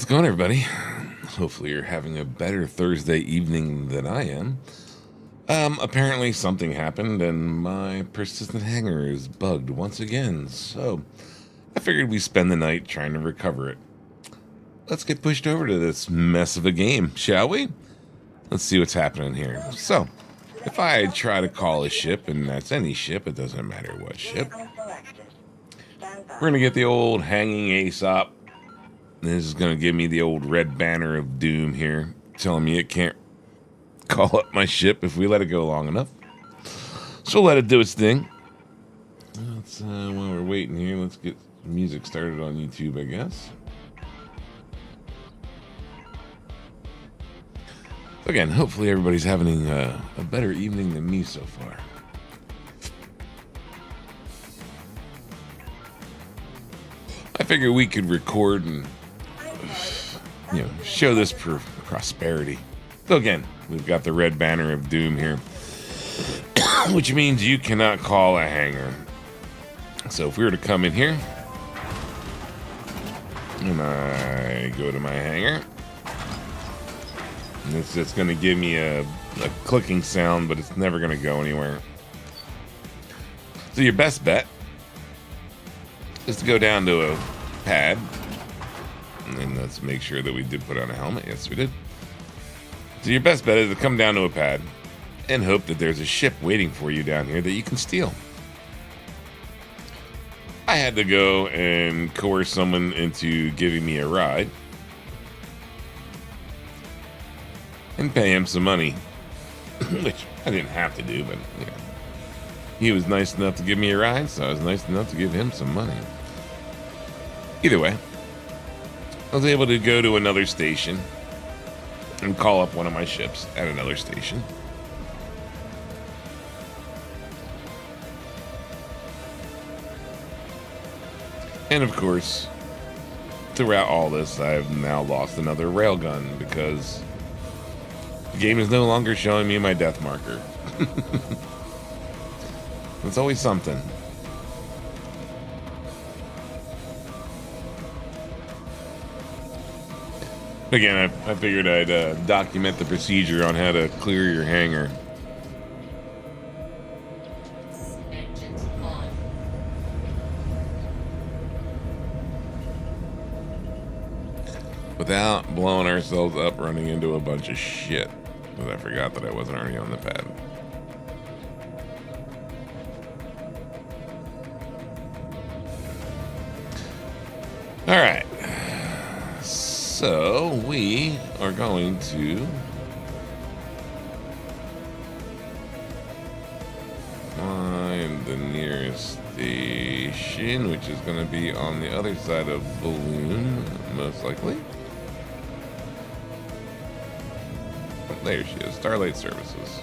How's it going, everybody? Hopefully you're having a better Thursday evening than I am. Apparently something happened and my persistent hanger is bugged once again, so I figured we spend the night trying to recover it. Let's get pushed over to this mess of a game, shall we? Let's see what's happening here. So, if I try to call a ship, and that's any ship, it doesn't matter what ship, we're going to get the old hanging Aesop. This is going to give me the old red banner of doom here, telling me it can't call up my ship if we let it go long enough. So let it do its thing. Let's, while we're waiting here, let's get music started on YouTube, I guess. Again, hopefully everybody's having a better evening than me so far. I figure we could record and show this prosperity. So again, we've got the red banner of doom here, which means you cannot call a hanger. So if we were to come in here, and I go to my hanger, and it's just going to give me a clicking sound, but it's never going to go anywhere. So your best bet is to go down to a pad. And let's make sure that we did put on a helmet. Yes, we did. So your best bet is to come down to a pad and hope that there's a ship waiting for you down here that you can steal. I had to go and coerce someone into giving me a ride and pay him some money, which I didn't have to do, but he was nice enough to give me a ride, so I was nice enough to give him some money. Either way, I was able to go to another station and call up one of my ships at another station. And of course, throughout all this, I've now lost another railgun because the game is no longer showing me my death marker. It's always something. Again, I figured I'd document the procedure on how to clear your hanger. Without blowing ourselves up running into a bunch of shit. Because I forgot that I wasn't already on the pad. Alright. So we are going to find the nearest station, which is going to be on the other side of Balloon, most likely. There she is, Starlight Services.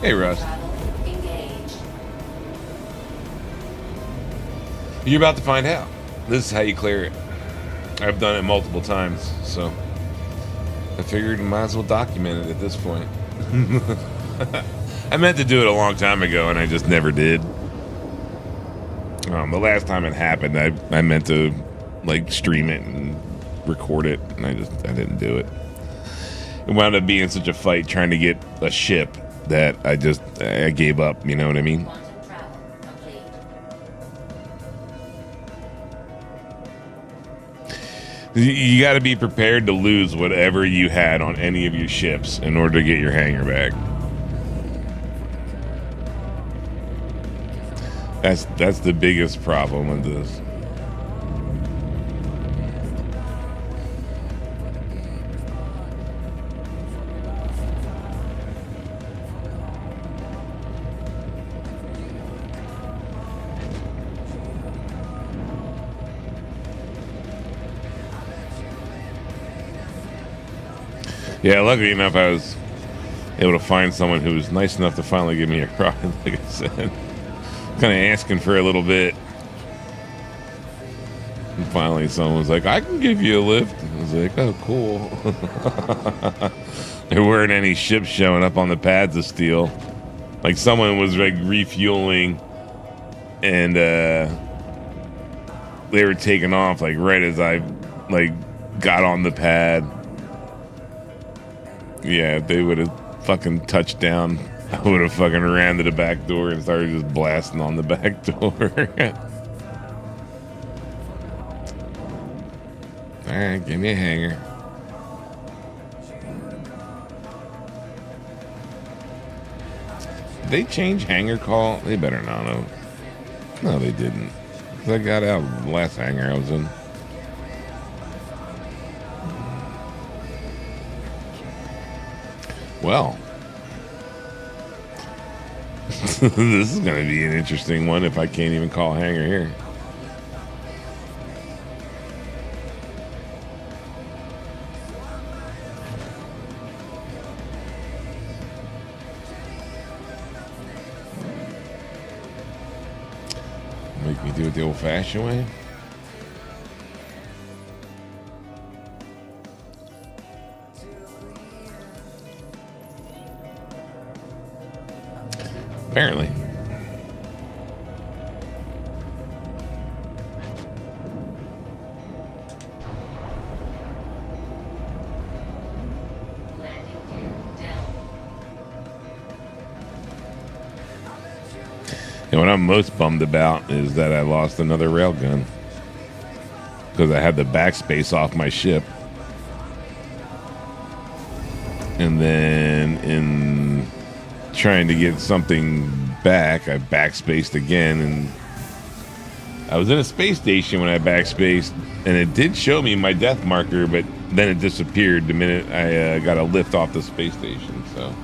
Hey, Russ. You're about to find out. This is how you clear it. I've done it multiple times, so I figured you might as well document it at this point. I meant to do it a long time ago, and I just never did. The last time it happened, I meant to stream it and record it, and I didn't do it. It wound up being such a fight trying to get a ship that I gave up. You know what I mean? You got to be prepared to lose whatever you had on any of your ships in order to get your hanger back. That's the biggest problem with this. Yeah, luckily enough, I was able to find someone who was nice enough to finally give me a ride, like I said. Kind of asking for a little bit. And finally someone was like, I can give you a lift. I was like, oh, cool. There weren't any ships showing up on the pads to steal. Like someone was like refueling and they were taking off like right as I like got on the pad. Yeah, if they would have fucking touched down, I would have fucking ran to the back door and started just blasting on the back door. All right, give me a hanger. Did they change hanger call? They better not have. No, they didn't. I got out of the last hanger I was in. Well, this is going to be an interesting one if I can't even call hanger here. Make me do it the old-fashioned way. Apparently. And what I'm most bummed about is that I lost another railgun because I had the backspace off my ship. And then in trying to get something back, I backspaced again, and I was in a space station when I backspaced, and it did show me my death marker, but then it disappeared the minute I got a lift off the space station. So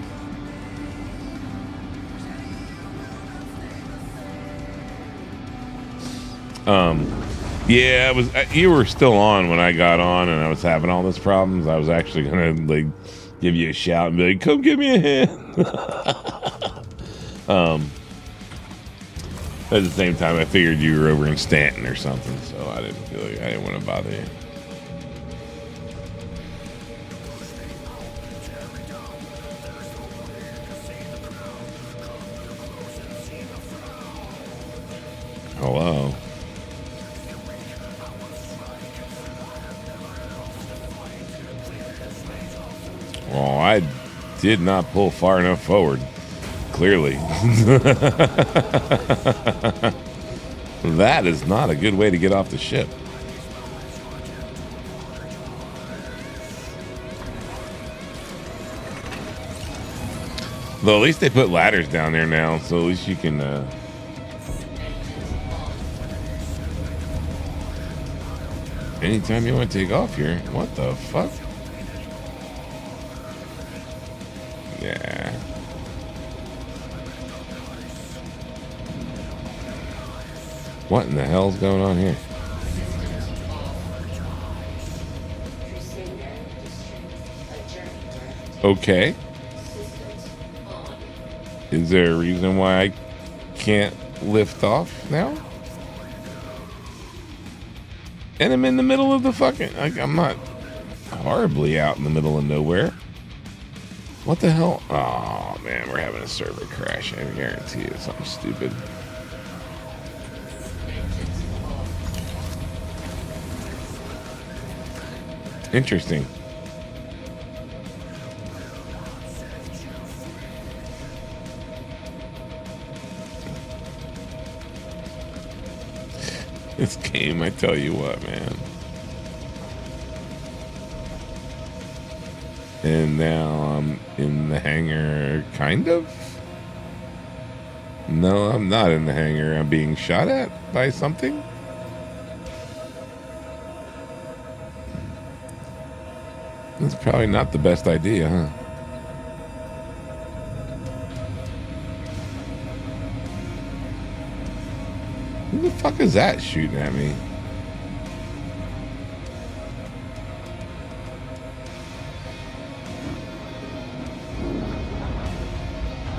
yeah, you were still on when I got on, and I was having all these problems. I was actually gonna like give you a shout and be like, come give me a hand. At the same time, I figured you were over in Stanton or something, so I didn't want to bother you. Hello. Well, I did not pull far enough forward. Clearly. That is not a good way to get off the ship. Though at least they put ladders down there now, so at least you can anytime you want to take off here. What the fuck? Yeah. What in the hell's going on here? Okay. Is there a reason why I can't lift off now? And I'm in the middle of the fucking... Like, I'm not horribly out in the middle of nowhere. What the hell? Oh, man, we're having a server crash. I guarantee it's something stupid. Interesting. This game, I tell you what, man. And now I'm in the hangar, kind of? No, I'm not in the hangar. I'm being shot at by something? That's probably not the best idea, huh? Who the fuck is that shooting at me?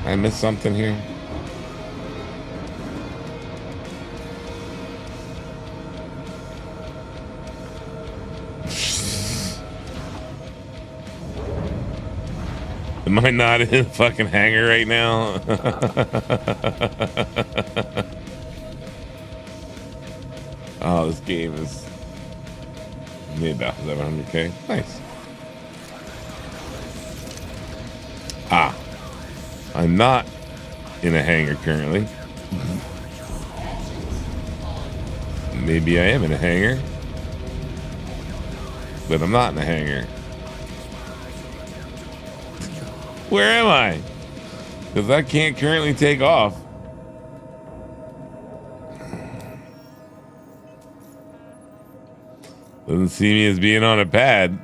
I missed something here. Am I not in a fucking hangar right now? Oh, this game is made about 700K. Nice. Ah, I'm not in a hangar currently. Maybe I am in a hangar, but I'm not in a hangar. Where am I? Because I can't currently take off. Doesn't see me as being on a pad.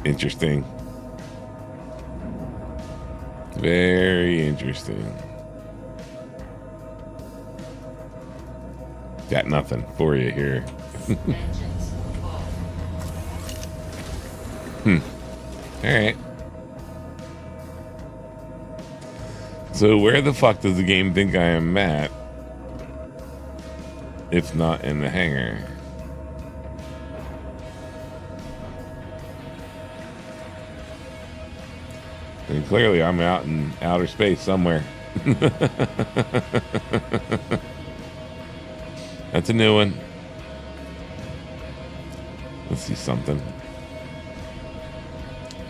Interesting. Very interesting. Got nothing for you here. All right. So where the fuck does the game think I am at if not in the hangar? And clearly I'm out in outer space somewhere. That's a new one. Let's see something.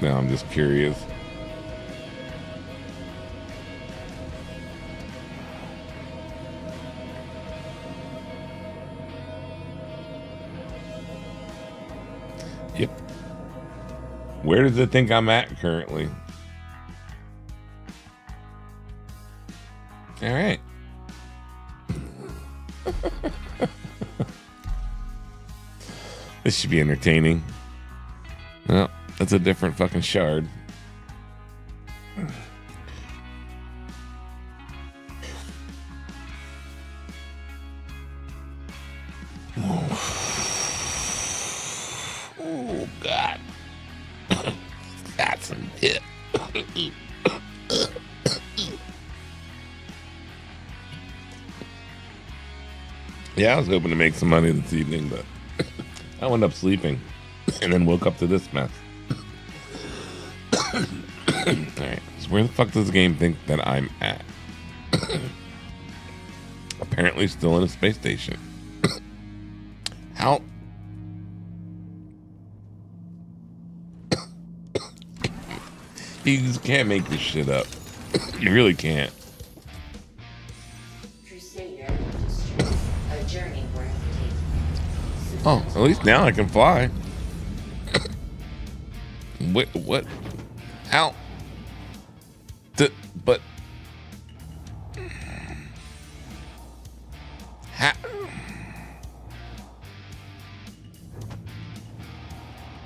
Now I'm just curious. Yep. Where does it think I'm at currently? All right. This should be entertaining. Well, that's a different fucking shard. Oh, God. Got some hit. Yeah, I was hoping to make some money this evening, but I wound up sleeping and then woke up to this mess. Alright, so where the fuck does the game think that I'm at? Apparently still in a space station. How? You just can't make this shit up. You really can't. Oh, at least now I can fly. What? How? But how?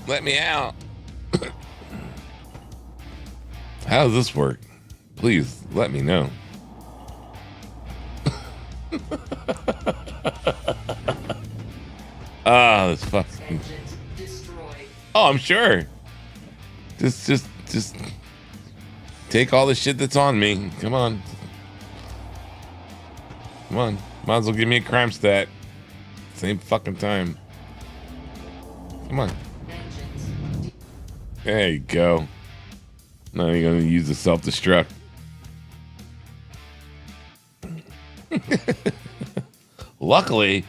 Let me out. How does this work? Please let me know. Ah, this fucking. Oh, I'm sure. Just take all the shit that's on me. Come on. Come on. Might as well give me a crime stat. Same fucking time. Come on. There you go. Now you're gonna use the self-destruct. Luckily,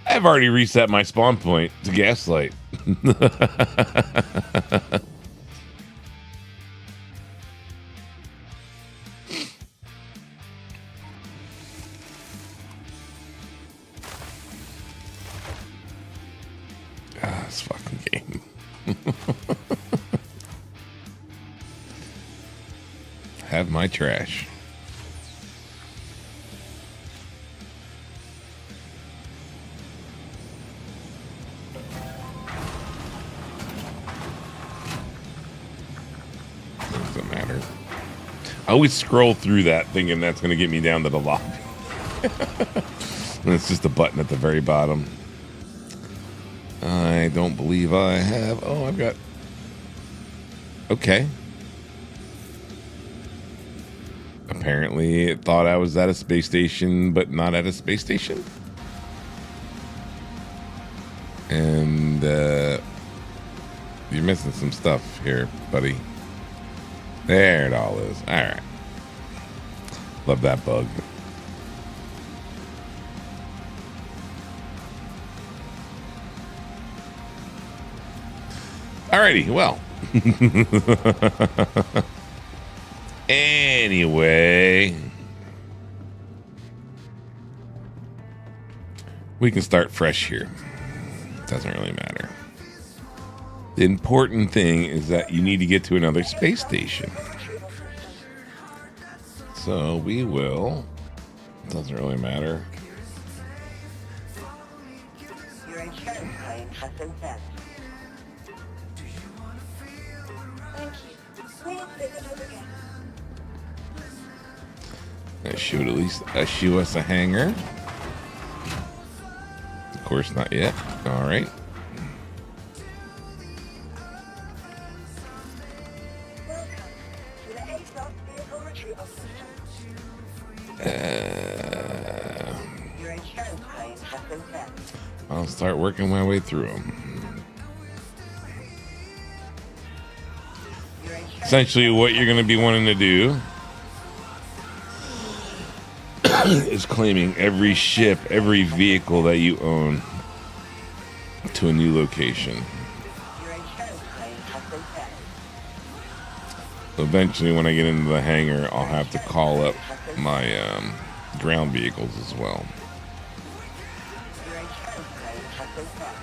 I've already reset my spawn point to gaslight. This fucking game. Have my trash. Doesn't matter. I always scroll through that thinking that's going to get me down to the lobby. And it's just a button at the very bottom. I don't believe I have. Oh, I've got. Okay. Apparently, it thought I was at a space station, but not at a space station. And you're missing some stuff here, buddy. There it all is. All right. Love that bug. Alrighty, well. Anyway, we can start fresh here. Doesn't really matter. The important thing is that you need to get to another space station. So we will. Doesn't really matter. Your insurance claim has been sent. Thank you. Please visit us again. That should at least issue us a hanger. Of course, not yet. All right. Your insurance claim has been sent. I'll start working my way through them. Essentially, what you're going to be wanting to do is claiming every ship, every vehicle that you own to a new location. Your insurance claim has been sent. Eventually, when I get into the hangar, I'll have to call up my ground vehicles as well. Your insurance claim has been sent.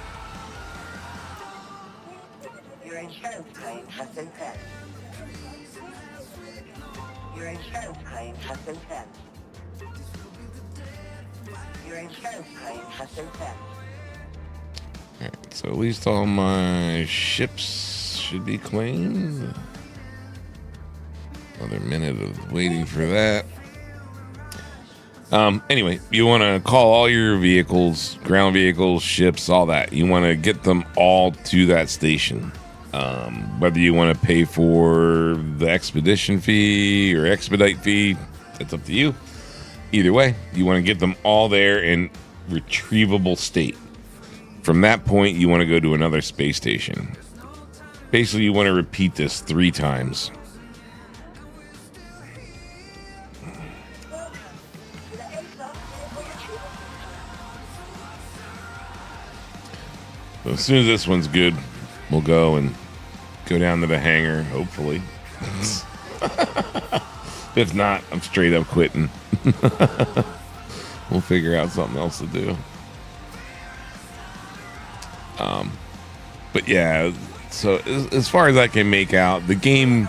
Your insurance claim has been sent. Your insurance claim has been sent. Your insurance claim has been sent. Alright, so at least all my ships should be claimed. Another minute of waiting for that. Anyway, you want to call all your vehicles, ground vehicles, ships, all that. You want to get them all to that station. Whether you want to pay for the expedition fee or expedite fee, that's up to you. Either way, you want to get them all there in retrievable state. From that point, you want to go to another space station. Basically, you want to repeat this 3 times. So as soon as this one's good, we'll go and go down to the hangar, hopefully. If not, I'm straight up quitting. We'll figure out something else to do. But yeah, so as far as I can make out, the game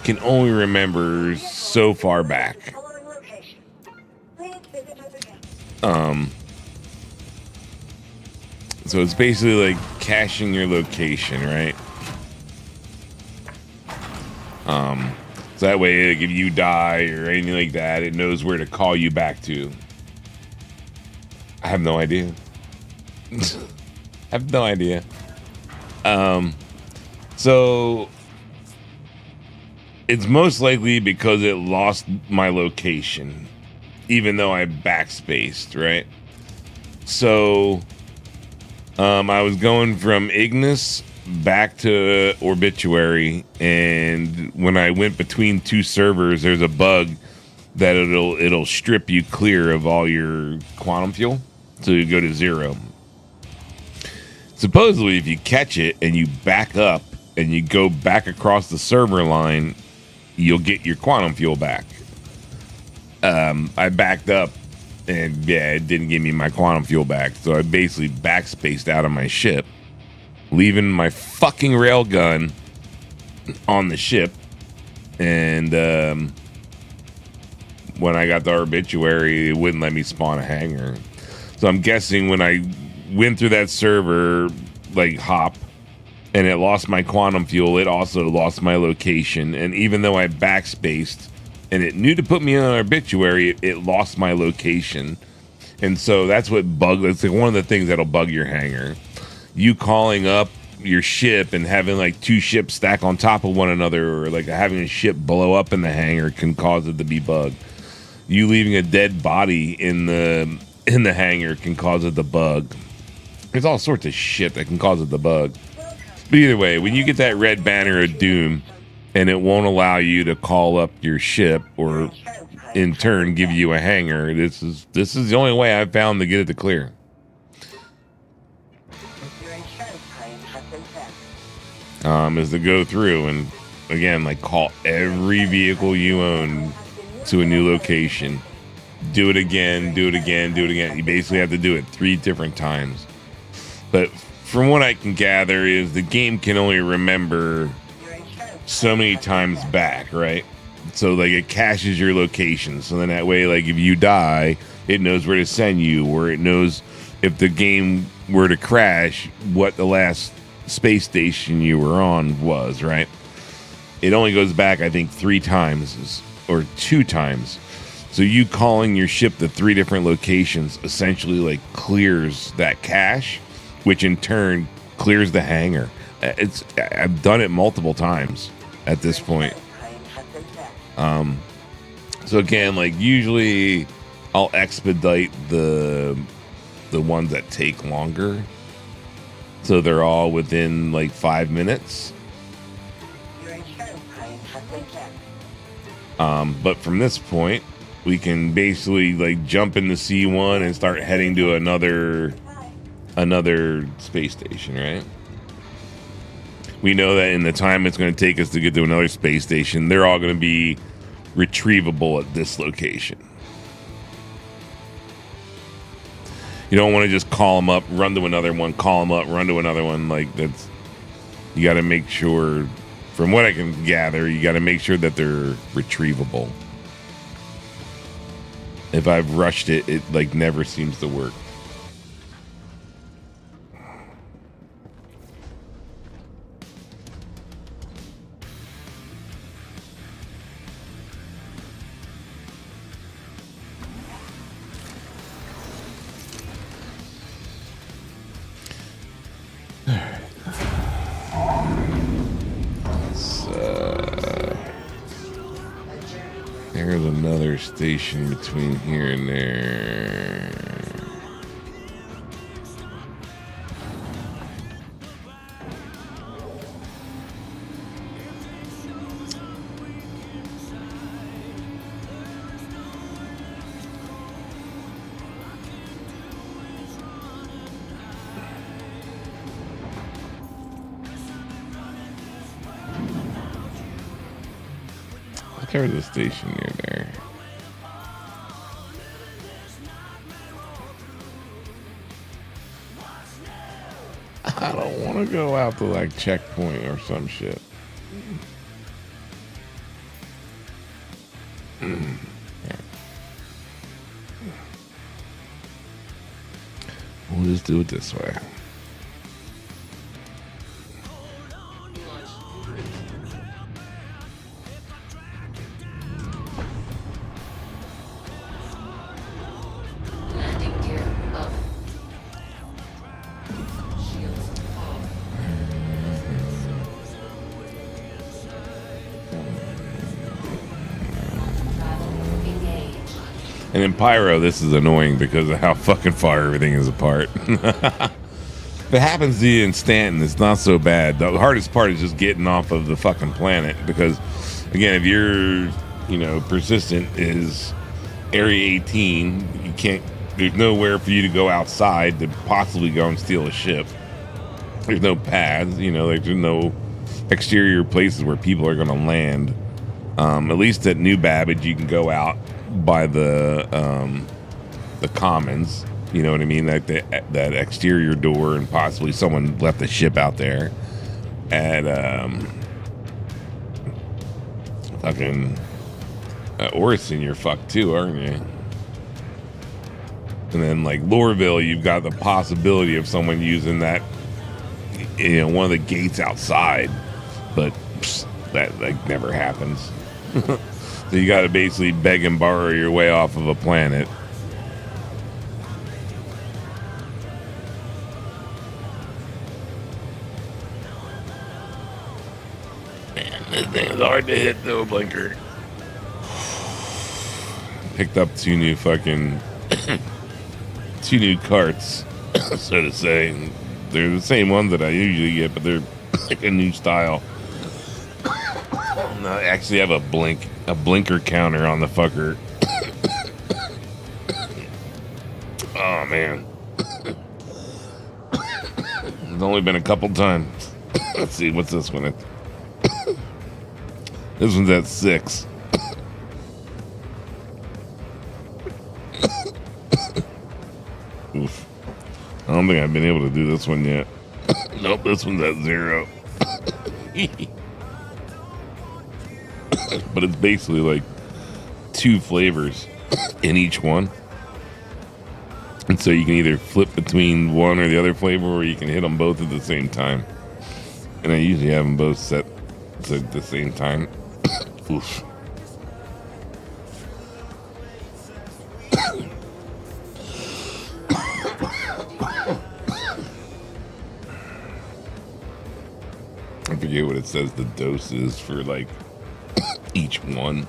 can only remember so far back. Following location. Please visit us again. So it's basically like caching your location, right? So that way, like, if you die or anything like that, it knows where to call you back to. I have no idea. I have no idea. So it's most likely because it lost my location, even though I backspaced, right? So I was going from Ignis back to Obituary, and when I went between 2 servers, there's a bug that it'll strip you clear of all your quantum fuel, so you go to 0. Supposedly, if you catch it and you back up and you go back across the server line, you'll get your quantum fuel back. I backed up, and yeah, it didn't give me my quantum fuel back, so I basically backspaced out of my ship, leaving my fucking railgun on the ship. And when I got the Obituary, it wouldn't let me spawn a hangar. So I'm guessing when I went through that server, like, hop, and it lost my quantum fuel, it also lost my location. And even though I backspaced and it knew to put me on Obituary, it lost my location. And so that's what it's like one of the things that'll bug your hangar. You calling up your ship and having like 2 ships stack on top of one another, or like having a ship blow up in the hangar, can cause it to be bugged. You leaving a dead body in the hangar can cause it to bug. There's all sorts of shit that can cause it to bug. But either way, when you get that red banner of doom, and it won't allow you to call up your ship or in turn give you a hanger. This is the only way I've found to get it to clear. Is to go through and again, like, call every vehicle you own to a new location. Do it again, do it again, do it again. You basically have to do it 3 different times. But from what I can gather is the game can only remember so many times back, right? So like it caches your location. So then that way, like if you die, it knows where to send you, or it knows if the game were to crash, what the last space station you were on was, right? It only goes back, I think, 3 times or 2 times. So you calling your ship to 3 different locations essentially like clears that cache, which in turn clears the hangar. I've done it multiple times at this point. So again, like usually I'll expedite the ones that take longer. So they're all within like 5 minutes. But from this point, we can basically like jump into C1 and start heading to another space station, right? We know that in the time it's going to take us to get to another space station, they're all going to be retrievable at this location. You don't want to just call them up, run to another one, call them up, run to another one. Like that's, you got to make sure, from what I can gather, you got to make sure that they're retrievable. If I've rushed it, it like never seems to work. There's another station between here and there. There's a station near there. I don't want to go out to like checkpoint or some shit. We'll just do it this way. And in Pyro, this is annoying because of how fucking far everything is apart. If it happens to you in Stanton, it's not so bad. The hardest part is just getting off of the fucking planet because, again, if your, persistent is Area 18, you can't, there's nowhere for you to go outside to possibly go and steal a ship. There's no paths, there's no exterior places where people are going to land. At least at New Babbage, you can go out by the commons, you know what I mean, like that exterior door, and possibly someone left the ship out there. At fucking Orison, you're fucked too, aren't you? And then like Loreville, you've got the possibility of someone using that, one of the gates outside, but that like never happens. So you got to basically beg and borrow your way off of a planet. Man, this thing is hard to hit though, Blinker. Picked up 2 new fucking 2 new carts, so to say. They're the same ones that I usually get, but they're like a new style. No, I actually have a blinker counter on the fucker. Oh man. It's only been a couple times. Let's see, what's this one at? This one's at 6. Oof. I don't think I've been able to do this one yet. Nope, this one's at 0. But it's basically like 2 flavors in each one. And so you can either flip between one or the other flavor, or you can hit them both at the same time. And I usually have them both set to the same time. Oof. I forget what it says the dose is for like each one.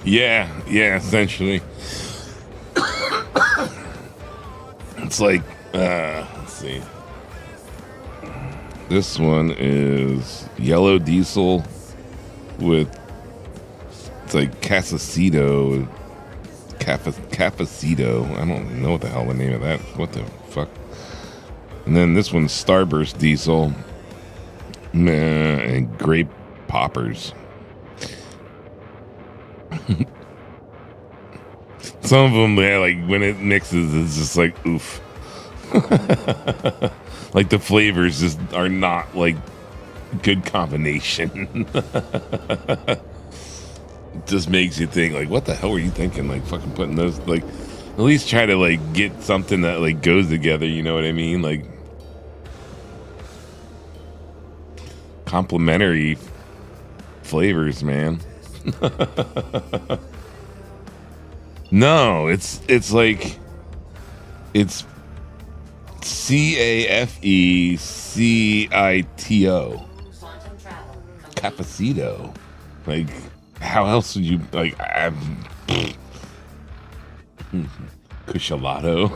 Yeah, essentially. It's like, let's see. This one is yellow diesel with, it's like Cafecito. I don't know what the hell the name of that. What the fuck? And then this one's Starburst diesel and grape poppers. Some of them, yeah, like when it mixes, it's just like oof. Like the flavors just are not like good combination. It just makes you think like, what the hell were you thinking? Like fucking putting those, like at least try to like get something that like goes together. You know what I mean? Like complementary flavors, man. No, it's like it's CAFECITO. Cafecito. Like how else would you like Cushalato?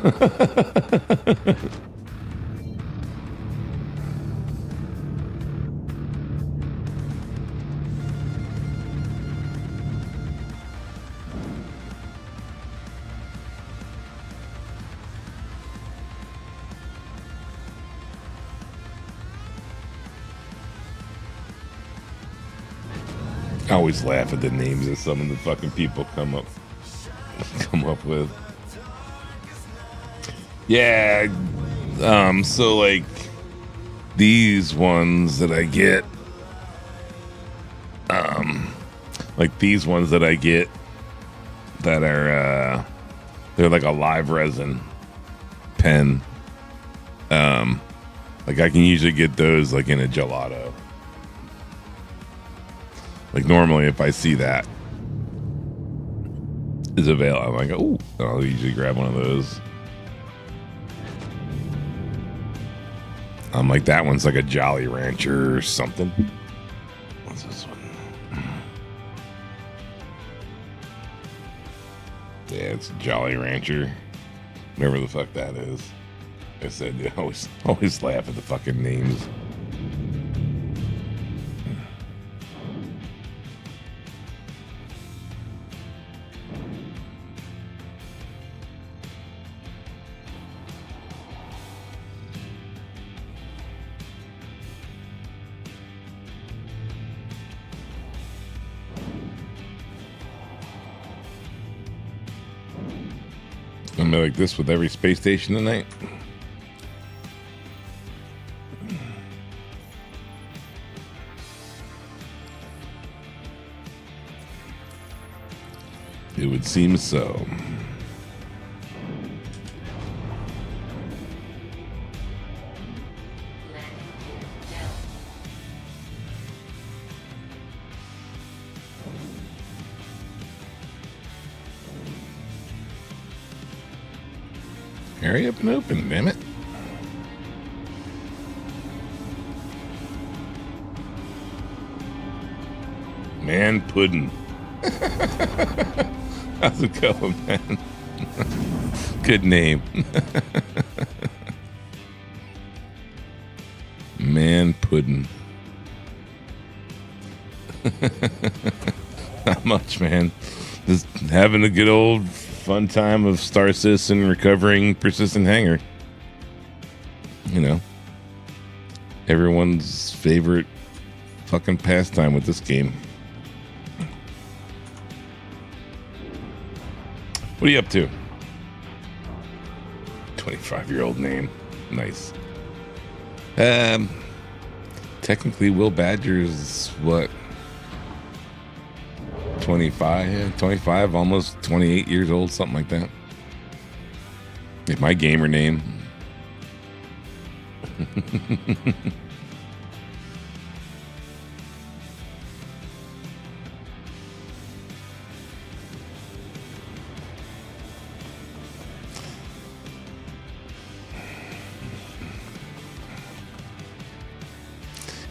I always laugh at the names that some of the fucking people come up with. Yeah, so like these ones that I get, like these ones that I get that are they're like a live resin pen. Like I can usually get those like in a gelato. Like normally if I see that is available, I'm like, oh, I'll usually grab one of those. I'm like, that one's like a Jolly Rancher or something. What's this one? Yeah, it's Jolly Rancher. Whatever the fuck that is. I said, yeah, always laugh at the fucking names. I'm gonna be like this with every space station tonight. It would seem so. Hurry up and open, damn it. Man Puddin'. How's it going, man? Good name. and pudding. Not much, man. Just having a good old fun time of Star Citizen recovering persistent hanger. You know, everyone's favorite fucking pastime with this game. What are you up to? 25-year-old name. Nice. Technically, Will Badger's what? 25, almost 28 years old, something like that. It's my gamer name.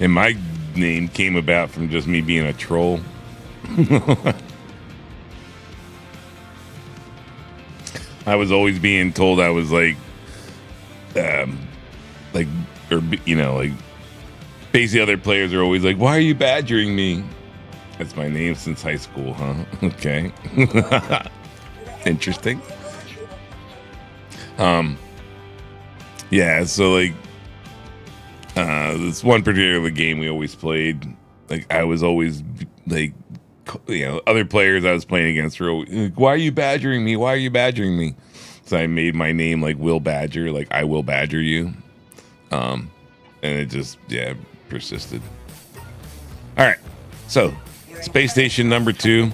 And my name came about from just me being a troll. I was always being told I was like, or you know, like, basically other players are always like, "Why are you badgering me?" That's my name since high school, huh? Okay, interesting. Yeah, so like, this one particular game we always played, like, I was always like, you know, other players I was playing against were always like, "Why are you badgering me? Why are you badgering me?" So I made my name like Will Badger, like I will badger you. And it just, yeah, persisted. All right, so space station number 2.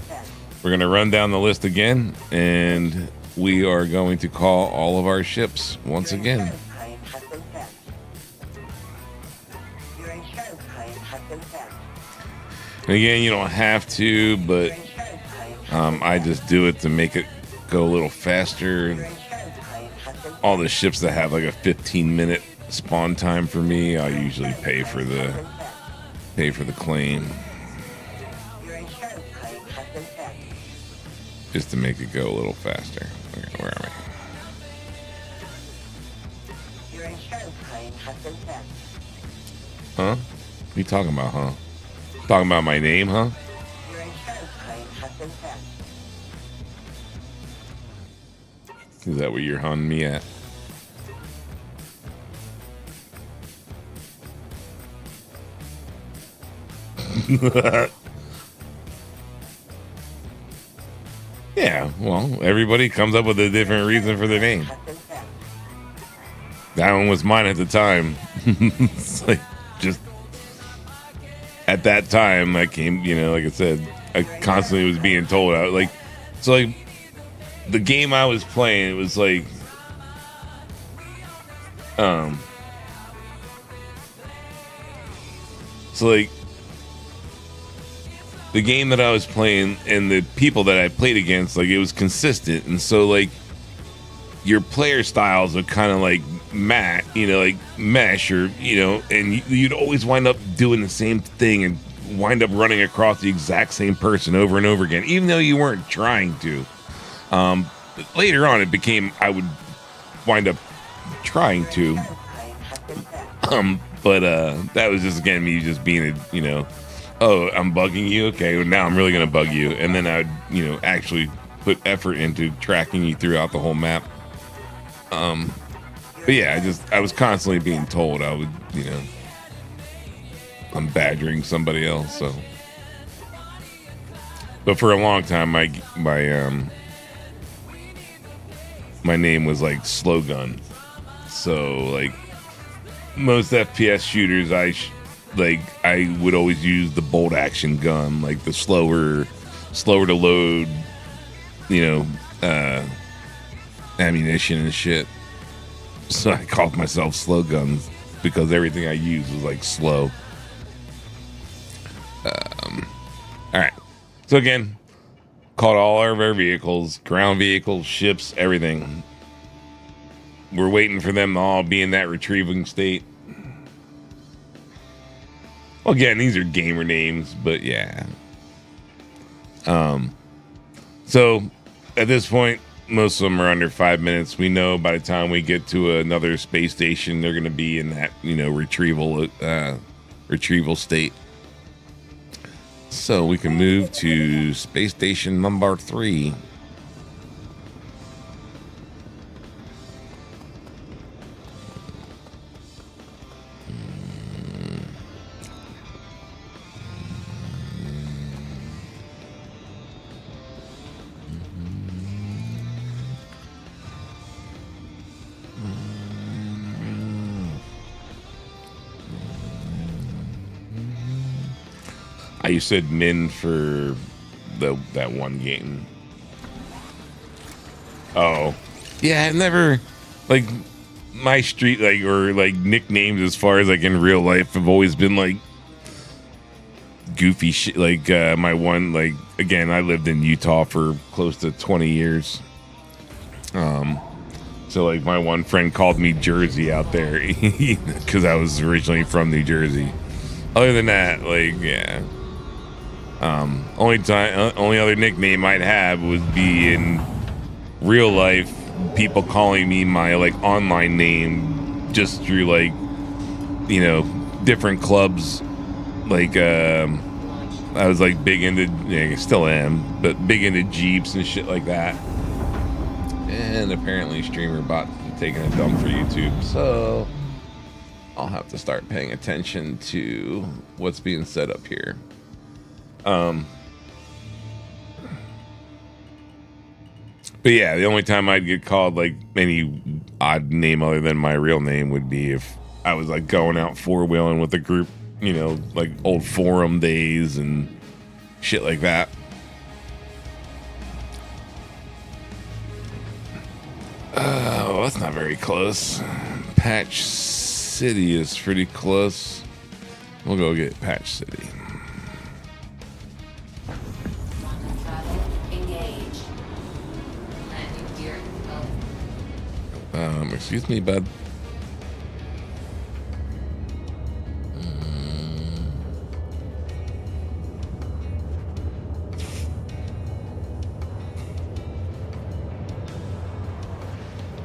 We're gonna run down the list again, and we are going to call all of our ships once again. And again, you don't have to, but I just do it to make it go a little faster. All the ships that have like a 15-minute spawn time for me, I usually pay for the claim, just to make it go a little faster. Okay, where are we? Huh? What are you talking about, huh? Talking about my name, huh? Is that what you're hunting me at? Yeah, well, everybody comes up with a different reason for their name. That one was mine at the time. It's like, just at that time, I came, you know, like I said, I constantly was being told, I was like, so like, the game I was playing, it was like, so like, the game that I was playing and the people that I played against, like, it was consistent, and so like, your player styles are kind of like like mesh, or, you know, and you'd always wind up doing the same thing and wind up running across the exact same person over and over again, even though you weren't trying to. Later on, it became I would wind up trying to. But that was just, again, me just being a, you know, oh, I'm bugging you. Okay, well, now I'm really gonna bug you, and then I'd, you know, actually put effort into tracking you throughout the whole map. But yeah, I was constantly being told I would, you know, I'm badgering somebody else. So, but for a long time, my name was like Slow Gun. So like, most FPS shooters, I would always use the bolt action gun, like the slower to load, you know, ammunition and shit. So I called myself Slow Guns because everything I used was like slow. All right. So again, caught all of our vehicles, ground vehicles, ships, everything. We're waiting for them to all be in that retrieving state. Well, again, these are gamer names, but yeah. So at this point, most of them are under 5 minutes. We know by the time we get to another space station, they're going to be in that, you know, retrieval state. So we can move to space station number 3. You said min for that one game. Oh, yeah. I've never, like, my street, like, or like nicknames as far as like in real life have always been like goofy shit. Like my one, like, again, I lived in Utah for close to 20 years. So like my one friend called me Jersey out there because I was originally from New Jersey. Other than that, like, yeah. Only other nickname I'd have would be in real life, people calling me my like online name just through like, you know, different clubs. Like I was like big into, yeah, I still am, but big into Jeeps and shit like that. And apparently streamer bots are taking a dump for YouTube, so I'll have to start paying attention to what's being set up here. But yeah, the only time I'd get called like any odd name other than my real name would be if I was like going out four-wheeling with a group, you know, like old forum days and shit like that. Oh, that's not very close. Patch City is pretty close. We'll go get Patch City. Excuse me, bud.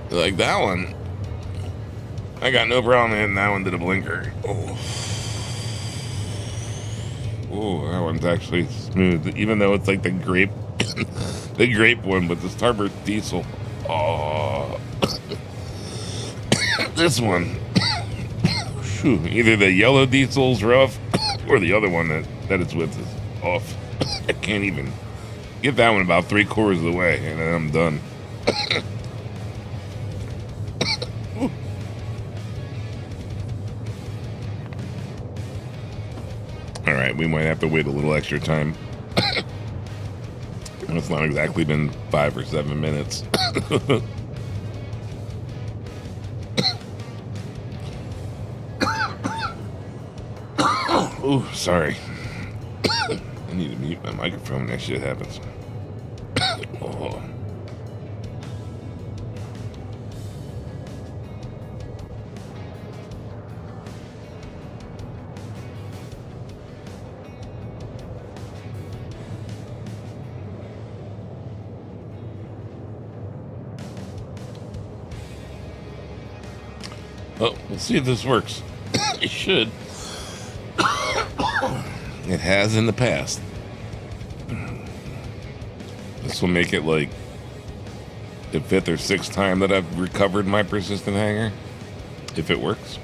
You like that one? I got no problem hitting that one to the blinker. Oh, that one's actually smooth, even though it's like the grape, the grape one, but the Starburst Diesel. Oh. This one, either the yellow diesel's rough or the other one that it's with is off. I can't even get that one about 3/4 of the way and then I'm done. All right, we might have to wait a little extra time. It's not exactly been 5 or 7 minutes. Oh, sorry. I need to mute my microphone when that shit happens. Oh. Oh, we'll see if this works. It should. It has in the past. This will make it like the 5th or 6th time that I've recovered my persistent hanger, if it works.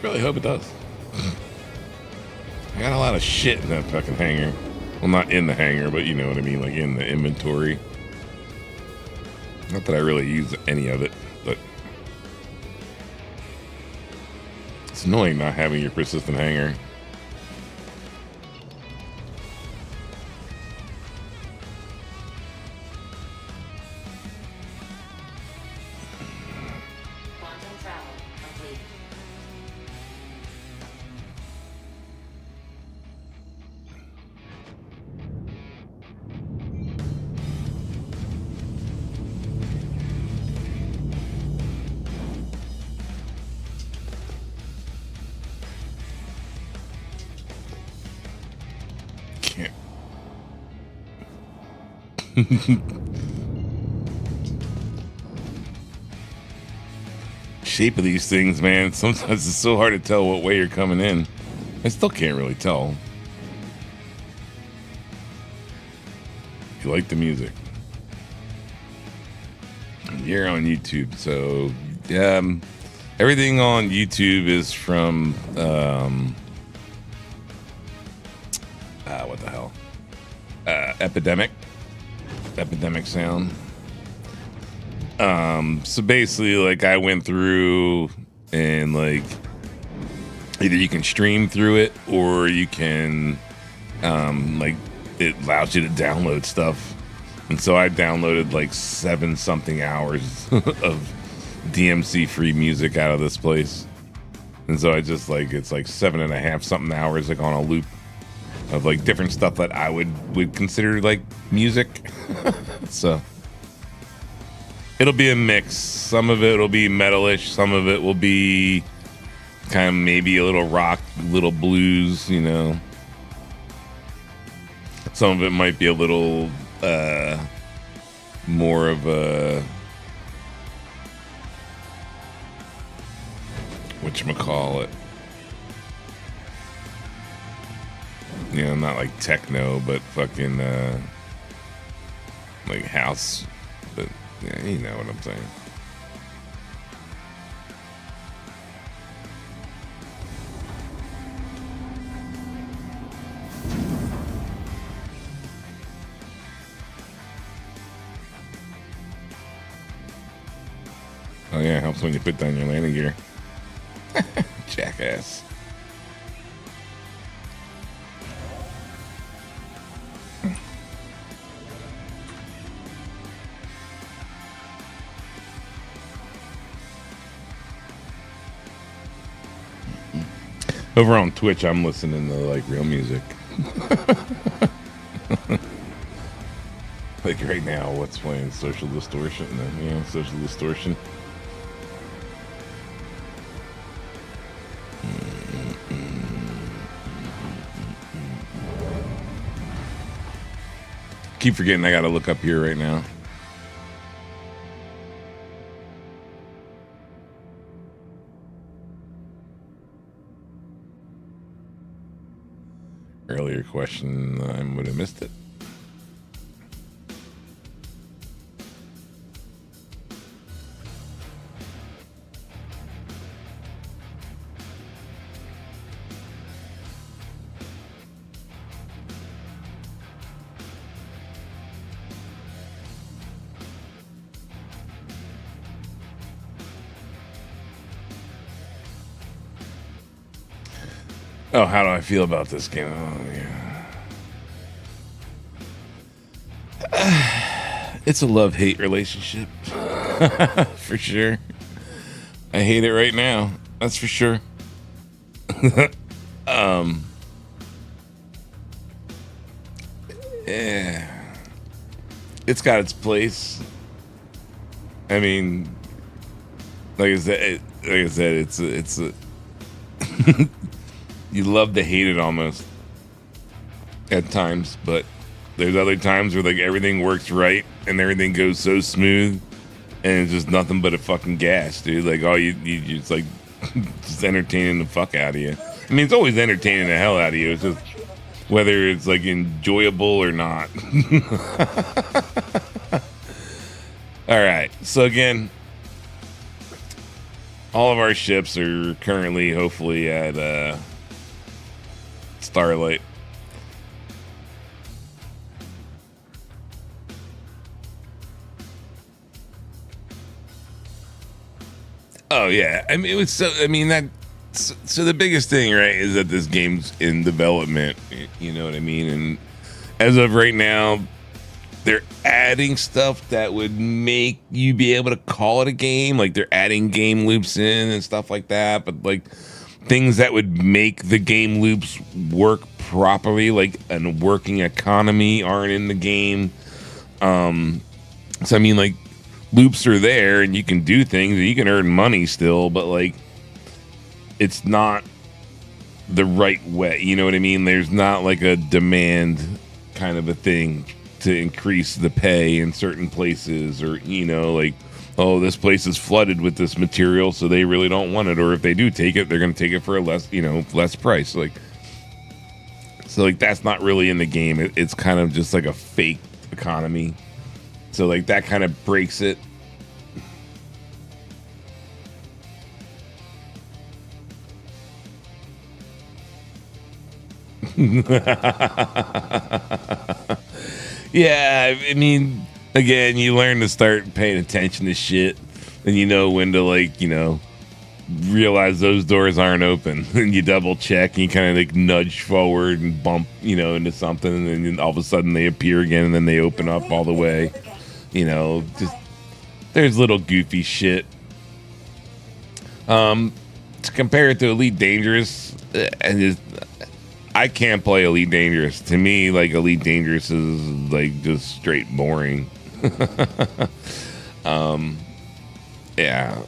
Really hope it does. I got a lot of shit in that fucking hanger. Well, not in the hanger, but you know what I mean, like in the inventory. Not that I really use any of it, but it's annoying not having your persistent hanger. Shape of these things, man. Sometimes it's so hard to tell what way you're coming in. I still can't really tell. If you like the music, you're on YouTube, so everything on YouTube is from what the hell? Epidemic Sound. So basically, like, I went through and, like, either you can stream through it or you can like, it allows you to download stuff. And so I downloaded like 7 something hours of DMC free music out of this place. And so I just, like, it's like 7.5 something hours, like, on a loop of, like, different stuff that I would consider, like, music. So it'll be a mix. Some of it will be metalish, some of it will be kind of maybe a little rock, little blues, you know. Some of it might be a little more of a, whatchamacallit, you know, not like techno, but fucking like house. But yeah, you know what I'm saying. Oh yeah, it helps when you put down your landing gear. Jackass. Over on Twitch, I'm listening to, like, real music. Like right now, what's playing? Social Distortion? Yeah, Social Distortion. Keep forgetting I gotta look up here right now. Earlier question, I would have missed it. Oh, how do I feel about this game? Oh, yeah. It's a love-hate relationship. For sure. I hate it right now. That's for sure. Yeah. It's got its place. I mean, like I said, it's a you love to hate it almost at times, but there's other times where, like, everything works right and everything goes so smooth and it's just nothing but a fucking gas, dude. Like, all you it's like just entertaining the fuck out of you. I mean, it's always entertaining the hell out of you. It's just whether it's, like, enjoyable or not. All right. So again, all of our ships are currently, hopefully, at Starlight. Oh yeah, I mean, it was so. I mean, so the biggest thing, right, is that this game's in development. You know what I mean? And as of right now, they're adding stuff that would make you be able to call it a game. Like, they're adding game loops in and stuff like that. But, like, things that would make the game loops work properly, like a working economy, aren't in the game. So I mean, like, loops are there and you can do things and you can earn money still, but, like, it's not the right way. You know what I mean? There's not, like, a demand kind of a thing to increase the pay in certain places, or like, oh, this place is flooded with this material, so they really don't want it, or if they do take it, they're going to take it for a less price. So that's not really in the game. It's kind of just like a fake economy. So that kind of breaks it. Yeah, I mean, again, you learn to start paying attention to shit, and you know when to realize those doors aren't open, and you double check, and you kind of nudge forward and bump into something, and then all of a sudden they appear again, and then they open up all the way. Just there's little goofy shit. To compare it to Elite Dangerous, and I can't play Elite Dangerous. To me, Elite Dangerous is just straight boring. Yeah,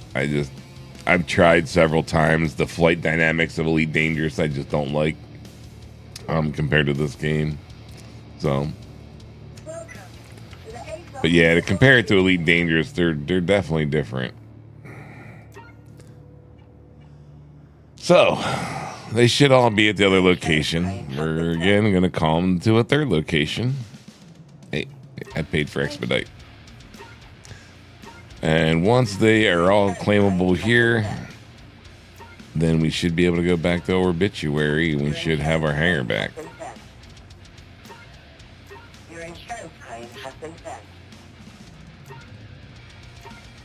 I've tried several times. The flight dynamics of Elite Dangerous I just don't like compared to this game. So, but yeah, to compare it to Elite Dangerous, they're definitely different. So, they should all be at the other location. We're again going to call them to a third location. Hey, I paid for expedite. And once they are all claimable here, then we should be able to go back to Obituary, and we should have our hangar back. Your insurance claim has been sent.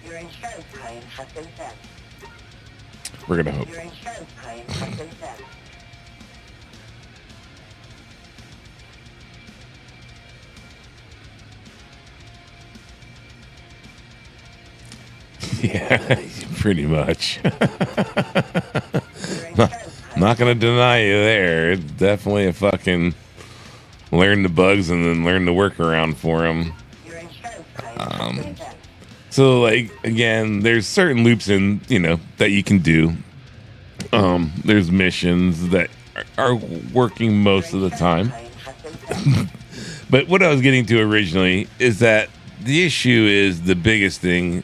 Your insurance claim has been sent. We're going to hope. Your insurance claim has been sent. Yeah, pretty much. Not going to deny you there. It's definitely a fucking learn the bugs and then learn the workaround for them. So, again, there's certain loops in, that you can do. There's missions that are working most of the time. But what I was getting to originally is that the issue is the biggest thing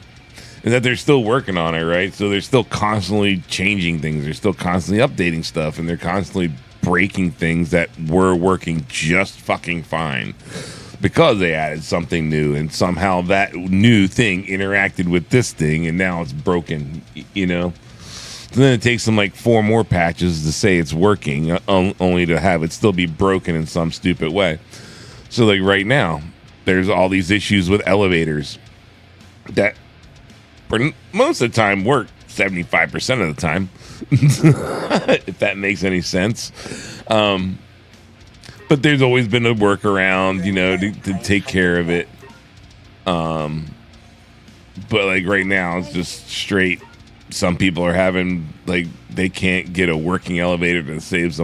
is that they're still working on it, right? So they're still constantly changing things. They're still constantly updating stuff, and they're constantly breaking things that were working just fucking fine because they added something new, and somehow that new thing interacted with this thing, and now it's broken, So then it takes them 4 more patches to say it's working, only to have it still be broken in some stupid way. So right now, there's all these issues with elevators that for most of the time work 75% of the time, if that makes any sense. But there's always been a workaround, to take care of it. But right now it's just straight. Some people are having they can't get a working elevator to save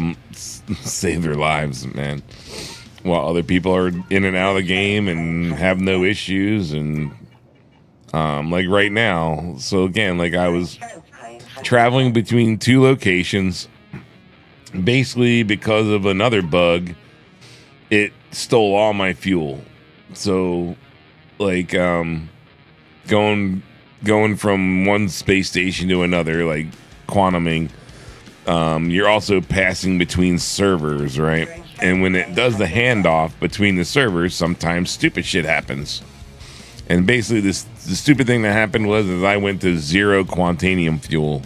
their lives, man. While other people are in and out of the game and have no issues, and right now. So again, I was traveling between 2 locations, basically because of another bug. It stole all my fuel. So going from one space station to another, quantuming, you're also passing between servers, right? And when it does the handoff between the servers, sometimes stupid shit happens. And basically the stupid thing that happened was I went to 0 quantanium fuel,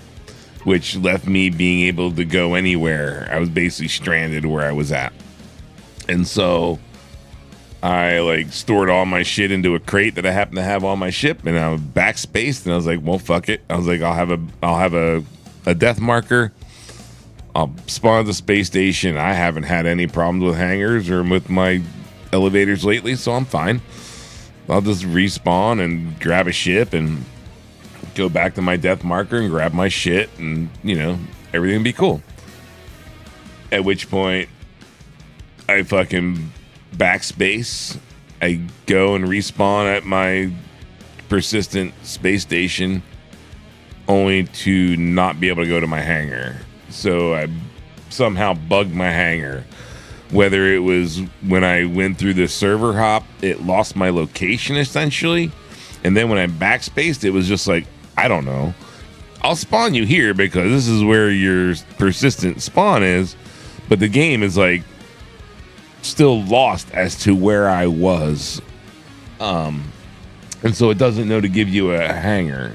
which left me being able to go anywhere. I was basically stranded where I was at. And so I stored all my shit into a crate that I happened to have on my ship, and I was backspaced, and I was like, well, fuck it. I was like, I'll have a death marker. I'll spawn at the space station. I haven't had any problems with hangars or with my elevators lately, so I'm fine. I'll just respawn and grab a ship and go back to my death marker and grab my shit, and everything will be cool. At which point I fucking backspace. I go and respawn at my persistent space station, only to not be able to go to my hangar. So I somehow bugged my hangar, Whether it was when I went through the server hop, it lost my location essentially. And then when I backspaced, it was just like, I don't know. I'll spawn you here because this is where your persistent spawn is. But the game is like still lost as to where I was. And so it doesn't know to give you a hanger.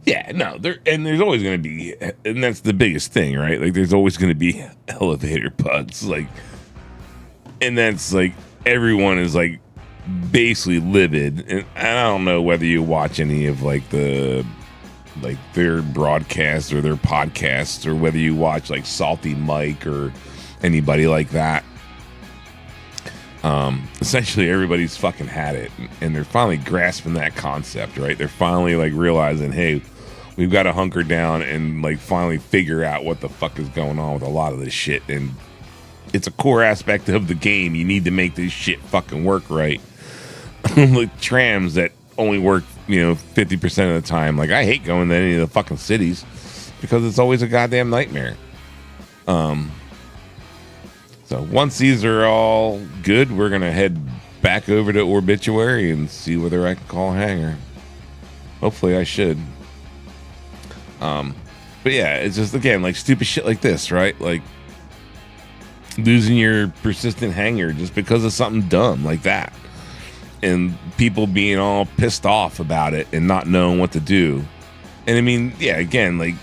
Yeah, no, there's always going to be, and that's the biggest thing, right? Like, there's always going to be elevator bugs, like, and that's like everyone is like basically livid, and I don't know whether you watch any of like their broadcasts or their podcasts, or whether you watch like Salty Mike or anybody like that. Essentially everybody's fucking had it, and they're finally grasping that concept, right? They're finally like realizing, hey, we've got to hunker down and like finally figure out what the fuck is going on with a lot of this shit. And it's a core aspect of the game. You need to make this shit fucking work right. Like trams that only work, 50% of the time. Like, I hate going to any of the fucking cities because it's always a goddamn nightmare. So once these are all good, we're going to head back over to Obituary and see whether I can call Hanger. Hopefully I should. But yeah, it's just, again, like stupid shit like this, right? Like losing your persistent hanger just because of something dumb like that. And people being all pissed off about it and not knowing what to do. And I mean, yeah, again, like,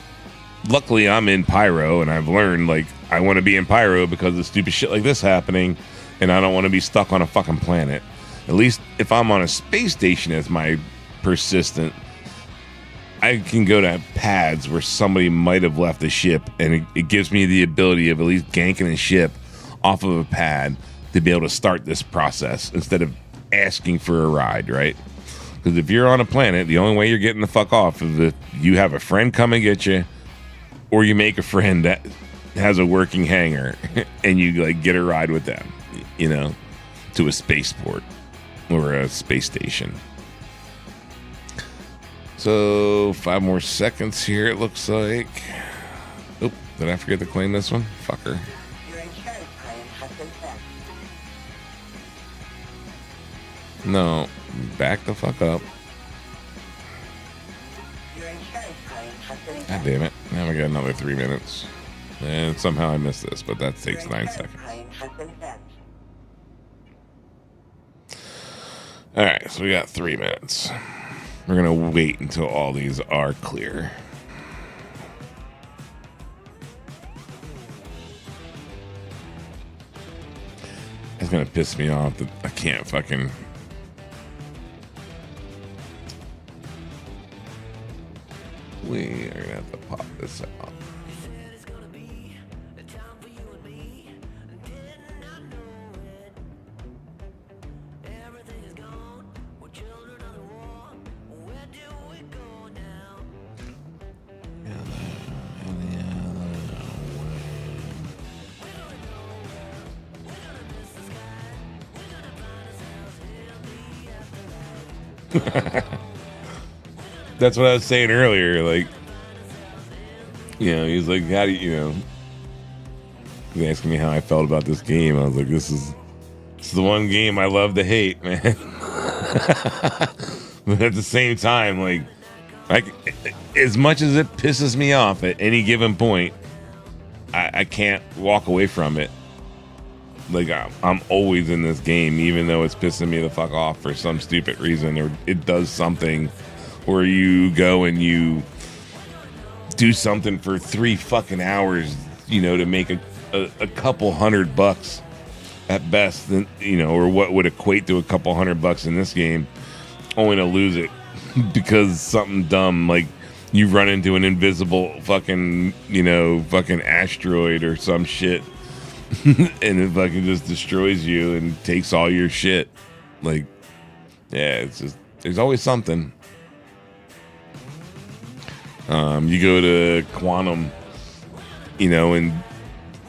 luckily I'm in Pyro, and I've learned, like, I want to be in Pyro because of stupid shit like this happening, and I don't want to be stuck on a fucking planet. At least if I'm on a space station as my persistent, I can go to pads where somebody might have left a ship, and it gives me the ability of at least ganking a ship off of a pad to be able to start this process instead of asking for a ride, right? Because if you're on a planet, the only way you're getting the fuck off is if you have a friend come and get you, or you make a friend that has a working hangar and you like get a ride with them, to a spaceport or a space station. So 5 more seconds here, it looks like. Oop, did I forget to claim this one? Fucker. Your insurance claim has been sent. No, back the fuck up. Your insurance claim has been God sent. damn it. Now we got another 3 minutes. And somehow I missed this, but that takes 9 seconds. Claim has been sent. Alright, so we got 3 minutes. We're gonna wait until all these are clear. It's gonna piss me off that I can't fucking... We are gonna have to pop this out. That's what I was saying earlier. Like, he's like, how do you, he's asking me how I felt about this game. I was like, this is the one game I love to hate, man. But at the same time, like, as much as it pisses me off at any given point, I can't walk away from it. Like, I'm always in this game, even though it's pissing me the fuck off for some stupid reason, or it does something where you go and you do something for 3 fucking hours, to make a couple $100 at best, or what would equate to a couple $100 in this game, only to lose it because something dumb, like you run into an invisible fucking, fucking asteroid or some shit. And it fucking just destroys you and takes all your shit. Like, yeah, it's just, there's always something. You go to Quantum, and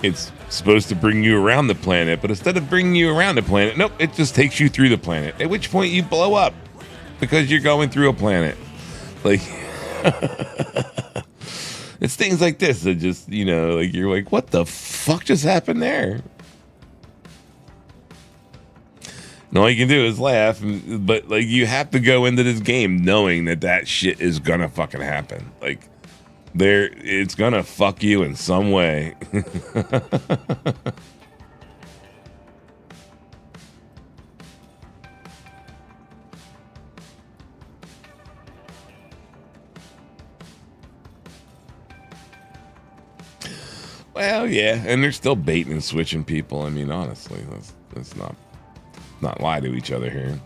it's supposed to bring you around the planet, but instead of bringing you around the planet, nope, it just takes you through the planet, at which point you blow up because you're going through a planet. Like, it's things like this that just, you know, like you're like, what the fuck just happened there? And all you can do is laugh, but like you have to go into this game knowing that that shit is gonna fucking happen. Like, it's gonna fuck you in some way. Well, yeah, and they're still baiting and switching people. I mean, honestly, let's not lie to each other here.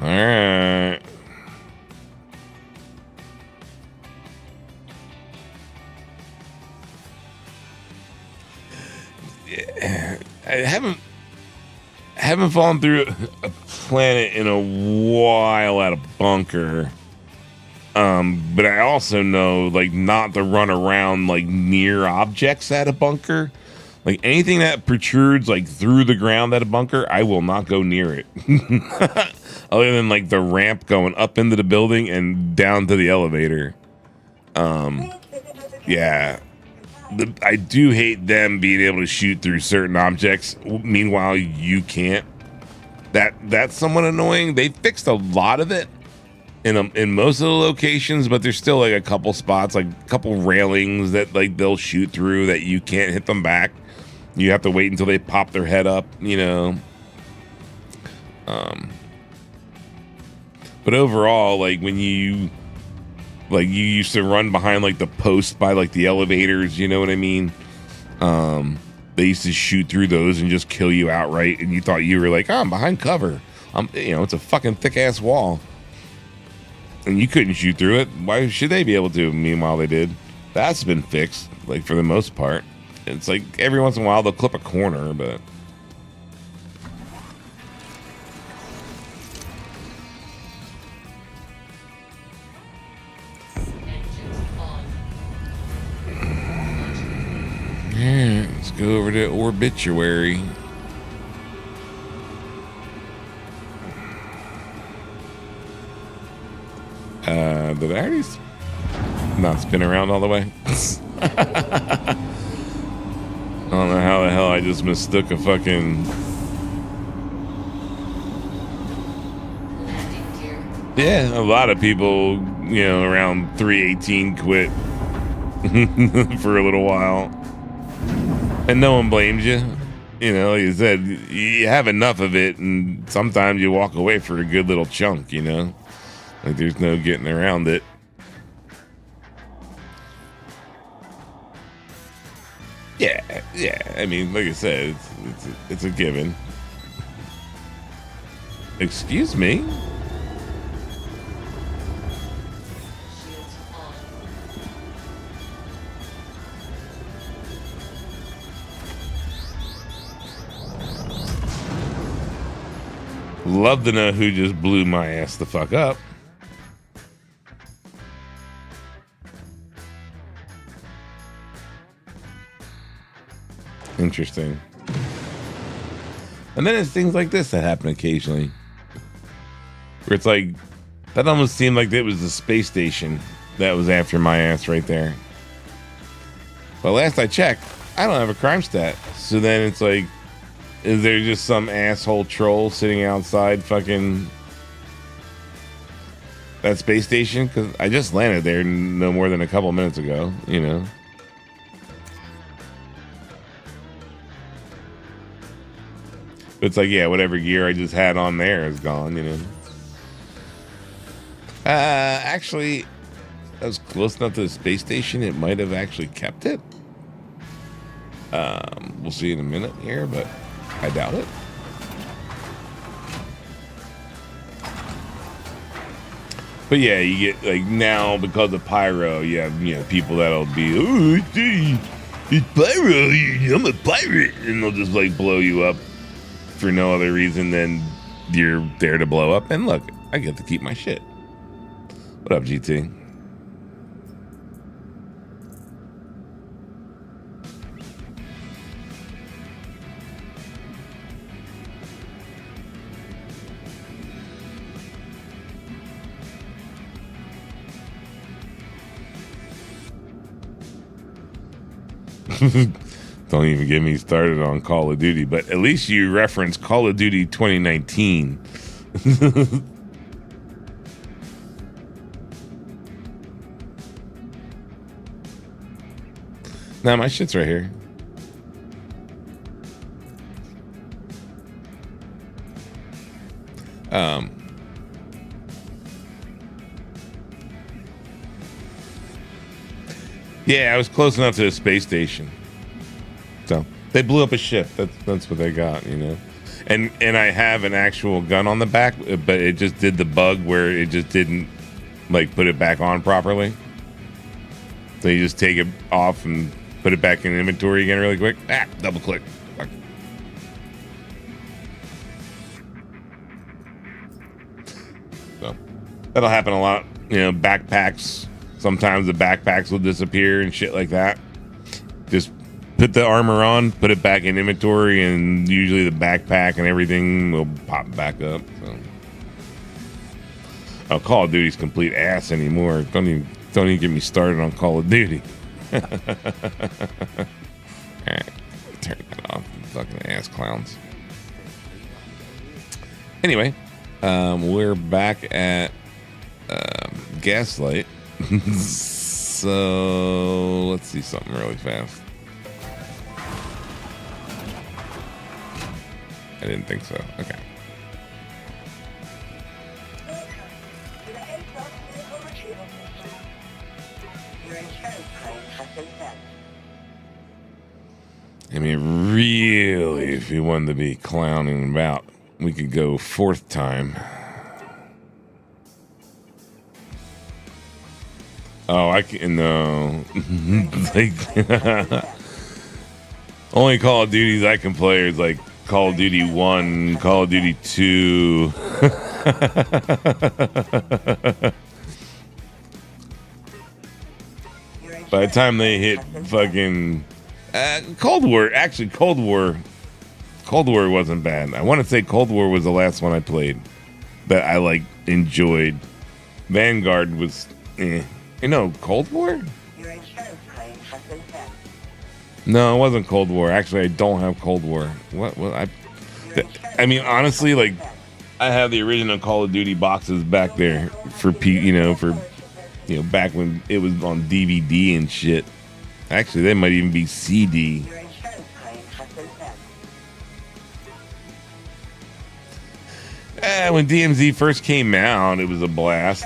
All right. Yeah, I haven't fallen through a planet in a while at a bunker. But I also know, like, not to run around like near objects at a bunker. Like anything that protrudes like through the ground at a bunker, I will not go near it. Other than like the ramp going up into the building and down to the elevator. Yeah. I do hate them being able to shoot through certain objects. Meanwhile, you can't. That's somewhat annoying. They fixed a lot of it in most of the locations, but there's still like a couple spots, like a couple railings that like they'll shoot through that you can't hit them back. You have to wait until they pop their head up, you know. But overall, like when you used to run behind like the post by like the elevators, you know what I mean? They used to shoot through those and just kill you outright, and you thought you were like, oh, I'm behind cover. You know, it's a fucking thick ass wall, and you couldn't shoot through it. Why should they be able to? Meanwhile, they did. That's been fixed, like for the most part. It's like every once in a while they'll clip a corner, but. Yeah, let's go over to obituary. Did I already not spin around all the way? I don't know how the hell I just mistook a fucking. Yeah, a lot of people, you know, around 318 quit for a little while. And no one blames you. You know, like you said, you have enough of it, and sometimes you walk away for a good little chunk, you know? Like, there's no getting around it. Yeah. I mean, like I said, it's a given. Excuse me? Love to know who just blew my ass the fuck up. Interesting. And then it's things like this that happen occasionally. Where it's like, that almost seemed like it was the space station that was after my ass right there. But last I checked, I don't have a crime stat. So then it's like, is there just some asshole troll sitting outside fucking that space station? Because I just landed there no more than a couple minutes ago, you know. It's like, yeah, whatever gear I just had on there is gone, you know. Actually, that was close enough to the space station. It might have actually kept it. We'll see in a minute here, but I doubt it. But yeah, you get like now because of pyro, you have, you know, people that'll be, oh, it's pyro, I'm a pirate, and they'll just like blow you up for no other reason than you're there to blow up. And look, I get to keep my shit. What up, GT? Don't even get me started on Call of Duty, but at least you reference Call of Duty 2019. Nah, my shit's right here. Yeah, I was close enough to the space station. So they blew up a ship. That's what they got, you know. And I have an actual gun on the back, but it just did the bug where it just didn't like put it back on properly. So you just take it off and put it back in inventory again really quick. Double click. Fuck. So that'll happen a lot. You know, backpacks. Sometimes the backpacks will disappear and shit like that. Just put the armor on, put it back in inventory, and usually the backpack and everything will pop back up. So. Oh, Call of Duty's complete ass anymore. Don't even get me started on Call of Duty. All right, turn that off. Fucking ass clowns. Anyway, we're back at Gaslight. So let's see something really fast. I didn't think so. Okay. I mean, really, if you wanted to be clowning about, we could go fourth time. Oh, I can no. Like, only Call of Duties I can play is like Call of Duty 1, Call of Duty 2. By the time they hit fucking Cold War, actually Cold War wasn't bad. I want to say Cold War was the last one I played that I like enjoyed. Vanguard was You know, Cold War? No, it wasn't Cold War. Actually, I don't have Cold War. What I mean, honestly, like, I have the original Call of Duty boxes back there for back when it was on DVD and shit. Actually, they might even be CD. When DMZ first came out, it was a blast.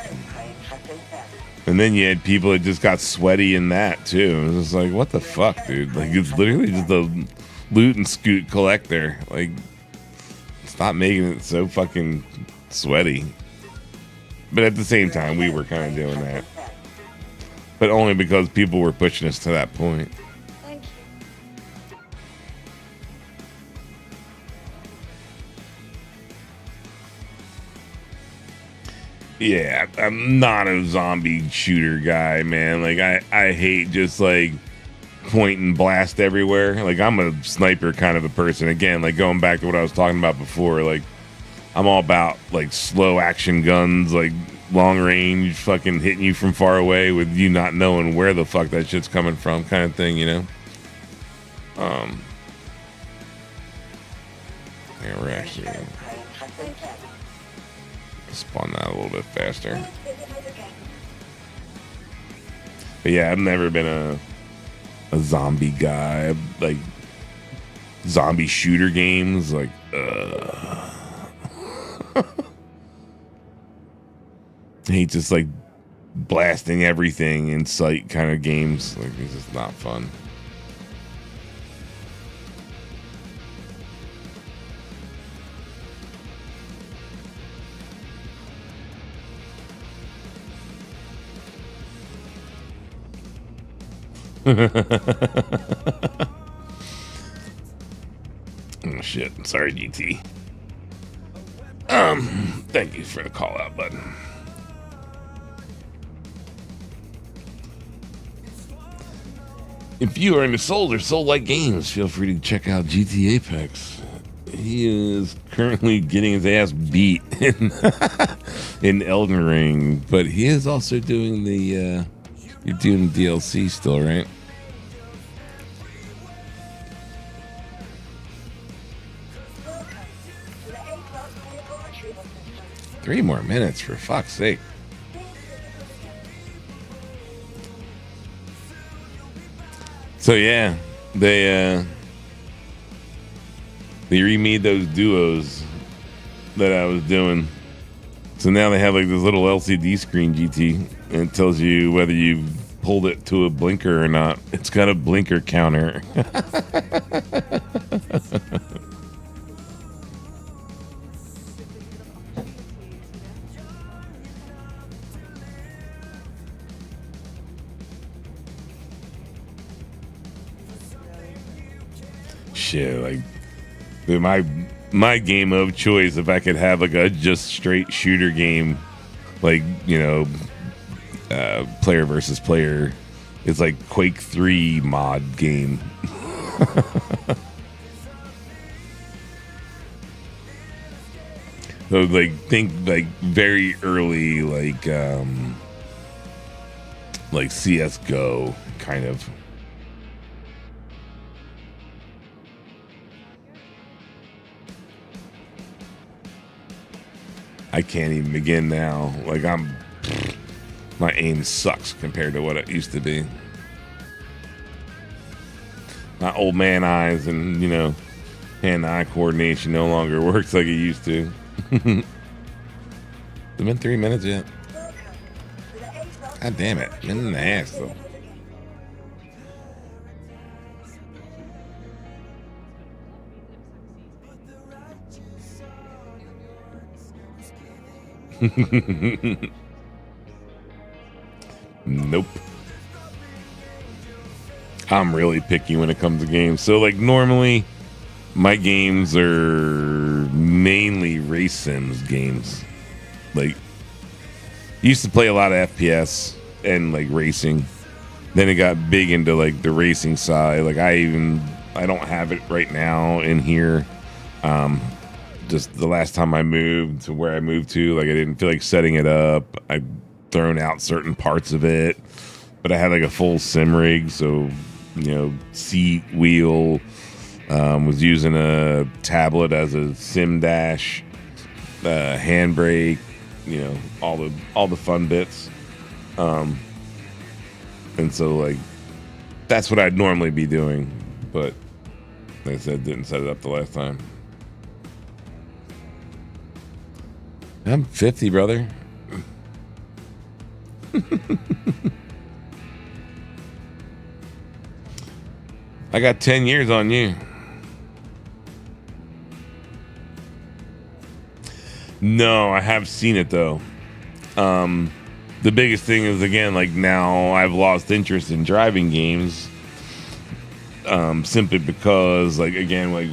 And then you had people that just got sweaty in that too. It was just like, what the fuck, dude? Like, it's literally just a loot and scoot collector. Like, stop making it so fucking sweaty. But at the same time, we were kind of doing that. But only because people were pushing us to that point. Thank you. Yeah, I'm not a zombie shooter guy, man. Like, I hate just, like, point and blast everywhere. Like, I'm a sniper kind of a person. Again, like, going back to what I was talking about before, like, I'm all about, like, slow action guns, like, long range, fucking hitting you from far away with you not knowing where the fuck that shit's coming from kind of thing, you know? Yeah, we're actually spawn that a little bit faster. But yeah, I've never been a zombie guy. Like, zombie shooter games, like, I hate just, like, blasting everything in sight kind of games. Like, it's just not fun. Oh shit, sorry GT. Thank you for the call out button. If you are into Souls or Soul-like games, feel free to check out GT Apex. He is currently getting his ass beat in Elden Ring, but he is also doing the you're doing DLC still, right? 3 more minutes, for fuck's sake. So yeah, they remade those duos that I was doing. So now they have like this little LCD screen, GT, and it tells you whether you've pulled it to a blinker or not. It's got a blinker counter. Shit, like my game of choice, if I could have like a just straight shooter game, like, you know, player versus player, it's like Quake 3 mod game. So like think like very early, like CS:GO kind of. I can't even begin now. Like my aim sucks compared to what it used to be. My old man eyes and, you know, hand-eye coordination no longer works like it used to. It's been 3 minutes yet. God damn it. Minute and a half though. Nope. I'm really picky when it comes to games. So like normally my games are mainly race sims games. Like used to play a lot of FPS and like racing. Then it got big into like the racing side. Like I don't have it right now in here. Just the last time I moved to where I moved to, like I didn't feel like setting it up. I'd thrown out certain parts of it, but I had like a full sim rig, so, you know, seat, wheel, was using a tablet as a sim dash, handbrake, you know, all the fun bits. And so like that's what I'd normally be doing, but like I said, didn't set it up the last time. I'm 50, brother. I got 10 years on you. No, I have seen it though. The biggest thing is, again, like now I've lost interest in driving games. Simply because, like, again, like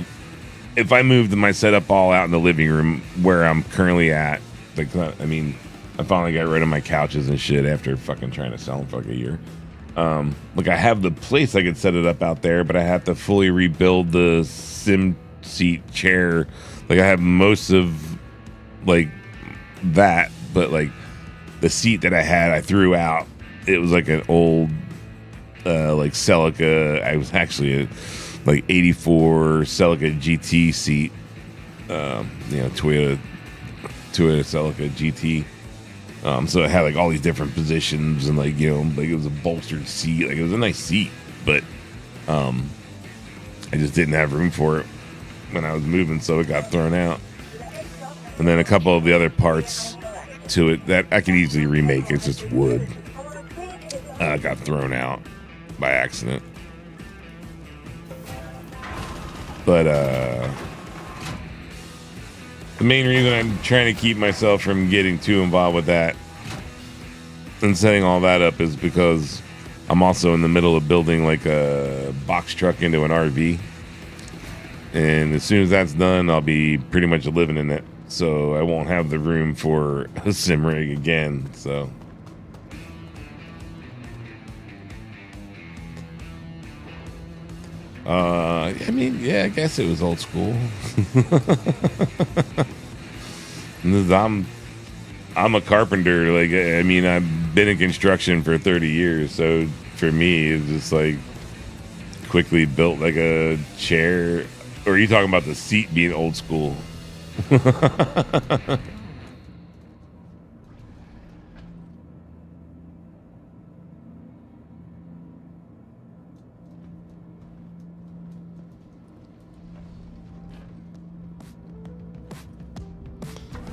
if I moved my setup all out in the living room where I'm currently at, like, I mean, I finally got rid of my couches and shit after fucking trying to sell them for like a year. Like I have the place I could set it up out there, but I have to fully rebuild the sim seat chair. Like I have most of like that, but like the seat that I had, I threw out. It was like an old, like Celica. I was actually a like 84 Celica GT seat, you know, Toyota Celica GT. So it had like all these different positions and like, you know, like it was a bolstered seat. Like it was a nice seat, but I just didn't have room for it when I was moving, so it got thrown out. And then a couple of the other parts to it that I could easily remake. It's just wood. Got thrown out by accident. But the main reason I'm trying to keep myself from getting too involved with that and setting all that up is because I'm also in the middle of building like a box truck into an RV. And as soon as that's done, I'll be pretty much living in it. So I won't have the room for a sim rig again. So I mean, yeah, I guess it was old school. I'm a carpenter. Like, I mean, I've been in construction for 30 years. So for me, it's just like quickly built like a chair. Or are you talking about the seat being old school?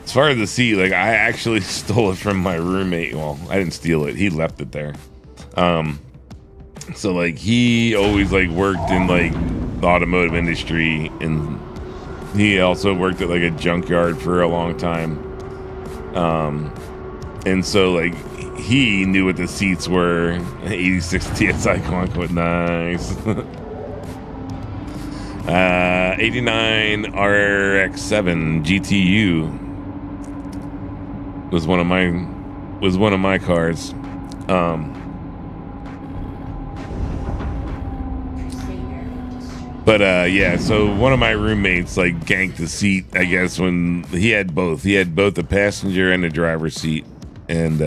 as far as the seat, like I actually stole it from my roommate. Well, I didn't steal it. He left it there. So like he always like worked in like the automotive industry, and he also worked at like a junkyard for a long time. And so like he knew what the seats were. 86 TSI Conquest, nice. 89 RX7 GTU was one of my cars. But yeah, so one of my roommates like ganked the seat, I guess, when he had both. He had both the passenger and the driver's seat, and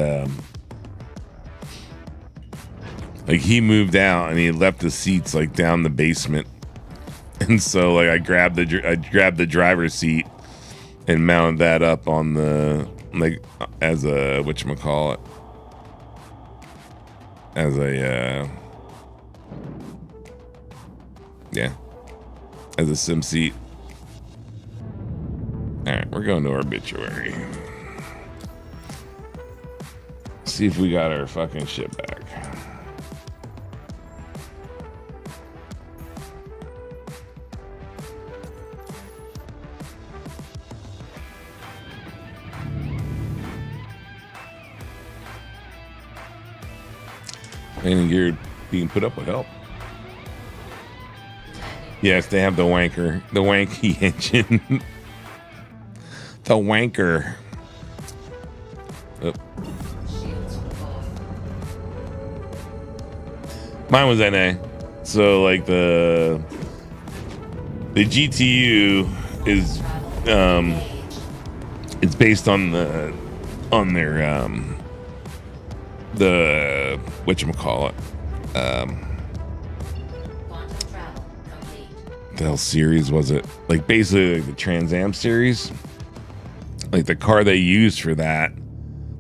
like he moved out and he left the seats like down the basement, and so like I grabbed the driver's seat and mounted that up on the like as a whatchamacallit, as a yeah. As a sim seat. Alright, we're going to our obituary. See if we got our fucking shit back. Landing gear being put up would help. Yes, they have the wanker, the wanky engine. The wanker. Oh. Mine was NA. So like the GTU is it's based on their the whatchamacallit. The hell series was it? Like basically like the Trans Am series. Like the car they used for that,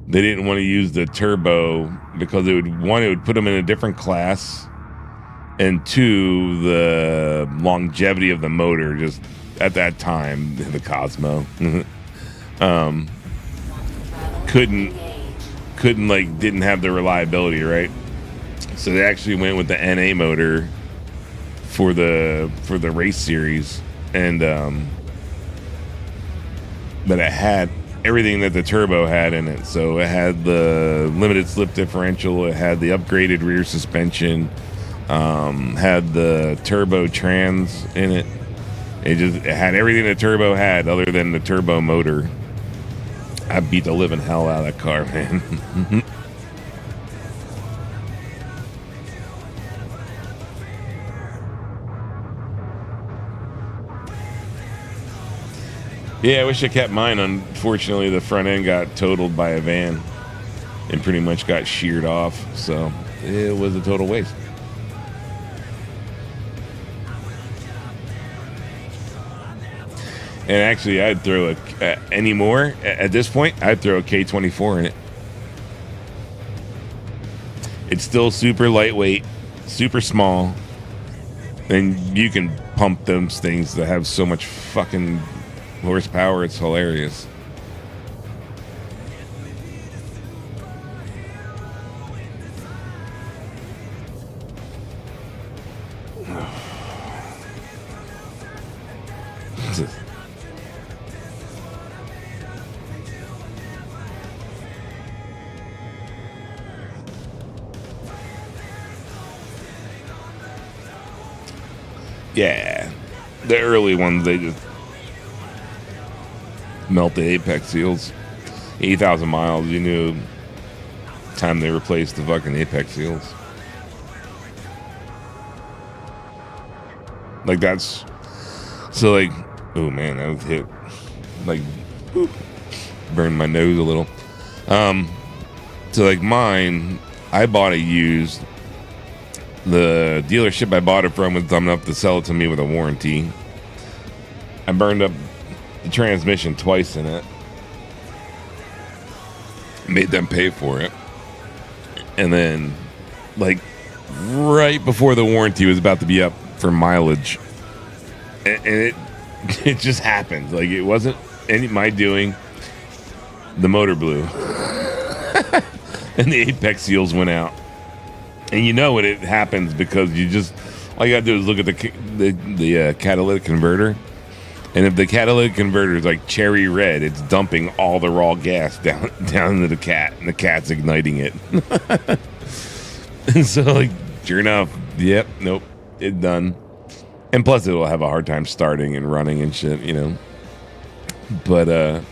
they didn't want to use the turbo because it would put them in a different class, and two, the longevity of the motor just at that time, the Cosmo couldn't like didn't have the reliability, right? So they actually went with the NA motor for the race series, and but it had everything that the turbo had in it. So it had the limited slip differential, it had the upgraded rear suspension, had the turbo trans in it. It had everything the turbo had other than the turbo motor. I beat the living hell out of that car, man. Yeah, I wish I kept mine. Unfortunately, the front end got totaled by a van and pretty much got sheared off, so it was a total waste. And actually, I'd throw at this point, I'd throw a K24 in it. It's still super lightweight, super small, and you can pump those things that have so much fucking horsepower, it's hilarious. Yeah, the early ones, they just melt the apex seals. 80,000 miles, you knew time they replaced the fucking apex seals. Like that's so like, oh man, that was hit like boop, burned my nose a little. So like mine, I bought it used. The dealership I bought it from was dumb enough to sell it to me with a warranty. I burned up the transmission twice in it. Made them pay for it. And then, like, right before the warranty was about to be up for mileage, and it just happened. Like, it wasn't my doing. the motor blew. And the apex seals went out. And you know when it happens because you just, all you gotta do is look at the catalytic converter. And if the catalytic converter is like cherry red, it's dumping all the raw gas down into the cat, and the cat's igniting it. And so, like, sure enough, yep, nope, it's done. And plus, it'll have a hard time starting and running and shit, you know. But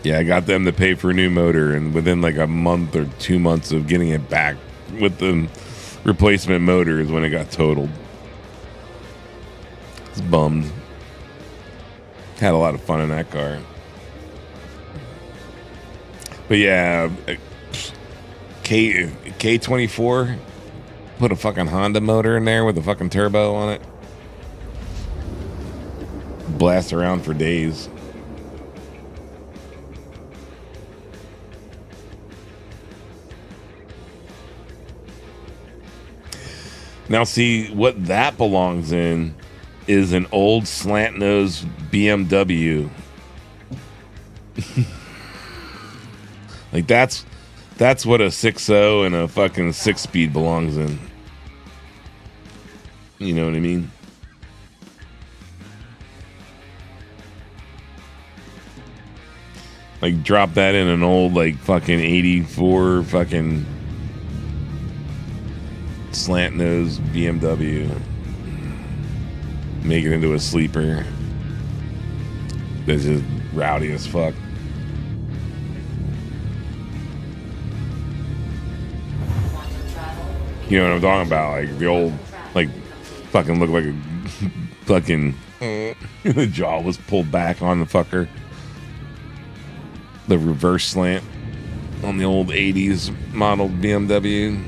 yeah, I got them to pay for a new motor, and within like a month or 2 months of getting it back with the replacement motor is when it got totaled. It's bummed. Had a lot of fun in that car. But yeah, K24 put a fucking Honda motor in there with a fucking turbo on it. Blast around for days. Now see, what that belongs in is an old slant nose BMW. Like that's what a 6.0 and a fucking 6-speed belongs in. You know what I mean? Like drop that in an old like fucking 84 fucking slant nose BMW. Make it into a sleeper. That's just rowdy as fuck. You know what I'm talking about? Like the old, like, fucking look like a fucking the jaw was pulled back on the fucker. The reverse slant on the old 80s model BMW.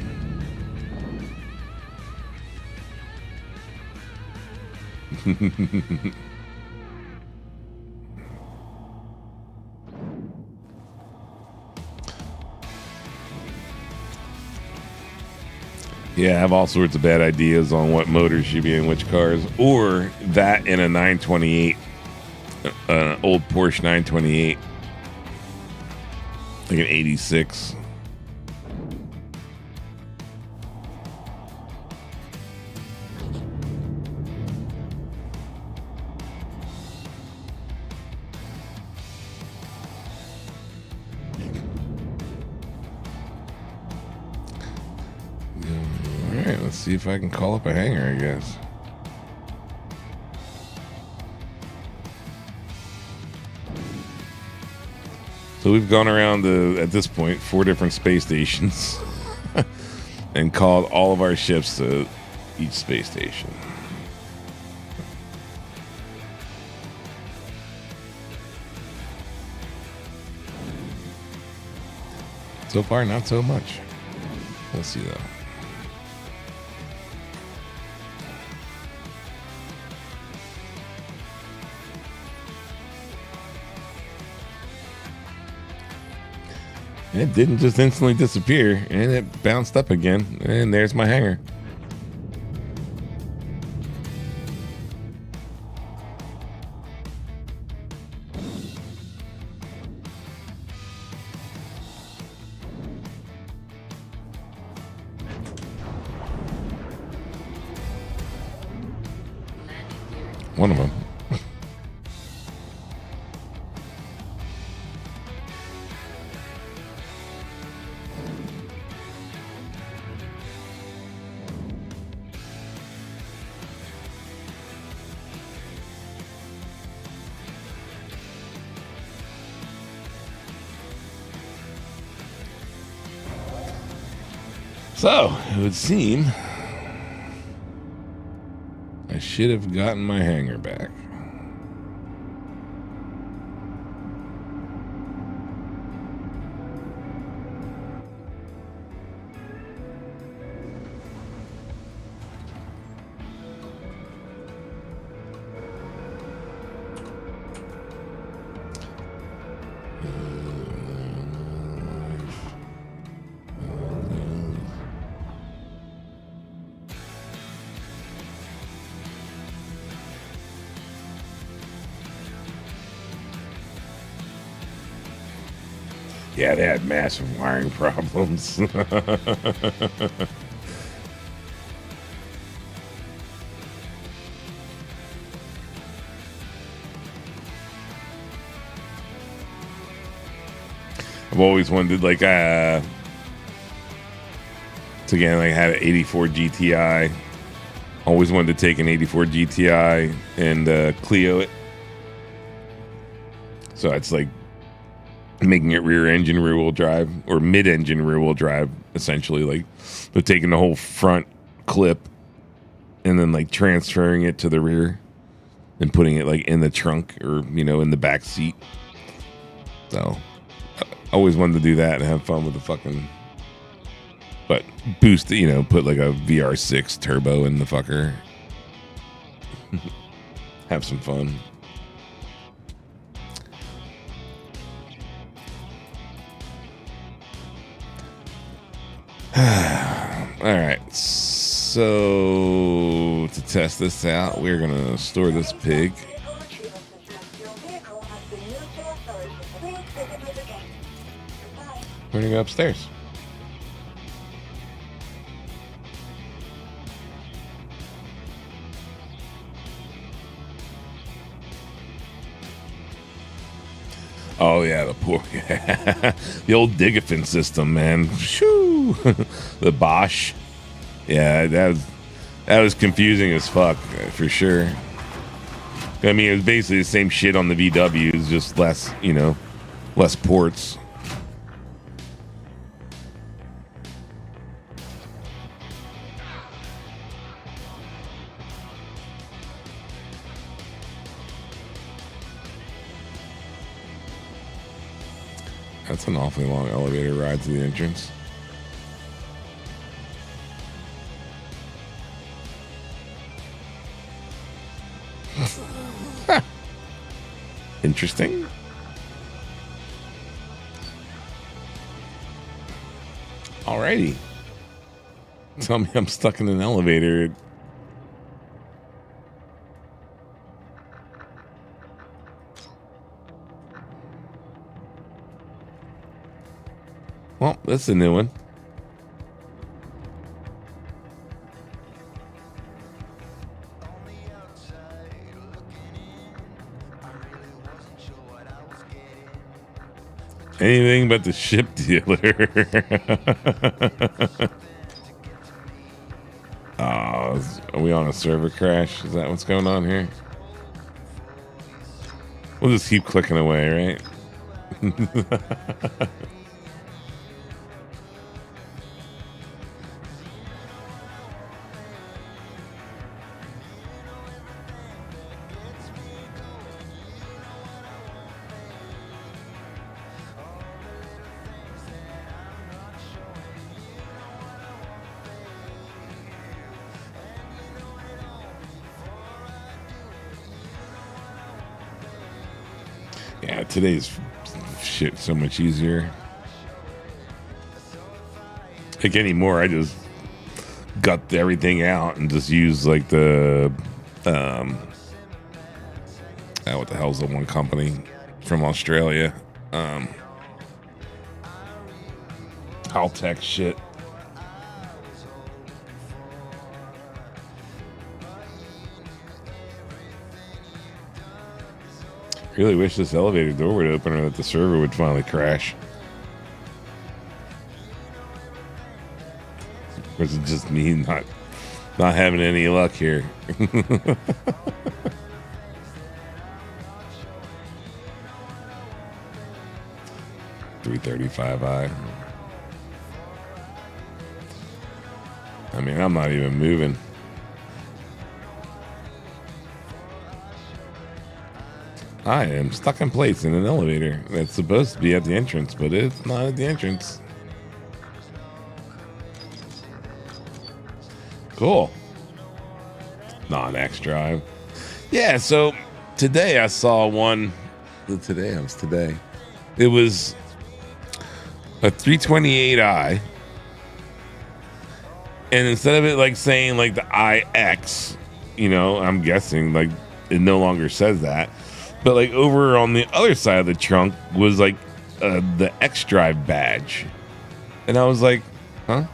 Yeah, I have all sorts of bad ideas on what motors should be in which cars, or that in a 928, old Porsche 928, like an 86. Let's see if I can call up a hanger, I guess. So we've gone around at this point, 4 different space stations and called all of our ships to each space station. So far, not so much. We'll see though. It didn't just instantly disappear, and it bounced up again, and there's my hanger. One of them. So, it would seem I should have gotten my hanger back. Yeah, they had massive wiring problems. I've always wanted, like, so again, like, I had an 84 GTI. Always wanted to take an 84 GTI and Clio it. So it's like making it rear wheel drive, or mid-engine rear wheel drive, essentially. Like, they're taking the whole front clip and then, like, transferring it to the rear and putting it, like, in the trunk or, you know, in the back seat. So I always wanted to do that and have fun with the fucking, but boost, you know, put like a VR6 turbo in the fucker. Have some fun. All right, so to test this out, we're gonna store this pig. We're gonna go upstairs. Oh yeah, the poor the old Digafin system, man. Shoo, the Bosch. Yeah, that was confusing as fuck for sure. I mean, it was basically the same shit on the VWs, just less, you know, less ports. That's an awfully long elevator ride to the entrance. Interesting. Alrighty. Tell me I'm stuck in an elevator. Well, that's a new one. Anything but the ship dealer. Oh, are we on a server crash? Is that what's going on here? We'll just keep clicking away, right? Yeah, today's shit so much easier. Like anymore, I just gut everything out and just use like the what the hell's the one company from Australia? Haltech shit. Really wish this elevator door would open or that the server would finally crash. Or is it just me not having any luck here? 335i. I mean, I'm not even moving. I am stuck in place in an elevator that's supposed to be at the entrance, but it's not at the entrance. Cool. Non-X drive. Yeah, so today I saw one. Today. It was a 328i. And instead of it like saying like the IX, you know, I'm guessing like it no longer says that. But like over on the other side of the trunk was like the X Drive badge, and I was like, huh?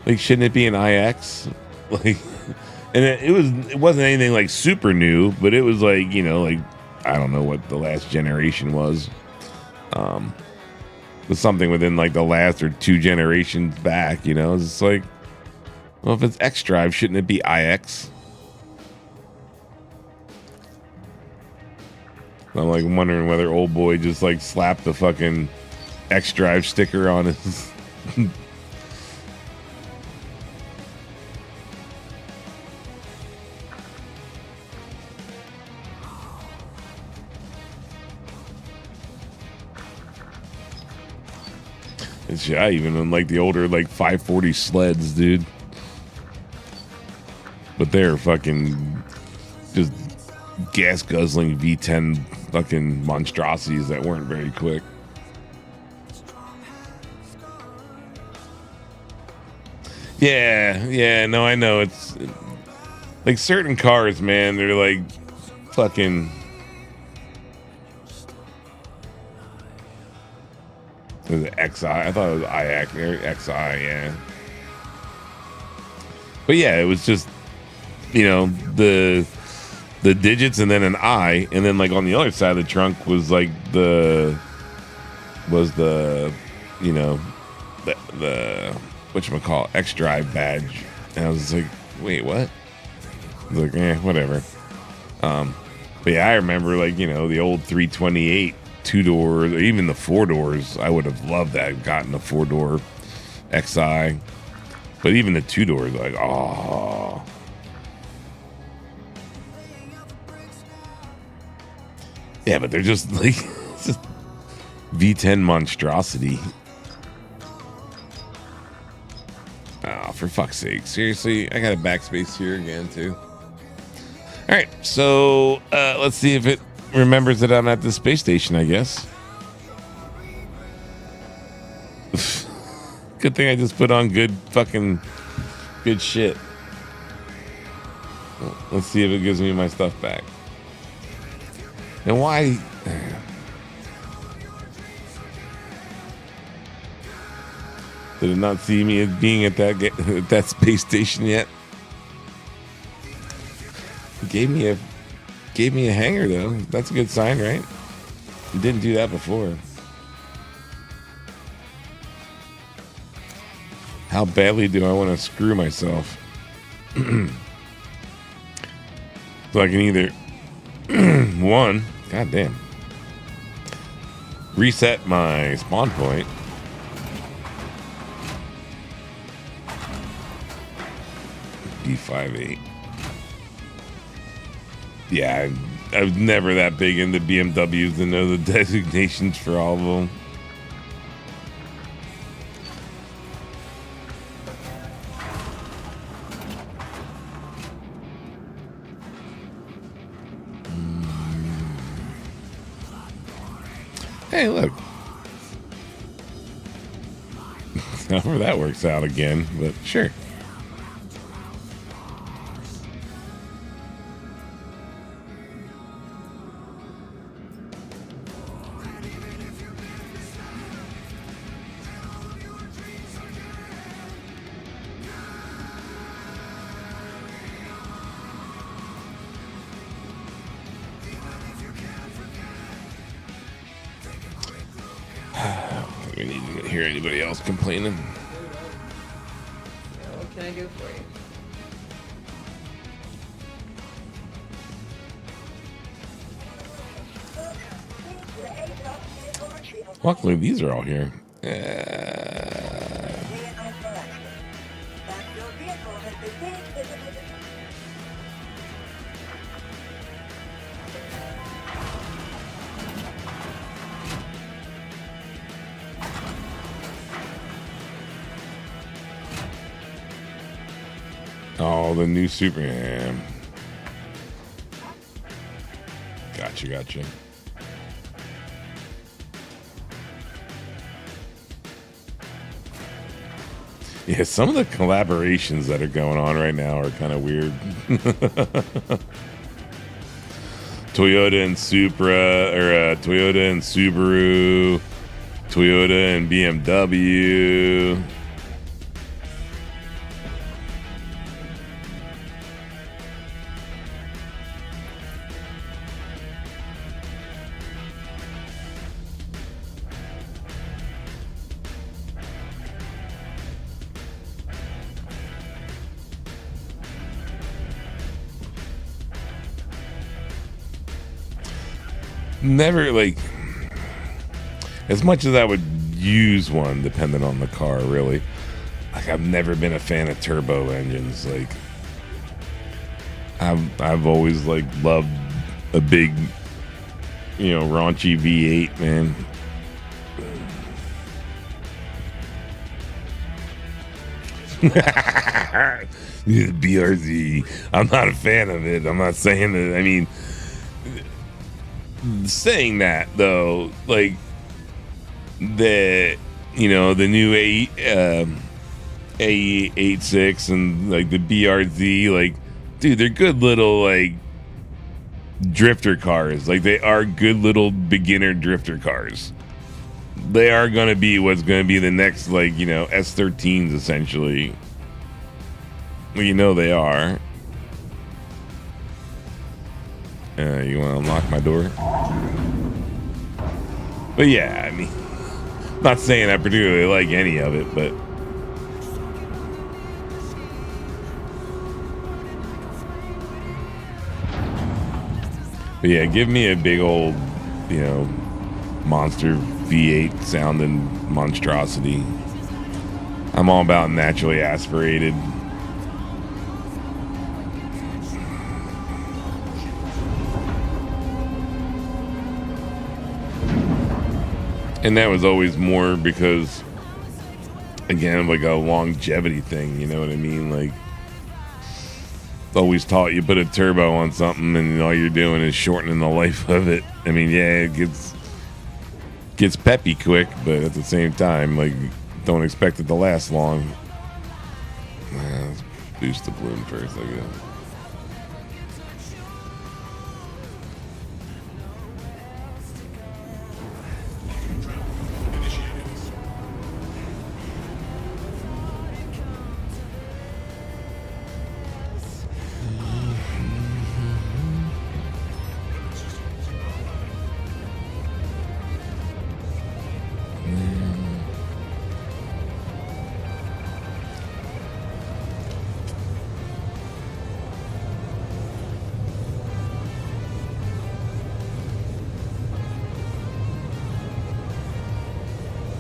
Like, shouldn't it be an IX? Like, and it wasn't anything like super new, but it was like, you know, like, I don't know what the last generation was. Was something within like the last or 2 generations back, you know. It's like, well, if it's X Drive, shouldn't it be IX? I'm like wondering whether old boy just like slapped the fucking X Drive sticker on his. It's, yeah, even in like the older like 540 sleds, dude. But they're fucking just gas guzzling V10 fucking monstrosities that weren't very quick. Yeah, no, I know. It's like certain cars, man, they're like fucking. Was it XI? I thought it was IX or XI, yeah. But yeah, it was just, you know, the digits and then an I, and then like on the other side of the trunk was like the you know, the whatchamacallit, X Drive badge. And I was like, wait, what? I was like, whatever. But yeah, I remember like, you know, the old 328 2-door, or even the 4-doors. I would have loved that, gotten the 4-door XI. But even the 2-doors, like, oh. Yeah, but they're just like it's just V10 monstrosity. Oh, for fuck's sake. Seriously, I got a backspace here again, too. All right, so let's see if it remembers that I'm at the space station, I guess. Good thing I just put on good shit. Let's see if it gives me my stuff back. And why? Did it not see me as being at that space station yet? Gave me a hanger though. That's a good sign, right? You didn't do that before. How badly do I want to screw myself? So I can either one, goddamn, reset my spawn point. D58. Yeah, I was never that big into BMWs to know the designations for all of them. Hey, look. However that works out again, but sure. We need to hear anybody else complaining. What can I do for you? Luckily, these are all here. Oh, the new Super. Yeah. Gotcha. Yeah, some of the collaborations that are going on right now are kind of weird. Toyota and Supra, or Toyota and Subaru, Toyota and BMW. Never, like, as much as I would use one, depending on the car, really. Like, I've never been a fan of turbo engines. Like, I've always, like, loved a big, you know, raunchy V8, man. BRZ. I'm not a fan of it. I'm not saying that. I mean, saying that though, like the, you know, the new AE86 and like the BRZ, like, dude, they're good little like drifter cars. Like, they are good little beginner drifter cars. They are going to be what's going to be the next, like, you know, S13s essentially. Well, you know they are. You want to unlock my door? But yeah, I mean, not saying I particularly like any of it, but yeah, give me a big old, you know, monster V8 sounding monstrosity. I'm all about naturally aspirated. And that was always more because, again, like a longevity thing, you know what I mean? Like, always taught you put a turbo on something and all you're doing is shortening the life of it. I mean, yeah, it gets peppy quick, but at the same time, like, don't expect it to last long. Let's boost the bloom first, I guess.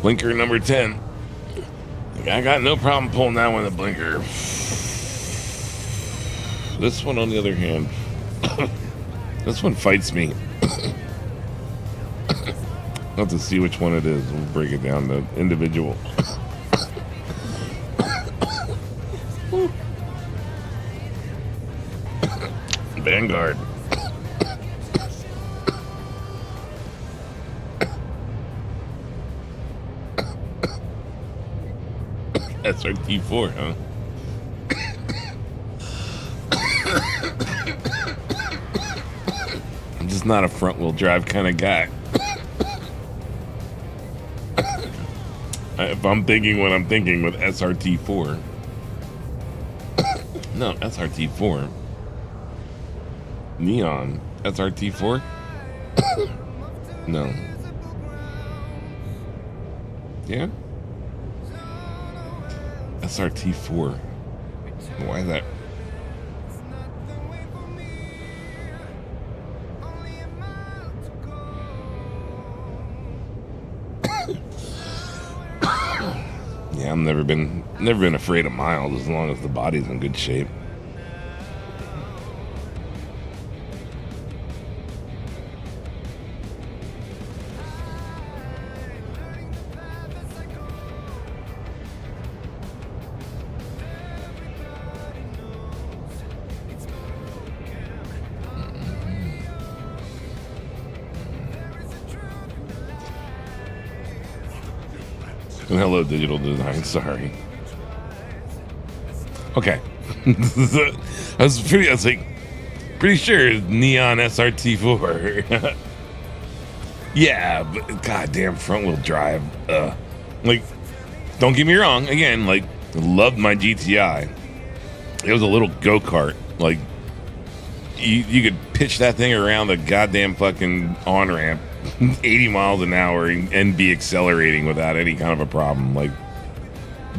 Blinker number 10. I got no problem pulling that one, the blinker. This one, on the other hand, this one fights me. I'll have to see which one it is. We'll break it down to individual. Vanguard. SRT4, huh? I'm just not a front-wheel drive kind of guy. If I'm thinking what I'm thinking with SRT4. No, SRT4. Neon. SRT4? No. Yeah? SRT4. Why is that? Yeah, I've never been afraid of miles as long as the body's in good shape. And hello, digital design. Sorry. Okay. I was like, pretty sure it's Neon SRT4. Yeah, but goddamn front wheel drive. Like, don't get me wrong. Again, like, loved my GTI. It was a little go kart. Like, you could pitch that thing around the goddamn fucking on ramp, 80 miles an hour, and be accelerating without any kind of a problem. Like,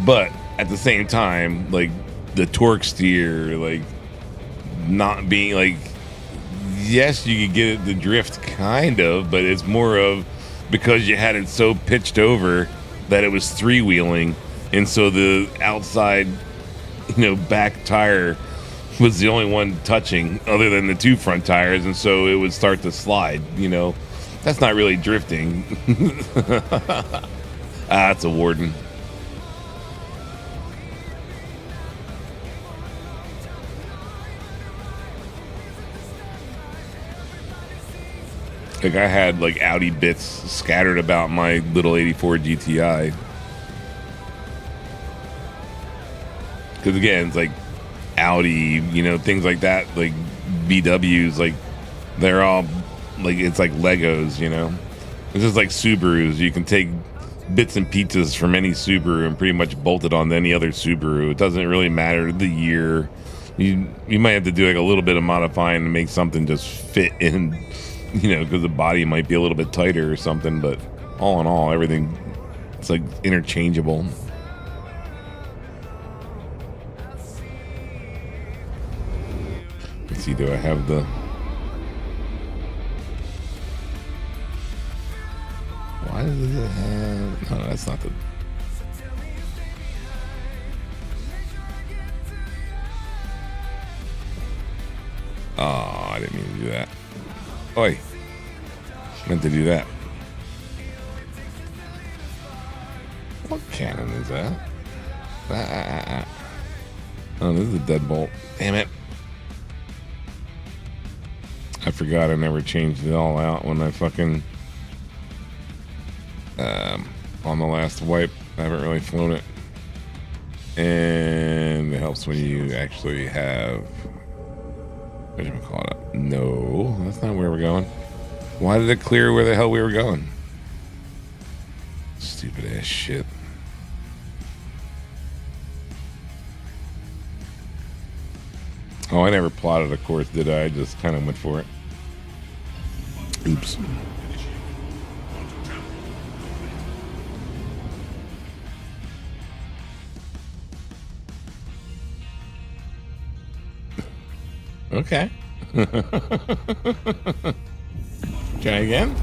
but at the same time, like the torque steer, like not being like, yes, you could get it to drift kind of, but it's more of because you had it so pitched over that it was three wheeling, and so the outside, back tire was the only one touching other than the two front tires, and so it would start to slide. That's not really drifting. It's a Warden. Like, I had like Audi bits scattered about my little 84 GTI. Because again, it's like Audi, things like that, like VWs, like they're all like, it's like Legos, It's just like Subarus. You can take bits and pieces from any Subaru and pretty much bolt it onto any other Subaru. It doesn't really matter the year. You might have to do like a little bit of modifying to make something just fit in, because the body might be a little bit tighter or something. But all in all, everything, it's like interchangeable. Let's see, do I have the... Why does it have... No, that's not the... Oh, I didn't mean to do that. Oi. Meant to do that. What cannon is that? Oh, this is a deadbolt. Damn it. I forgot I never changed it all out when I fucking... on the last wipe. I haven't really flown it. And it helps when you actually have... What do you call it? No, that's not where we're going. Why did it clear where the hell we were going? Stupid ass shit. Oh, I never plotted a course, did I? I just kind of went for it. Oops. Okay. Try again?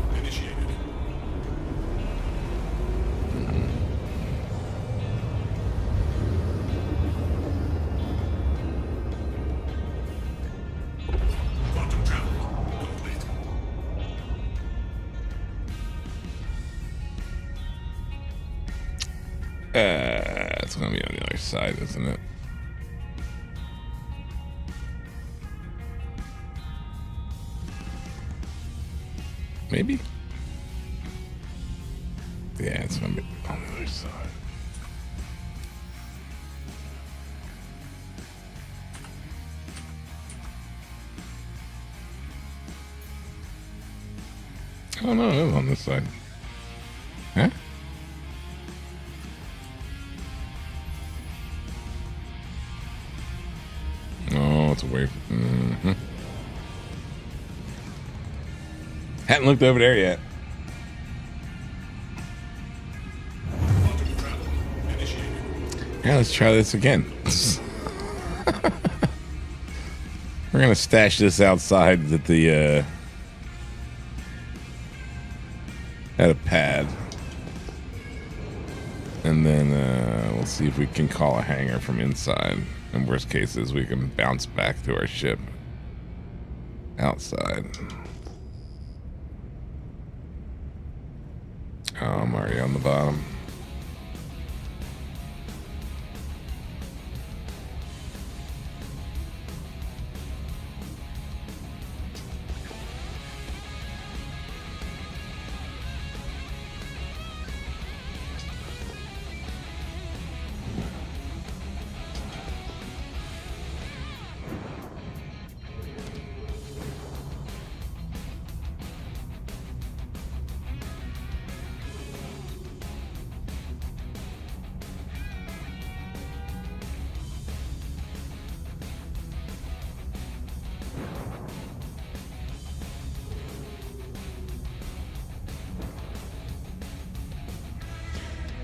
It's gonna be on the other side, isn't it? Maybe? Yeah, it's gonna be on the other side. Oh no, it is on this side. Huh? Oh, it's away from... Mm-hmm. Hadn't looked over there yet. Yeah, let's try this again. We're gonna stash this outside at the at a pad, and then we'll see if we can call a hangar from inside. In worst cases, we can bounce back to our ship outside. Oh, I'm already on the bottom.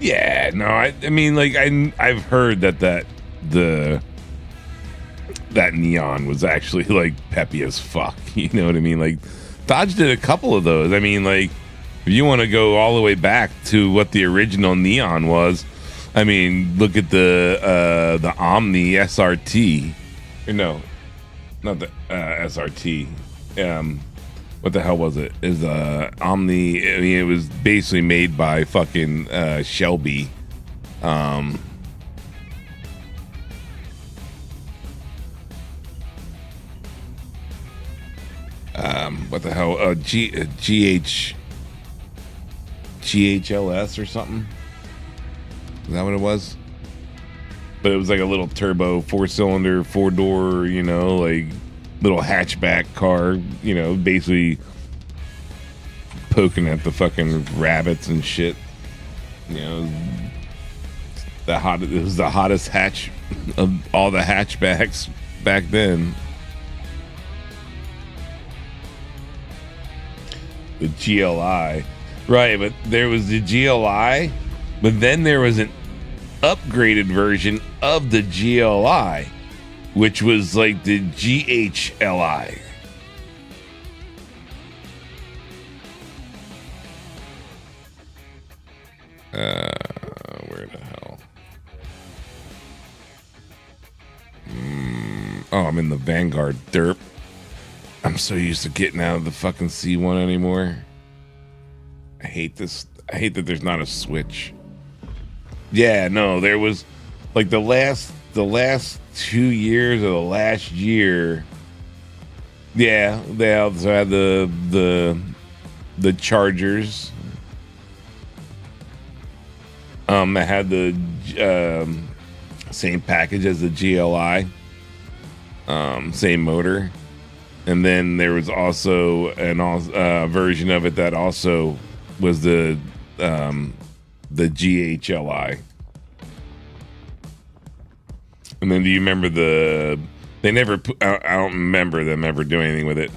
Yeah, no, I mean, like, I've heard that neon was actually like peppy as fuck. You know what I mean? Like, Dodge did a couple of those. I mean, like, if you want to go all the way back to what the original neon was, I mean, look at the Omni SRT. Or no, not the SRT. What the hell was it? Is Omni? I mean, it was basically made by fucking Shelby. What the hell? GHLS or something? Is that what it was? But it was like a little turbo 4-cylinder, 4-door, you know, like little hatchback car, you know, basically poking at the fucking rabbits and shit. You know, it was the hottest hatch of all the hatchbacks back then. The GLI. Right, but there was the GLI, but then there was an upgraded version of the GLI, which was like the GHLI. Where the hell? Oh, I'm in the Vanguard derp. I'm so used to getting out of the fucking C1 anymore. I hate this. I hate that there's not a switch. Yeah, no, there was like the last 2 years or the last year. Yeah, they also had the chargers. That had the same package as the GLI. Same motor. And then there was also an version of it that also was the GHLI. And then do you remember they never I don't remember them ever doing anything with it.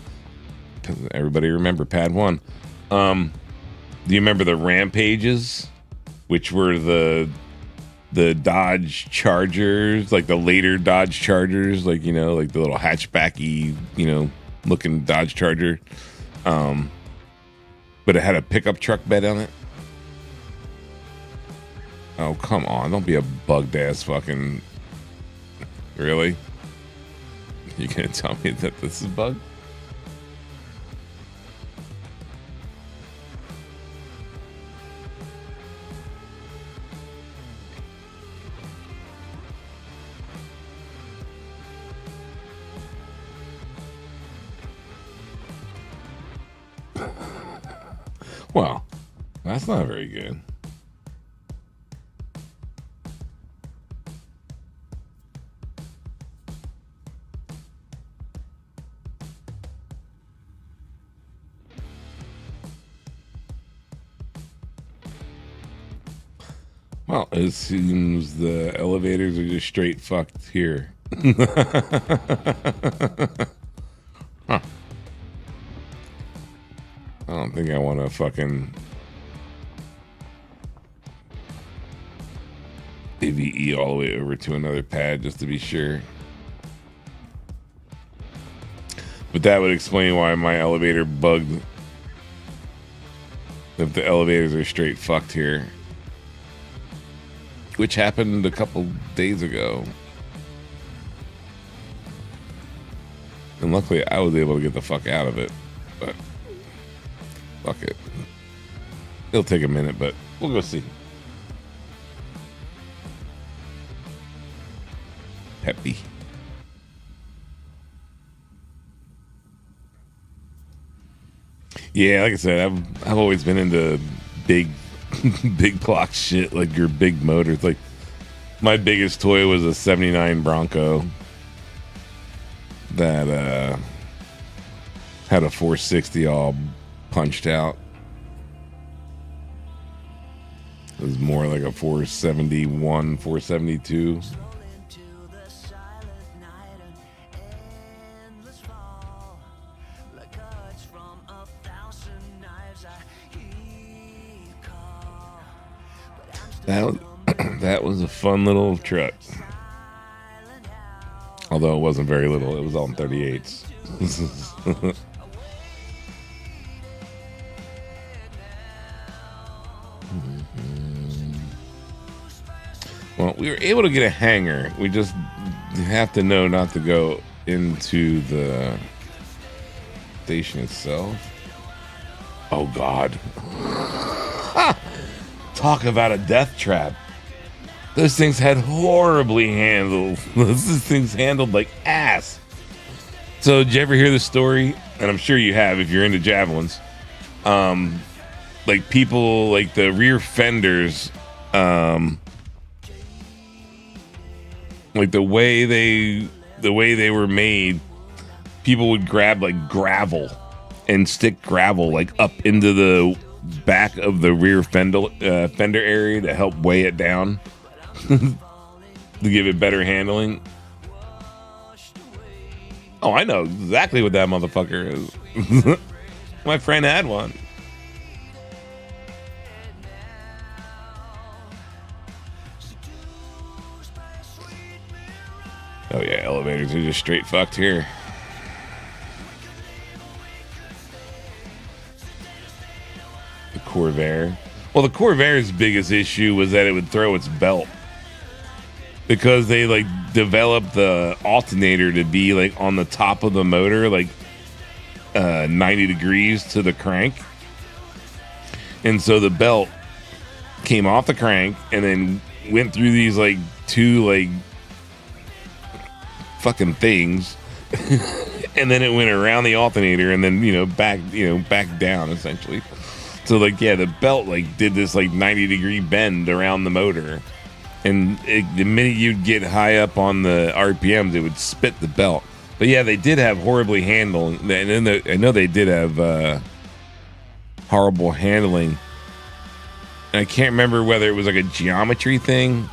Everybody remember Pad 1. Do you remember the Rampages, which were the Dodge Chargers, like the later Dodge Chargers, like, you know, like the little hatchbacky, you know, looking Dodge Charger. But it had a pickup truck bed on it. Oh, come on. Don't be a bugged ass fucking... Really? You gonna tell me that this is bugged? Well, that's not very good. Well, it seems the elevators are just straight fucked here. Huh. I don't think I want to fucking AVE all the way over to another pad just to be sure. But that would explain why my elevator bugged. If the elevators are straight fucked here. Which happened a couple days ago. And luckily I was able to get the fuck out of it. But fuck it. It'll take a minute, but we'll go see. Peppy. Yeah, like I said, I've always been into big block shit, like your big motors. Like my biggest toy was a 79 Bronco that had a 460 all punched out. It was more like a 471, 472. That was, that was a fun little truck. Although it wasn't very little, it was all in 38s. Well, we were able to get a hanger. We just have to know not to go into the station itself. Oh, God. Talk about a death trap. Those things had horribly handled. Those things handled like ass. So, did you ever hear the story? And I'm sure you have if you're into javelins. Like people, like the rear fenders, like the way they were made, people would grab like gravel and stick gravel like up into the back of the rear fender area to help weigh it down to give it better handling. Oh, I know exactly what that motherfucker is. My friend had one. Oh yeah, elevators are just straight fucked here. The CORSAIR. Well, the CORSAIR's biggest issue was that it would throw its belt. Because they like developed the alternator to be like on the top of the motor, like 90 degrees to the crank. And so the belt came off the crank and then went through these like two like fucking things. And then it went around the alternator and then, back down essentially. So like, yeah, the belt like did this like 90-degree bend around the motor. And the minute you'd get high up on the RPMs, it would spit the belt. But yeah, they did have horribly handling. And I know they did have horrible handling. And I can't remember whether it was like a geometry thing.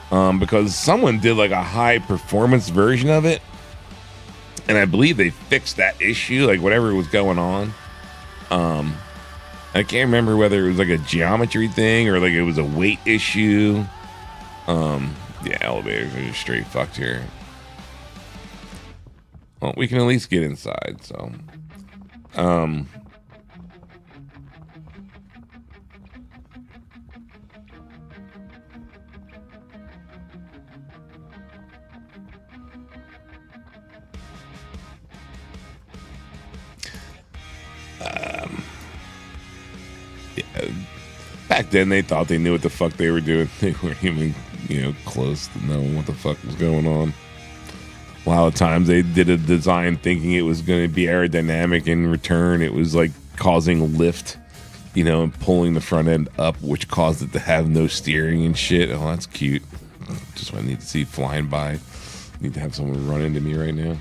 Because someone did like a high performance version of it. And I believe they fixed that issue, like whatever was going on. I can't remember whether it was like a geometry thing or like it was a weight issue. Yeah, elevators are just straight fucked here. Well, we can at least get inside, so. Yeah. Back then, they thought they knew what the fuck they were doing. They weren't even, close to knowing what the fuck was going on. A lot of times, they did a design thinking it was going to be aerodynamic. In return, it was like causing lift, and pulling the front end up, which caused it to have no steering and shit. Oh, that's cute. Just what I need to see flying by. Need to have someone run into me right now.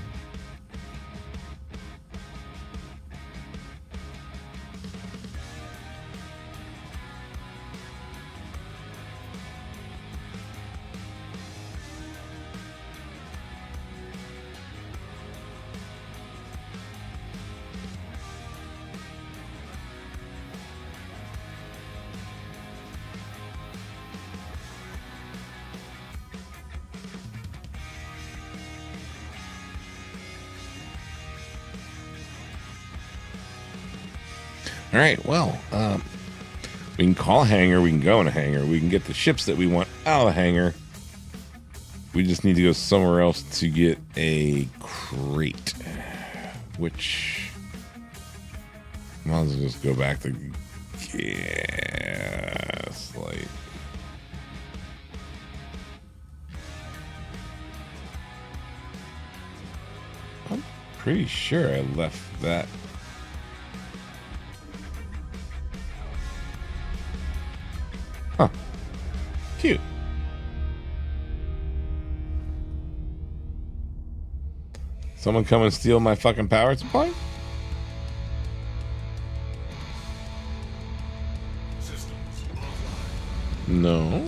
All right, well, we can call a hangar. We can go in a hangar. We can get the ships that we want out of the hangar. We just need to go somewhere else to get a crate, which might as well just go back to Gaslight. I'm pretty sure I left that. Huh. Cute. Someone come and steal my fucking power supply? No.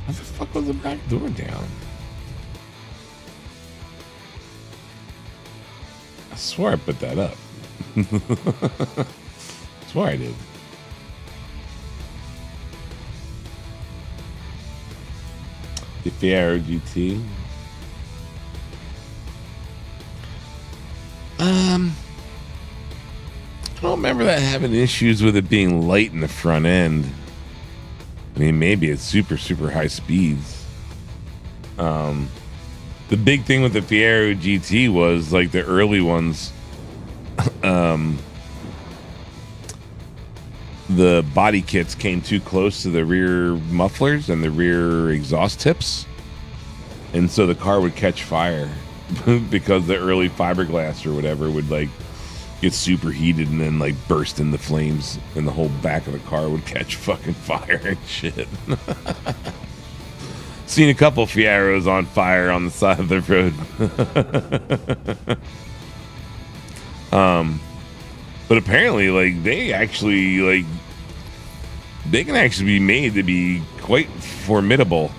How the fuck was the back door down? I swear I put that up. I swear I did. The Fiero GT. I don't remember that having issues with it being light in the front end. I mean, maybe it's super high speeds. The big thing with the Fiero GT was like the early ones. The body kits came too close to the rear mufflers and the rear exhaust tips, and so the car would catch fire because the early fiberglass or whatever would like get super heated and then like burst into flames, and the whole back of the car would catch fucking fire and shit. Seen a couple Fieros on fire on the side of the road. But apparently, like, they can actually be made to be quite formidable.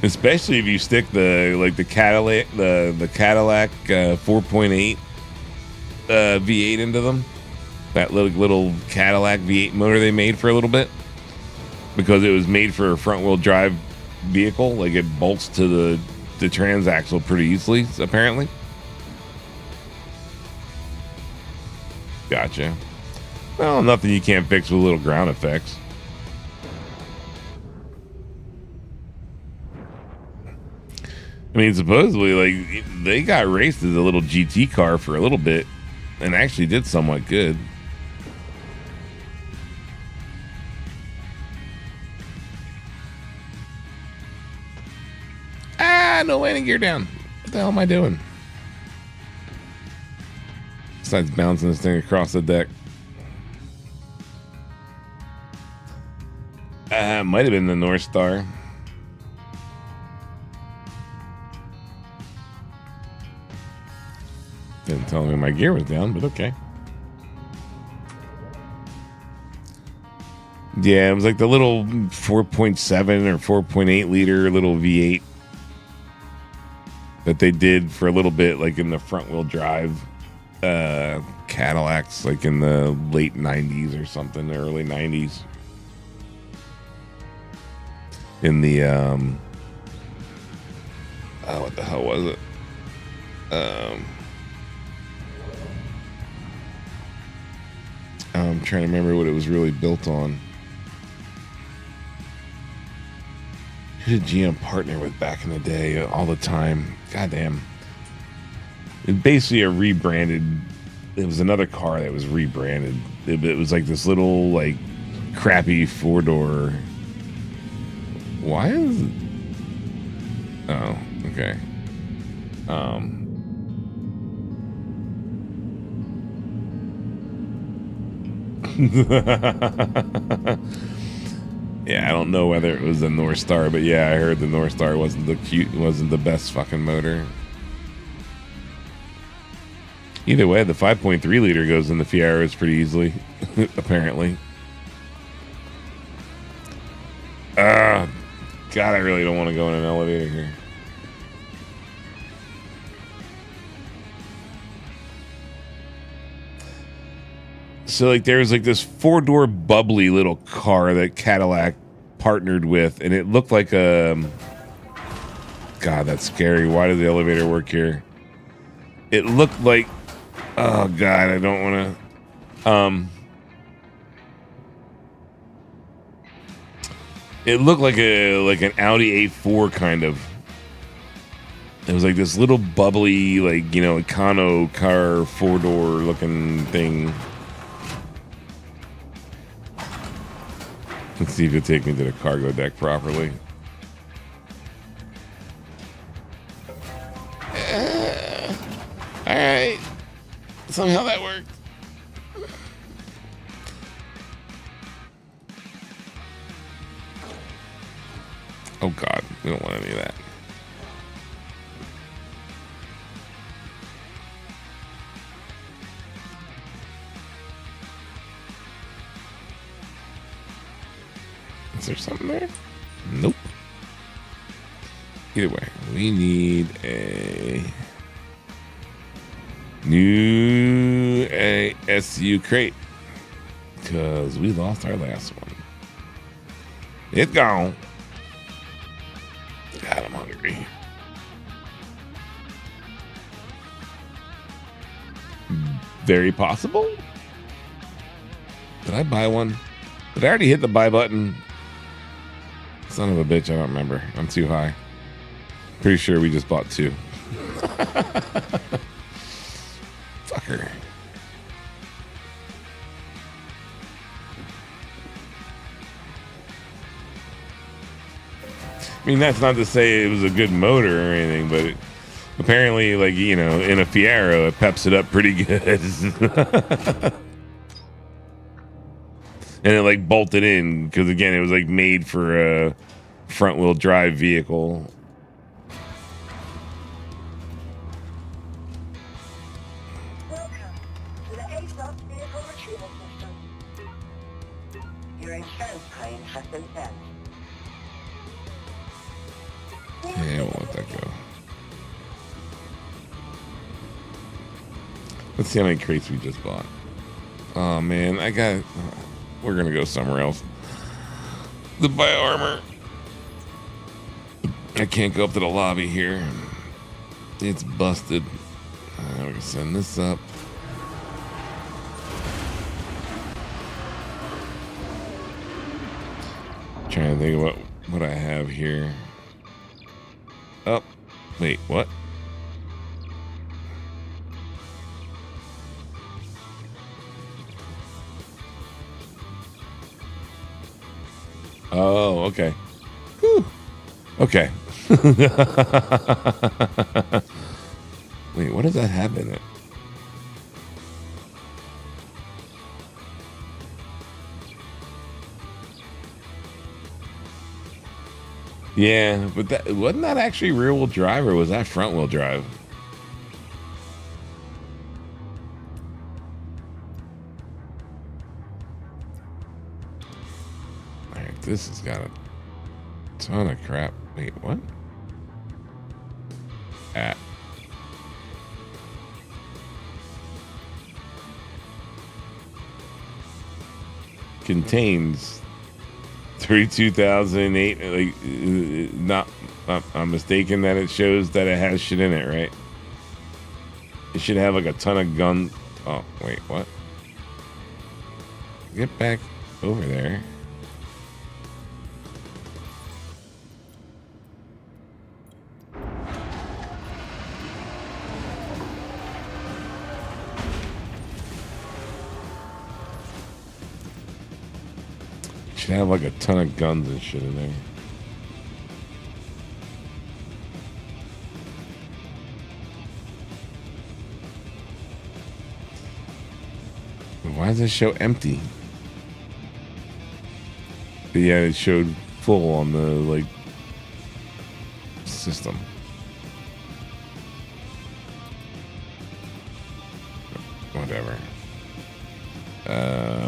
Especially if you stick the Cadillac 4.8 V8 into them. That little Cadillac V8 motor they made for a little bit. Because it was made for a front wheel drive vehicle. Like, it bolts to the transaxle pretty easily, apparently. Gotcha. Well, nothing you can't fix with little ground effects. I mean, supposedly, like, they got raced as a little GT car for a little bit and actually did somewhat good. Ah, no landing gear down. What the hell am I doing? Besides bouncing this thing across the deck. Might have been the North Star. Didn't tell me my gear was down, but okay. Yeah, it was like the little 4.7 or 4.8 liter little V8 that they did for a little bit, like in the front wheel drive Cadillacs, like in the late 90s or something, the early 90s. In the what the hell was it? I'm trying to remember what it was really built on. Who did GM partner with back in the day all the time? Goddamn. It's basically a rebranded. It was another car that was rebranded. It was like this little, like, crappy four-door. Why is it? Oh, okay. Yeah, I don't know whether it was the North Star, but yeah, I heard the North Star wasn't the best fucking motor. Either way, the 5.3 liter goes in the Fieros pretty easily, apparently. God, I really don't want to go in an elevator here. So, like, there's like this four-door bubbly little car that Cadillac partnered with, and it looked like a... God, that's scary. Why does the elevator work here? It looked like... Oh, God, I don't want to... It looked like an Audi A4 kind of. It was like this little bubbly, like, you know, econo car, four-door looking thing. Let's see if it'll take me to the cargo deck properly. All right. Somehow that worked. Oh, God. We don't want any of that. Is there something there? Nope. Either way, we need a new ASU crate because we lost our last one. It's gone. battery. Very possible. Did I buy one? Did I already hit the buy button? Son of a bitch, I don't remember. I'm too high. Pretty sure we just bought two. Fucker. I mean, that's not to say it was a good motor or anything, but apparently, like, you know, in a Fiero, it peps it up pretty good. And it, like, bolted in, because, again, it was, like, made for a front-wheel drive vehicle. Welcome to the Asus vehicle retrieval system. Your insurance claim has been sent. Yeah, we'll let that go. Let's see how many crates we just bought. Oh, man, we're going to go somewhere else. To buy armor. I can't go up to the lobby here. It's busted. We can send this up. Trying to think about what I have here. Oh, wait, what? Oh, okay. Whew. Okay. Wait, what does that have in it? Yeah, but that wasn't that actually rear wheel drive, or was that front wheel drive? All right, this has got a ton of crap. Wait, what? Contains 2008. Like, not I'm mistaken that it shows that it has shit in it, right? It should have like a ton of guns. Oh, wait, what? Get back over there. Should have like a ton of guns and shit in there. Why does it show empty? But yeah, it showed full on the like system. Whatever.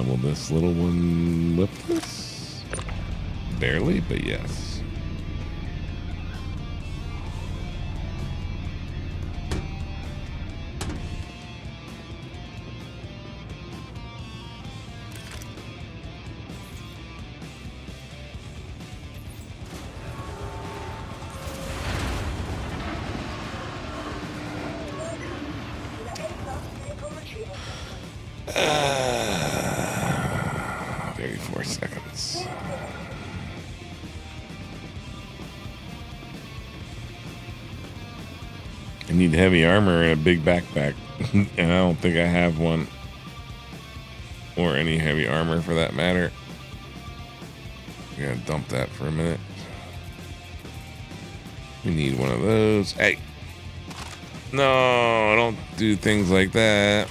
Will this little one lift this? Barely, but yes. I need heavy armor and a big backpack, and I don't think I have one, or any heavy armor for that matter. I'm gonna dump that for a minute. We need one of those. Hey, no, don't do things like that.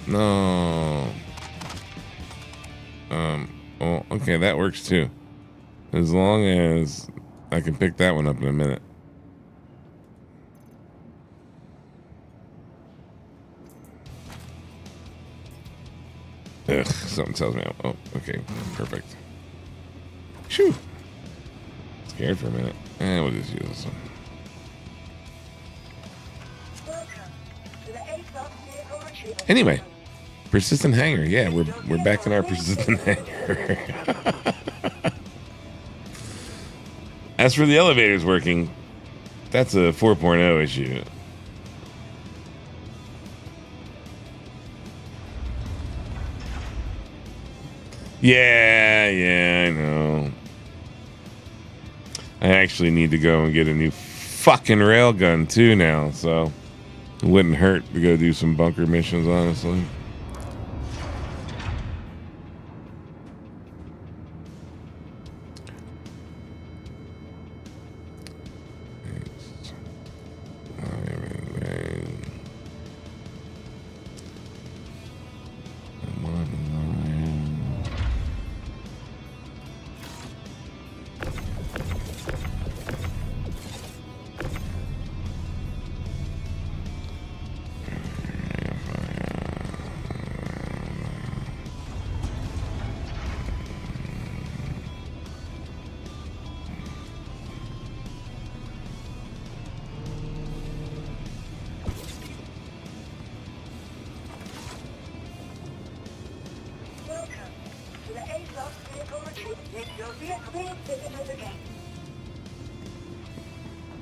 No. Well, okay, that works too, as long as I can pick that one up in a minute. Ugh, something tells me. Oh, okay, perfect. Shoo. Scared for a minute. And we'll just use this one. Anyway, persistent hanger. Yeah, we're back in our persistent hanger. As for the elevators working, that's a 4.0 issue. Yeah, I know. I actually need to go and get a new fucking railgun too now, so it wouldn't hurt to go do some bunker missions, honestly.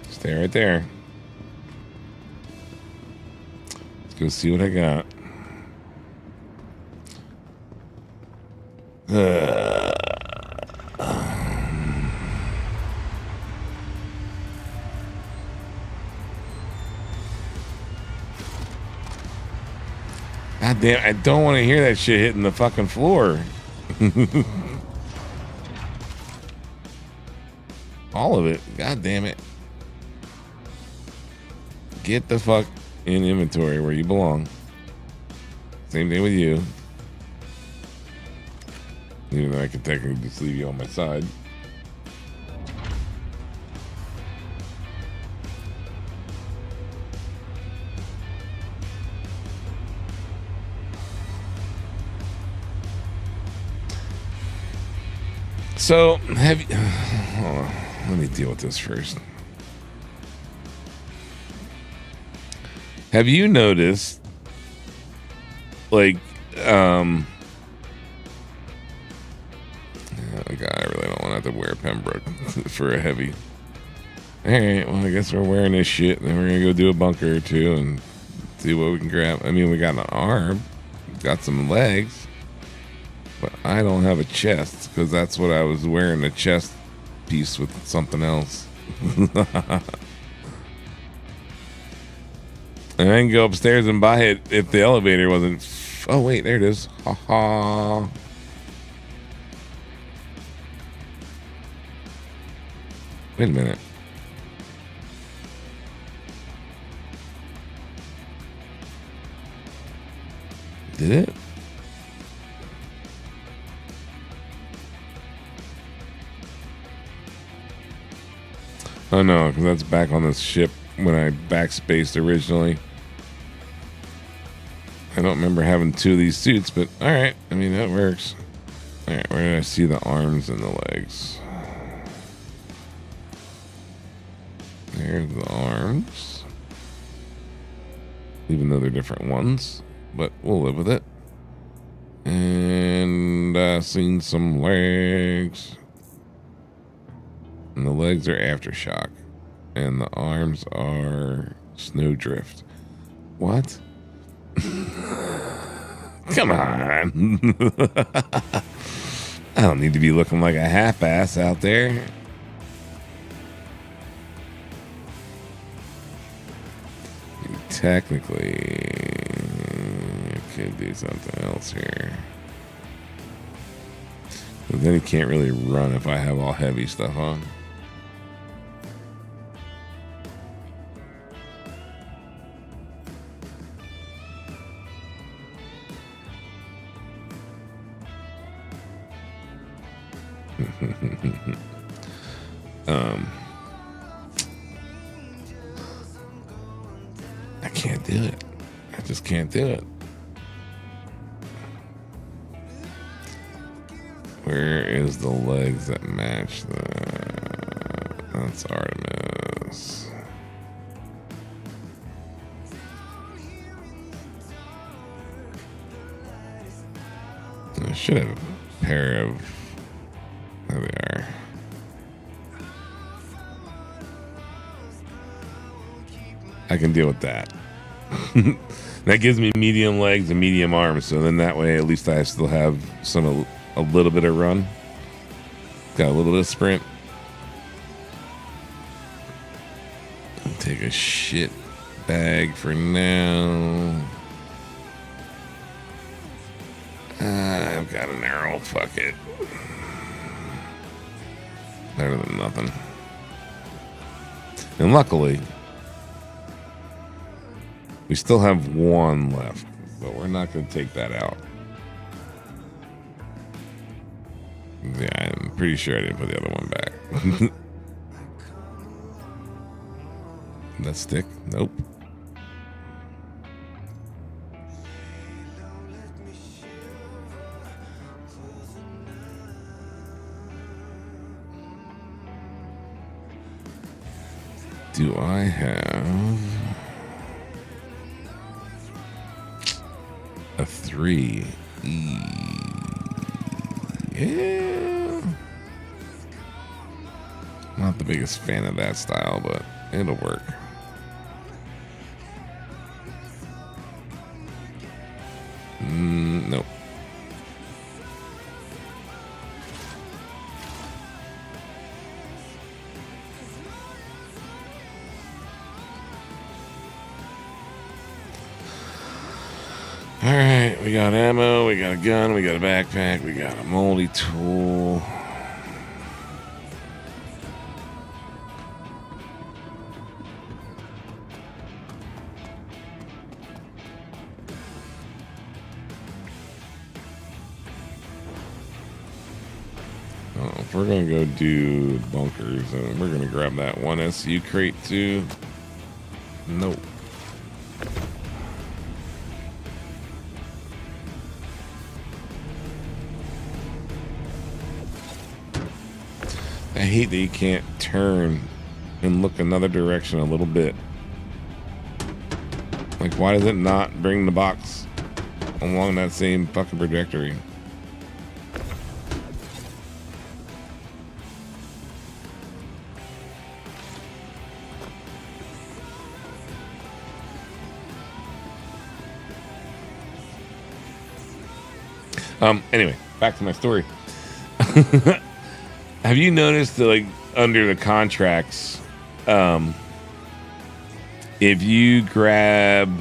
Stay right there. Let's go see what I got. God damn, I don't want to hear that shit hitting the fucking floor. All of it. God damn it. Get the fuck in inventory where you belong. Same thing with you. Even though I could technically just leave you on my side. So, have you... Hold on. Let me deal with this first. Have you noticed, like, oh God, I really don't want to have to wear Pembroke for a heavy. All right, well, I guess we're wearing this shit, and then we're going to go do a bunker or two and see what we can grab. I mean, we got an arm, got some legs, but I don't have a chest, because that's what I was wearing, a chest piece with something else. And I can go upstairs and buy it if the elevator wasn't... Oh, wait, there it is. Ha ha. Wait a minute. Did it? Oh, no, because that's back on this ship when I backspaced originally. I don't remember having two of these suits, but alright. I mean, that works. Alright, where did I see the arms and the legs? There's the arms. Even though they're different ones. But we'll live with it. And I seen some legs. And the legs are Aftershock. And the arms are Snowdrift. What? Come on. I don't need to be looking like a half-ass out there. Technically, I could do something else here. But then he can't really run if I have all heavy stuff on. I can't do it. I just can't do it. Where is the legs that match that? That's Artemis. I should have a pair of... There they are. I can deal with that. That gives me medium legs and medium arms, so then that way at least I still have a little bit of run. Got a little bit of sprint. I'll take a shit bag for now. I've got an arrow. Fuck it. Better than nothing. And luckily, we still have one left, but we're not going to take that out. Yeah, I'm pretty sure I didn't put the other one back. That stick? Nope. Do I have a 3? Yeah. Not the biggest fan of that style, but it'll work. Nope. All right, we got ammo, we got a gun, we got a backpack, we got a moldy tool. Oh, if we're gonna go do bunkers, we're gonna grab that one SU crate too. Nope. I hate that you can't turn and look another direction a little bit. Like, why does it not bring the box along that same fucking trajectory? Anyway, back to my story. Have you noticed that, like, under the contracts, if you grab,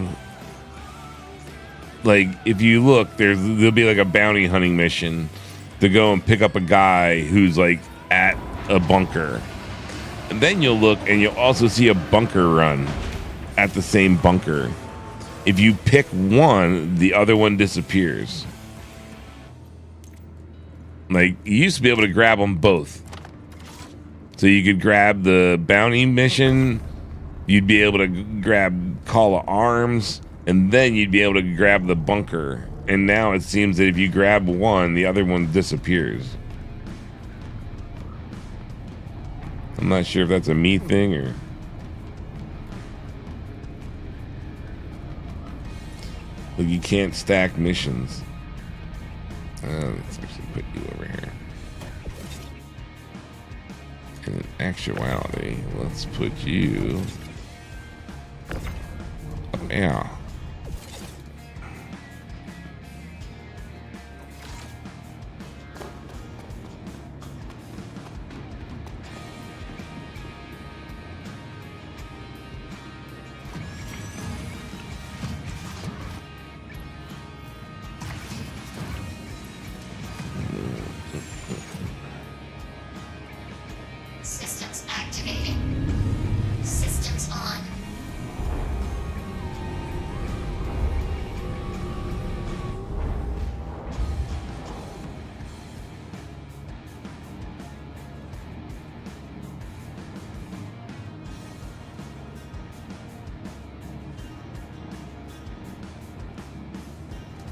like, if you look, there'll be like a bounty hunting mission to go and pick up a guy who's like at a bunker, and then you'll look and you'll also see a bunker run at the same bunker. If you pick one, the other one disappears. Like, you used to be able to grab them both. So you could grab the bounty mission, you'd be able to grab Call of Arms, and then you'd be able to grab the bunker. And now it seems that if you grab one, the other one disappears. I'm not sure if that's a me thing or... Like, you can't stack missions. Let's actually put you over here. In actuality, let's put you up there. Systems activated. Systems on.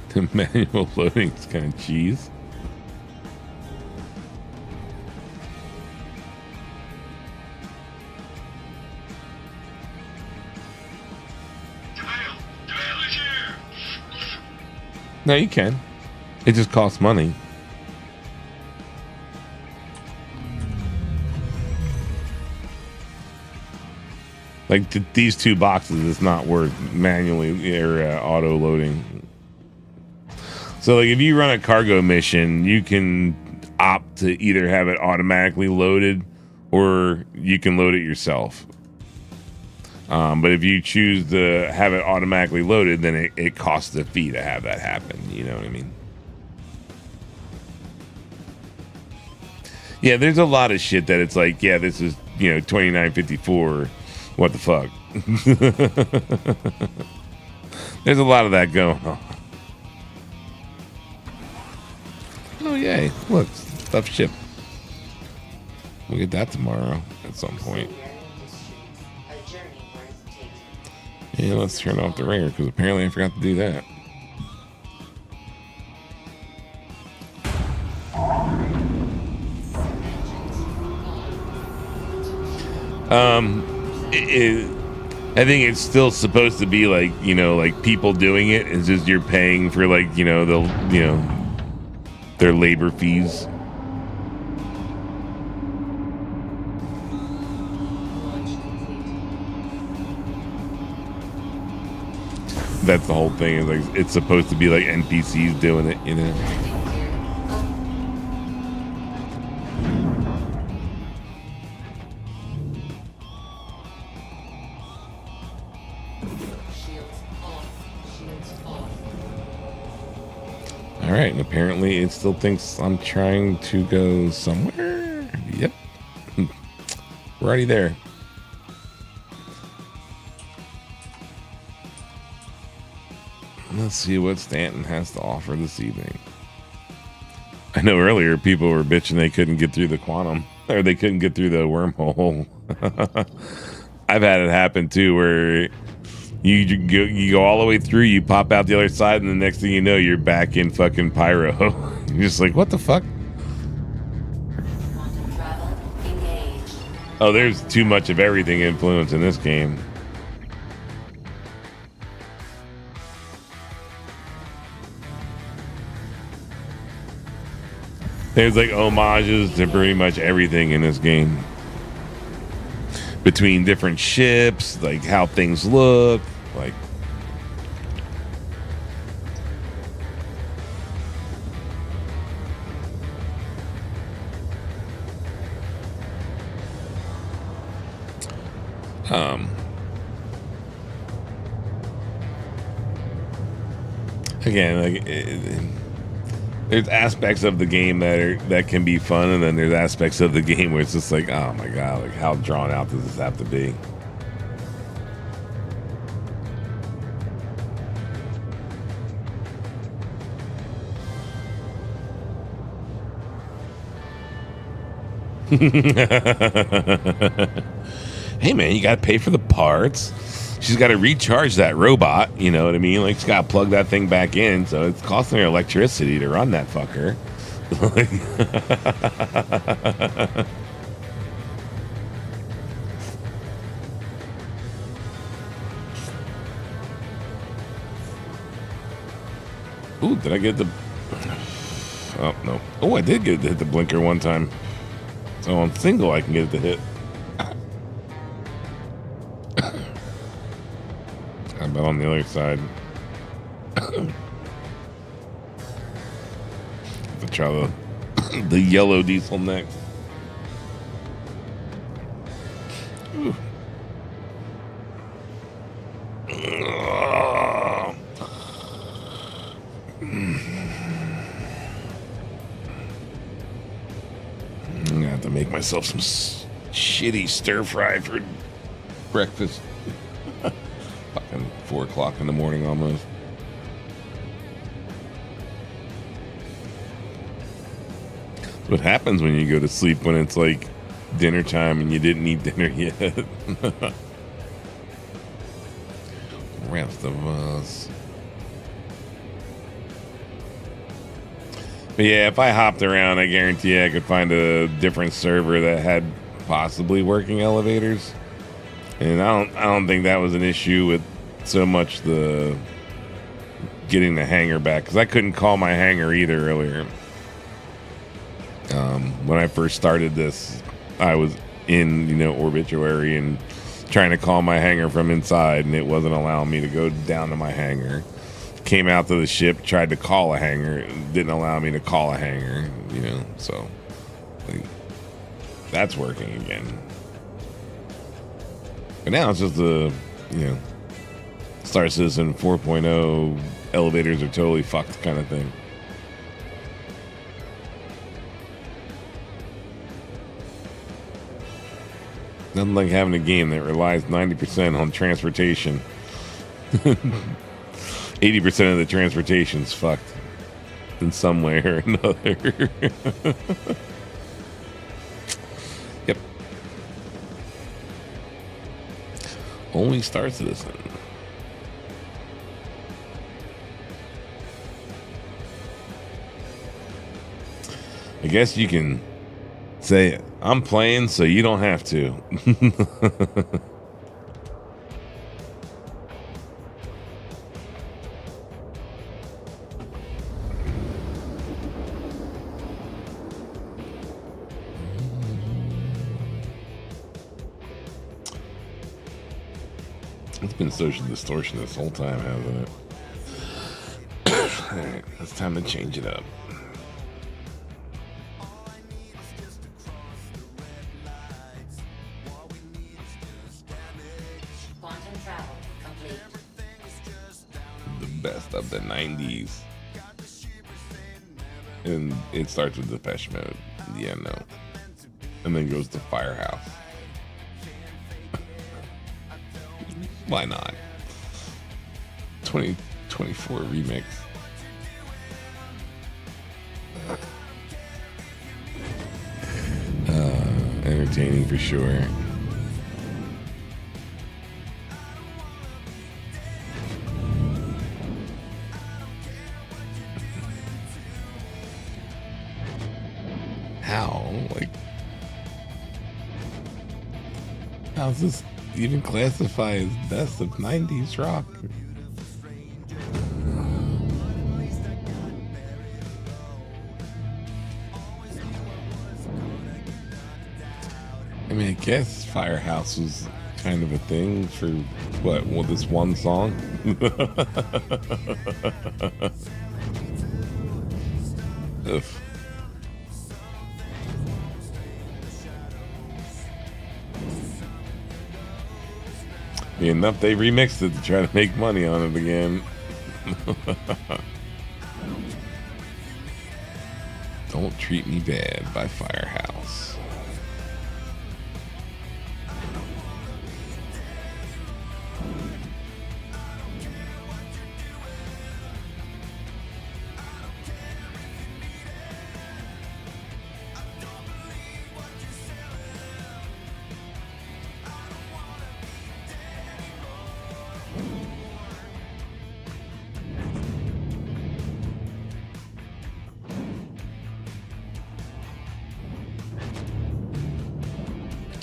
The manual loading is kind of cheese. No, you can. It just costs money. Like these two boxes, it's not worth manually or auto loading. So like if you run a cargo mission, you can opt to either have it automatically loaded or you can load it yourself. But if you choose to have it automatically loaded, then it costs a fee to have that happen. You know what I mean? Yeah, there's a lot of shit that it's like, yeah, this is, $29.54. What the fuck? There's a lot of that going on. Oh, yay. Look, stuff shipped. We'll get that tomorrow at some point. Yeah, let's turn off the ringer because apparently I forgot to do that. I think it's still supposed to be like, like people doing it. It's just you're paying for like, their labor fees. That's the whole thing. Is like it's supposed to be like NPCs doing it, All right, and apparently it still thinks I'm trying to go somewhere. Yep. We're already there. Let's see what Stanton has to offer this evening. I know earlier people were bitching they couldn't get through the quantum, or they couldn't get through the wormhole. I've had it happen too, where you go all the way through, you pop out the other side, and the next thing you know, you're back in fucking Pyro. You're just like, what the fuck? Oh, there's too much of everything influence in this game. There's like homages to pretty much everything in this game. Between different ships, like how things look, like again, like there's aspects of the game that can be fun, and then there's aspects of the game where it's just like, oh my god, like how drawn out does this have to be? Hey man, you gotta pay for the parts. She's got to recharge that robot, you know what I mean? Like, she's got to plug that thing back in, so it's costing her electricity to run that fucker. Ooh, did I get the... Oh, no. Oh, I did get it to hit the blinker one time. So on single, I can get it to hit. How about on the other side? Have to try the yellow diesel next. Ooh. I'm gonna have to make myself some shitty stir fry for breakfast. Fucking 4 o'clock in the morning almost. What happens when you go to sleep when it's like dinner time and you didn't eat dinner yet? Rest of us. But yeah, if I hopped around, I guarantee I could find a different server that had possibly working elevators. And I don't think that was an issue with so much the getting the hanger back, because I couldn't call my hanger either earlier. When I first started this, I was in, Obituary and trying to call my hangar from inside, and it wasn't allowing me to go down to my hangar. Came out to the ship, tried to call a hangar, it didn't allow me to call a hangar, you know, so like, that's working again. But now it's just the, you know, Star Citizen 4.0 elevators are totally fucked kind of thing. Nothing like having a game that relies 90% on transportation. 80% of the transportation's fucked in some way or another. Yep. Only Star Citizen. I guess you can say, I'm playing so you don't have to. It's been social distortion this whole time, hasn't it? Alright, it's time to change it up. Quantum travel complete. The best of the 90s. And it starts with Depeche Mode. Yeah, no. And then goes to Firehouse. Why not? 2024 remix. Entertaining for sure. How? Like, how's this even classify as best of 90s rock? I mean, I guess Firehouse was kind of a thing for what? Well, this one song? Ugh. Enough they remixed it to try to make money on it again. Don't Treat Me Bad by Firehouse.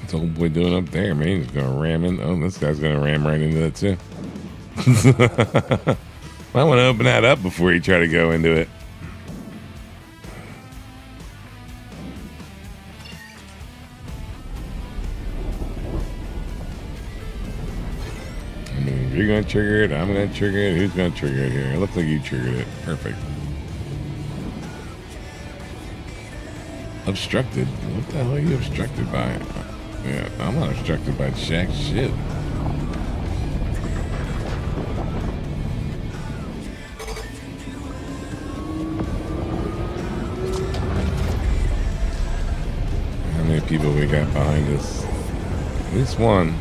What's old boy doing up there, man? He's gonna ram in. Oh, this guy's gonna ram right into that too. Might want to open that up before you try to go into it. I mean, if you're gonna trigger it, I'm gonna trigger it. Who's gonna trigger it here? It looks like you triggered it. Perfect. Obstructed? What the hell are you obstructed by? Yeah, I'm not obstructed by jack shit. How many people we got behind us? At least one.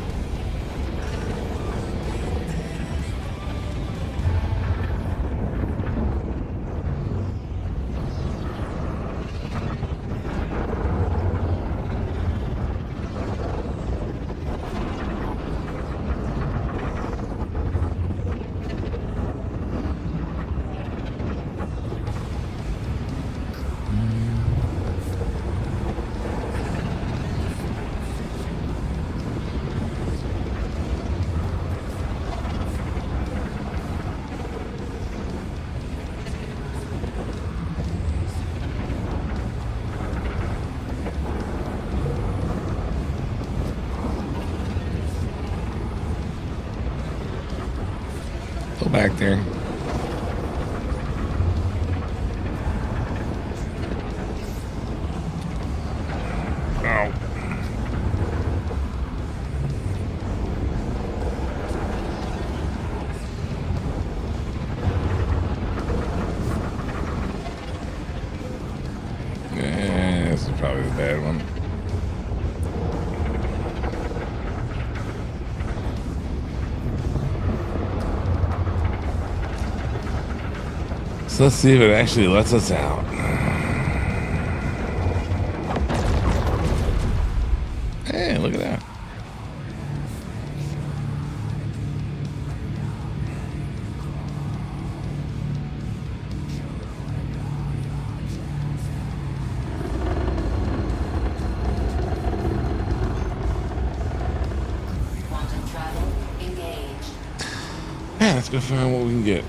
Pull back there. Oh. Yeah, this is probably the bad one. So let's see if it actually lets us out. Hey, look at that. Quantum travel engaged. Yeah, let's go find what we can get.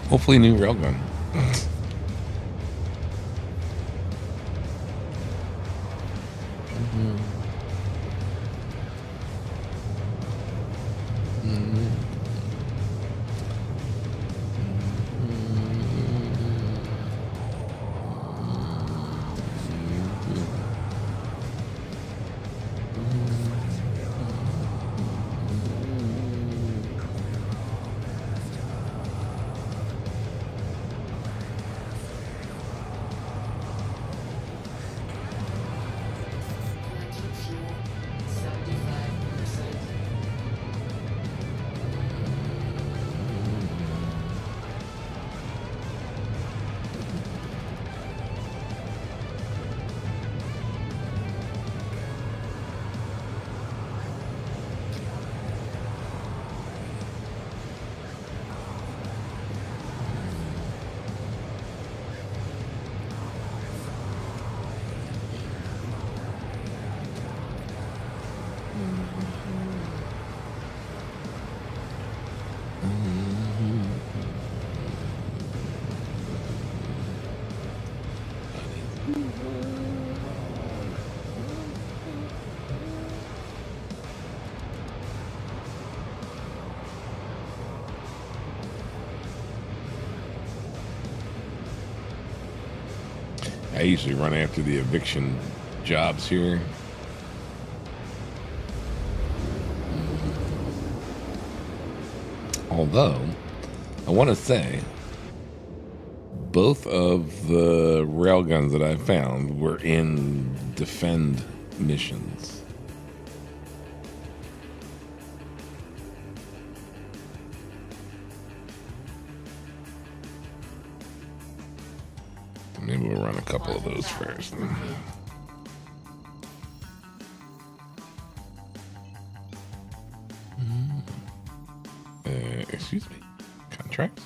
Hopefully, new railgun. I usually run after the eviction jobs here. Although, I want to say, both of the railguns that I found were in defend missions. Maybe we'll run a couple of those first. Excuse me. Contracts?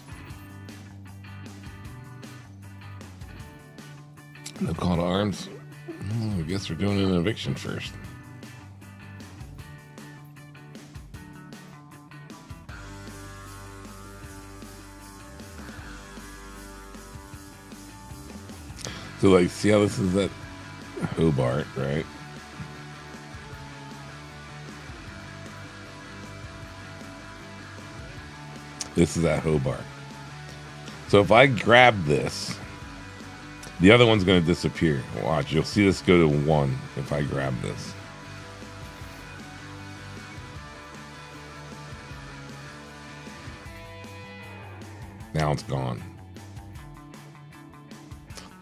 No call to arms. I guess we're doing an eviction first. So, like, see how this is at Hobart, right? This is at Hobart. So if I grab this, the other one's going to disappear. Watch, you'll see this go to 1 if I grab this. Now it's gone.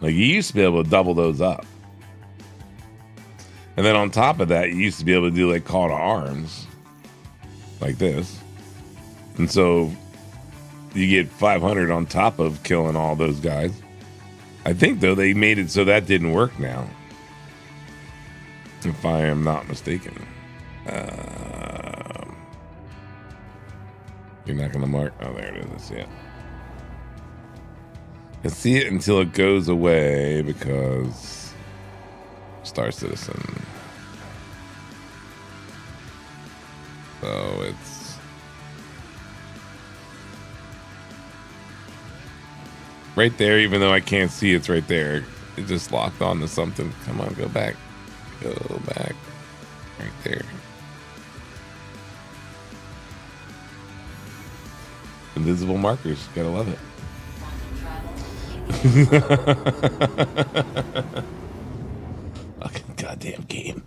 Like, you used to be able to double those up. And then on top of that, you used to be able to do like call to arms. Like this. And so you get 500 on top of killing all those guys. I think, though, they made it so that didn't work now. If I am not mistaken. You're not going to mark. Oh, there it is. I see it. I see it until it goes away because Star Citizen. So it's right there, even though I can't see it's right there. It just locked on to something. Come on, go back. Go back. Right there. Invisible markers. Gotta love it. Fucking goddamn game.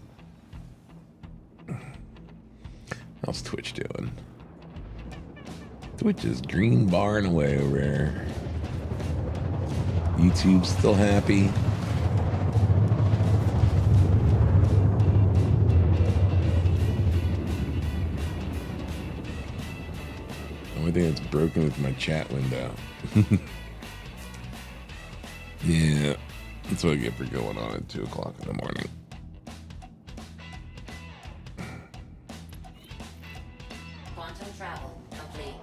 How's Twitch doing? Twitch is green barring away over there. YouTube's still happy. The only thing that's broken is my chat window. Yeah, that's what I get for going on at 2 o'clock in the morning. Quantum travel complete.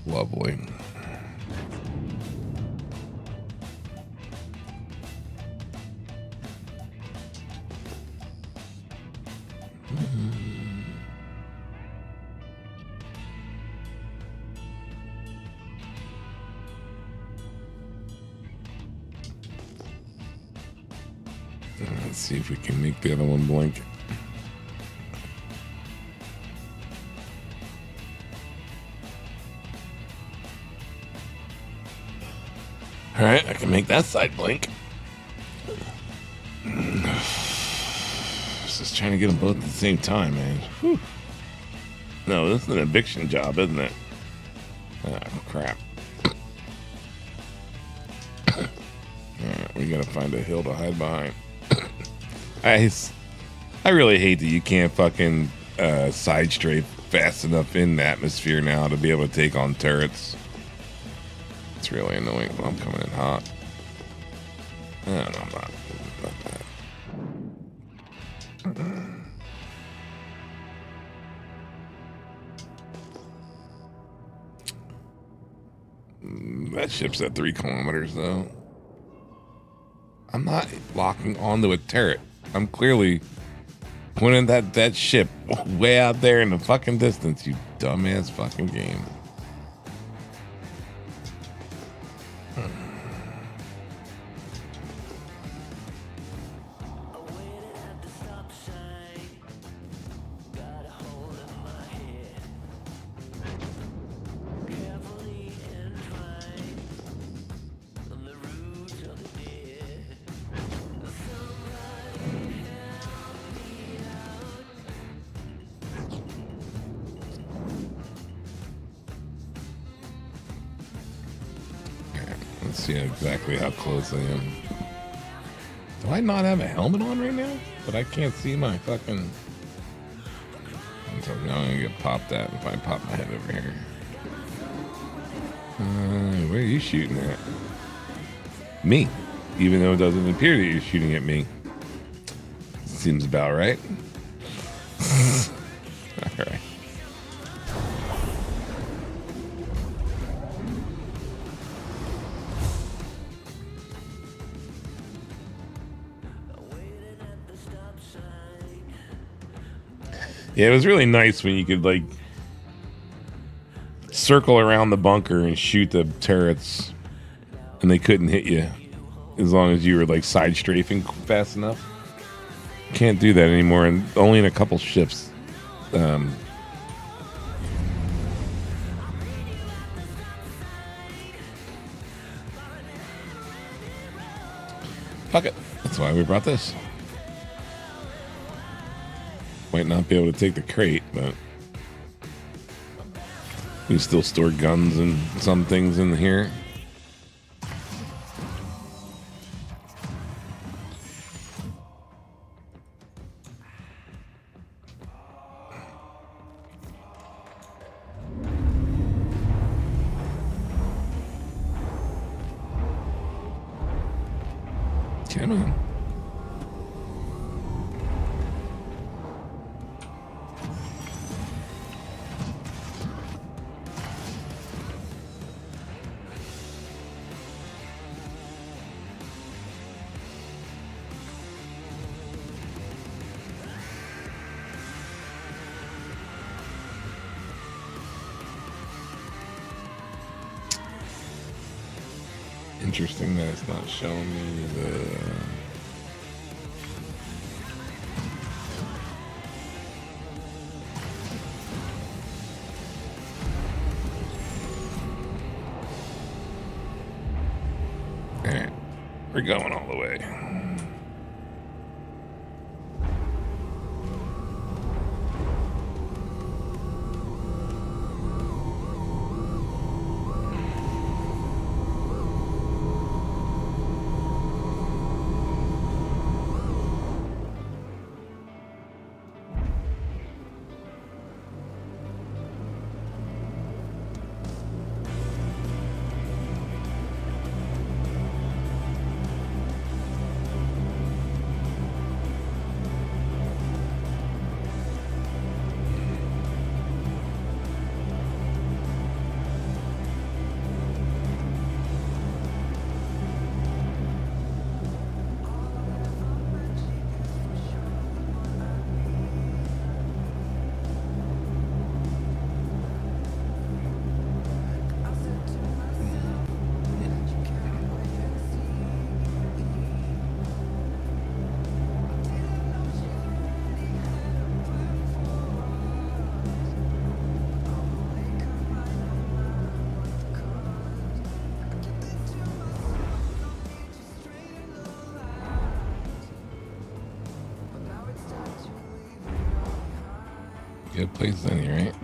Lovely. Let's see if we can make the other one blink. All right, I can make that side blink. Just trying to get them both at the same time, man. Whew. No, this is an eviction job, isn't it? Oh, crap. All right, we gotta find a hill to hide behind. I really hate that you can't fucking side strafe fast enough in the atmosphere now to be able to take on turrets. It's really annoying. Well, I'm coming in hot. No, I'm not. Not that. That ship's at 3 kilometers, though. I'm not locking onto a turret. I'm clearly pointing that ship way out there in the fucking distance, you dumbass fucking game. See exactly how close I am. Do I not have a helmet on right now? But I can't see my fucking... So now I'm gonna get popped at if I pop my head over here. Where are you shooting at? Me. Even though it doesn't appear that you're shooting at me. Seems about right. Alright. Yeah, it was really nice when you could, like, circle around the bunker and shoot the turrets and they couldn't hit you as long as you were, like, side strafing fast enough. Can't do that anymore, and only in a couple ships. Fuck it. That's why we brought this. Might not be able to take the crate, but we still store guns and some things in here. Come on. Interesting that it's not showing me the... Alright, we're going all the way. Good place in here, right?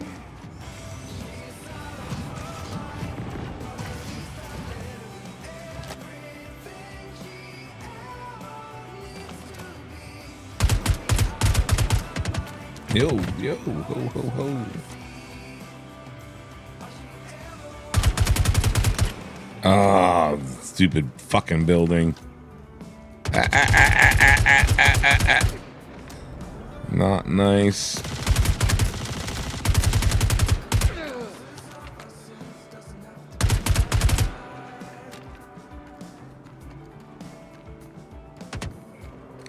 Yo, yo, ho, ho, ho. Ah, stupid fucking building. Not nice.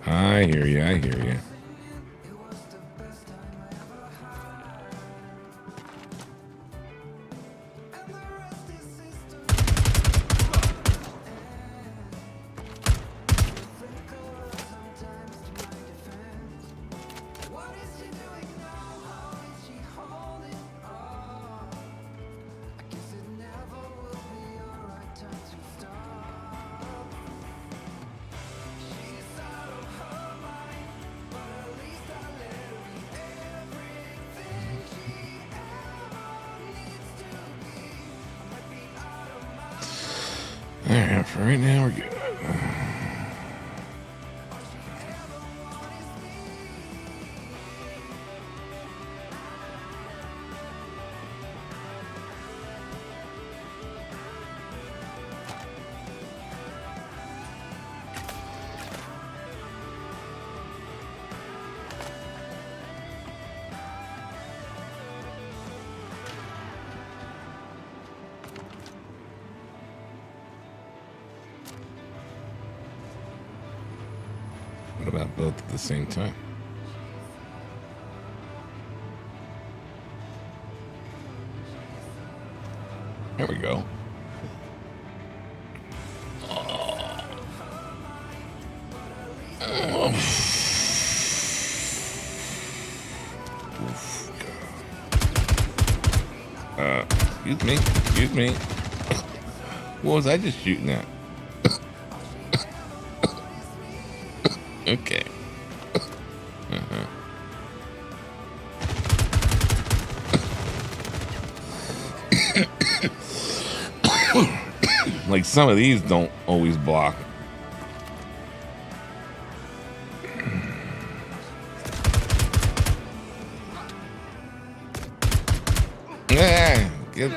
I hear you, I hear you. Alright, for right now we're good. What about both at the same time? There we go. Excuse me. What was I just shooting at? Okay. Like some of these don't always block. Yeah, get.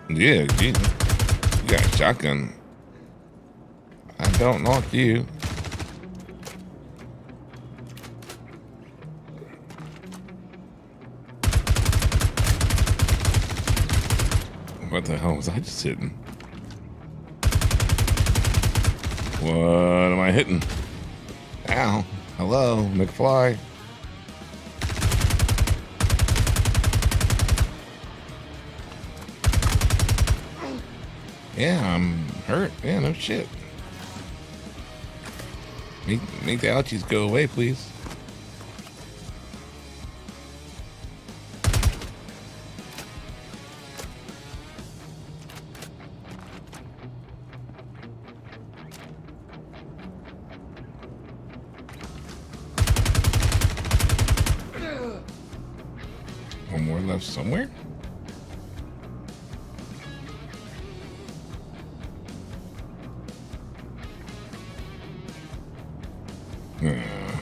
Yeah, geez. You got a shotgun. I don't knock you. What the hell was I just hitting? What am I hitting? Ow. Hello, McFly. Yeah, I'm hurt. Yeah, no shit. Make the ouchies go away, please. One more left somewhere?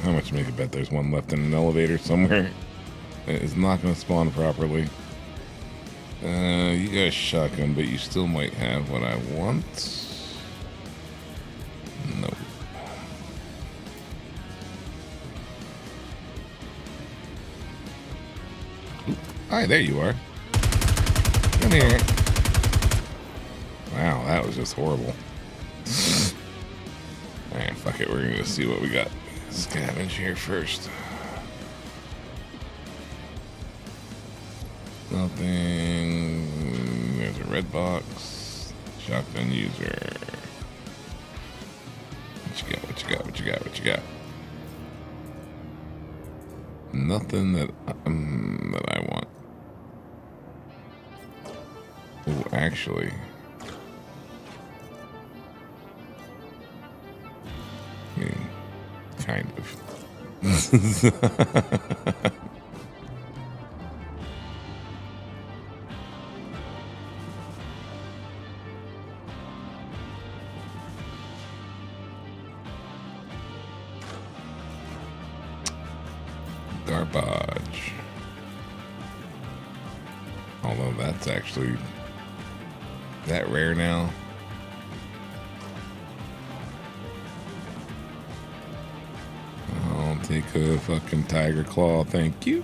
How much make a bet there's one left in an elevator somewhere? It's not going to spawn properly. You got a shotgun, but you still might have what I want. Nope. Oop. Hi, there you are. Come here. Wow, that was just horrible. Alright, fuck it, we're gonna go see what we got. Scavenge here first. Nothing. There's a red box. Shotgun user. What you got? What you got? What you got? What you got? Nothing that I want. Oh, actually. I mean, kind of. Garbage. Although that's actually that rare now. I'll take a fucking tiger claw, thank you.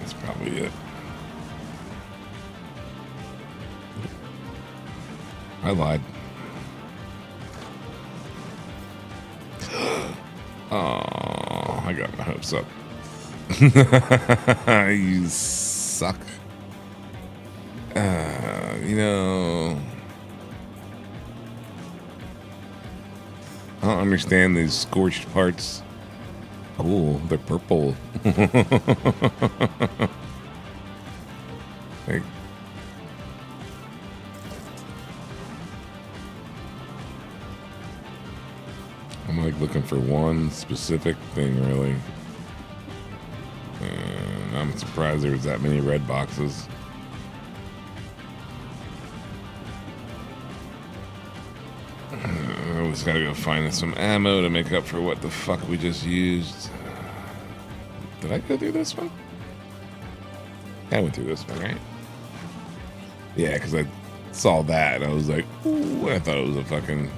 That's probably it. I lied. Oh, I got my hopes up. You suck. You know, I don't understand these scorched parts. Cool, they're purple. Like, I'm like looking for one specific thing, really. And I'm surprised there was that many red boxes. I just gotta go find some ammo to make up for what the fuck we just used. Did I go through this one? I went through this one, right? Yeah, because I saw that and I was like, ooh, I thought it was a fucking...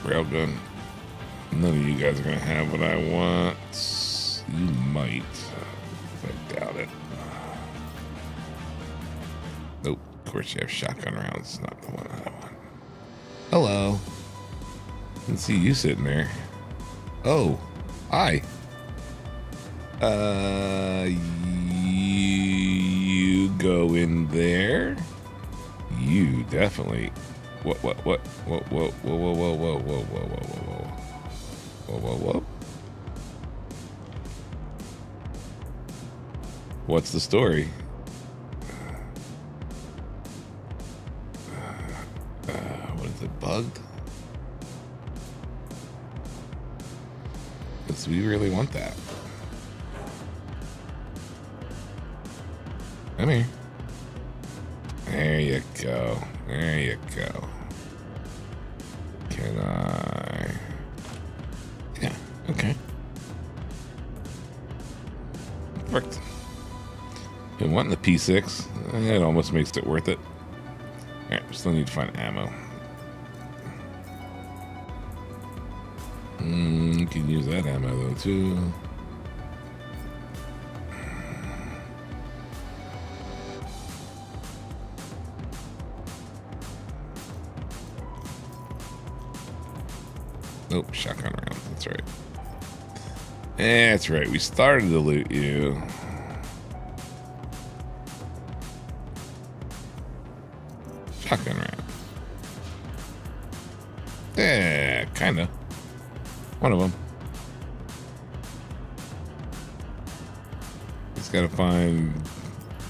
railgun. None of you guys are gonna have what I want. You might, but I doubt it. Nope. Of course you have shotgun rounds. Not the one I want. Hello. I can see you sitting there. Oh, hi. You go in there. You definitely. What? Whoa, whoa, whoa, whoa, whoa, whoa, whoa, whoa, whoa, whoa, whoa, whoa, whoa. What's the story? What is it? Bugged? Because we really want that. Come here. There you go. There you go. Can I? Yeah, okay. Perfect. Been wanting the P6. It almost makes it worth it. Alright, still need to find ammo. can use that ammo though too. Nope, shotgun round. That's right. That's right. We started to loot you. Shotgun round. Yeah, kinda. One of them. Just gotta find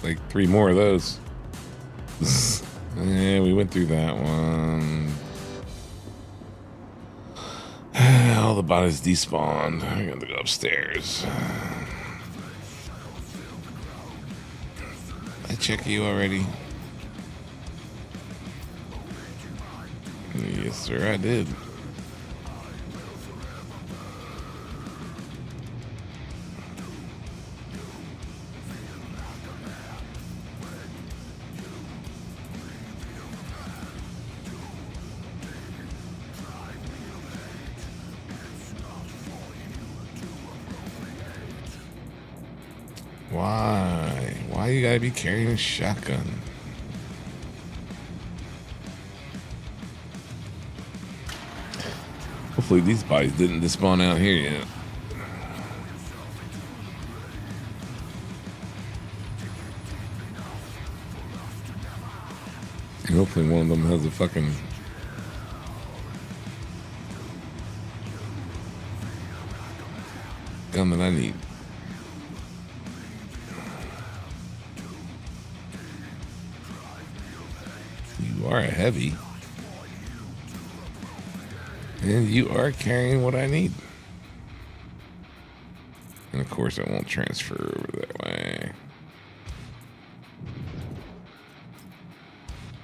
like 3 more of those. Yeah, we went through that one. All the bodies despawned. I got to go upstairs. I check you already. Yes, sir, I did. Why? Why you gotta be carrying a shotgun? Hopefully these bodies didn't despawn out here yet. And hopefully one of them has a fucking gun that I need. You are a heavy. And you are carrying what I need. And of course, I won't transfer over that way.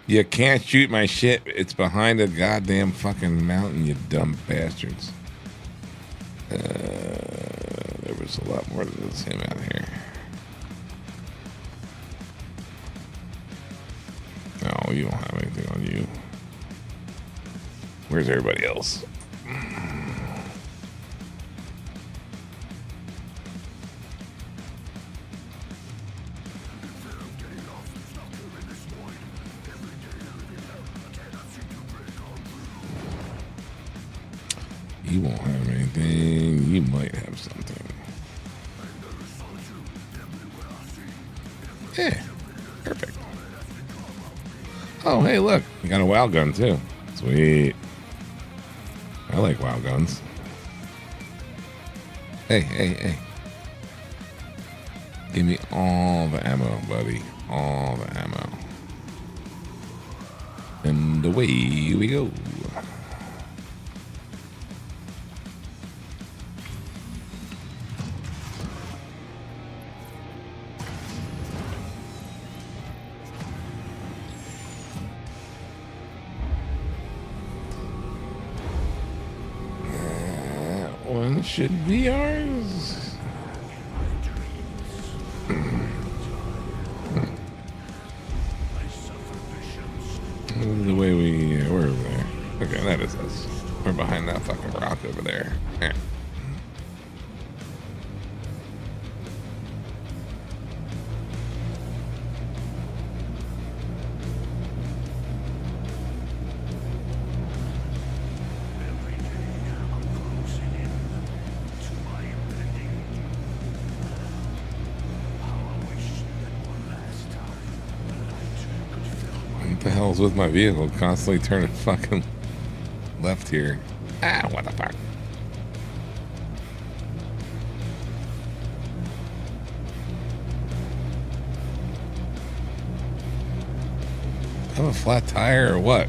You can't shoot my shit. It's behind a goddamn fucking mountain, you dumb bastards. There was a lot more than this him out here. No, you don't have anything on you. Where's everybody else? You won't have anything. You might have something. Yeah, perfect. Oh, hey, look. You got a WoW gun, too. Sweet. I like WoW guns. Hey. Give me all the ammo, buddy. All the ammo. And away we go. One should be ours. The way we're over there. Okay, that is us. We're behind that fucking rock over there. Yeah. What the hell's with my vehicle constantly turning fucking left here? Ah, what the fuck? I have a flat tire or what?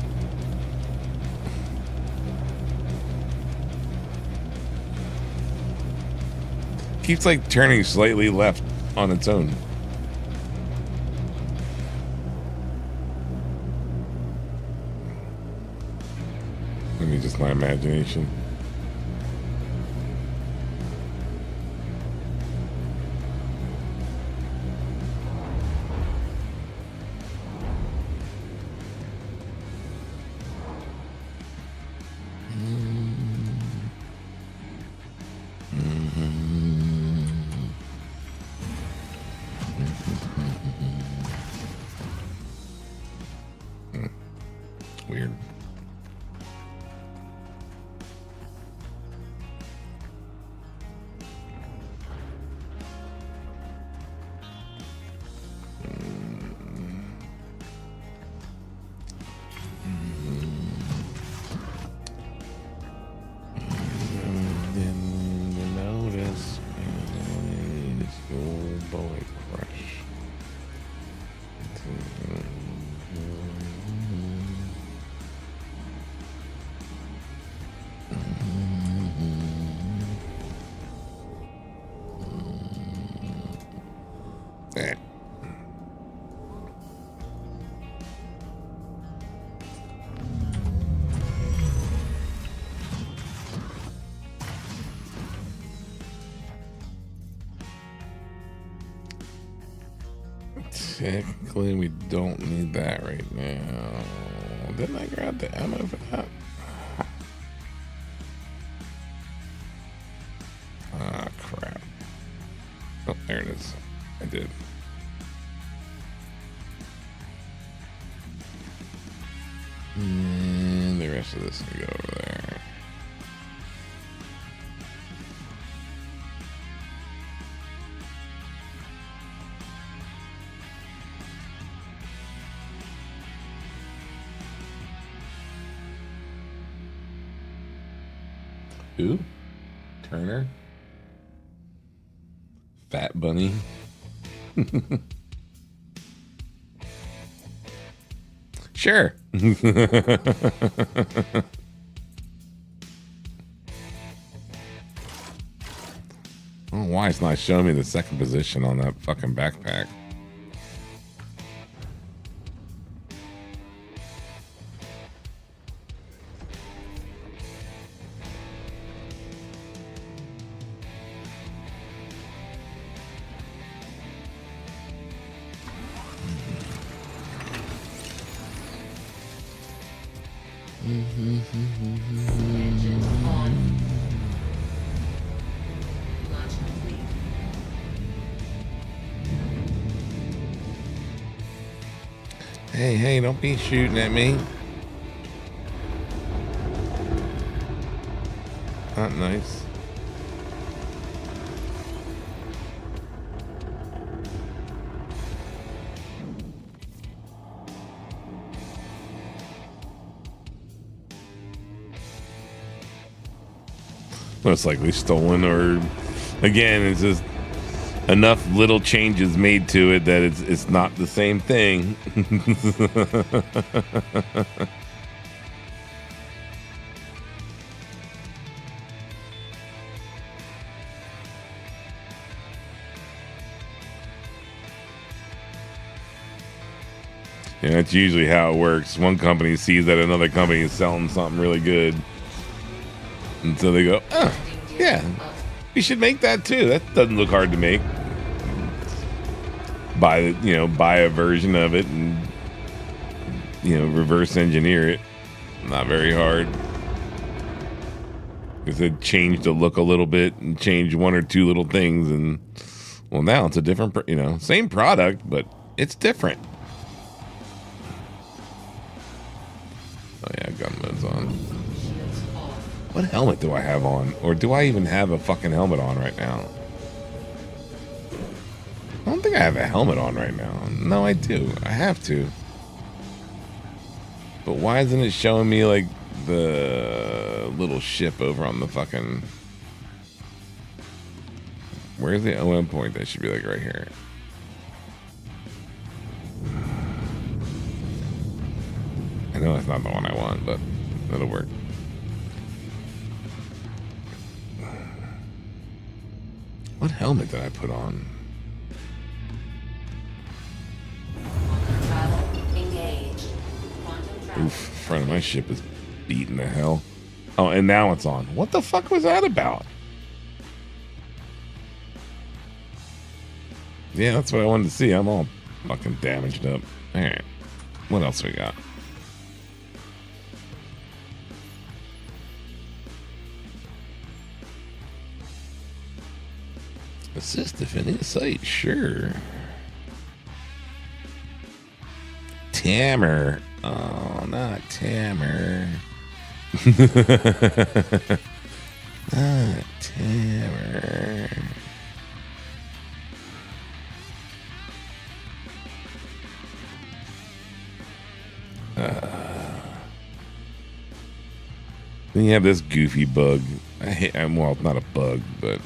Keeps like turning slightly left on its own. Maybe just my imagination. Eh. Technically, we don't need that right now. Didn't I grab the ammo for that? Ah, crap. Oh, there it is. I did. And the rest of this can go over there. Who? Turner? Fat Bunny? Sure. I don't know why it's not showing me the second position on that fucking backpack. Engine on. Launch complete. Hey, don't be shooting at me. Not nice. Most likely stolen, or again, it's just enough little changes made to it that it's not the same thing. Yeah, that's usually how it works. One company sees that another company is selling something really good, and so they go, "Oh, yeah, we should make that too. That doesn't look hard to make." Buy a version of it and reverse engineer it. Not very hard, because it changed the look a little bit and changed one or two little things, and well, now it's a different, same product, but it's different. Oh yeah, gun mode's on. What helmet do I have on? Or do I even have a fucking helmet on right now? I don't think I have a helmet on right now. No, I do. I have to. But why isn't it showing me like the little ship over on the fucking... Where's the OM point? That should be like right here. I know that's not the one I want, but that'll work. What helmet did I put on? Travel engaged. Quantum travel. Oof, front of my ship is beaten to hell. Oh, and now it's on. What the fuck was that about? Yeah, that's what I wanted to see. I'm all fucking damaged up. Alright. What else we got? Assist defending the site, sure. Tammer. Oh, not Tammer. Not Tammer. Then you have this goofy bug. I hate, well, it's not a bug, but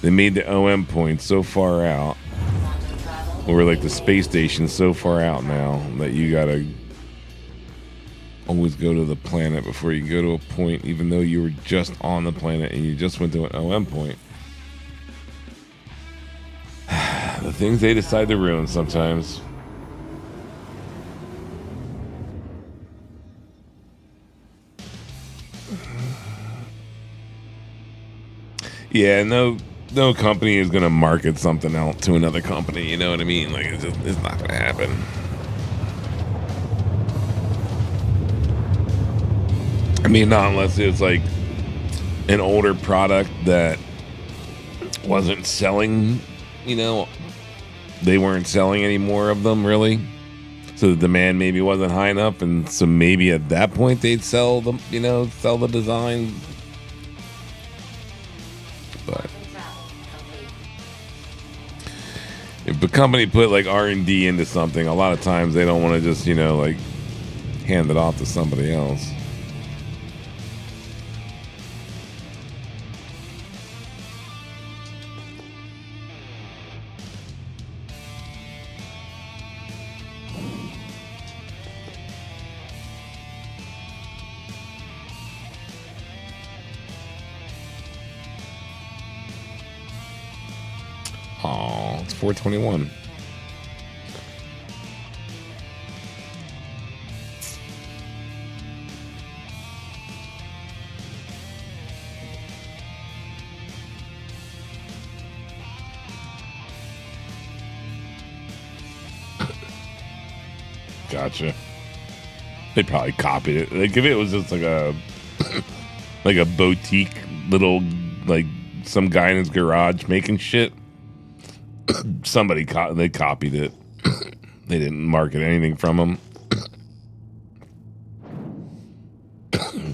they made the OM point so far out, or like the space station so far out now, that you gotta always go to the planet before you go to a point, even though you were just on the planet and you just went to an OM point. The things they decide to ruin sometimes. Yeah, no company is gonna market something out to another company. You know what I mean? Like it's not gonna happen. I mean, not unless it's like an older product that wasn't selling. You know, they weren't selling any more of them really, so the demand maybe wasn't high enough, and so maybe at that point they'd sell them. You know, sell the design. But if the company put like R&D into something, a lot of times they don't want to just, you know, like hand it off to somebody else. Oh, it's 421. Gotcha. They probably copied it. Like if it was just like a like a boutique little, like some guy in his garage making shit. Somebody they copied it. They didn't market anything from them.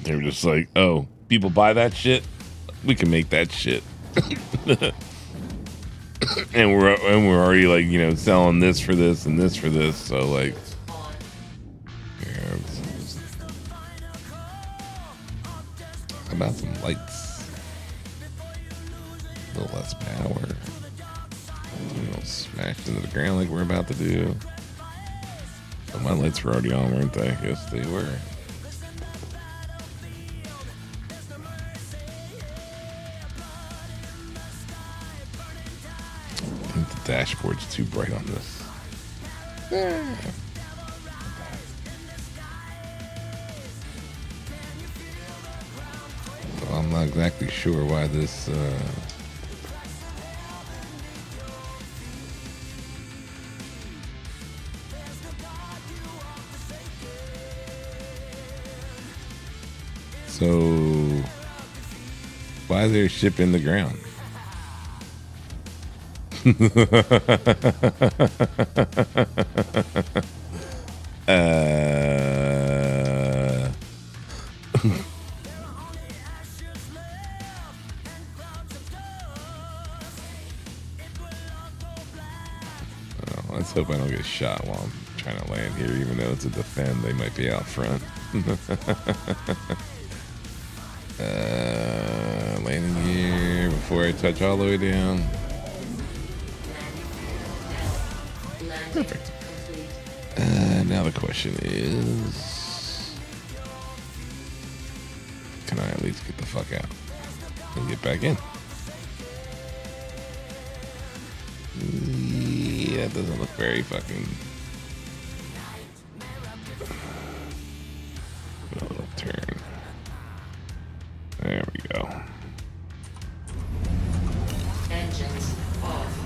They were just like, "Oh, people buy that shit. We can make that shit." and we're already like, you know, selling this for this and this for this. So like, yeah. How about some lights? A little less power. Smashed into the ground like we're about to do. But my lights were already on, weren't they? Yes, they were. I think the dashboard's too bright on this. Yeah. Well, I'm not exactly sure why this so why is there a ship in the ground? Let's hope I don't get shot while I'm trying to land here, even though it's a defend. They might be out front. Landing here before I touch all the way down. Perfect. Now the question is, can I at least get the fuck out and get back in? Yeah, that doesn't look very fucking... A little turn. There we go. Engines off.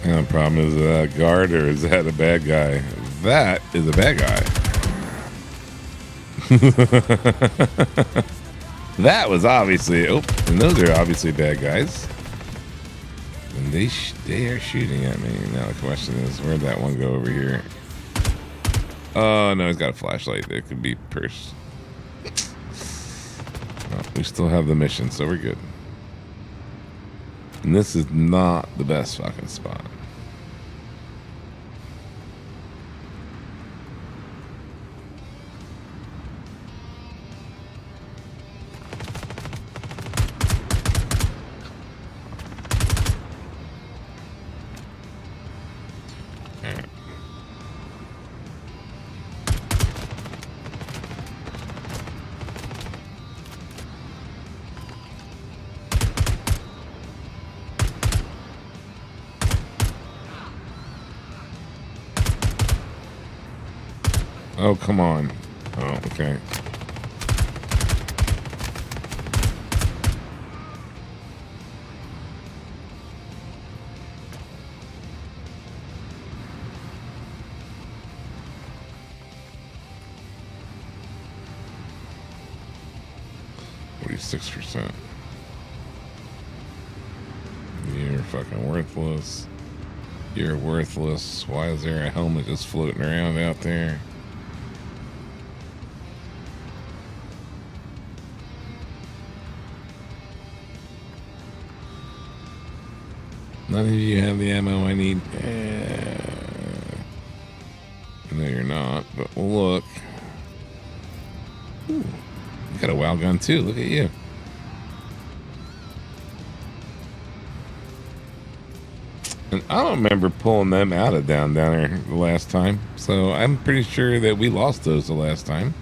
The problem is that guard, or is that a bad guy? That is a bad guy. That was obviously... Oh, and those are obviously bad guys. And they are shooting at me. Now the question is, where'd that one go over here? Oh, no, he's got a flashlight. There could be purse. Oh. we still have the mission, so we're good. And this is not the best fucking spot. Oh, come on. Oh, okay. %. You're fucking worthless. You're worthless. Why is there a helmet just floating around out there? None of you have the ammo I need. No, you're not, but we'll look. Ooh, you got a WoW gun too. Look at you. And I don't remember pulling them out of down there the last time, so I'm pretty sure that we lost those the last time.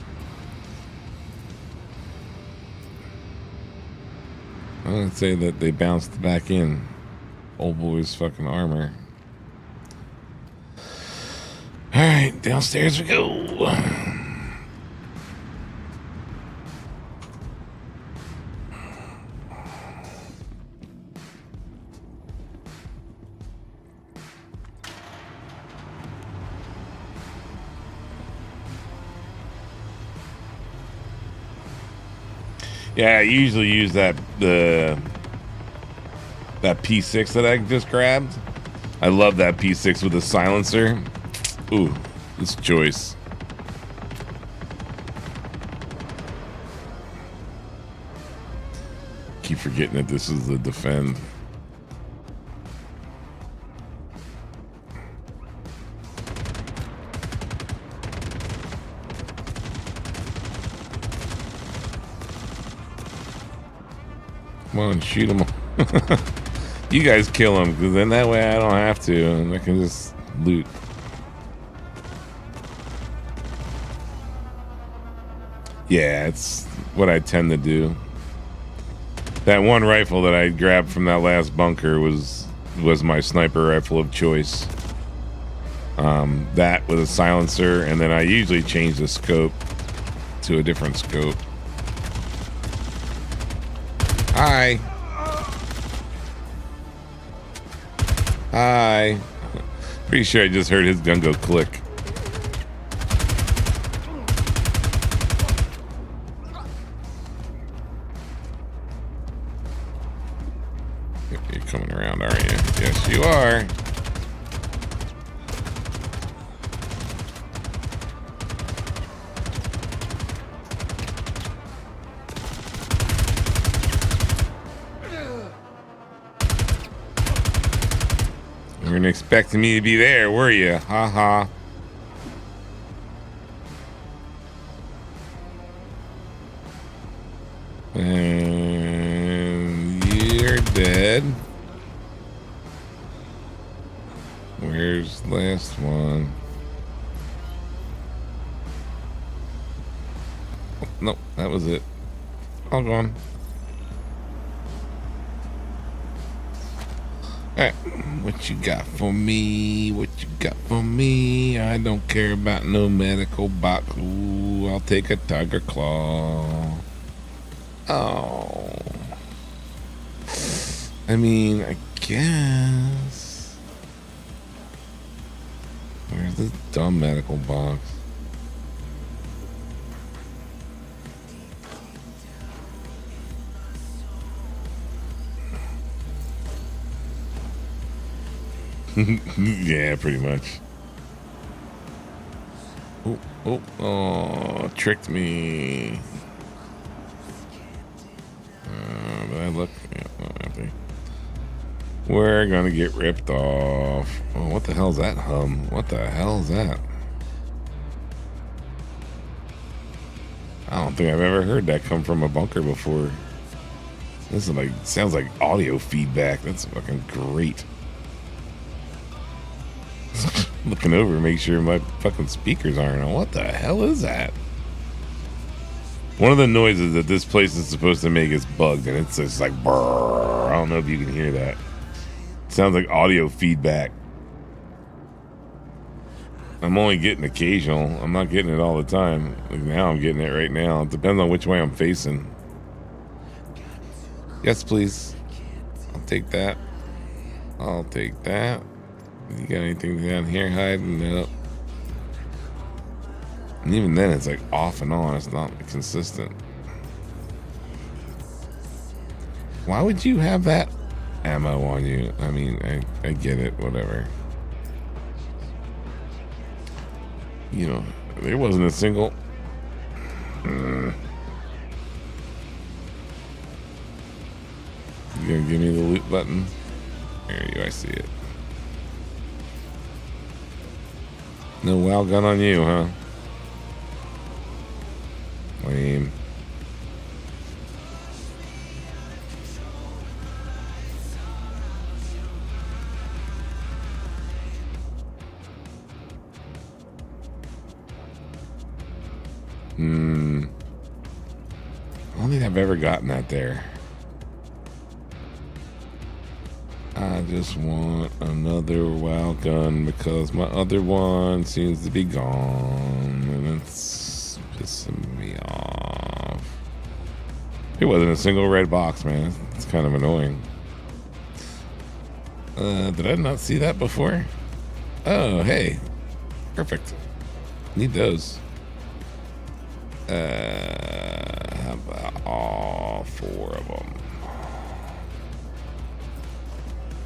I would say that they bounced back in. Old boy's fucking armor. Alright, downstairs we go. Yeah, I usually use that P6 that I just grabbed. I love that P6 with a silencer. Ooh, this choice. Keep forgetting that this is the defend. Come on, shoot him. You guys kill him, because then that way I don't have to, and I can just loot. Yeah, it's what I tend to do. That one rifle that I grabbed from that last bunker was my sniper rifle of choice. That with a silencer, and then I usually change the scope to a different scope. Hi. Hi. Pretty sure I just heard his gun go click. You're coming around, aren't you? Yes, you are. You weren't expecting me to be there, were you? Ha ha. And you're dead. Where's the last one? Oh, nope, that was it. All gone. Alright, what you got for me? What you got for me? I don't care about no medical box. Ooh, I'll take a tiger claw. Oh. I mean, I guess. Where's this dumb medical box? Yeah, pretty much. Oh, tricked me. look? Yeah, not empty. We're gonna get ripped off. Oh, what the hell's that hum? What the hell is that? I don't think I've ever heard that come from a bunker before. This is like, sounds like audio feedback. That's fucking great. Looking over, make sure my fucking speakers aren't on. What the hell is that? One of the noises that this place is supposed to make is bugged, and it's just like brrr. I don't know if you can hear that. Sounds like audio feedback. I'm only getting occasional. I'm not getting it all the time. Like now I'm getting it right now. It depends on which way I'm facing. Yes, please. I'll take that. I'll take that. You got anything down here hiding? No. And even then it's like off and on. It's not consistent. Why would you have that ammo on you? I mean, I get it, whatever. You know, there wasn't a single. You gonna give me the loot button? There you go, I see it. No WoW gun on you, huh? Lame. I don't think I've ever gotten that there. I just want another WoW gun because my other one seems to be gone and it's pissing me off. It wasn't a single red box, man. It's kind of annoying. Did I not see that before? Oh, hey. Perfect. Need those. How about all 4 of them?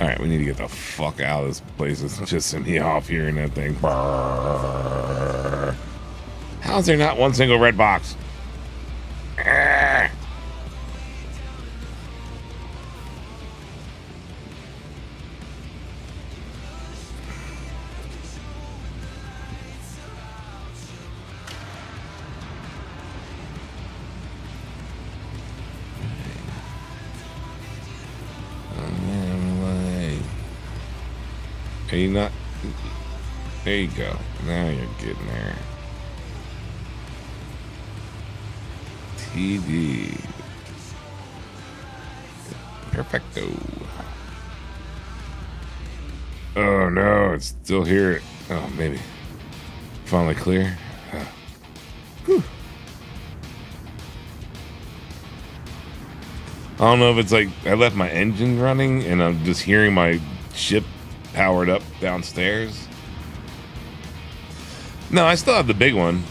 Alright, we need to get the fuck out of this place. It's pissing me off hearing that thing. Brrr. How's there not one single red box? Are you not? There you go. Now you're getting there. TV. Perfecto. Oh no, it's still here. Oh, maybe. Finally clear. Whew. I don't know if it's like I left my engine running and I'm just hearing my ship powered up downstairs. No, I still have the big one.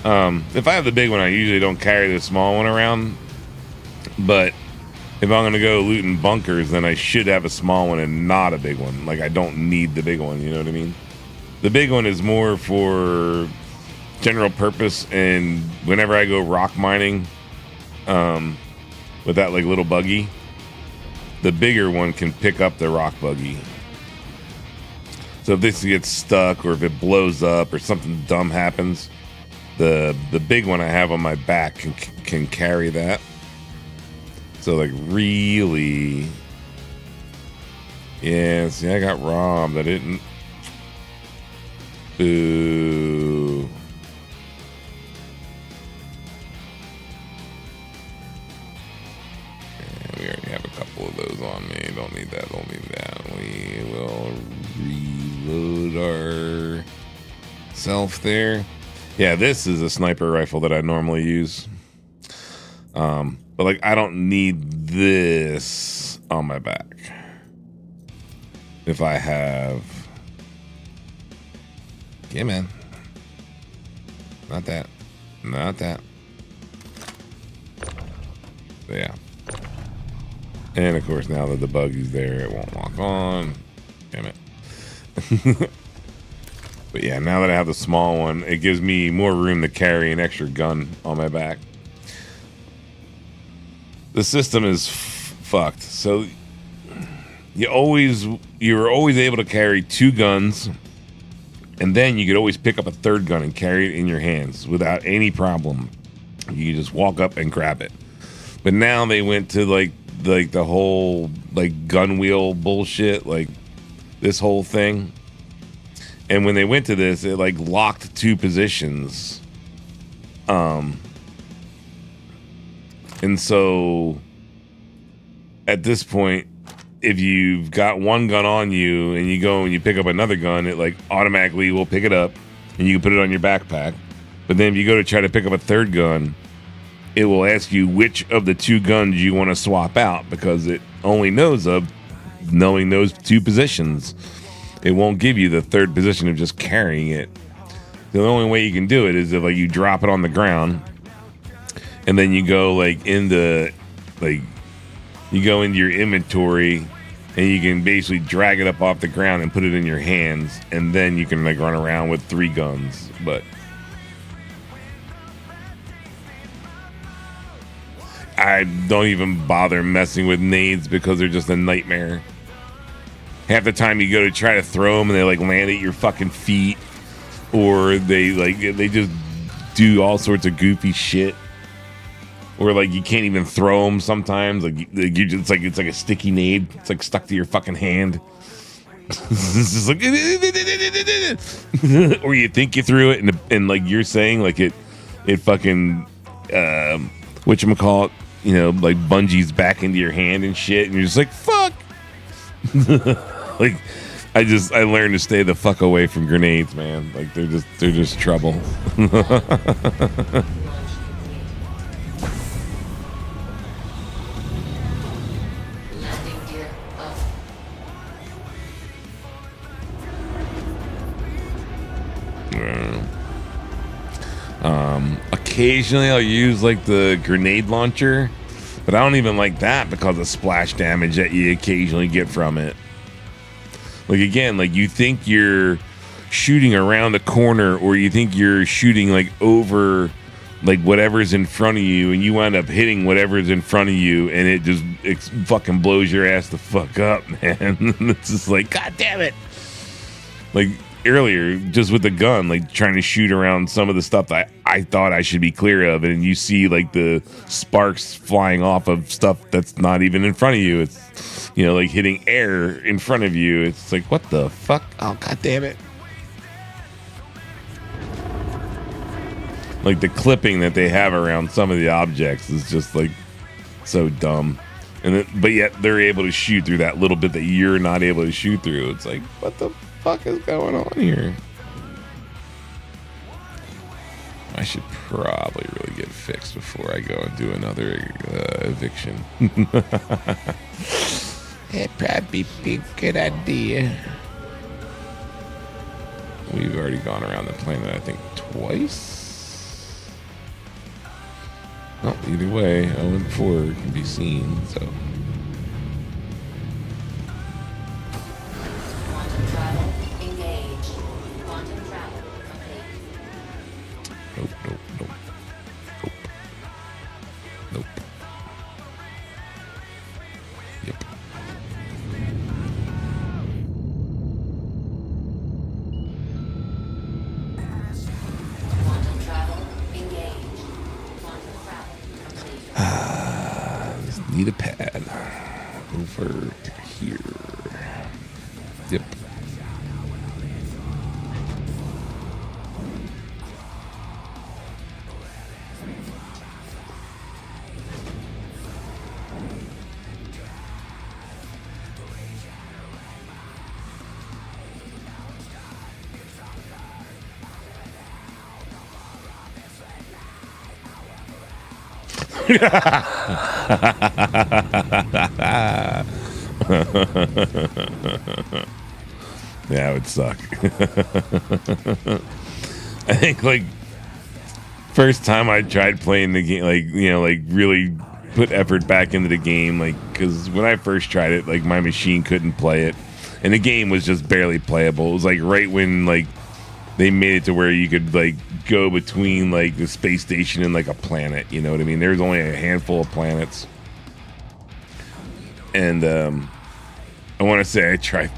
If I have the big one, I usually don't carry the small one around. But if I'm going to go looting bunkers, then I should have a small one and not a big one. Like, I don't need the big one, you know what I mean? The big one is more for general purpose, and whenever I go rock mining with that, like, little buggy, the bigger one can pick up the rock buggy. So if this gets stuck or if it blows up or something dumb happens, the big one I have on my back can carry that. So like really, yeah. See, I got robbed. I didn't. Boo. We already have a couple of those on me. Don't need that. Don't need that. We will reload our self there. Yeah, this is a sniper rifle that I normally use. But like, I don't need this on my back. If I have, yeah, man. Not that. Not that. But yeah. And of course, now that the buggy's there, it won't lock on. Damn it. But yeah, now that I have the small one, it gives me more room to carry an extra gun on my back. the system is fucked. So you were always able to carry 2 guns, and then you could always pick up a 3rd gun and carry it in your hands without any problem. You could just walk up and grab it. But now they went to like the whole like gun wheel bullshit, like this whole thing. And when they went to this, it like locked 2 positions. And so at this point, if you've got 1 gun on you and you go and you pick up another gun, it like automatically will pick it up and you can put it on your backpack. But then if you go to try to pick up a 3rd gun, it will ask you which of the 2 guns you want to swap out, because it only knows of knowing those 2 positions. It won't give you the 3rd position of just carrying it. The only way you can do it is if like you drop it on the ground, and then you go like into like you go into your inventory, and you can basically drag it up off the ground and put it in your hands, and then you can like run around with 3 guns. But I don't even bother messing with nades because they're just a nightmare. Half the time you go to try to throw them and they like land at your fucking feet, or they just do all sorts of goofy shit, or like you can't even throw them sometimes. It's like a sticky nade. It's like stuck to your fucking hand. It's just like, or you think you threw it and like you're saying like it fucking whatchamacallit, you know, like bungees back into your hand and shit, and you're just like, fuck. Like I learned to stay the fuck away from grenades, man. Like they're just trouble. Landing gear up. Occasionally I'll use like the grenade launcher, but I don't even like that because of splash damage that you occasionally get from it. Like again, like you think you're shooting around a corner, or you think you're shooting like over like whatever's in front of you, and you wind up hitting whatever's in front of you, and it fucking blows your ass the fuck up, man. It's just like, god damn it. Like earlier, just with the gun, like trying to shoot around some of the stuff that I thought I should be clear of, and you see like the sparks flying off of stuff that's not even in front of you. It's, you know, like hitting air in front of you. It's like, what the fuck? Oh, god damn it. Like the clipping that they have around some of the objects is just like so dumb. But yet they're able to shoot through that little bit that you're not able to shoot through. It's like, what the fuck is going on here? I should probably really get fixed before I go and do another eviction. It'd probably be a good idea. We've already gone around the planet, I think, twice. Well, either way, 0 and 4 can be seen, so. Quantum travel engaged. Quantum travel complete. Nope. Yep. Quantum travel engaged. Quantum travel complete. Just need a pad over here. Yep. That would suck. I think like first time I tried playing the game, like, you know, like really put effort back into the game, like, because when I first tried it, like my machine couldn't play it, and the game was just barely playable. It was like right when like they made it to where you could like go between like the space station and like a planet, you know what I mean? There's only a handful of planets. And I want to say I tried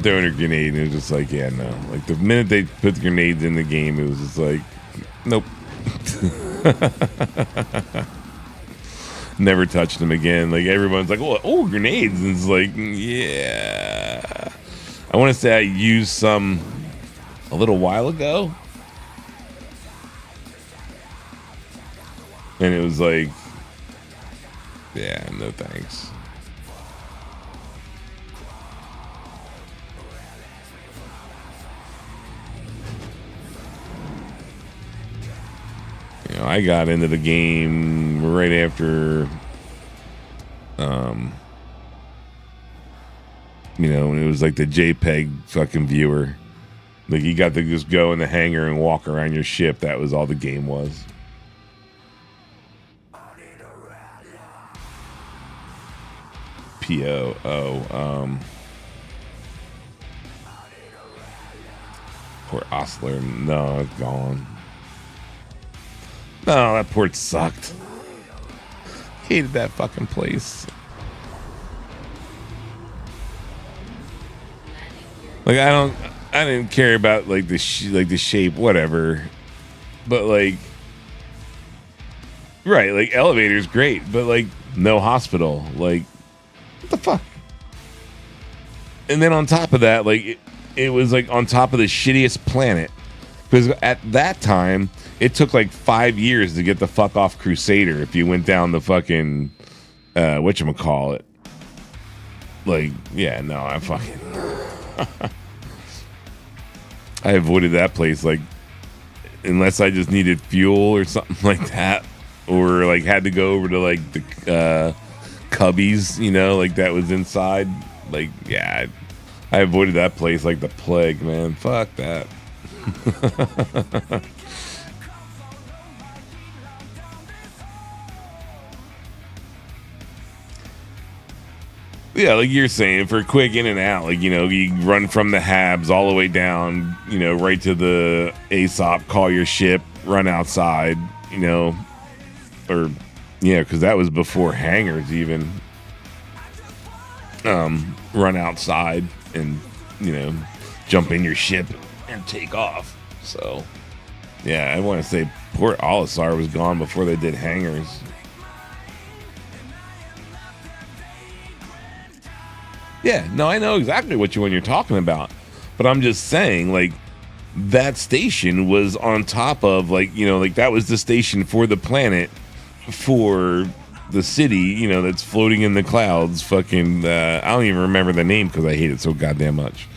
throwing a grenade, and it was just like, yeah, no. Like the minute they put the grenades in the game, it was just like, nope. Never touched them again. Like everyone's like, oh, grenades, and it's like, yeah. I want to say I used some a little while ago, and it was like, yeah, no thanks. You know, I got into the game right after, you know, when it was like the JPEG fucking viewer. Like you got to just go in the hangar and walk around your ship. That was all the game was. PO. Port Osler. No, it's gone. No, that port sucked. Hated that fucking place. Like I didn't care about like the shape, whatever. But like, right, like elevator's great, but like no hospital. Like, what the fuck? And then on top of that, like it was like on top of the shittiest planet. Because at that time, it took like 5 years to get the fuck off Crusader if you went down the fucking whatchamacallit. Like, yeah, no, I fucking I avoided that place, like, unless I just needed fuel or something like that, or like had to go over to like the Cubbies, you know, like that was inside. Like, yeah, I avoided that place like the plague, man. Fuck that. Yeah, like you're saying, for quick in and out, like, you know, you run from the Habs all the way down, you know, right to the ASOP, call your ship, run outside, you know, or, yeah, because that was before hangars even. Run outside and, you know, jump in your ship and take off. So, yeah, I want to say Port Olisar was gone before they did hangars. Yeah, no, I know exactly what one you're talking about, but I'm just saying, like, that station was on top of, like, you know, like that was the station for the planet, for the city, you know, that's floating in the clouds. Fucking, I don't even remember the name because I hate it so goddamn much.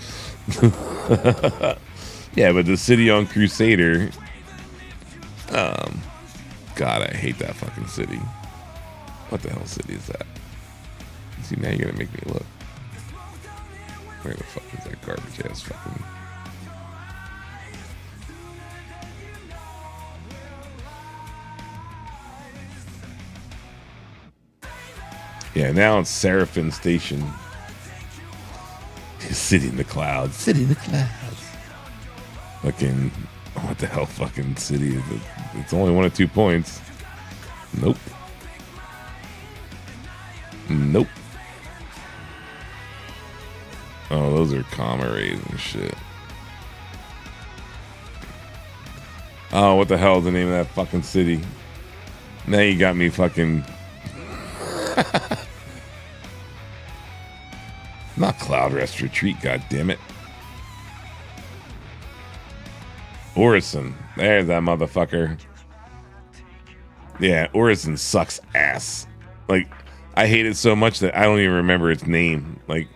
Yeah, but the city on Crusader, God, I hate that fucking city. What the hell city is that? See, now you're gonna make me look. Where the fuck is that garbage ass fucking? Yeah, now it's Seraphim Station. City in the clouds. City in the clouds. Fucking, what the hell fucking city is it? It's only 1 or 2 points. Nope. Nope. Oh, those are comma rays and shit. Oh, what the hell is the name of that fucking city? Now you got me fucking... Not Cloud Rest Retreat, goddammit. Orison. There's that motherfucker. Yeah, Orison sucks ass. Like, I hate it so much that I don't even remember its name. Like,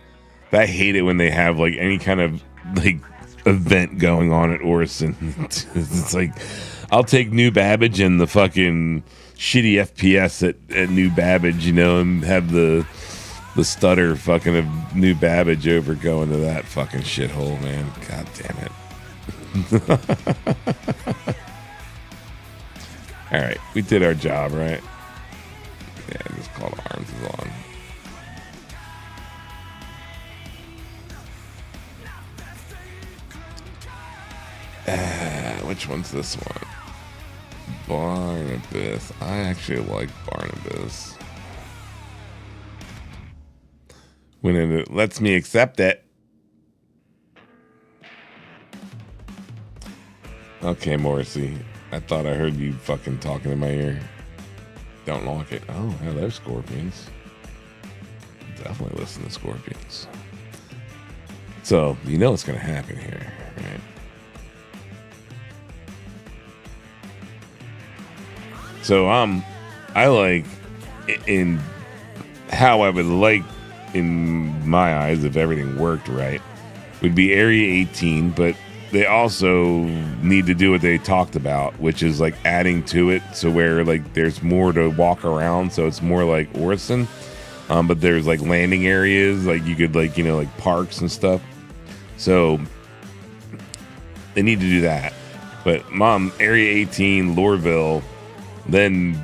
I hate it when they have like any kind of like event going on at Orison. It's like, I'll take New Babbage and the fucking shitty FPS at New Babbage, you know, and have the stutter fucking of New Babbage over going to that fucking shithole, man. God damn it. All right, we did our job, right? Yeah, just call the arms is on. Which one's this one? Barnabas. I actually like Barnabas. when it lets me accept it. Okay, Morrissey. I thought I heard you fucking talking in my ear. Don't like it. Oh, hello, Scorpions. Definitely listen to Scorpions. So, you know what's going to happen here, right? So, I like, in how I would like, in my eyes, if everything worked right, would be Area 18, but they also need to do what they talked about, which is like adding to it, so where like there's more to walk around, so it's more like Orson, but there's like landing areas, like you could like, you know, like parks and stuff. So they need to do that. But Mom, Area 18, Loreville, then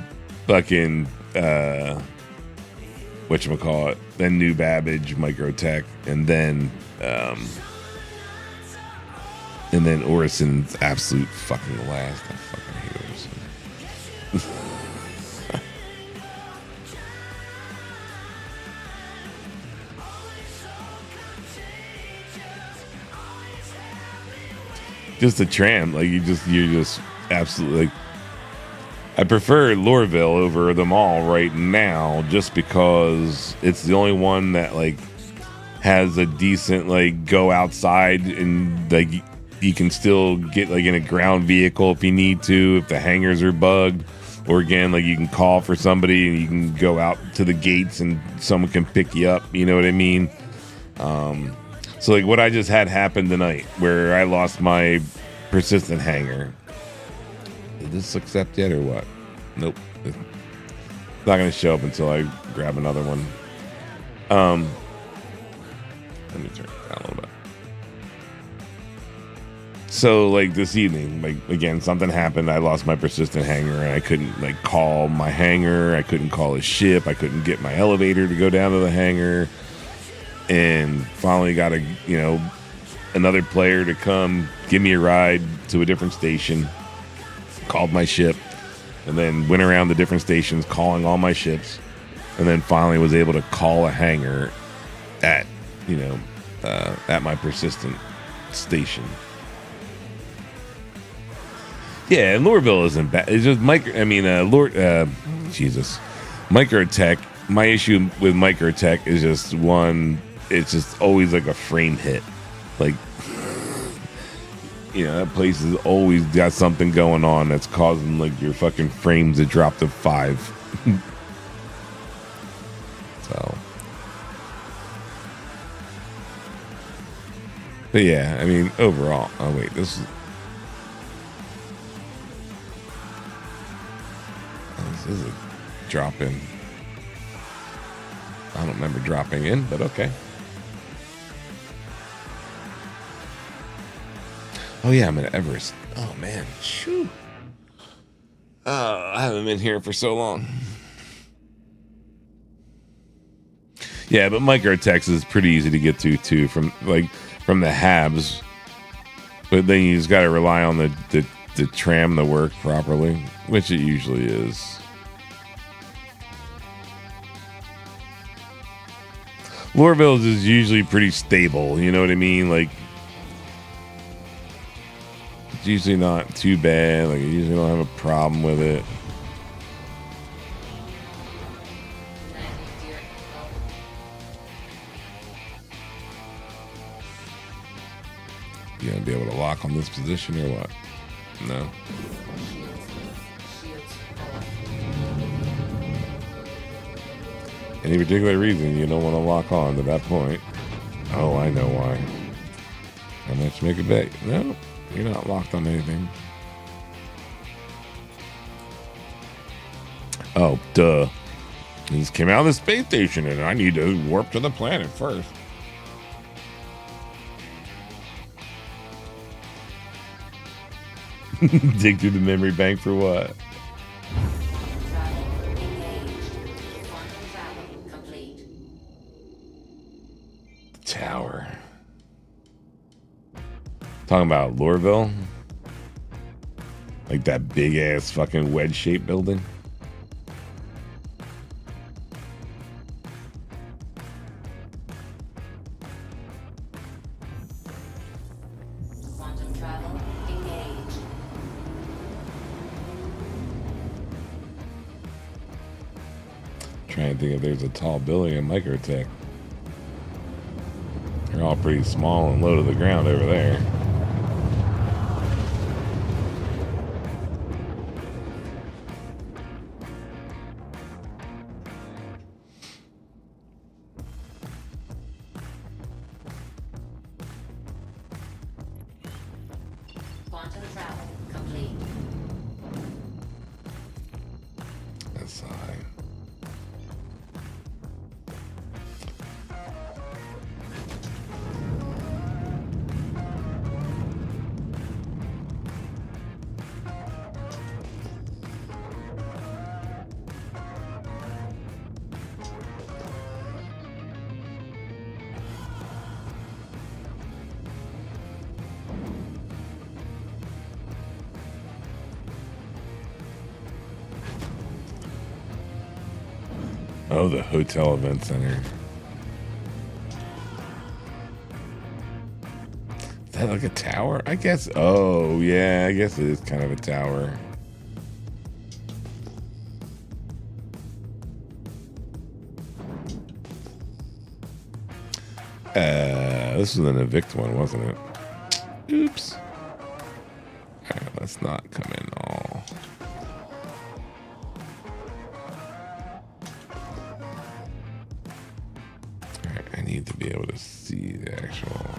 fucking whatchamacallit, then New Babbage, Microtech, and then Orison's absolute fucking last. I fucking hate Orison. Just a tram, like you're just absolutely. Like, I prefer Loreville over them all right now, just because it's the only one that like has a decent like go outside and like. You can still get like in a ground vehicle if you need to, if the hangars are bugged, or again, like you can call for somebody and you can go out to the gates and someone can pick you up. You know what I mean? So like what I just had happen tonight, where I lost my persistent hanger. Did this accept yet or what? Nope. It's not going to show up until I grab another one. Let me turn it down a little bit. So like this evening, like again, something happened. I lost my persistent hanger and I couldn't like call my hangar. I couldn't call a ship. I couldn't get my elevator to go down to the hangar. And finally got another player to come give me a ride to a different station. Called my ship and then went around the different stations calling all my ships. And then finally was able to call a hangar at my persistent station. Yeah, and Loreville isn't bad. It's just Microtech. My issue with Microtech is just one. It's just always like a frame hit. Like, that place has always got something going on that's causing like your fucking frames to drop to 5. So, but yeah, I mean, overall. Oh wait, this is a drop in. I don't remember dropping in, but okay. Oh yeah, I'm at Everest. Oh man, shoo. I haven't been here for so long. Yeah, but Microtech is pretty easy to get to too from the HABs. But then you just got to rely on the tram to work properly, which it usually is. Loreville is usually pretty stable, you know what I mean? Like, it's usually not too bad. Like, I usually don't have a problem with it. You gonna be able to lock on this position or what? No. Any particular reason you don't want to lock on to that point? Oh, I know why. How much make a bet? No, you're not locked on anything. Oh, duh. He just came out of the space station and I need to warp to the planet first. Dig through the memory bank for what? Tower. Talking about Loreville? Like that big ass fucking wedge shaped building? Trying to think if there's a tall building in Microtech. They're all pretty small and low to the ground over there. Quantum travel complete. That's high. Oh, the hotel event center. Is that like a tower? I guess. Oh, yeah, I guess it is kind of a tower. This was an evict one, wasn't it? Oops. Alright, let's not come in all. Alright, I need to be able to see the actual.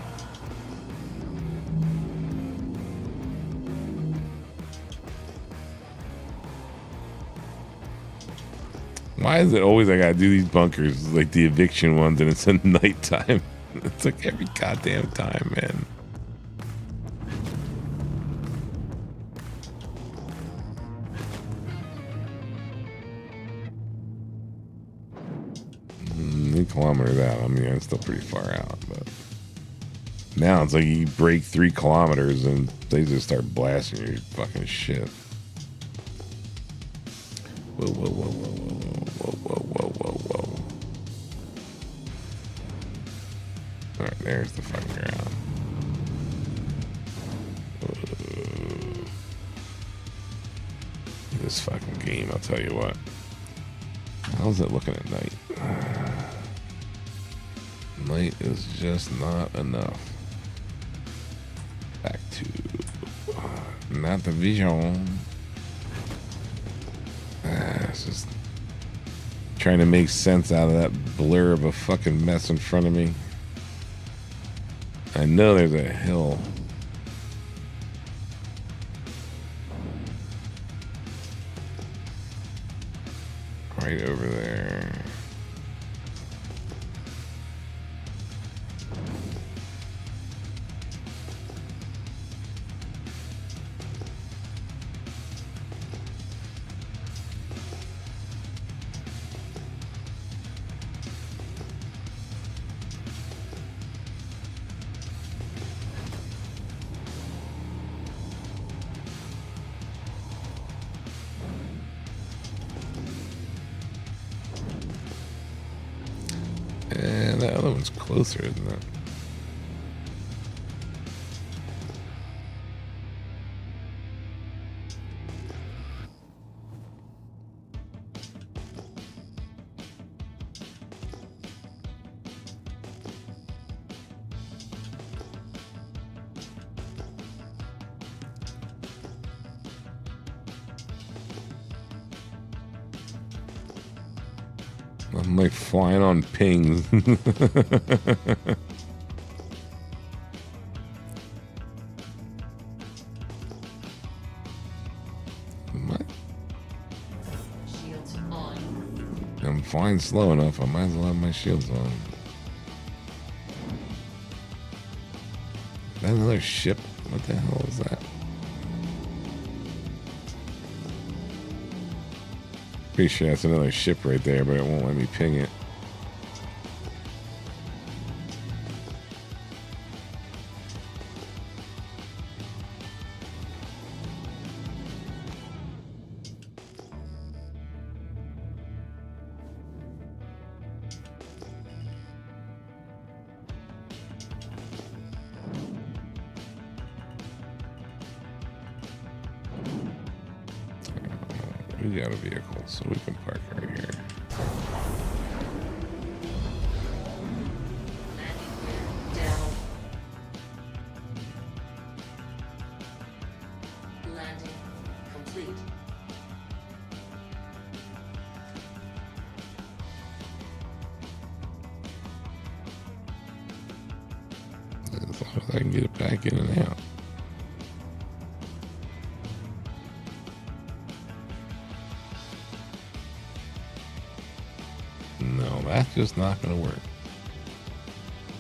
Why is it always I gotta do these bunkers like the eviction ones and it's at nighttime? It's like every goddamn time, man. Kilometers out. I mean, it's still pretty far out, but now it's like you break 3 kilometers and they just start blasting your fucking shit. Whoa, whoa, whoa, whoa, whoa, whoa, whoa, whoa, whoa. All right, there's the fucking ground. This fucking game, I'll tell you what. How's it looking at night? Night is just not enough. Back to not the vision. It's just trying to make sense out of that blur of a fucking mess in front of me. I know there's a hill. Right over there. And that other one's closer, isn't it? I'm like flying on pings. Shields on. I'm flying slow enough. I might as well have my shields on. Is that another ship? What the hell is that? Pretty sure that's another ship right there, but it won't let me ping it. We got a vehicle, so we can park right here. As long as I can get it back in and out. No, that's just not gonna work.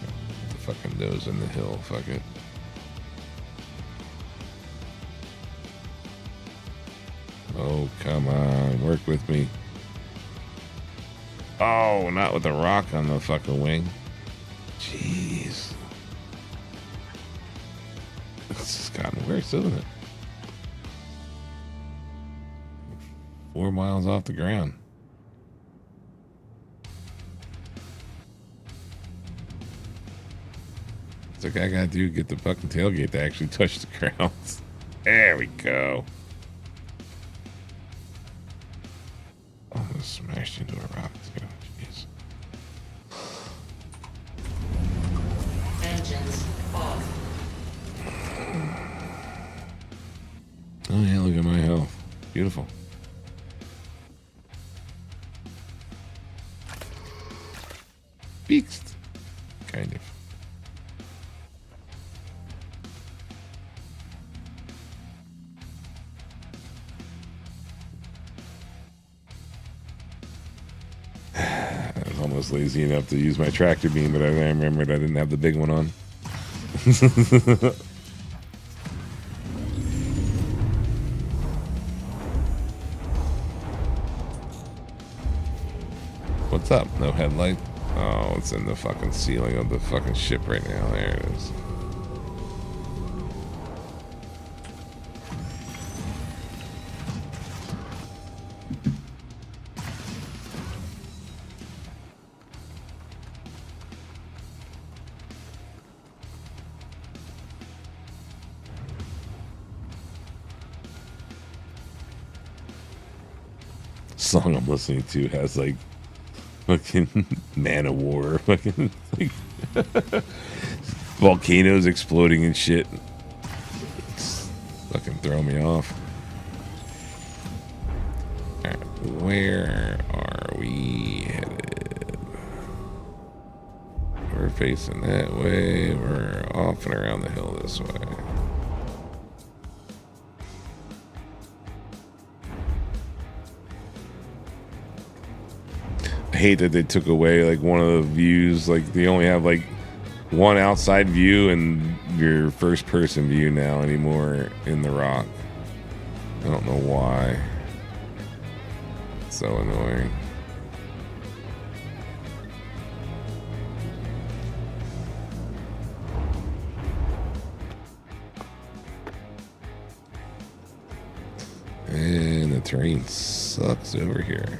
Put the fucking nose in the hill, fuck it. Oh, come on, work with me. Oh, not with the rock on the fucking wing. Jeez. It's just gotten worse, isn't it? 4 miles off the ground. It's like I gotta do get the fucking tailgate to actually touch the ground. There we go. Almost smashed into a rock too. Jeez. Engines off. Oh yeah, look at my health. Beautiful. Beaked. Kind of. I was almost lazy enough to use my tractor beam, but I remembered I didn't have the big one on. What's up? No headlight? Oh, it's in the fucking ceiling of the fucking ship right now. There it is. Song I'm listening to has like fucking Man of War, fucking like volcanoes exploding and shit. It's fucking throw me off. Alright, where are we headed? We're facing that way. We're off and around the hill this way. I hate that they took away like one of the views. Like they only have like one outside view and your first person view now anymore in the rock. I don't know why. It's so annoying. And the terrain sucks over here.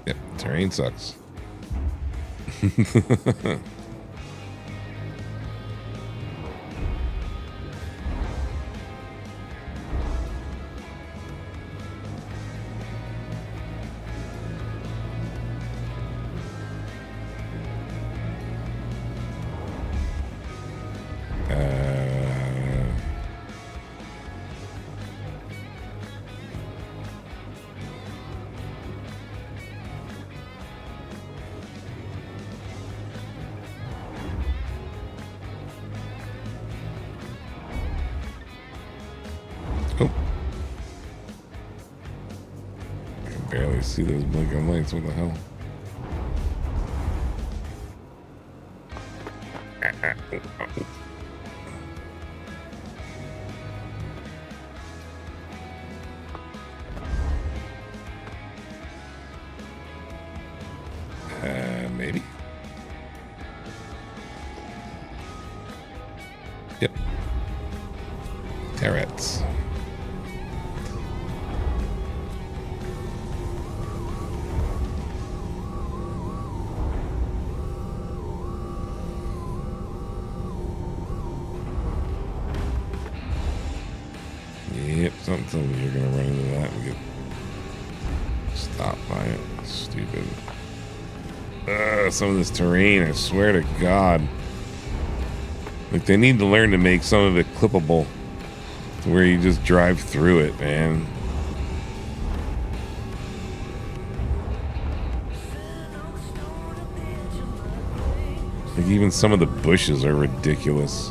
Yep, terrain sucks. See those blinking lights, what the hell? Maybe. Yep. Turrets. Something tells me you're gonna run into that and get stopped by it. Stupid. Some of this terrain, I swear to God. Like, they need to learn to make some of it clippable to where you just drive through it, man. Like even some of the bushes are ridiculous.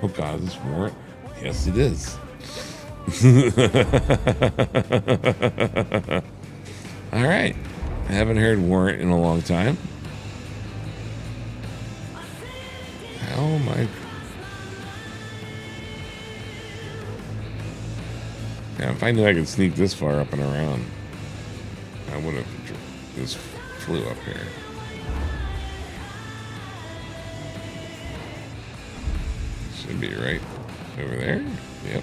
Oh god, is this warrant? Yes, it is. All right. I haven't heard warrant in a long time. How am I? Yeah, if I knew I could sneak this far up and around, I would have just flew up here. Should be right over there. Yep.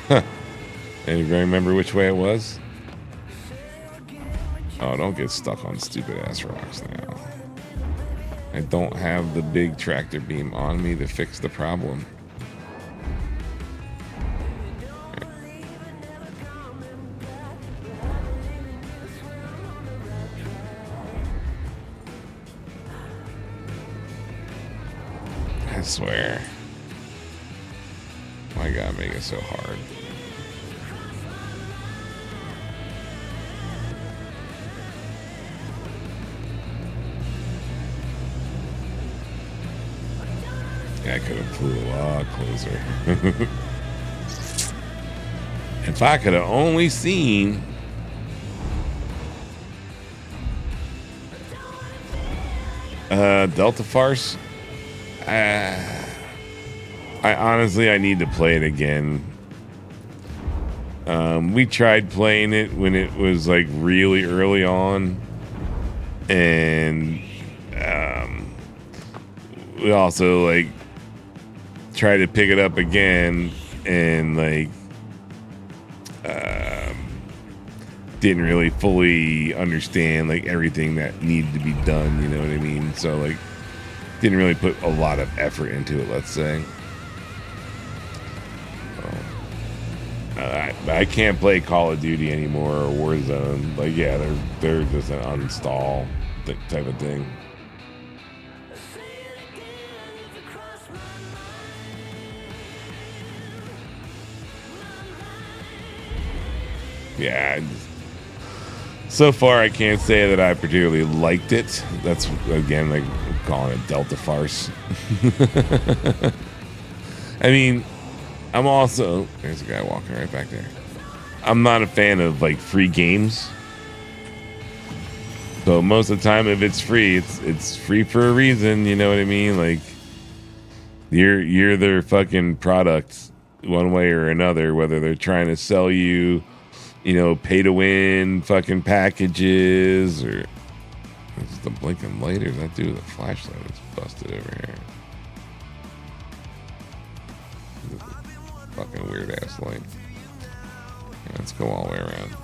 Huh. Anybody remember which way it was? Oh, don't get stuck on stupid ass rocks now. I don't have the big tractor beam on me to fix the problem. I swear. Why you gotta make it so hard? Yeah, I could have flew a lot closer. If I could have only seen Delta Farce. I need to play it again. We tried playing it when it was like really early on, and we also like tried to pick it up again, and like didn't really fully understand like everything that needed to be done. You know what I mean? So like didn't really put a lot of effort into it, let's say. I can't play Call of Duty anymore or Warzone. Like, yeah, they're just an uninstall type of thing. Yeah. So far, I can't say that I particularly liked it. That's, again, like calling it Delta Farce. I mean, I'm also, there's a guy walking right back there. I'm not a fan of like free games. So most of the time, if it's free, it's free for a reason. You know what I mean? Like you're their fucking product one way or another, whether they're trying to sell you, you know, pay to win fucking packages, or is the blinking light, or is that dude with a flashlight that's busted over here? Fucking weird ass light. Yeah, let's go all the way around.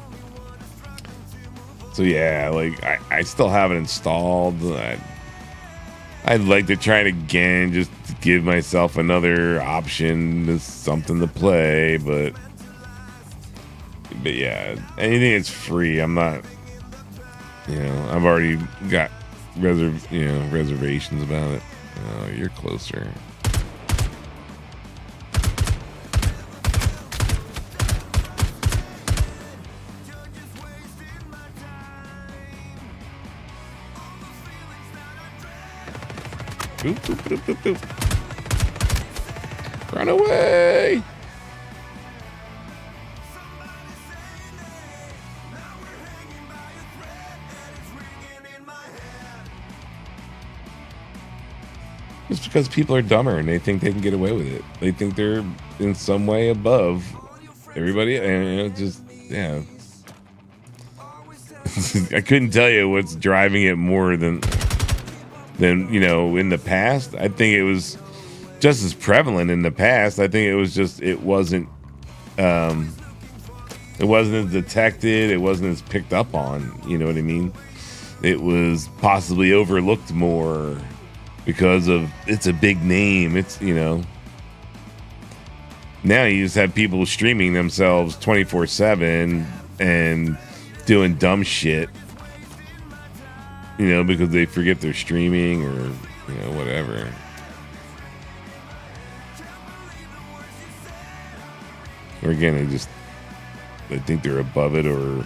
So yeah, like I still have it installed. I'd like to try it again, just to give myself another option, something to play. But yeah, anything that's free, I'm not. You know, I've already got reservations about it. Oh, you're closer. Boop, boop, boop, boop, boop. Run away! It's because people are dumber and they think they can get away with it. They think they're in some way above everybody, and you know, just yeah. I couldn't tell you what's driving it more than you know, in the past. I think it was just as prevalent in the past. I think it was just it wasn't as detected, it wasn't as picked up on, you know what I mean? It was possibly overlooked more because of it's a big name. It's, you know, now you just have people streaming themselves 24/7 and doing dumb shit. You know, because they forget they're streaming or, you know, whatever. Or again, they think they're above it, or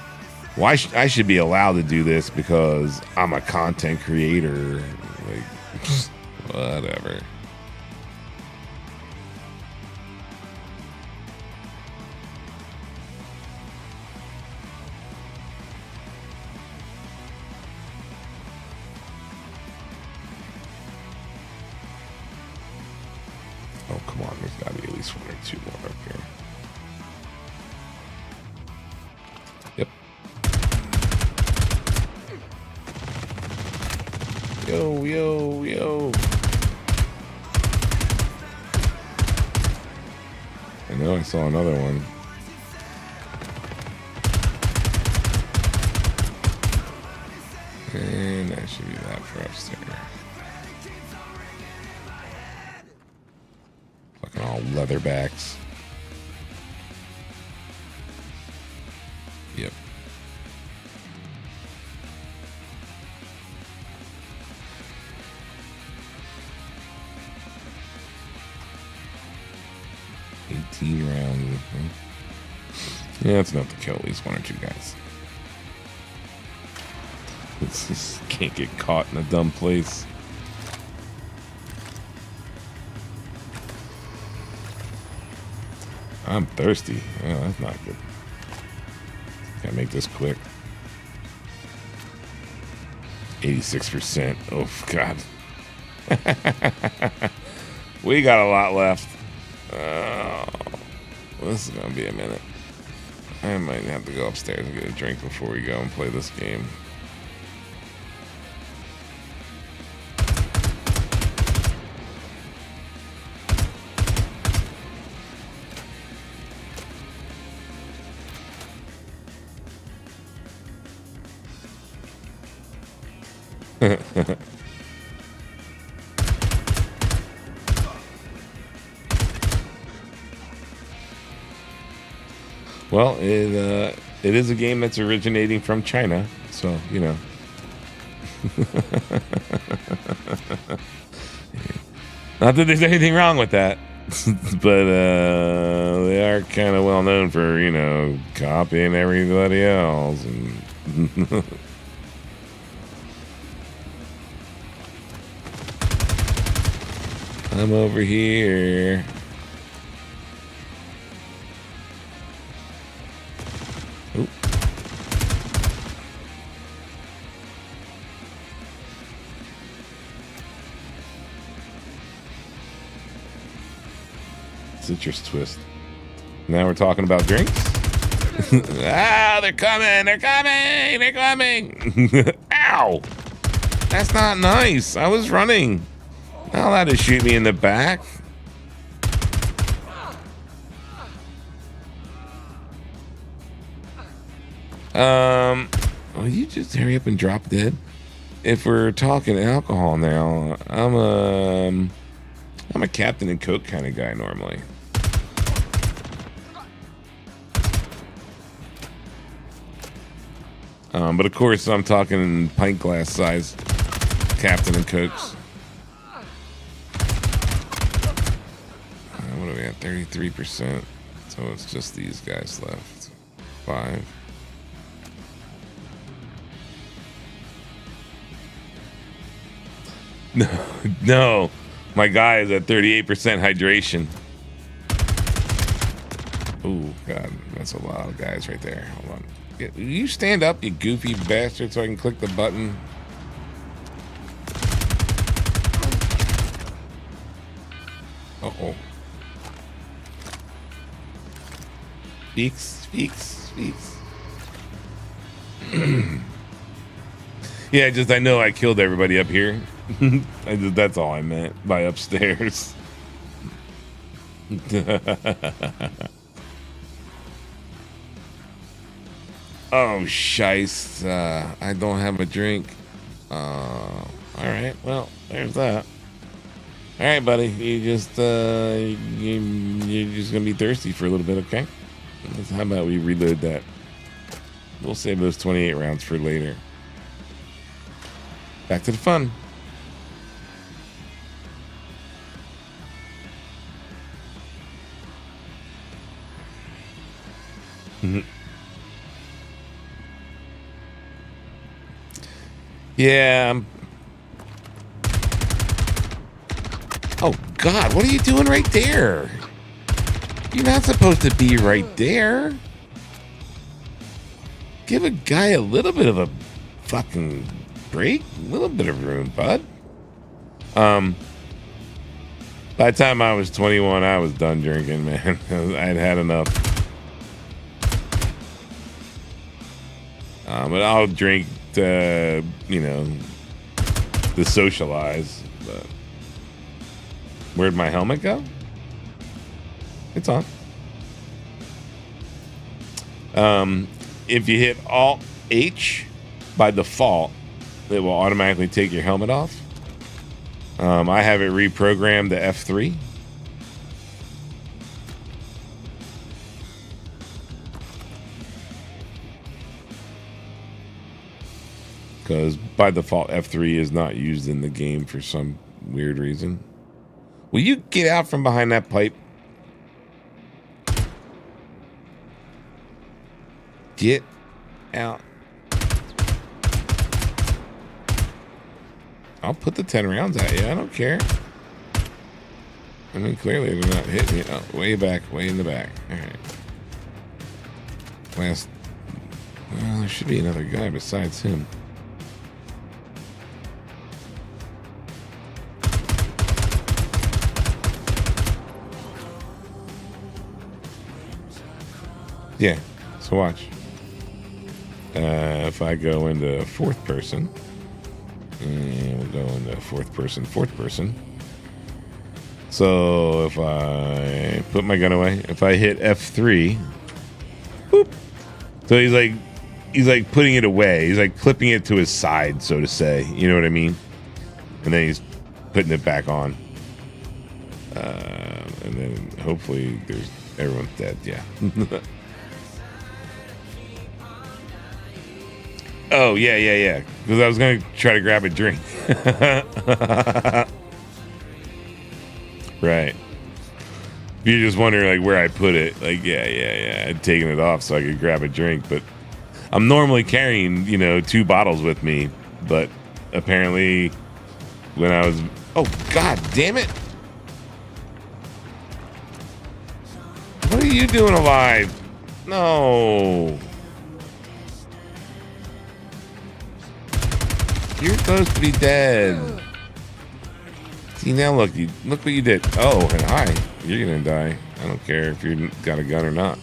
why I should be allowed to do this because I'm a content creator. Like, whatever. Oh, come on. There's got to be at least one or two more up here. Yep. Yo, yo, yo. I know I saw another one. And that should be that for upstairs. Fucking all leatherbacks. Yep. Rounds. Yeah, that's enough to kill at least one or two guys. It's just can't get caught in a dumb place. I'm thirsty. Oh, that's not good. Gotta make this quick. 86%. Oh, God. We got a lot left. Oh, this is gonna be a minute. I might have to go upstairs and get a drink before we go and play this game. Well, it is a game that's originating from China, so you know. Not that there's anything wrong with that, but they are kind of well known for, you know, copying everybody else. And I'm over here. Oop. Citrus twist. Now we're talking about drinks. Ah, they're coming! They're coming! They're coming! Ow! That's not nice. I was running. Not allowed to shoot me in the back. Will you just hurry up and drop dead? If we're talking alcohol now, I'm a Captain and Coke kind of guy normally. But of course I'm talking pint glass size Captain and Cokes. What are we at? 33%. So it's just these guys left. 5. No. My guy is at 38% hydration. Oh, God. That's a lot of guys right there. Hold on. Will you stand up, you goofy bastard, so I can click the button? Uh-oh. Speaks. Yeah, I know I killed everybody up here. That's all I meant by upstairs. Oh, shice. I don't have a drink. All right, well, there's that. All right, buddy. You're just gonna be thirsty for a little bit, okay? How about we reload that? We'll save those 28 rounds for later. Back to the fun. Yeah. Oh, God. What are you doing right there? You're not supposed to be right there. Give a guy a little bit of a fucking break. A little bit of room, bud. By the time I was 21, I was done drinking, man. I'd had enough. But I'll drink to, you know, to socialize. But where'd my helmet go? It's on. If you hit Alt H by default, it will automatically take your helmet off. I have it reprogrammed to F3. Because by default, F3 is not used in the game for some weird reason. Will you get out from behind that pipe? Get out. I'll put the 10 rounds at you. I don't care. I mean, clearly they're not hitting you. Oh, way back, way in the back. All right. Last. Well, there should be another guy besides him. Yeah. So watch. If I go into fourth person. And we'll go into fourth person. So if I put my gun away, if I hit F3, boop. So he's like putting it away. He's like clipping it to his side, so to say. You know what I mean? And then he's putting it back on. And then hopefully everyone's dead. Yeah. Oh, yeah. Because I was going to try to grab a drink. Right. If you're just wondering, like, where I put it, like, yeah. I'd taken it off so I could grab a drink. But I'm normally carrying, 2 bottles with me. But apparently when I was... Oh, God damn it. What are you doing alive? No. You're supposed to be dead. See, now look what you did. Oh, and hi. You're gonna die. I don't care if you got a gun or not.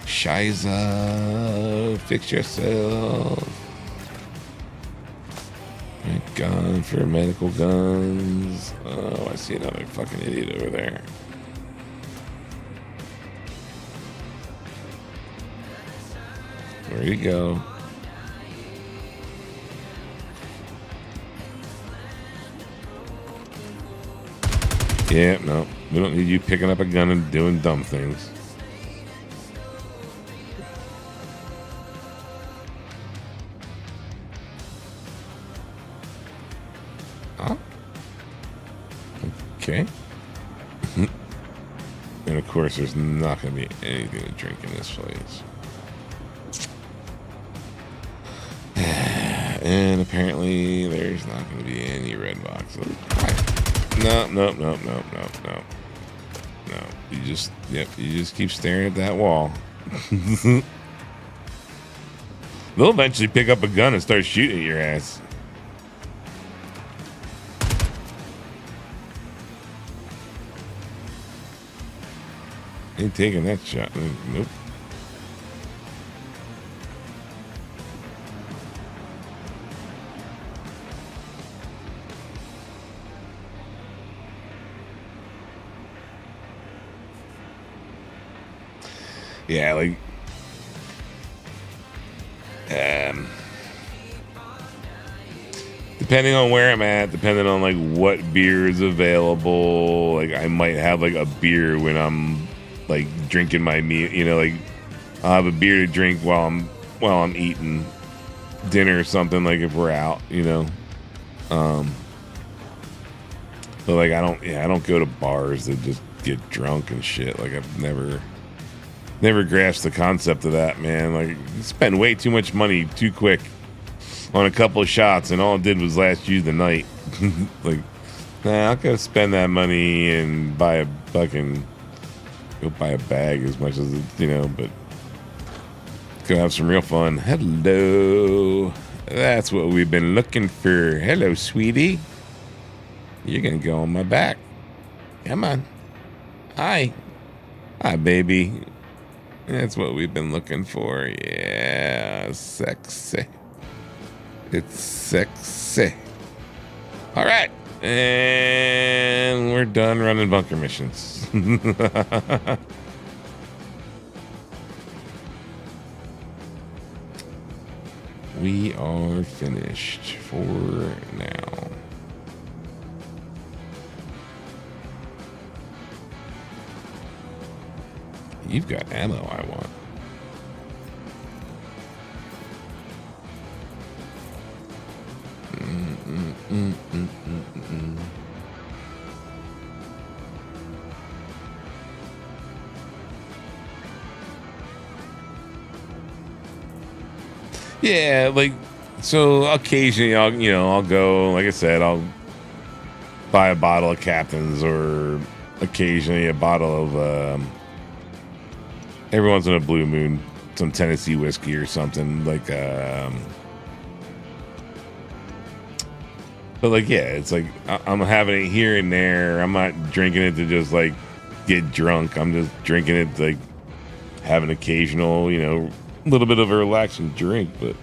Shiza, fix yourself. A gun for medical guns. Oh, I see another fucking idiot over there. Where'd he go? Yeah, no. We don't need you picking up a gun and doing dumb things. Huh? Okay. And of course, there's not going to be anything to drink in this place. And apparently, there's not going to be any red boxes. No. You just keep staring at that wall. They'll eventually pick up a gun and start shooting at your ass. Ain't taking that shot. Nope. Yeah, like, depending on where I'm at, depending on like what beer is available, like I might have like a beer when I'm like drinking my meal, like I'll have a beer to drink while I'm eating dinner or something, like if we're out, but like I don't go to bars to just get drunk and shit. Like I've never grasped the concept of that, man. Like, you spend way too much money too quick on a couple of shots, and all it did was last you the night. Like, nah, I'm gonna spend that money and buy a fucking go buy a bag as much as but go have some real fun. Hello, that's what we've been looking for. Hello, sweetie. You're gonna go on my back. Come on. Hi, baby. That's what we've been looking for. Yeah, sexy. It's sexy. All right. And we're done running bunker missions. We are finished for now. You've got ammo I want. Yeah, like, so occasionally I'll go, like I said, I'll buy a bottle of Captain's, or occasionally a bottle of every once in a blue moon, some Tennessee whiskey or something, like but like, yeah, it's like I'm having it here and there. I'm not drinking it to just like get drunk. I'm just drinking it to like have an occasional, little bit of a relaxing drink. But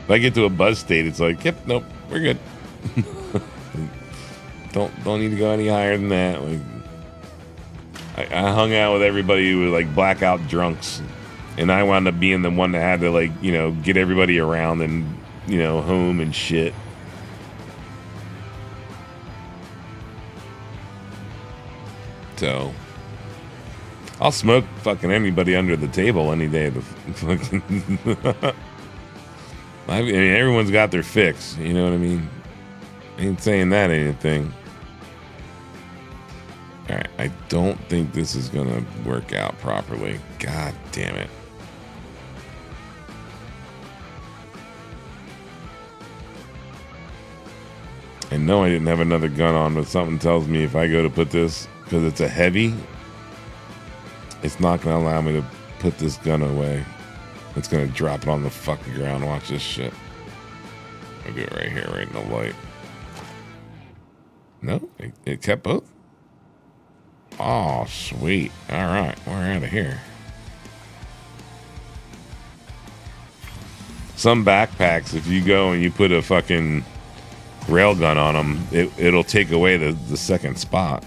if I get to a buzz state, it's like, yep, nope, we're good. don't need to go any higher than that. Like, I hung out with everybody who was like blackout drunks, and I wound up being the one that had to like, get everybody around and, home and shit. So I'll smoke fucking anybody under the table any day of the fucking I mean, everyone's got their fix, you know what I mean? Ain't saying that anything. Alright, I don't think this is gonna work out properly. God damn it. And no, I didn't have another gun on, but something tells me if I go to put this, because it's a heavy, it's not going to allow me to put this gun away. It's going to drop it on the fucking ground. Watch this shit. I'll do it right here, right in the light. No, it kept both. Oh, sweet. All right, we're out of here. Some backpacks, if you go and you put a fucking railgun on them, it'll take away the second spot.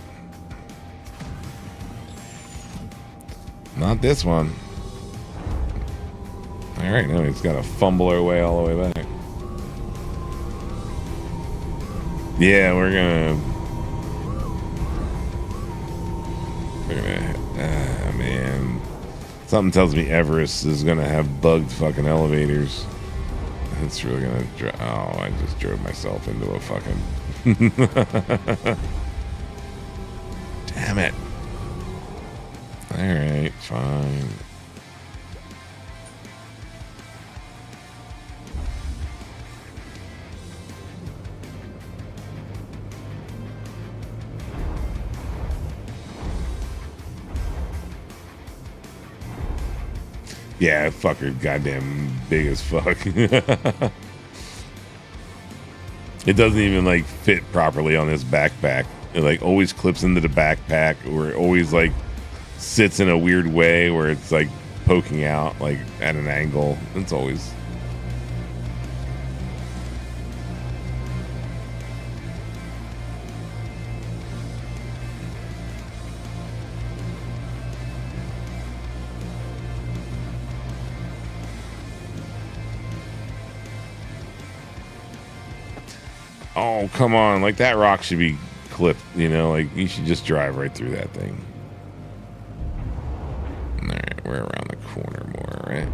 Not this one. All right, now he's got to fumble our way all the way back. Yeah, we're gonna, man. Something tells me Everest is gonna have bugged fucking elevators. It's really gonna I just drove myself into a fucking damn it. Alright, fine. Yeah, fucker, goddamn big as fuck. It doesn't even like fit properly on this backpack. It like always clips into the backpack, or it always like sits in a weird way where it's like poking out like at an angle. It's always. Oh, come on. Like, that rock should be clipped, like, you should just drive right through that thing. Alright, we're around the corner more, right?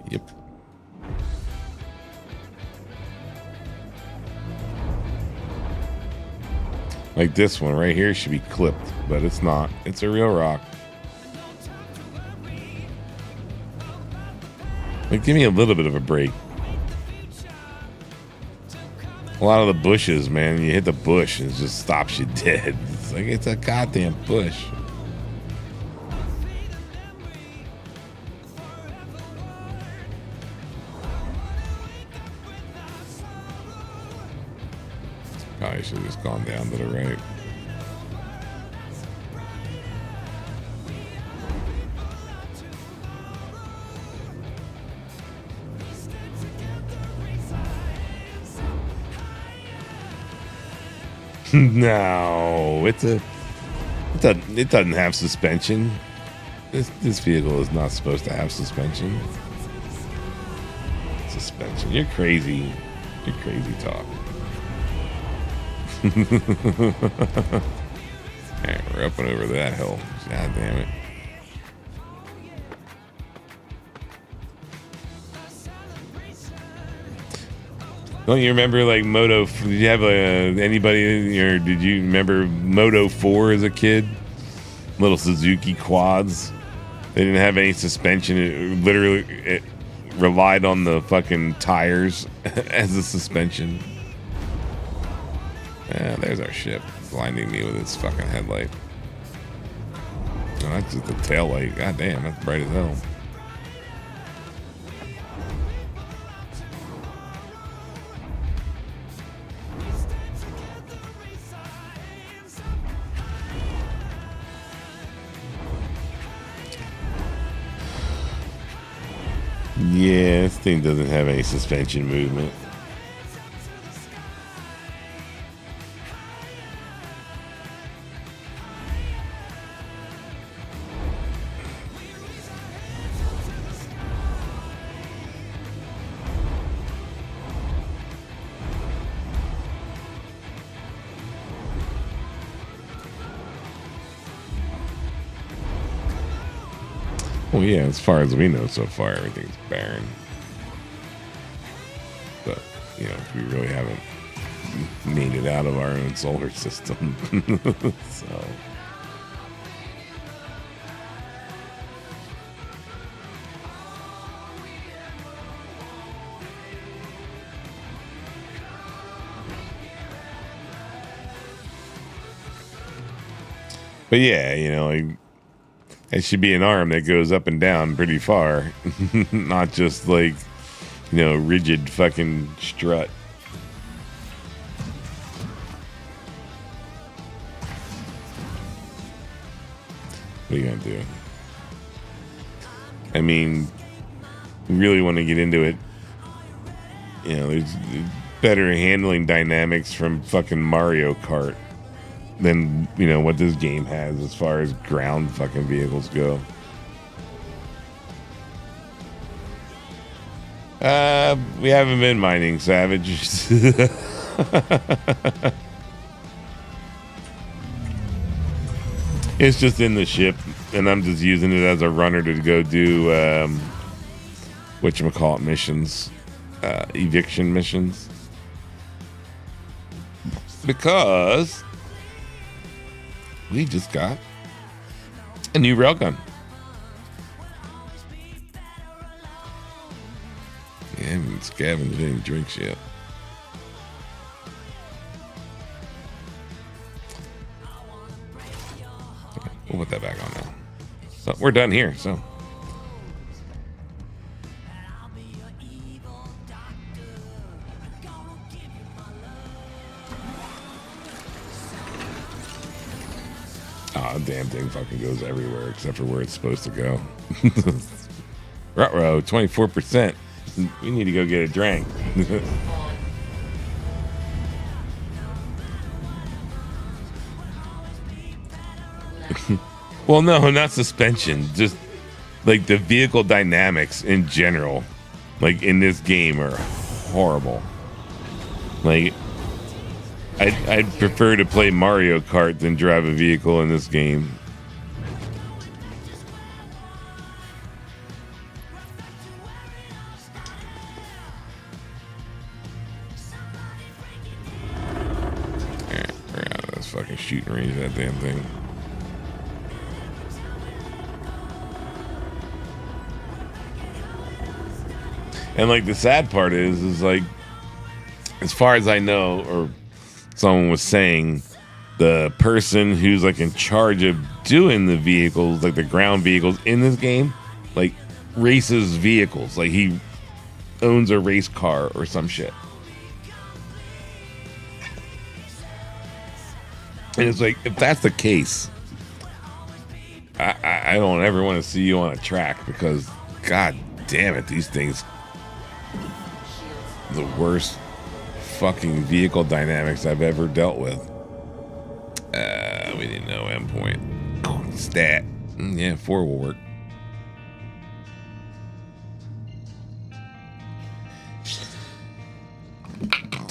Yep. Like, this one right here should be clipped, but it's not. It's a real rock. Like, give me a little bit of a break. A lot of the bushes, man, you hit the bush and it just stops you dead. It's like, it's a goddamn bush. Probably should have just gone down to the right. No, it doesn't have suspension. This vehicle is not supposed to have suspension. Suspension. You're crazy. You're crazy talk. Alright, we're up and over that hill. God damn it. Don't you remember like Moto? Did you have anybody, or did you remember Moto 4 as a kid? Little Suzuki quads. They didn't have any suspension. It relied on the fucking tires as a suspension. Yeah, there's our ship, blinding me with its fucking headlight. Oh, that's just the tail light. God damn, that's bright as hell. Yeah, this thing doesn't have any suspension movement. Well, yeah, as far as we know so far, everything's barren. But, you know, we really haven't made it out of our own solar system. So. But yeah, you know, like, it should be an arm that goes up and down pretty far, not just like, you know, rigid fucking strut. What are you gonna do? I mean, we really want to get into it. You know, there's better handling dynamics from fucking Mario Kart than, you know, what this game has as far as ground fucking vehicles go. We haven't been mining, Savage. It's just in the ship, and I'm just using it as a runner to go do whatchamacallit missions, eviction missions, because we just got a new railgun. Yeah, I haven't scavenged any drinks yet. Okay, we'll put that back on now. So we're done here, so. Oh, the damn thing fucking goes everywhere except for where it's supposed to go. Ruh-roh, 24%. We need to go get a drink. Well, no, not suspension. Just like the vehicle dynamics in general, like in this game, are horrible. Like, I'd prefer to play Mario Kart than drive a vehicle in this game. Alright, we're out of this fucking shooting range, that damn thing. And like the sad part is like, as far as I know, or someone was saying, the person who's like in charge of doing the vehicles, like the ground vehicles in this game, like races vehicles. Like he owns a race car or some shit. And it's like, if that's the case, I don't ever want to see you on a track, because god damn it, these things, the worst fucking vehicle dynamics I've ever dealt with. We didn't know endpoint. Stat. Yeah, 4 will work.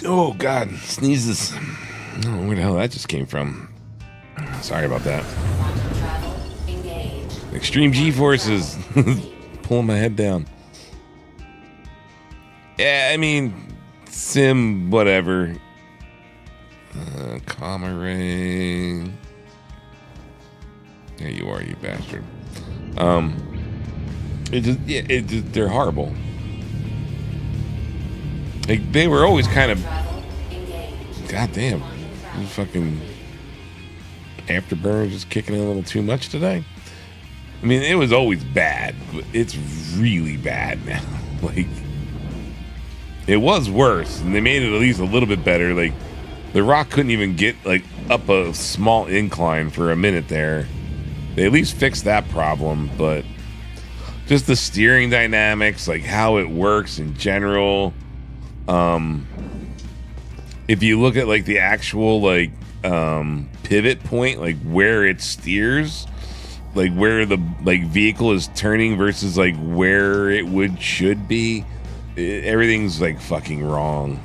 Oh god, sneezes. Oh, where the hell that just came from? Sorry about that. Extreme G-forces. Pulling my head down. Yeah, I mean, sim, whatever. Comma ray. There you are, you bastard. They're horrible. Like, they were always kind of, goddamn, fucking Afterburner just kicking in a little too much today. I mean, it was always bad, but it's really bad now. Like, it was worse, and they made it at least a little bit better. Like, the rock couldn't even get like up a small incline for a minute there. They at least fixed that problem, but just the steering dynamics, like how it works in general. If you look at like the actual like pivot point, like where it steers, like where the like vehicle is turning versus like where it should be, everything's like fucking wrong.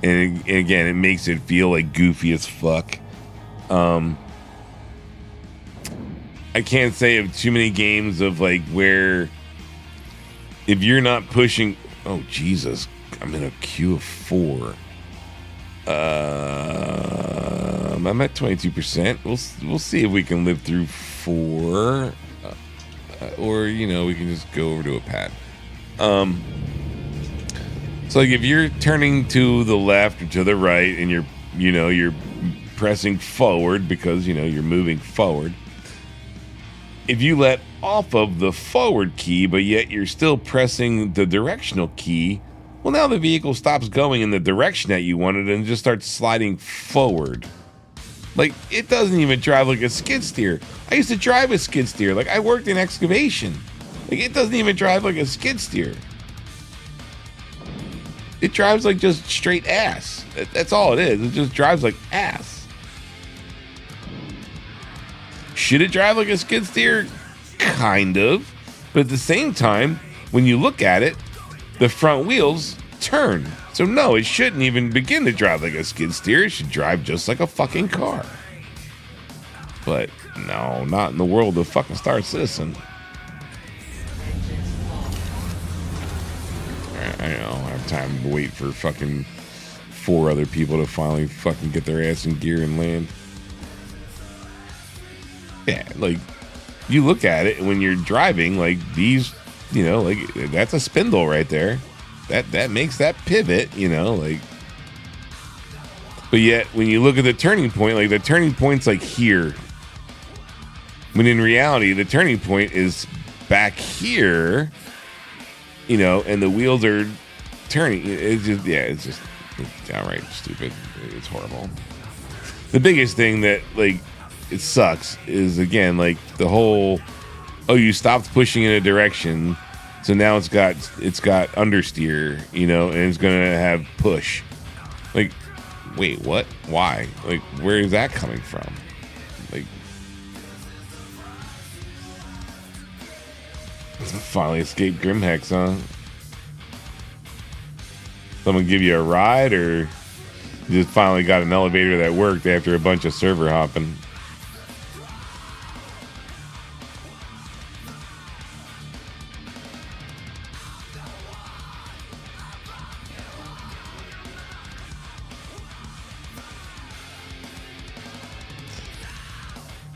And again, it makes it feel like goofy as fuck. I can't say of too many games of like where if you're not pushing, oh Jesus, I'm in a queue of 4. I'm at 22%. We'll see if we can live through 4, or you know, we can just go over to a pad. So like if you're turning to the left or to the right, and you're pressing forward because you're moving forward. If you let off of the forward key, but yet you're still pressing the directional key, well, now the vehicle stops going in the direction that you wanted and just starts sliding forward. Like, it doesn't even drive like a skid steer. I used to drive a skid steer. Like, I worked in excavation. Like, it doesn't even drive like a skid steer. It drives like just straight ass. That's all it is. It just drives like ass. Should it drive like a skid steer? Kind of. But at the same time, when you look at it, the front wheels turn. So no, it shouldn't even begin to drive like a skid steer. It should drive just like a fucking car. But no, not in the world of fucking Star Citizen. I don't have time to wait for fucking 4 other people to finally fucking get their ass in gear and land. Yeah, like, you look at it when you're driving, like, these, like, that's a spindle right there. That makes that pivot, like. But yet, when you look at the turning point, like, the turning point's, like, here. When in reality, the turning point is back here, and the wheels are turning. It's just downright stupid. It's horrible. The biggest thing that, like, it sucks is, again, like, the whole, oh, you stopped pushing in a direction, so now it's got understeer, and it's gonna have push. Like, wait, what? Why? Like, where is that coming from? Like, finally escaped Grimhex, huh? Someone give you a ride, or you just finally got an elevator that worked after a bunch of server hopping?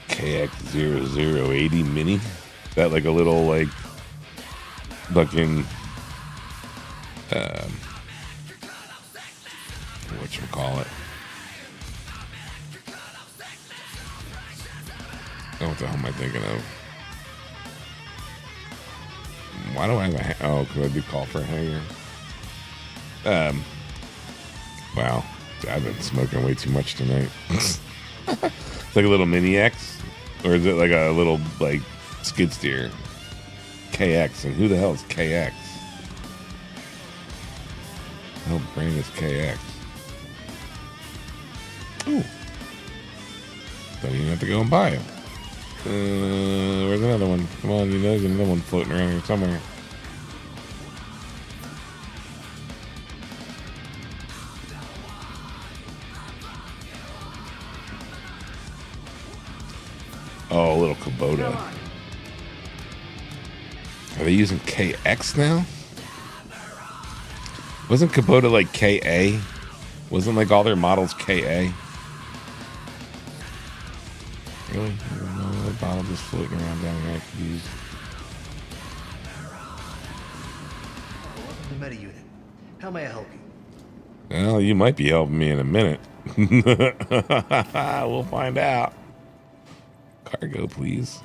KX0080 Mini. Is that like a little, like, fucking Whatchamacallit. Oh, what the hell am I thinking of? Why do I have a... Oh, because I did call for a hanger. Wow. I've been smoking way too much tonight. It's like a little mini X? Or is it like a little, like, skid steer? KX. And who the hell is KX? Oh, brand is KX. Ooh. Don't even have to go and buy it. Where's another one? Come on, you know there's another one floating around here somewhere. Oh, a little Kubota. Are they using KX now? Wasn't Kubota like KA? Wasn't like all their models KA? Really? The bottle just floating around down here I could use. The meta unit. How may I help you? Well, you might be helping me in a minute. We'll find out. Cargo, please.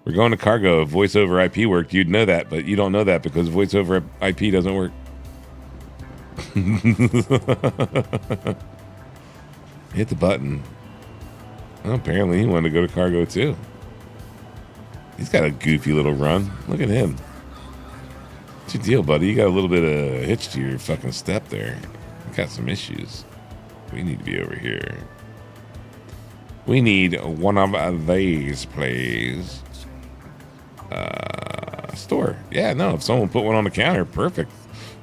We're going to cargo. If voice over IP worked, you'd know that, but you don't know that because voice over IP doesn't work. Hit the button. Well, apparently he wanted to go to cargo too. He's got a goofy little run. Look at him. What's your deal, buddy? You got a little bit of hitch to your fucking step there. You got some issues. We need to be over here. We need one of these, please. Store. Yeah, no, if someone put one on the counter, perfect.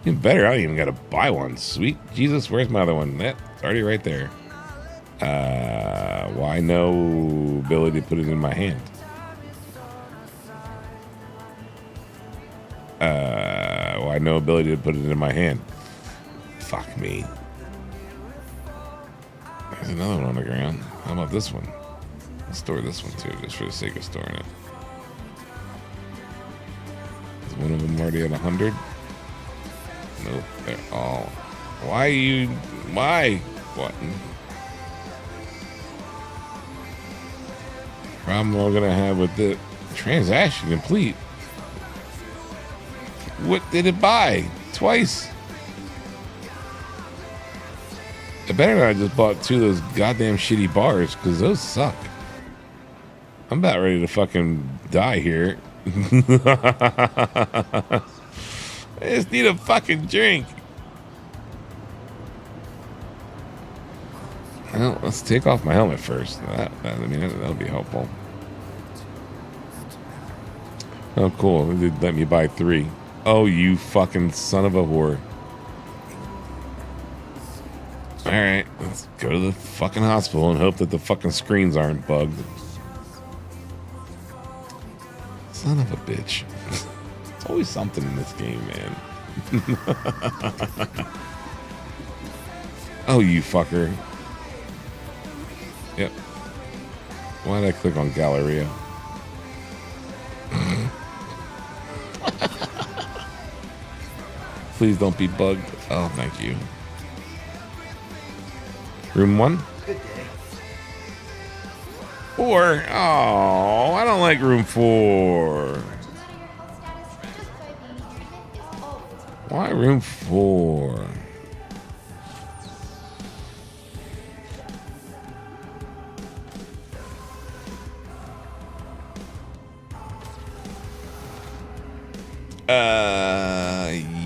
Even better, I don't even got to buy one. Sweet Jesus, where's my other one? It's already right there. Why no ability to put it in my hand? Why no ability to put it in my hand? Fuck me. There's another one on the ground. How about this one? Let's store this one too, just for the sake of storing it. Is one of them already at 100? Nope, they're all. Why you? Why? What? Problem we're gonna have with the transaction complete. What did it buy? Twice. I better not just bought 2 of those goddamn shitty bars because those suck. I'm about ready to fucking die here. I just need a fucking drink. Well, let's take off my helmet first. That'll be helpful. Oh, cool. They let me buy 3. Oh, you fucking son of a whore. Alright, let's go to the fucking hospital and hope that the fucking screens aren't bugged. Son of a bitch. It's always something in this game, man. Oh, you fucker. Yep. Why did I click on Galleria? Please don't be bugged. Oh, thank you. Room 1? Good day. 4? Oh, I don't like room 4. Why room 4?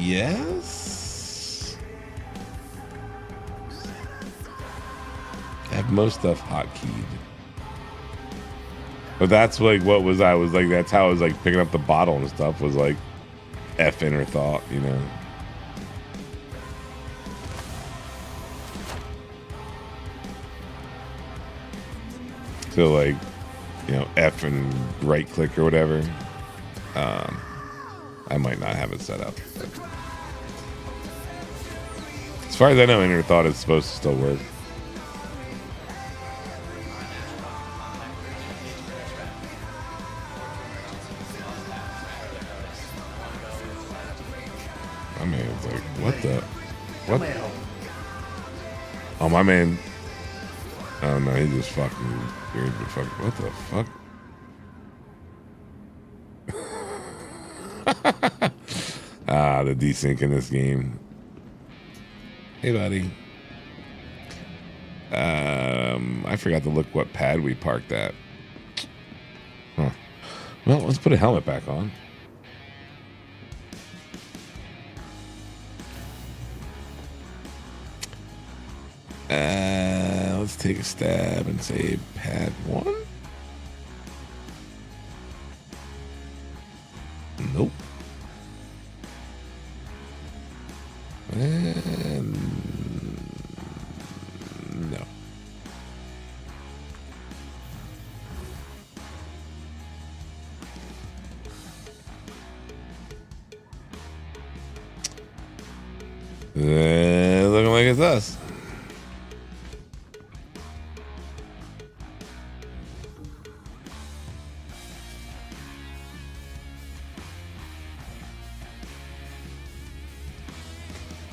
Yes. I have most stuff hotkeyed. But that's like what was I was like that's how I was like picking up the bottle and stuff was like F inner thought, you know. So like, you know, F and right click or whatever. I might not have it set up. But as far as I know, inner thought is supposed to still work. My man's like, what the? How What? may I help you? Oh, my man. Oh, no, he just fucking weird, but fuck. What the fuck? Ah, the desync in this game. Hey, buddy. I forgot to look what pad we parked at. Huh. Well, let's put a helmet back on. Let's take a stab and say pad 1. Nope. And no. Looking like it's us.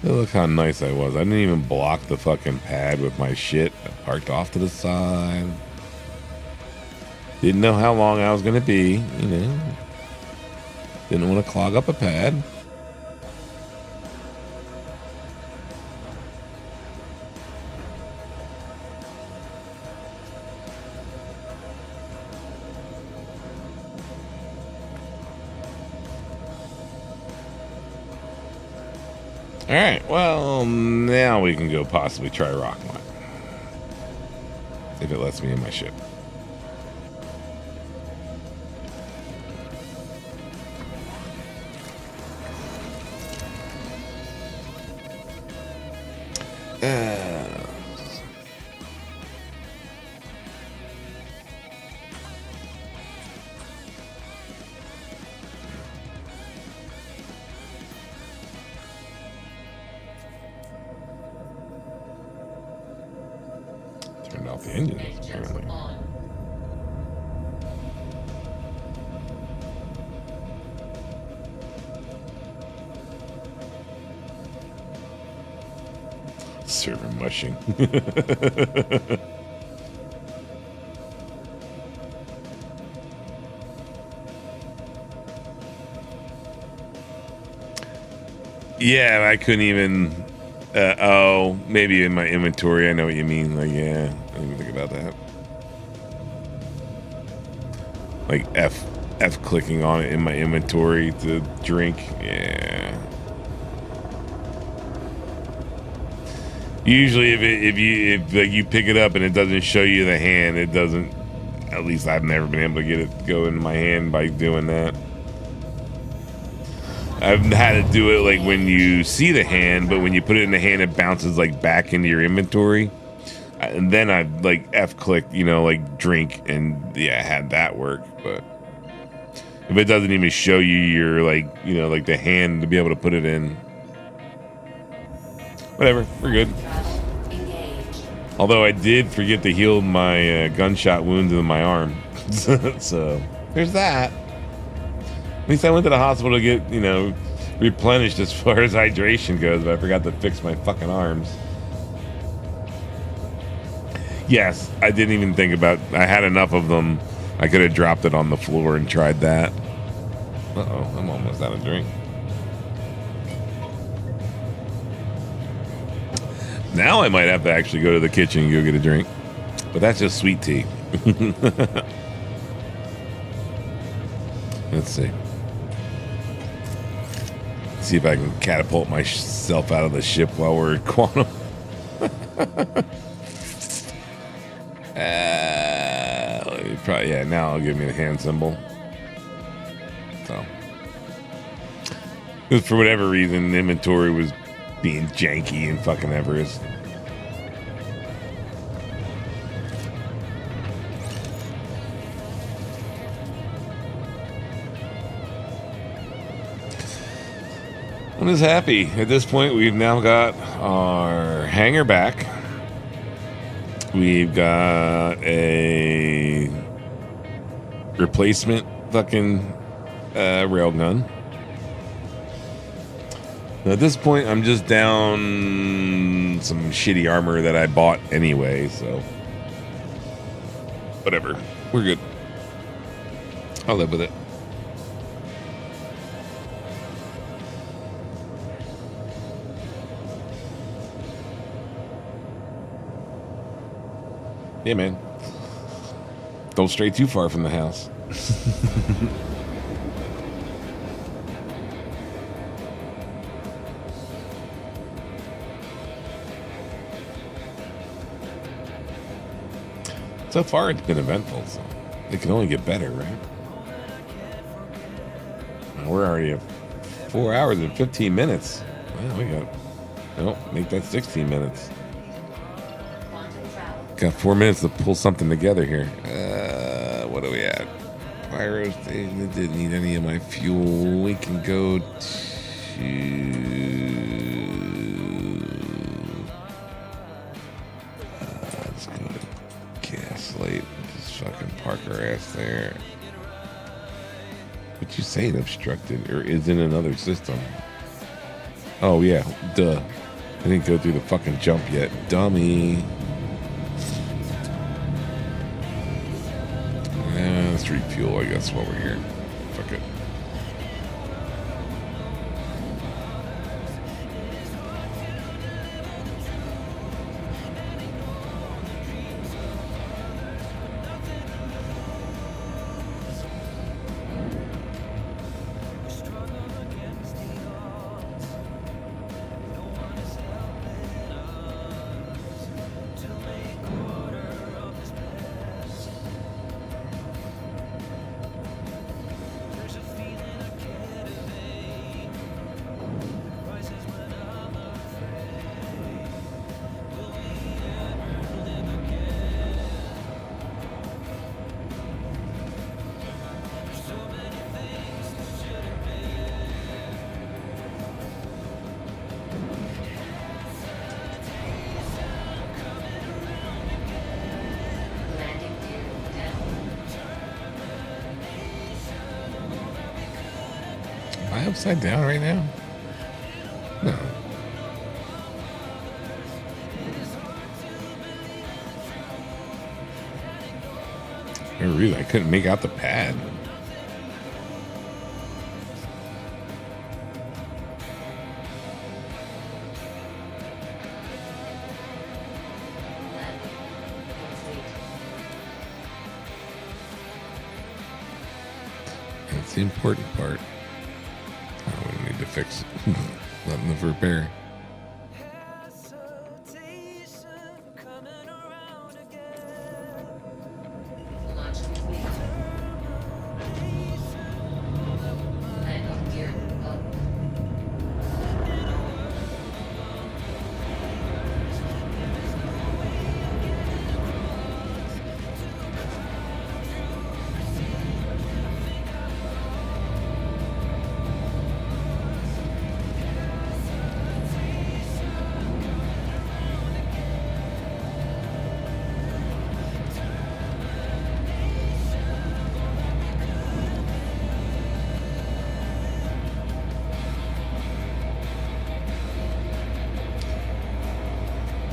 Look how nice I was. I didn't even block the fucking pad with my shit. I parked off to the side. Didn't know how long I was going to be, you know. Didn't want to clog up a pad. All right, well, now we can go possibly try Rockmont. If it lets me in my ship. Turned off the engines, apparently. Server mushing. Yeah, I couldn't even. Oh, maybe in my inventory. I know what you mean. Like, yeah, I didn't even think about that. Like F clicking on it in my inventory to drink. Yeah. Usually, if like you pick it up and it doesn't show you the hand, it doesn't. At least I've never been able to get it to go in my hand by doing that. I've had to do it like when you see the hand, but when you put it in the hand, it bounces like back into your inventory. And then I like F clicked, you know, like drink, and yeah, I had that work. But if it doesn't even show you your like, you know, like the hand to be able to put it in, whatever, we're good. Although I did forget to heal my gunshot wounds in my arm, so there's that. At least I went to the hospital to get, you know, replenished as far as hydration goes, but I forgot to fix my fucking arms. Yes, I didn't even think about. I had enough of them. I could have dropped it on the floor and tried that. Uh-oh, I'm almost out of drink. Now I might have to actually go to the kitchen and go get a drink. But that's just sweet tea. Let's see. See if I can catapult myself out of the ship while we're at quantum. Probably, yeah, now it'll give me the hand symbol. So, for whatever reason, the inventory was being janky and fucking ever is. I'm just happy. At this point, we've now got our hanger back. We've got a replacement fucking railgun. At this point, I'm just down some shitty armor that I bought anyway, so whatever. We're good. I'll live with it. Yeah, man. Don't stray too far from the house. So far, it's been eventful, so it can only get better, right? We're already at 4 hours and 15 minutes. Well, we got, make that 16 minutes. Got 4 minutes to pull something together here. What are we at? Pyro station. It didn't need any of my fuel. We can go to... let's go to Gaslight. Just fucking park our ass there. But you say it obstructed or is in another system. Oh yeah, duh. I didn't go through the fucking jump yet. Dummy. Let's refuel, I guess, while we're here. Fuck it. Am I upside down right now? No. I couldn't make out the pad. That's the important part. Oh, we need to fix it. Nothing to repair.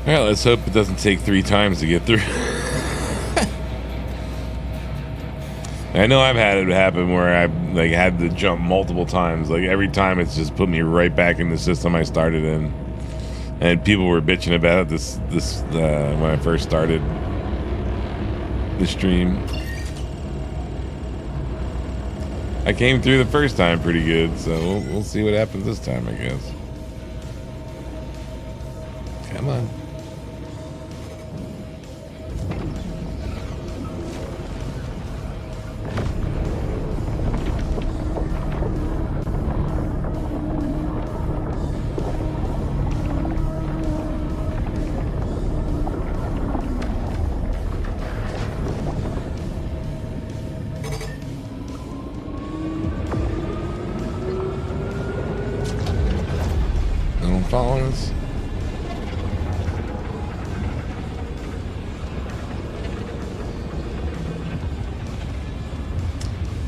Well, let's hope it doesn't take 3 times to get through. I know I've had it happen where I've like had to jump multiple times. Like every time, it's just put me right back in the system I started in. And people were bitching about it this when I first started the stream. I came through the first time pretty good, so we'll see what happens this time, I guess. Come on. Following us.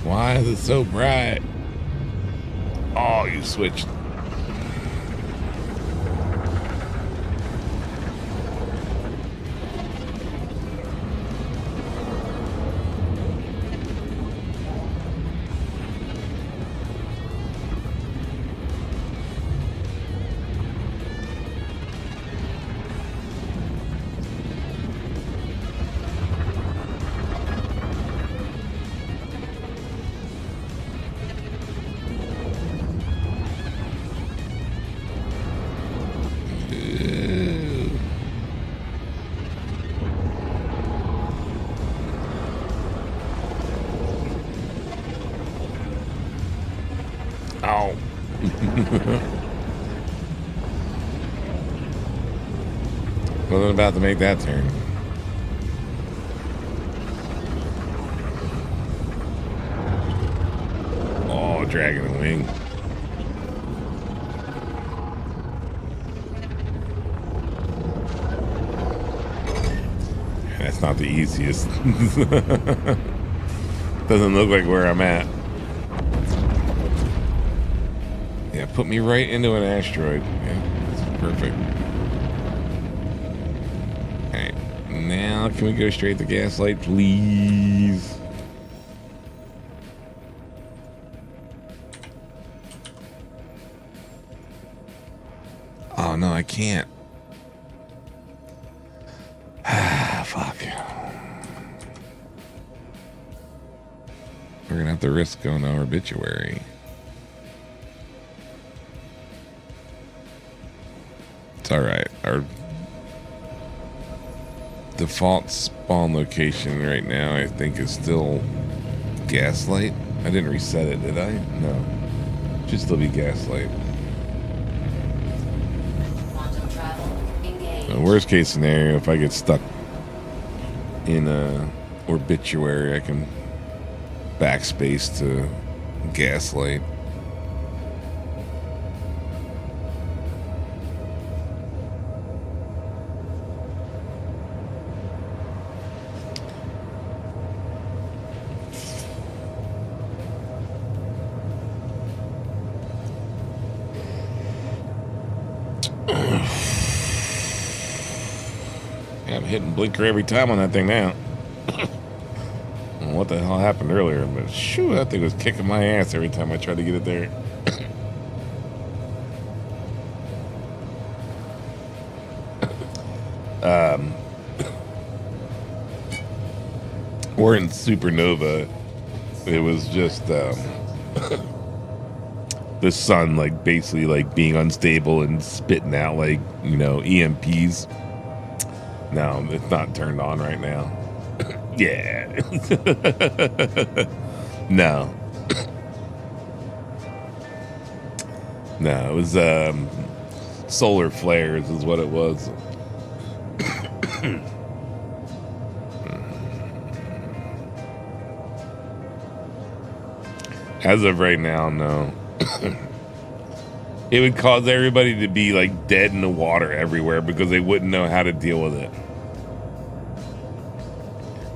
Why is it so bright? Oh, you switched. Ow. Wasn't about to make that turn. Oh, dragging the wing. That's not the easiest. Doesn't look like where I'm at. Yeah, put me right into an asteroid. Yeah, that's perfect. Alright, now can we go straight to Gaslight, please? Oh, no, I can't. Ah, fuck. We're gonna have to risk going to Obituary. It's alright. Our default spawn location right now, I think, is still Gaslight. I didn't reset it, did I? No. Should still be Gaslight. Quantum travel engaged. Worst case scenario, if I get stuck in a Obituary, I can backspace to Gaslight. I'm hitting blinker every time on that thing now. What the hell happened earlier? But shoo, that thing was kicking my ass every time I tried to get it there. We're in Supernova. It was just the sun, like, basically, like, being unstable and spitting out, like, you know, EMPs. No, it's not turned on right now. Yeah. No. No, it was solar flares is what it was. As of right now, no. It would cause everybody to be like dead in the water everywhere because they wouldn't know how to deal with it.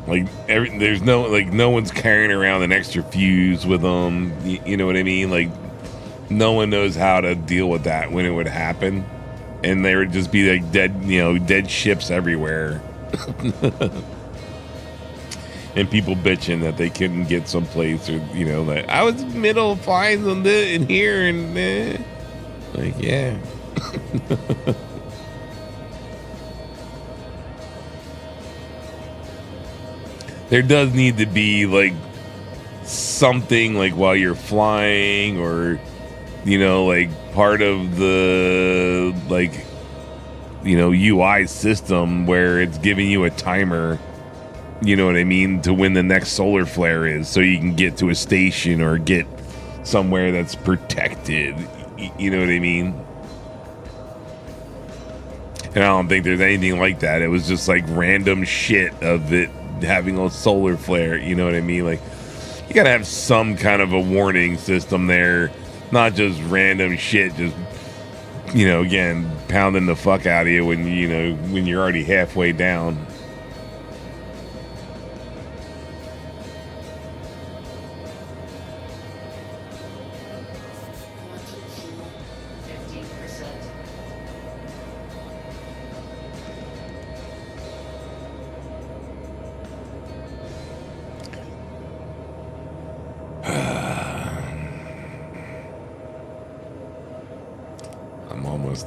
Like there's no, like, no one's carrying around an extra fuse with them. You know what I mean? Like, no one knows how to deal with that when it would happen, and there would just be like dead ships everywhere, and people bitching that they couldn't get someplace, or like, I was in the middle of flying in here, and like, yeah. There does need to be like something, like, while you're flying, or like part of the, like, UI system where it's giving you a timer, you know what I mean, to when the next solar flare is, so you can get to a station or get somewhere that's protected. You know what I mean? And I don't think there's anything like that. It was just like random shit of it having a solar flare. You know what I mean? Like, you gotta have some kind of a warning system there, not just random shit just again pounding the fuck out of you when when you're already halfway down.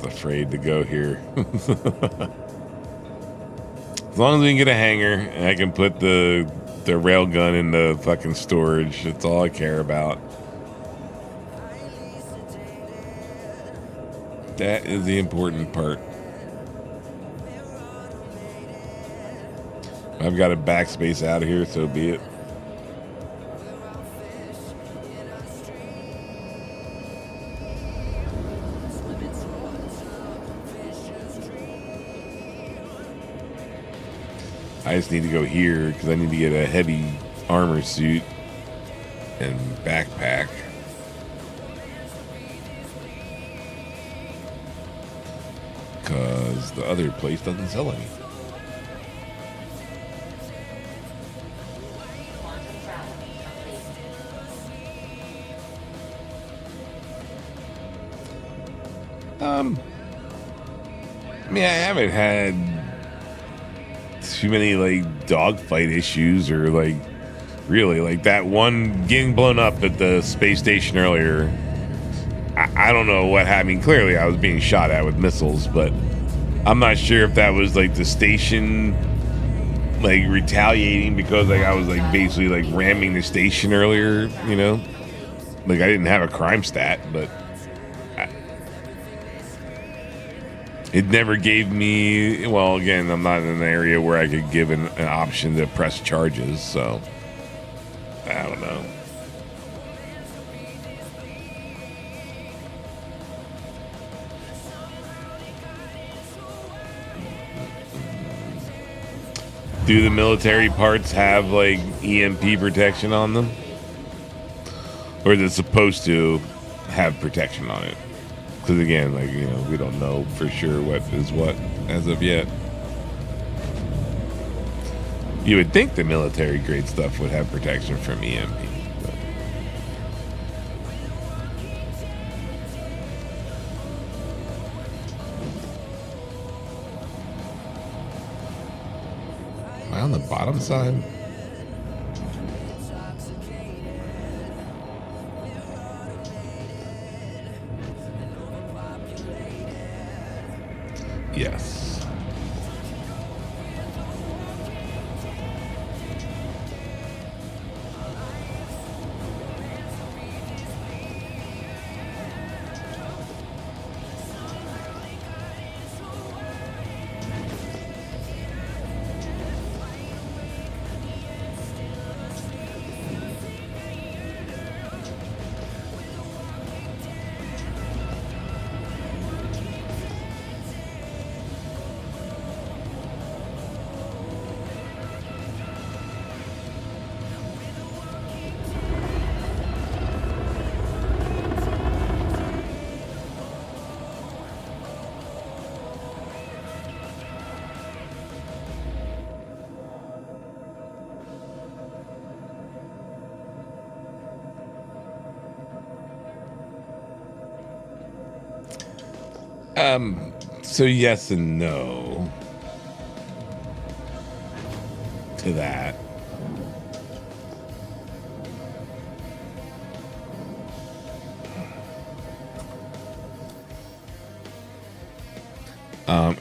Afraid to go here. As long as we can get a hanger and I can put the rail gun in the fucking storage, that's all I care about. That is the important part. I've got a backspace out of here, so be it. I just need to go here because I need to get a heavy armor suit and backpack. Because the other place doesn't sell any. Quantum travel complete. I mean, I haven't had too many like dogfight issues or like really like that one getting blown up at the space station earlier. I don't know what happened. Clearly, I was being shot at with missiles, but I'm not sure if that was like the station like retaliating because like I was like basically like ramming the station earlier. You know, like I didn't have a crime stat, but. It never gave me, well, again, I'm not in an area where I could give an option to press charges, so I don't know. Do the military parts have like EMP protection on them? Or is it supposed to have protection on it? Because again, like, you know, we don't know for sure what is what as of yet. You would think the military grade stuff would have protection from EMP. But. Am I on the bottom side? Yes. So yes and no to that.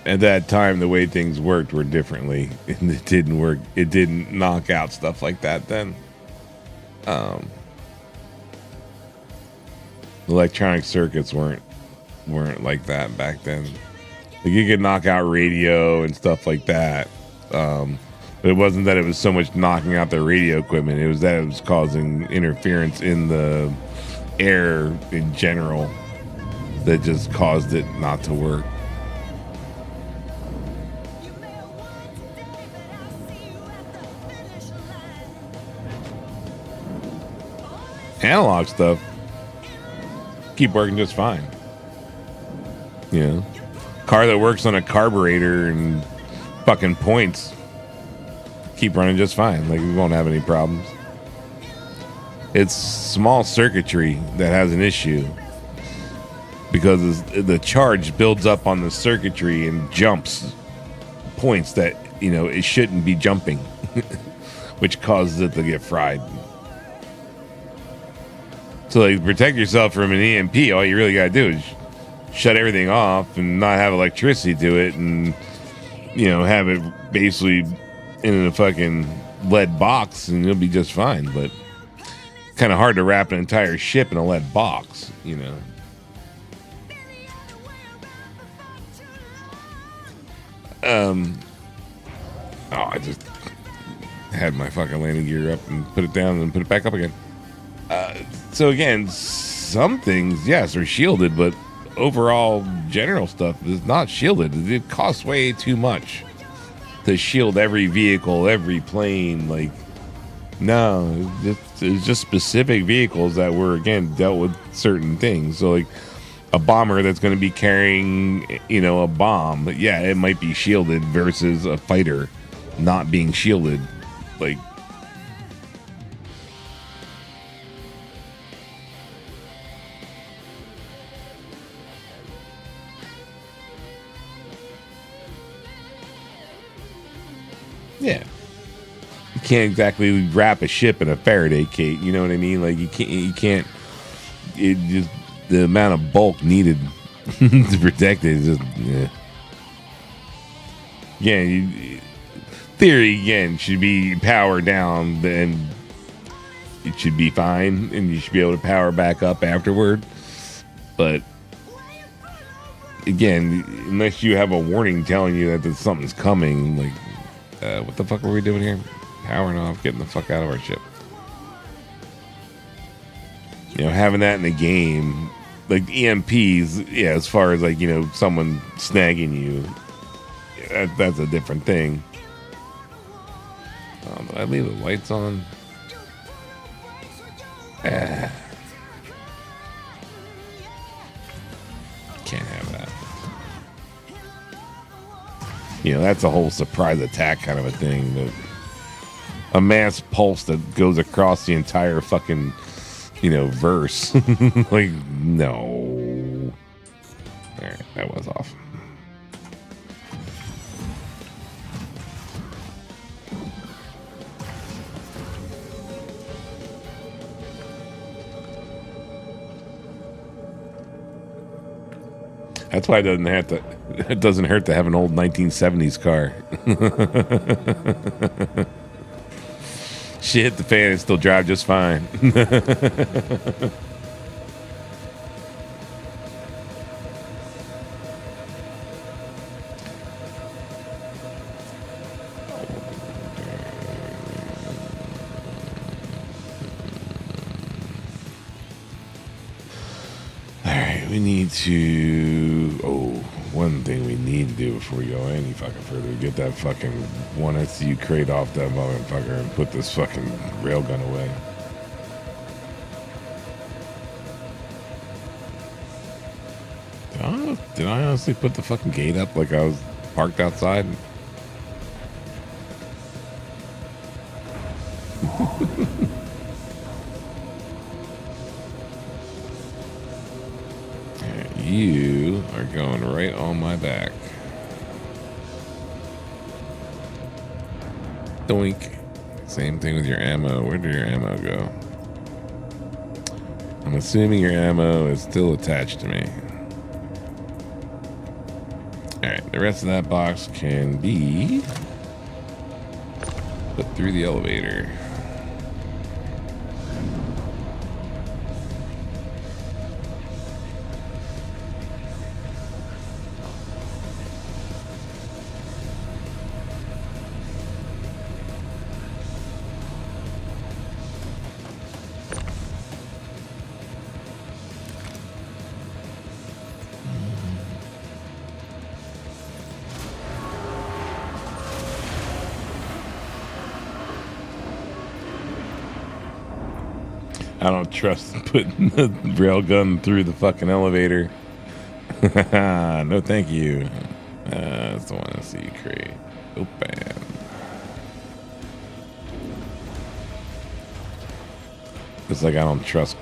At that time, the way things worked were differently, and it didn't work. It didn't knock out stuff like that then. Electronic circuits weren't like that back then. Like you could knock out radio and stuff like that. But it wasn't that it was so much knocking out the radio equipment. It was that it was causing interference in the air in general that just caused it not to work. Analog stuff keep working just fine. You know, car that works on a carburetor and fucking points keep running just fine. Like we won't have any problems. It's small circuitry that has an issue because the charge builds up on the circuitry and jumps points that, you know, it shouldn't be jumping, which causes it to get fried. So like protect yourself from an EMP, all you really gotta do is shut everything off and not have electricity to it, and you know, have it basically in a fucking lead box and you'll be just fine. But kind of hard to wrap an entire ship in a lead box, you know. I just had my fucking landing gear up and put it down and put it back up again. So again, some things, yes, are shielded, but overall general stuff is not shielded. It costs way too much to shield every vehicle, every plane. Like, no, it's just specific vehicles that were, again, dealt with certain things. So, like, a bomber that's going to be carrying, you know, a bomb, yeah, it might be shielded versus a fighter not being shielded. Like, yeah, you can't exactly wrap a ship in a Faraday cage. You know what I mean? Like, you can't. It just, the amount of bulk needed to protect it is just, yeah. Yeah, theory again should be power down, then it should be fine, and you should be able to power back up afterward. But again, unless you have a warning telling you that something's coming, like. What the fuck are we doing here? Powering off, getting the fuck out of our ship. You know, having that in the game, like EMPs, yeah, as far as like, you know, someone snagging you, that's a different thing. Did I leave the lights on? Can't have that. You know, that's a whole surprise attack kind of a thing. But a mass pulse that goes across the entire fucking, you know, verse. Like, no. All right, that was off. That's why it doesn't hurt to have an old 1970s car. Shit hit the fan and still drive just fine. We need to, one thing we need to do before we go any fucking further, get that fucking 1SU crate off that motherfucker and put this fucking railgun away. Did I honestly put the fucking gate up like I was parked outside? You are going right on my back. Doink. Same thing with your ammo. Where did your ammo go? I'm assuming your ammo is still attached to me. Alright, the rest of that box can be put through the elevator. I don't trust putting the railgun through the fucking elevator. No, thank you. That's the one I see crate. Open. It's like I don't trust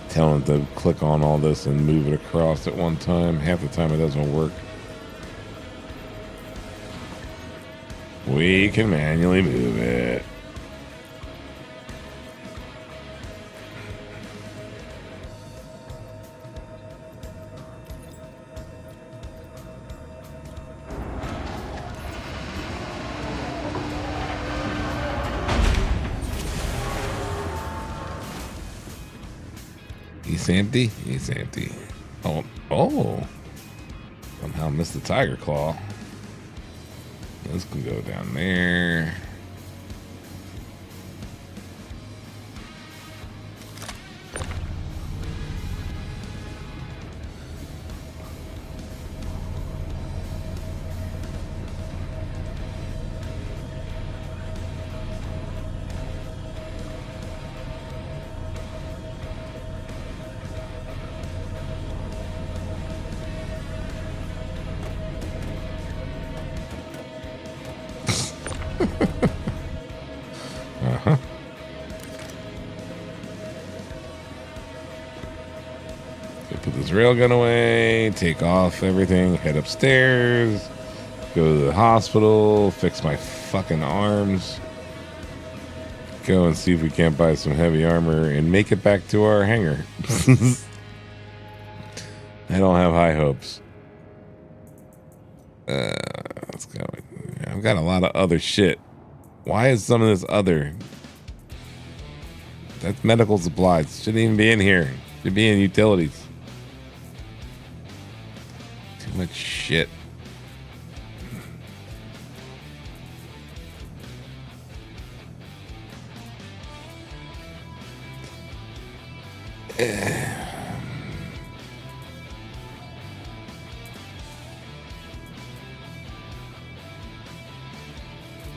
telling it to click on all this and move it across at one time. Half the time it doesn't work. We can manually move it. He's empty. He's empty. Oh. Somehow missed the tiger claw. This can go down there. Uh-huh. Put this railgun away, take off everything, head upstairs, go to the hospital, fix my fucking arms, go and see if we can't buy some heavy armor and make it back to our hangar. I don't have high hopes. Let's go. I've got a lot of other shit. Why is some of this other? That's medical supplies. Shouldn't even be in here. Should be in utilities. Too much shit.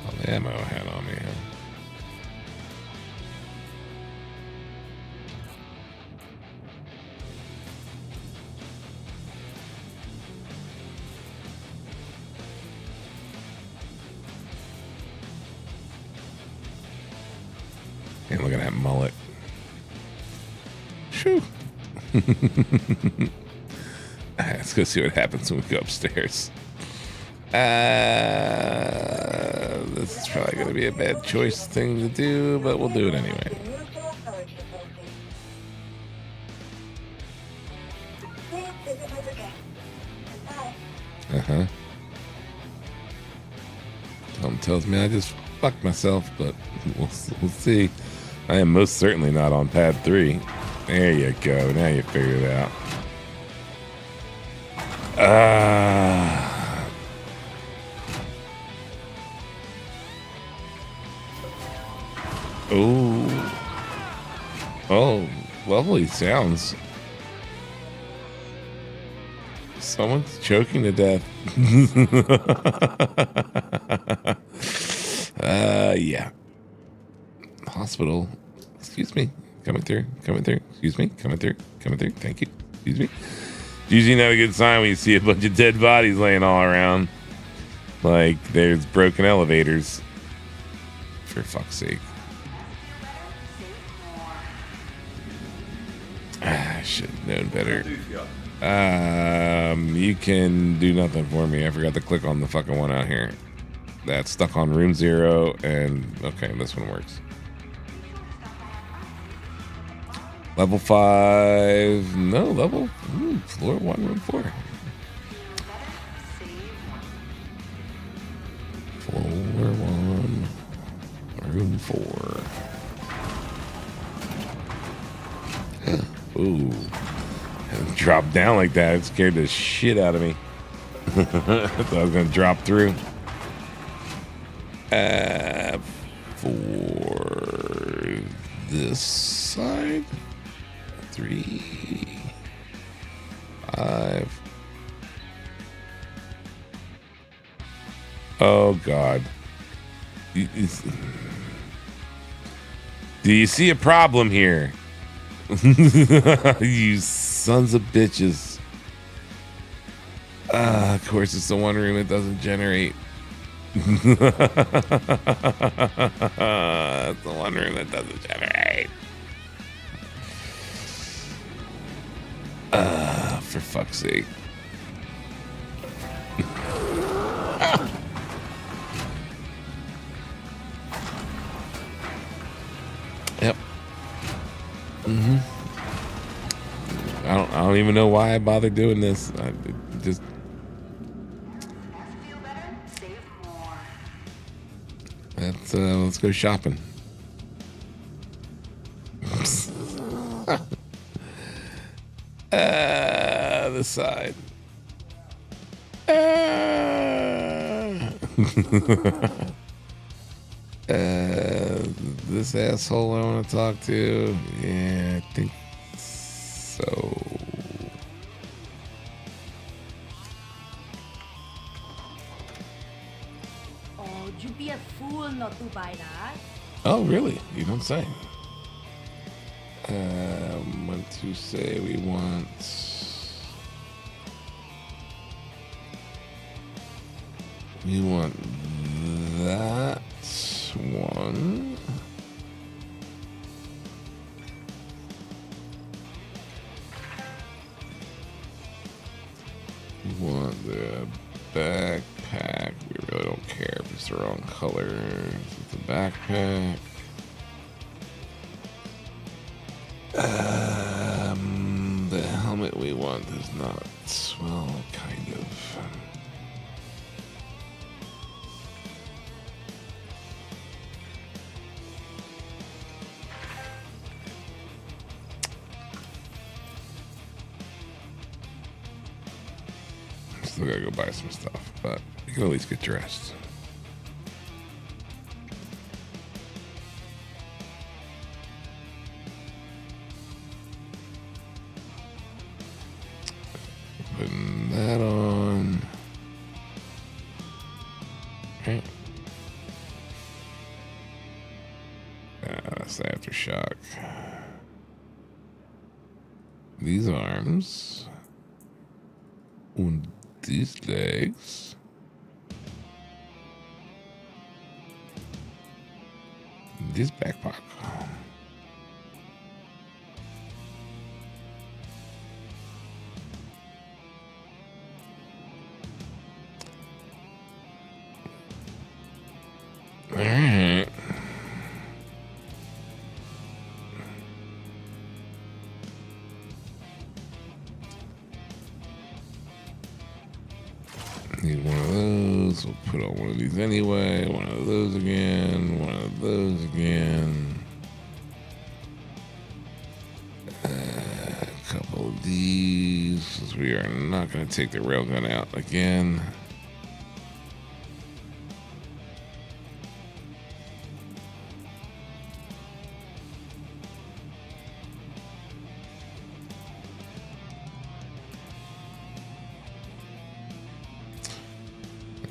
All the ammo I had on me. Huh? And look at that mullet. Shoo. Let's go see what happens when we go upstairs. This is probably going to be a bad choice thing to do, but we'll do it anyway. Uh-huh. Tom tells me I just fucked myself, but we'll see. I am most certainly not on pad 3. There you go. Now you figured it out. Oh, lovely sounds. Someone's choking to death. Yeah. Hospital. Excuse me. Coming through. Excuse me. Coming through. Thank you. Excuse me. It's usually not a good sign when you see a bunch of dead bodies laying all around. Like, there's broken elevators. For fuck's sake. I should have known better. You can do nothing for me. I forgot to click on the fucking one out here. That's stuck on room 0, and okay, this one works. Level 5. No, level. Floor 1, room 4. Floor 1, room 4. Ooh. Drop down like that. It scared the shit out of me. I thought I was going to drop through. For this side. 3, 5. Oh, God. Do you see a problem here? You sons of bitches. Of course, it's the one room it doesn't generate. It's the one room that doesn't generate. For fuck's sake. Yep. I don't even know why I bothered doing this. I just. Let's go shopping. The side. This asshole I want to talk to. Yeah, I think so. Oh, you'd be a fool not to buy that. Oh, really? You don't say. What to say? We want. We want that. We want the backpack. We really don't care if it's the wrong color. It's the backpack. The helmet we want is not. Well, kind of. Still gotta go buy some stuff, but you can at least get dressed. Putting that on. Okay. That's the aftershock. These arms. And these legs. This backpack. All right. Need one of those. We'll put on one of these anyway. One of those again. One of those again. A couple of these. Since we are not going to take the railgun out again.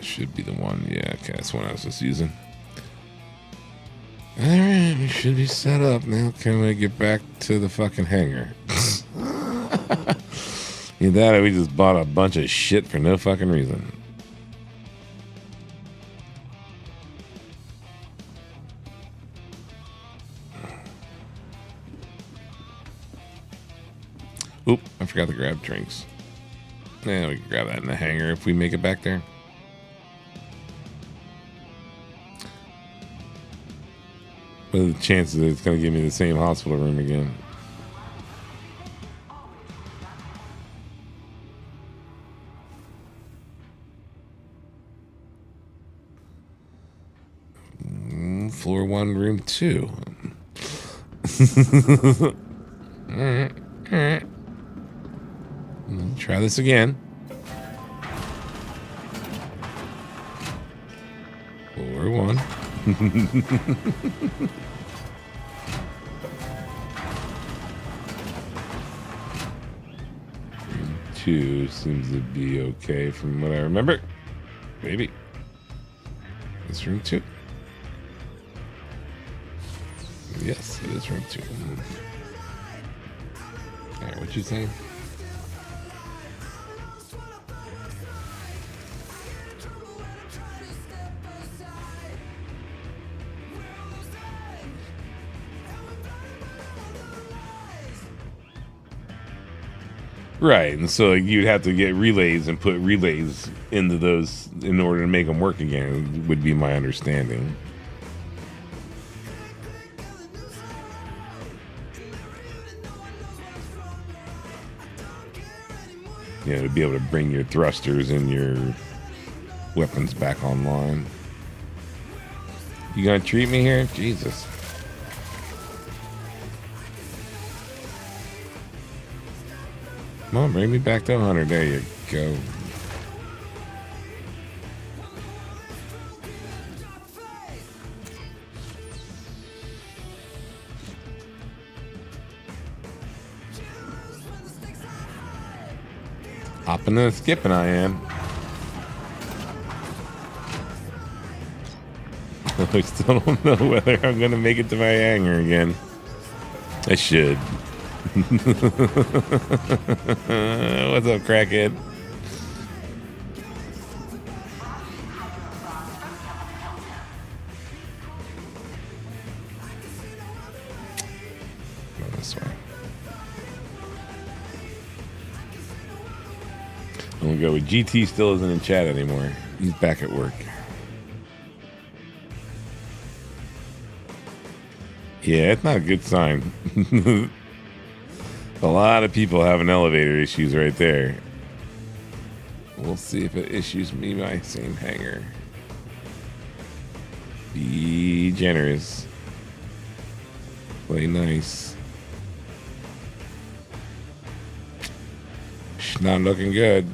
Should be the one, yeah, okay, that's the one I was just using. Alright, we should be set up now. Can we get back to the fucking hangar? Either that or we just bought a bunch of shit for no fucking reason. Oop, I forgot to grab drinks. Yeah, we can grab that in the hangar if we make it back there. What are the chances that it's going to give me the same hospital room again? Floor 1, room 2. Alright, alright. Try this again. Floor 1. Two seems to be okay from what I remember. Maybe. This room 2. Yes, it is room 2. Alright, what you saying? Right, and so you'd have to get relays and put relays into those in order to make them work again, would be my understanding. You know, to be able to bring your thrusters and your weapons back online. You gonna treat me here? Jesus. Come on, bring me back to 100. There you go. Hopping and skipping I am. I still don't know whether I'm going to make it to my hangar again. I should. What's up, crackhead? Go this way. And we'll go with GT still isn't in chat anymore. He's back at work. Yeah, it's not a good sign. A lot of people having elevator issues right there. We'll see if it issues me my same hanger. Be generous. Play nice. Not looking good.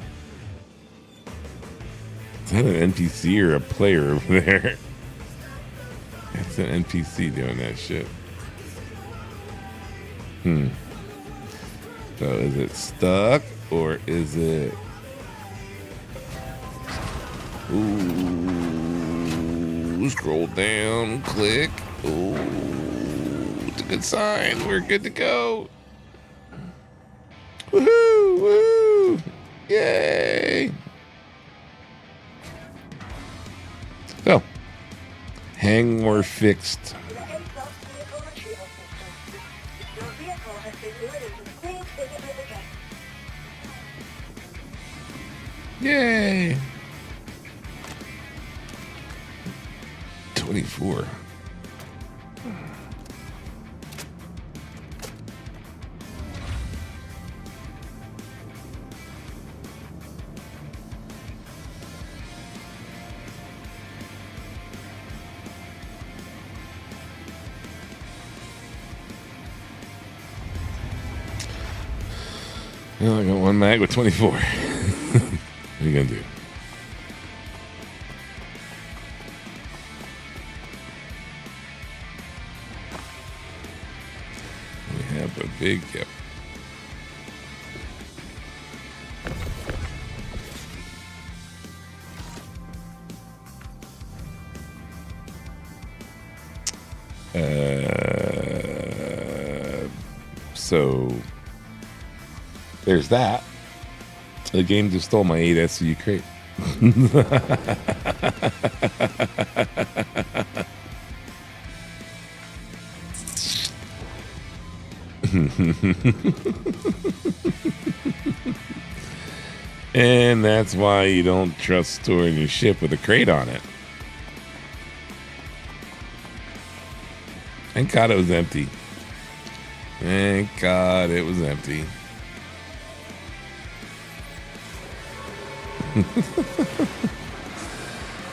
Is that an NPC or a player over there? That's an NPC doing that shit. So is it stuck or is it... Ooh, scroll down, click. Ooh, it's a good sign. We're good to go. Woohoo! Woo! Yay! So, hang or fixed. To the A-Stop vehicle retrieval system. Your vehicle has been delivered to the Queen's Visit Logitech. Yay! 24. Well, I got one mag with 24. What are you gonna do? We have a big yep. So there's that. The game just stole my 8 SCU crate. And that's why you don't trust storing your ship with a crate on it. Thank God it was empty. Thank God it was empty.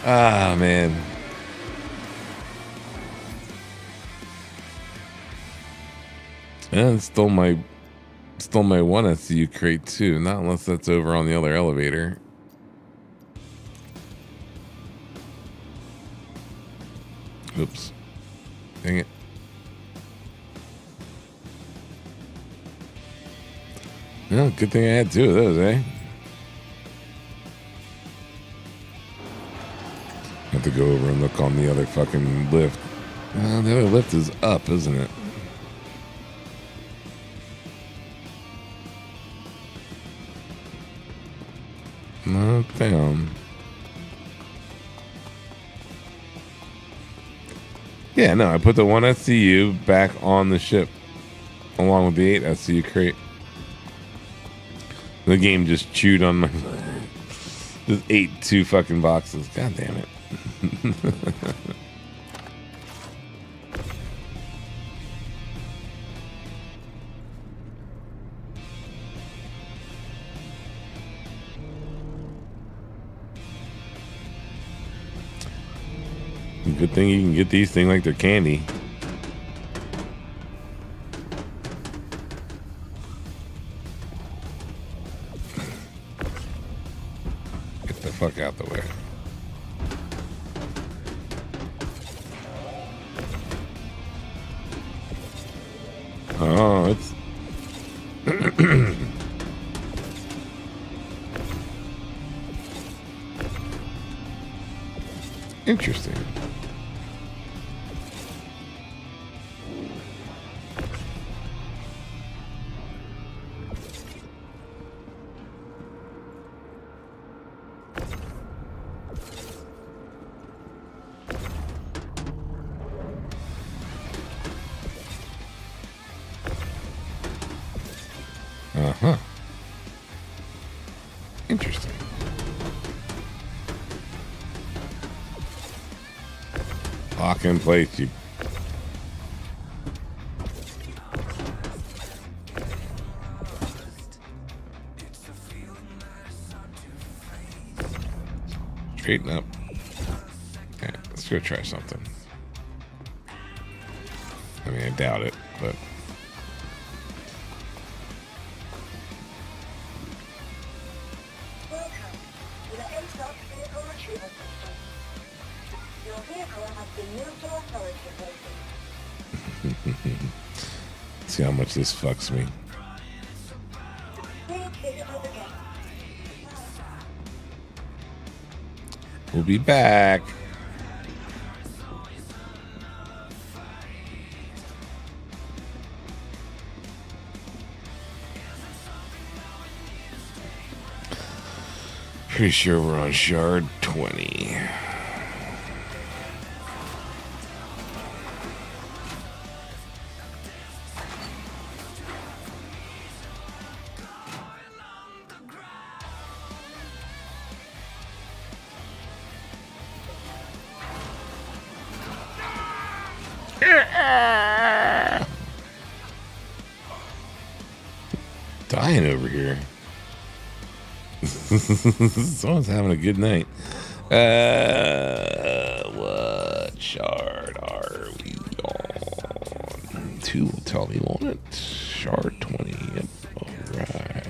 Ah, man. And stole my one SCU crate too. Not unless that's over on the other elevator. Oops. Dang it. Well, good thing I had 2 of those, eh? Have to go over and look on the other fucking lift. The other lift is up, isn't it? Not down. Yeah, no, I put the 1 SCU back on the ship along with the 8 SCU crate. The game just chewed on my... just ate 2 fucking boxes. God damn it. Good thing you can get these things like they're candy. Get the fuck out the way. Oh, it's interesting. Interesting. Lock in place, you. Straighten up. Okay, let's go try something. I mean, I doubt it, but. Welcome to the Asus vehicle retrieval system. Your vehicle has been moved to authority rating. See how much this fucks me. Please visit us again. We'll be back. Pretty sure we're on shard 20. Dying over here. Someone's having a good night. What shard are we on? 2 will tell me, won't it? Shard 20. Yep. Alright.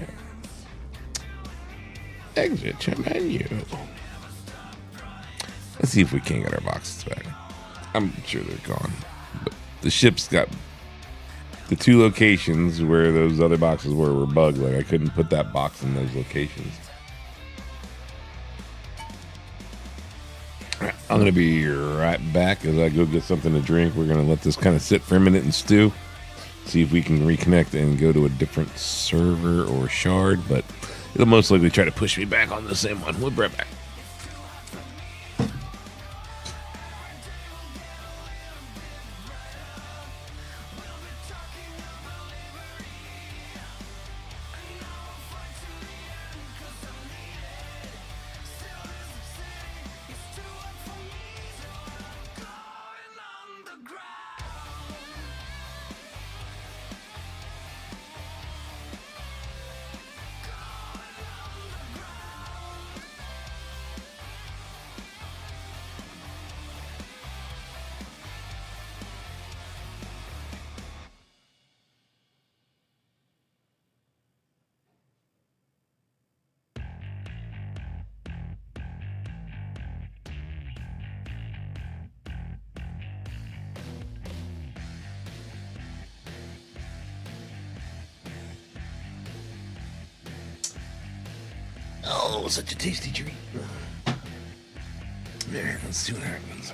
Exit to menu. Let's see if we can get our boxes back. I'm sure they're gone. But the ship's got the 2 locations where those other boxes were bugged. Like, I couldn't put that box in those locations. Alright, I'm going to be right back as I go get something to drink. We're going to let this kind of sit for a minute and stew. See if we can reconnect and go to a different server or shard. But it'll most likely try to push me back on the same one. We'll be right back. Oh, such a tasty treat. There, let's see what happens.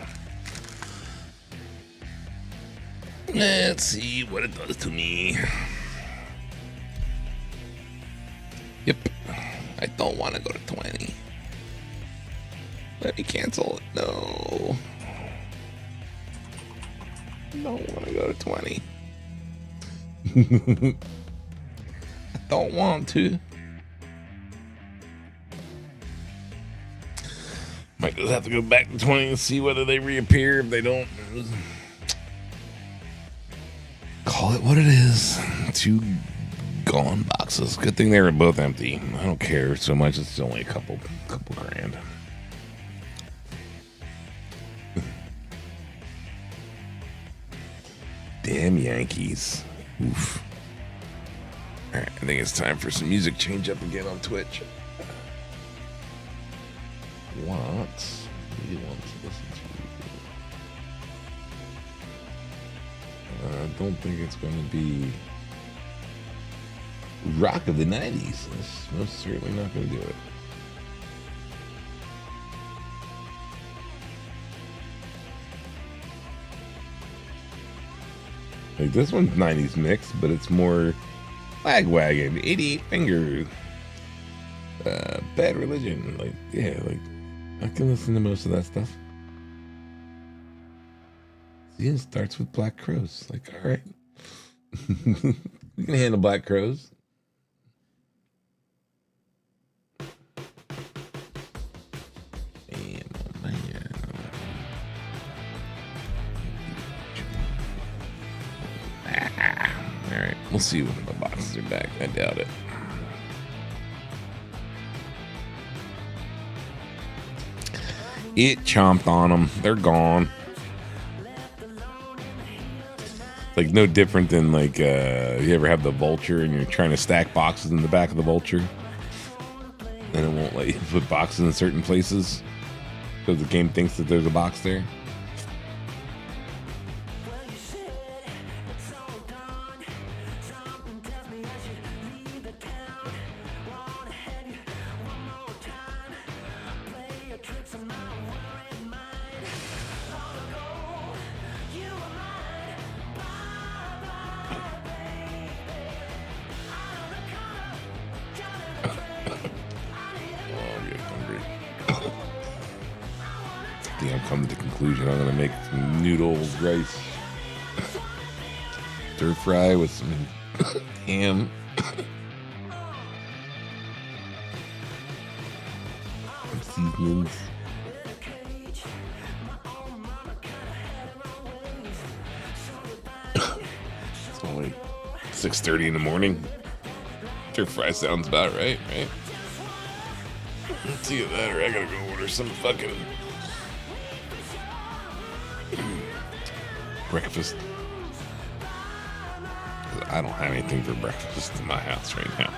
Let's see what it does to me. Yep. I don't want to go to 20. Let me cancel it. No. Don't want to go to 20. I don't want to. Might just have to go back to 20 and see whether they reappear. If they don't, call it what it is. 2 gone boxes. Good thing they were both empty. I don't care so much. It's only a couple grand. Damn Yankees. Oof. All right, I think it's time for some music change up again on Twitch. What do you want to listen to? I don't think it's going to be rock of the 90s. That's most certainly not going to do it. Like, this one's 90s mix, but it's more Lagwagon, 88 Fingers, Bad Religion. Like, yeah, like, I can listen to most of that stuff. See, it starts with Black Crows. Like, all right. You can handle Black Crows. We'll see when the boxes are back. I doubt it. It chomped on them. They're gone. Like no different than like you ever have the Vulture and you're trying to stack boxes in the back of the Vulture and it won't let you put boxes in certain places because the game thinks that there's a box there. Come to the conclusion I'm gonna make some noodles, rice, stir fry with some ham, some seasonings. It's only 6:30 in the morning. Stir fry sounds about right? Let's see that, or I gotta go order some fucking breakfast. I don't have anything for breakfast in my house right now.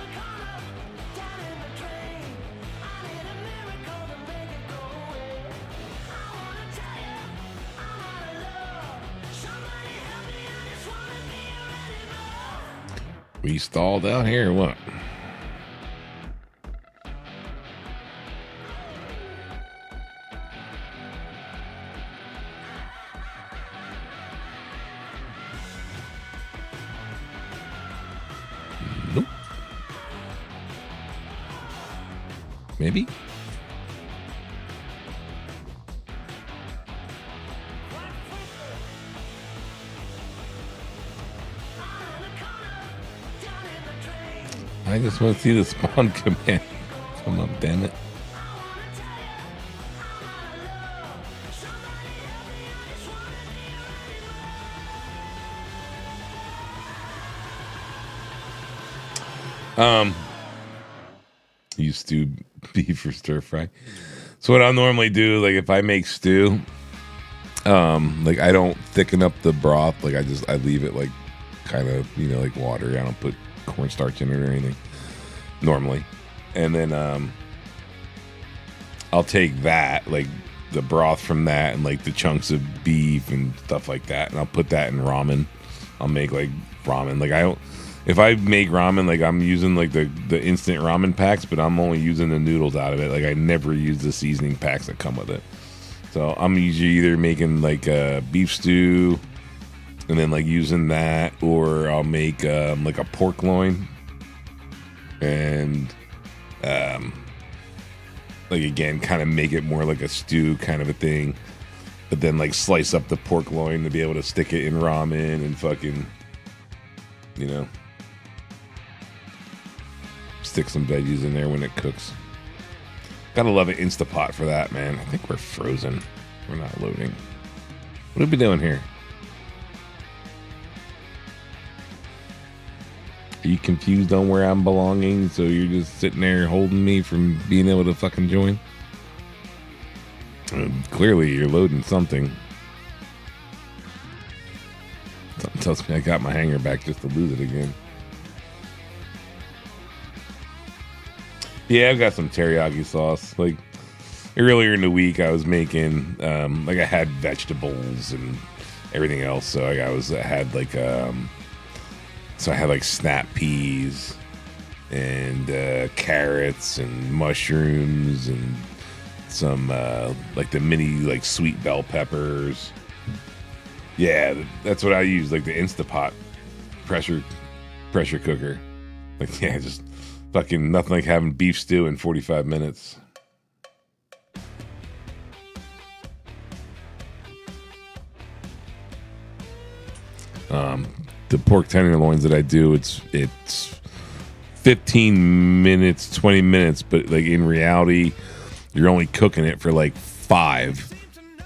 We stalled out here or what? Maybe. I just want to see the spawn command come up, damn it. Use stew beef or stir fry. So what I normally do, like if I make stew, like I don't thicken up the broth. Like I leave it like kind of, like water. I don't put cornstarch in it or anything normally. And then I'll take that, like the broth from that and like the chunks of beef and stuff like that, and I'll put that in ramen. I'll make like ramen. Like if I make ramen, like I'm using like the instant ramen packs, but I'm only using the noodles out of it. Like I never use the seasoning packs that come with it. So I'm usually either making like a beef stew and then like using that, or I'll make like a pork loin and like again kind of make it more like a stew kind of a thing, but then like slice up the pork loin to be able to stick it in ramen and fucking stick some veggies in there when it cooks. Gotta love an Instapot for that, man. I think we're frozen. We're not loading. What are we doing here? Are you confused on where I'm belonging, so you're just sitting there holding me from being able to fucking join? Clearly you're loading something. Something tells me I got my hanger back just to lose it again. Yeah, I've got some teriyaki sauce. Like earlier in the week, I was making like I had vegetables and everything else. So I had like snap peas and carrots and mushrooms and some like the mini like sweet bell peppers. Yeah, that's what I use, like the Instapot pressure cooker. Like yeah, just fucking nothing like having beef stew in 45 minutes. The pork tenderloins that I do, it's 15 minutes, 20 minutes, but like in reality, you're only cooking it for like 5,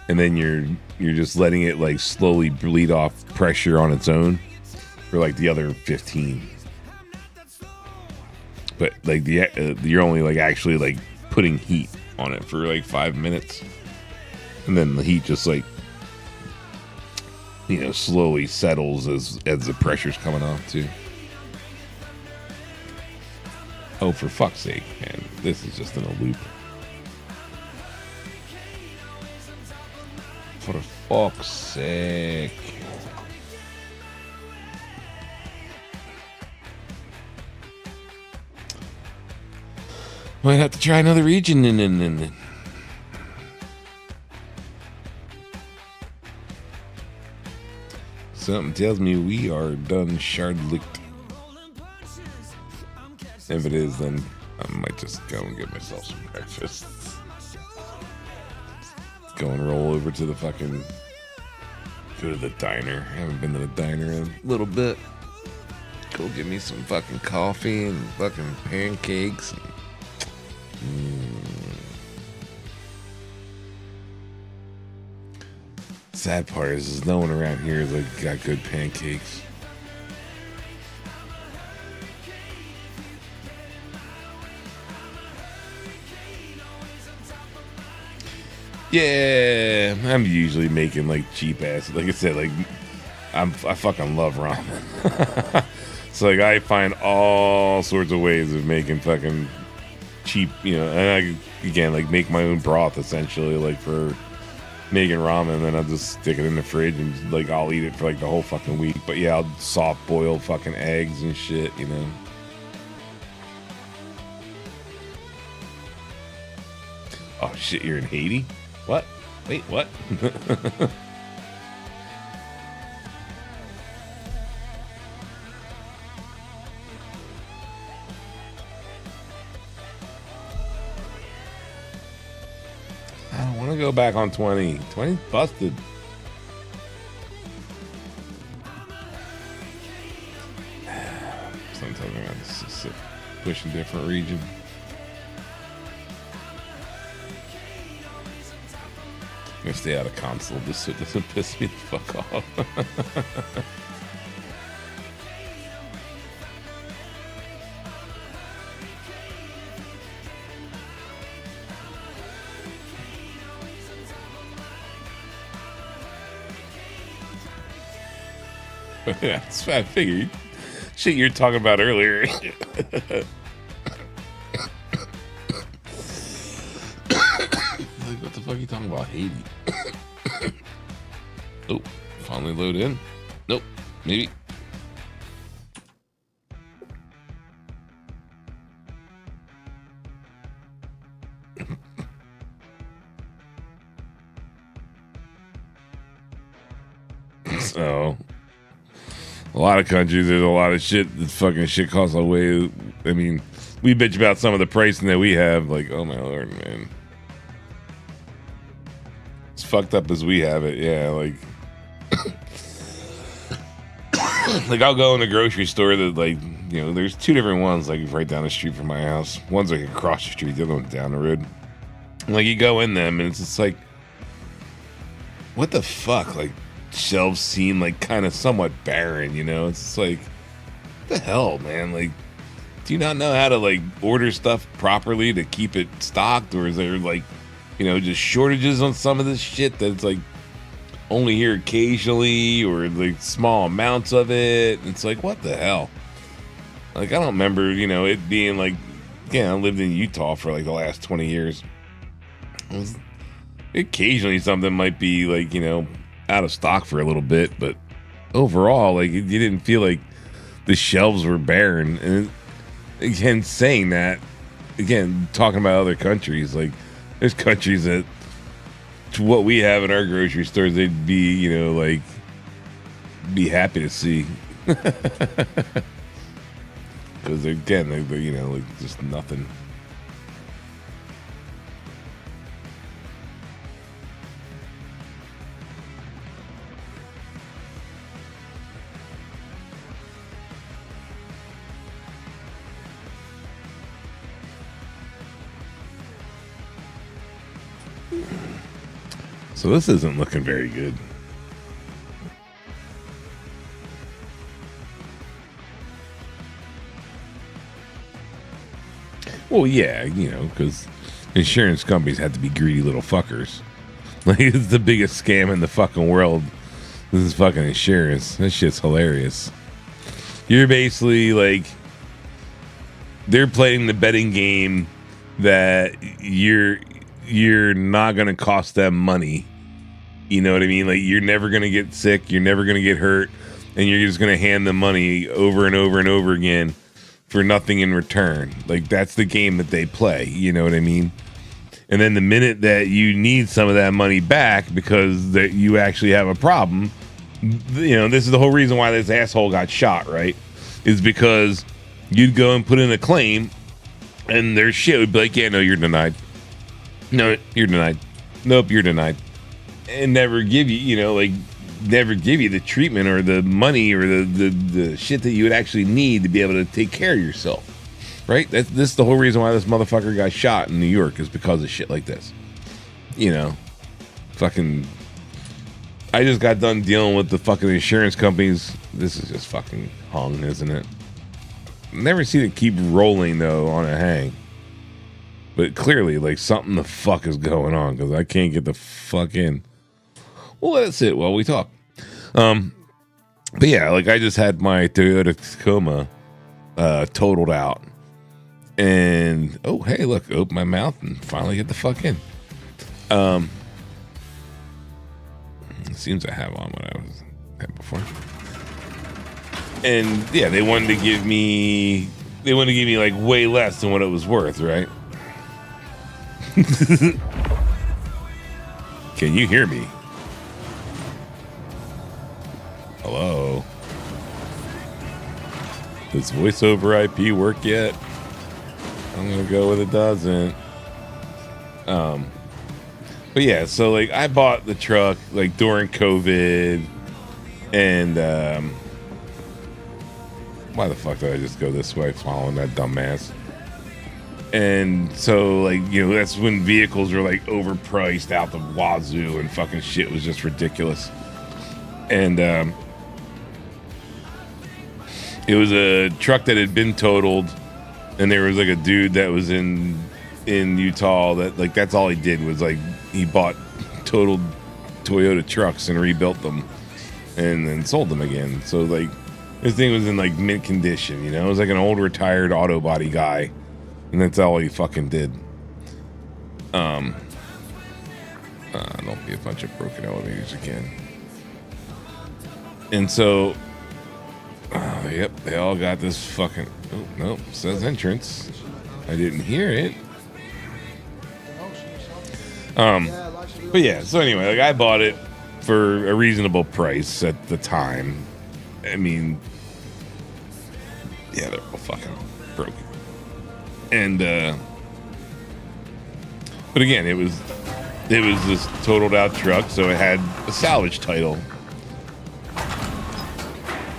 and then you're just letting it like slowly bleed off pressure on its own for for like the other 15. But like you're only like actually like putting heat on it for like 5 minutes, and then the heat just like, you know, slowly settles as the pressure's coming off too. Oh, for fuck's sake, man, this is just in a loop. For fuck's sake. Might have to try another region and something tells me we are done shard-licked. If it is, then I might just go and get myself some breakfast. Go and roll over to the fucking... Go to the diner. I haven't been to the diner in a little bit. Go get me some fucking coffee and fucking pancakes. Sad part is no one around here is like got good pancakes. Yeah, I'm usually making like cheap ass. Like I said, like I fucking love ramen. So like I find all sorts of ways of making fucking cheap, you know, and I again like make my own broth essentially, like for making ramen, and then I'll just stick it in the fridge and like I'll eat it for like the whole fucking week. But yeah, I'll soft boil fucking eggs and shit, you know. Oh shit, you're in Haiti? What? Wait, what? I don't want to go back on 20. 20's busted. Sometimes I gotta sit, push a different region. I'm gonna stay out of console just so it doesn't piss me the fuck off. Yeah, that's what I figured. Shit you're talking about earlier. Like, what the fuck are you talking about? Haiti? Oh, finally load in. Nope, maybe. So, a lot of countries, there's a lot of shit. That fucking shit costs a way. I mean, we bitch about some of the pricing that we have. Like, oh my lord, man. It's fucked up as we have it, yeah. Like, like I'll go in a grocery store that, like, you know, there's two different ones, like right down the street from my house. One's like across the street, the other one's down the road. And, like, you go in them, and it's just like, what the fuck? Like, shelves seem like kind of somewhat barren, you know? It's just like, what the hell, man? Like, do you not know how to like order stuff properly to keep it stocked, or is there like, you know, just shortages on some of this shit that's like only here occasionally, or like small amounts of it? It's like, what the hell? Like, I don't remember, you know, it being like, again, I lived in Utah for like the last 20 years. Occasionally something might be like, you know, out of stock for a little bit, but overall, like, you didn't feel like the shelves were barren. And again, saying that, again, talking about other countries, like, there's countries that, to what we have in our grocery stores, they'd be, you know, like, be happy to see. Because again, they're, you know, like, just nothing. So this isn't looking very good. Well, yeah, you know, because insurance companies have to be greedy little fuckers. Like, it's the biggest scam in the fucking world. This is fucking insurance. That shit's hilarious. You're basically like, they're playing the betting game that you're not gonna cost them money. You know what I mean? Like, you're never gonna get sick, you're never gonna get hurt, and you're just gonna hand them money over and over and over again for nothing in return. Like, that's the game that they play. You know what I mean? And then the minute that you need some of that money back because that you actually have a problem, you know, this is the whole reason why this asshole got shot, right? Is because you'd go and put in a claim and their shit would be like, yeah, no, you're denied. No, you're denied. Nope, you're denied. And never give you, you know, like, never give you the treatment or the money or the shit that you would actually need to be able to take care of yourself. Right? This is the whole reason why this motherfucker got shot in New York, is because of shit like this. You know, fucking, I just got done dealing with the fucking insurance companies. This is just fucking hung, isn't it? Never seen it keep rolling though on a hang. But clearly, like, something the fuck is going on, because I can't get the fuck in. Well, let it sit while we talk. But yeah, like, I just had my Toyota Tacoma totaled out. And oh, hey, look, open my mouth and finally get the fuck in. It seems I have on what I was had before. And yeah, they wanted to give me like way less than what it was worth, right? Can you hear me? Hello? Does voice over IP work yet? I'm gonna go with it doesn't. But yeah, so like, I bought the truck like during COVID, and why the fuck did I just go this way following that dumbass? And so, like, you know, that's when vehicles were like overpriced out the wazoo and fucking shit was just ridiculous. And it was a truck that had been totaled. And there was like a dude that was in Utah that, like, that's all he did was, like, he bought totaled Toyota trucks and rebuilt them and then sold them again. So, like, this thing was in, like, mint condition, you know? It was like an old retired auto body guy, and that's all he fucking did. Don't be a bunch of broken elevators again. And so, yep, they all got this fucking... Oh, nope, says entrance. I didn't hear it. But yeah, so anyway, like, I bought it for a reasonable price at the time. I mean, yeah, they're all fucking broken. And, but again, it was this totaled out truck, so it had a salvage title.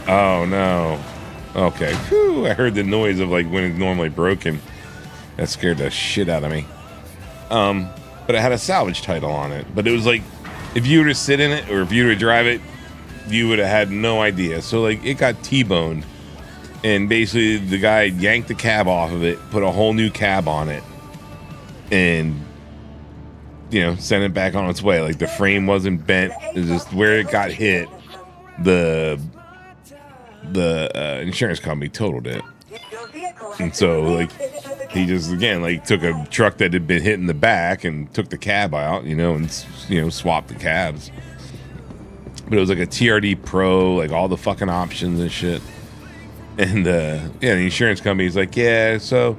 Oh no. Okay. Whew, I heard the noise of, like, when it's normally broken. That scared the shit out of me. But it had a salvage title on it. But it was like, if you were to sit in it or if you were to drive it, you would have had no idea. So, like, it got T-boned. And basically the guy yanked the cab off of it, put a whole new cab on it, and, you know, sent it back on its way. Like, the frame wasn't bent. It was just where it got hit. The insurance company totaled it. And so, like, he just, again, like, took a truck that had been hit in the back and took the cab out, you know, and, you know, swapped the cabs. But it was like a TRD Pro, like, all the fucking options and shit. And yeah, the insurance company's like, yeah, so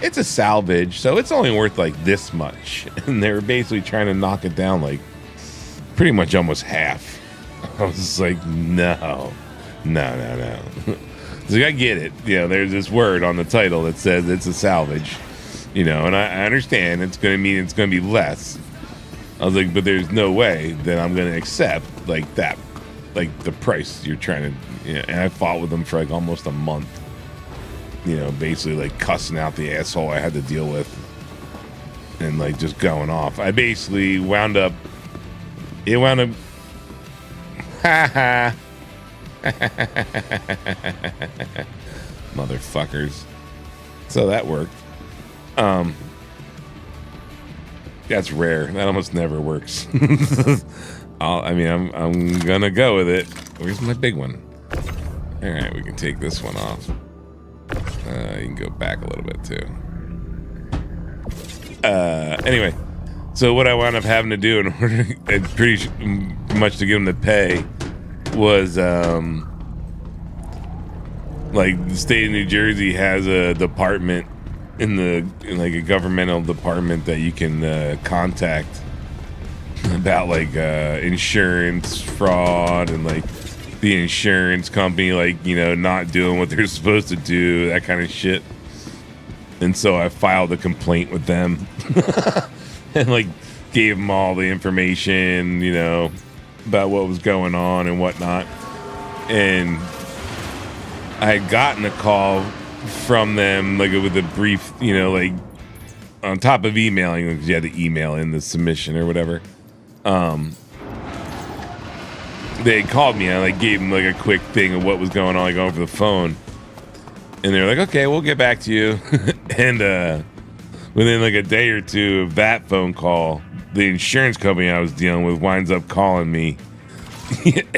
it's a salvage, so it's only worth like this much. And they were basically trying to knock it down like pretty much almost half. I was just like, no. It's like, I get it. You know, there's this word on the title that says it's a salvage, you know, and I understand it's going to mean it's going to be less. I was like, but there's no way that I'm going to accept like that, like the price you're trying to, you know. And I fought with them for like almost a month, you know, basically like cussing out the asshole I had to deal with and like just going off. I basically wound up, haha. Motherfuckers. So that worked. That's rare. That almost never works. I'm gonna go with it. Where's my big one? All right, we can take this one off. You can go back a little bit too. Anyway, so what I wound up having to do in order, pretty much to get them to pay, was like the state of New Jersey has a department in like a governmental department that you can contact about like insurance fraud and like the insurance company, like, you know, not doing what they're supposed to do, that kind of shit. And so I filed a complaint with them and like gave them all the information, you know, about what was going on and whatnot. And I had gotten a call from them, like with a brief, you know, like on top of emailing, because you had to email in the submission or whatever. They had called me and I like gave them like a quick thing of what was going on, like over the phone. And they were like, okay, we'll get back to you. And within like a day or two of that phone call, the insurance company I was dealing with winds up calling me.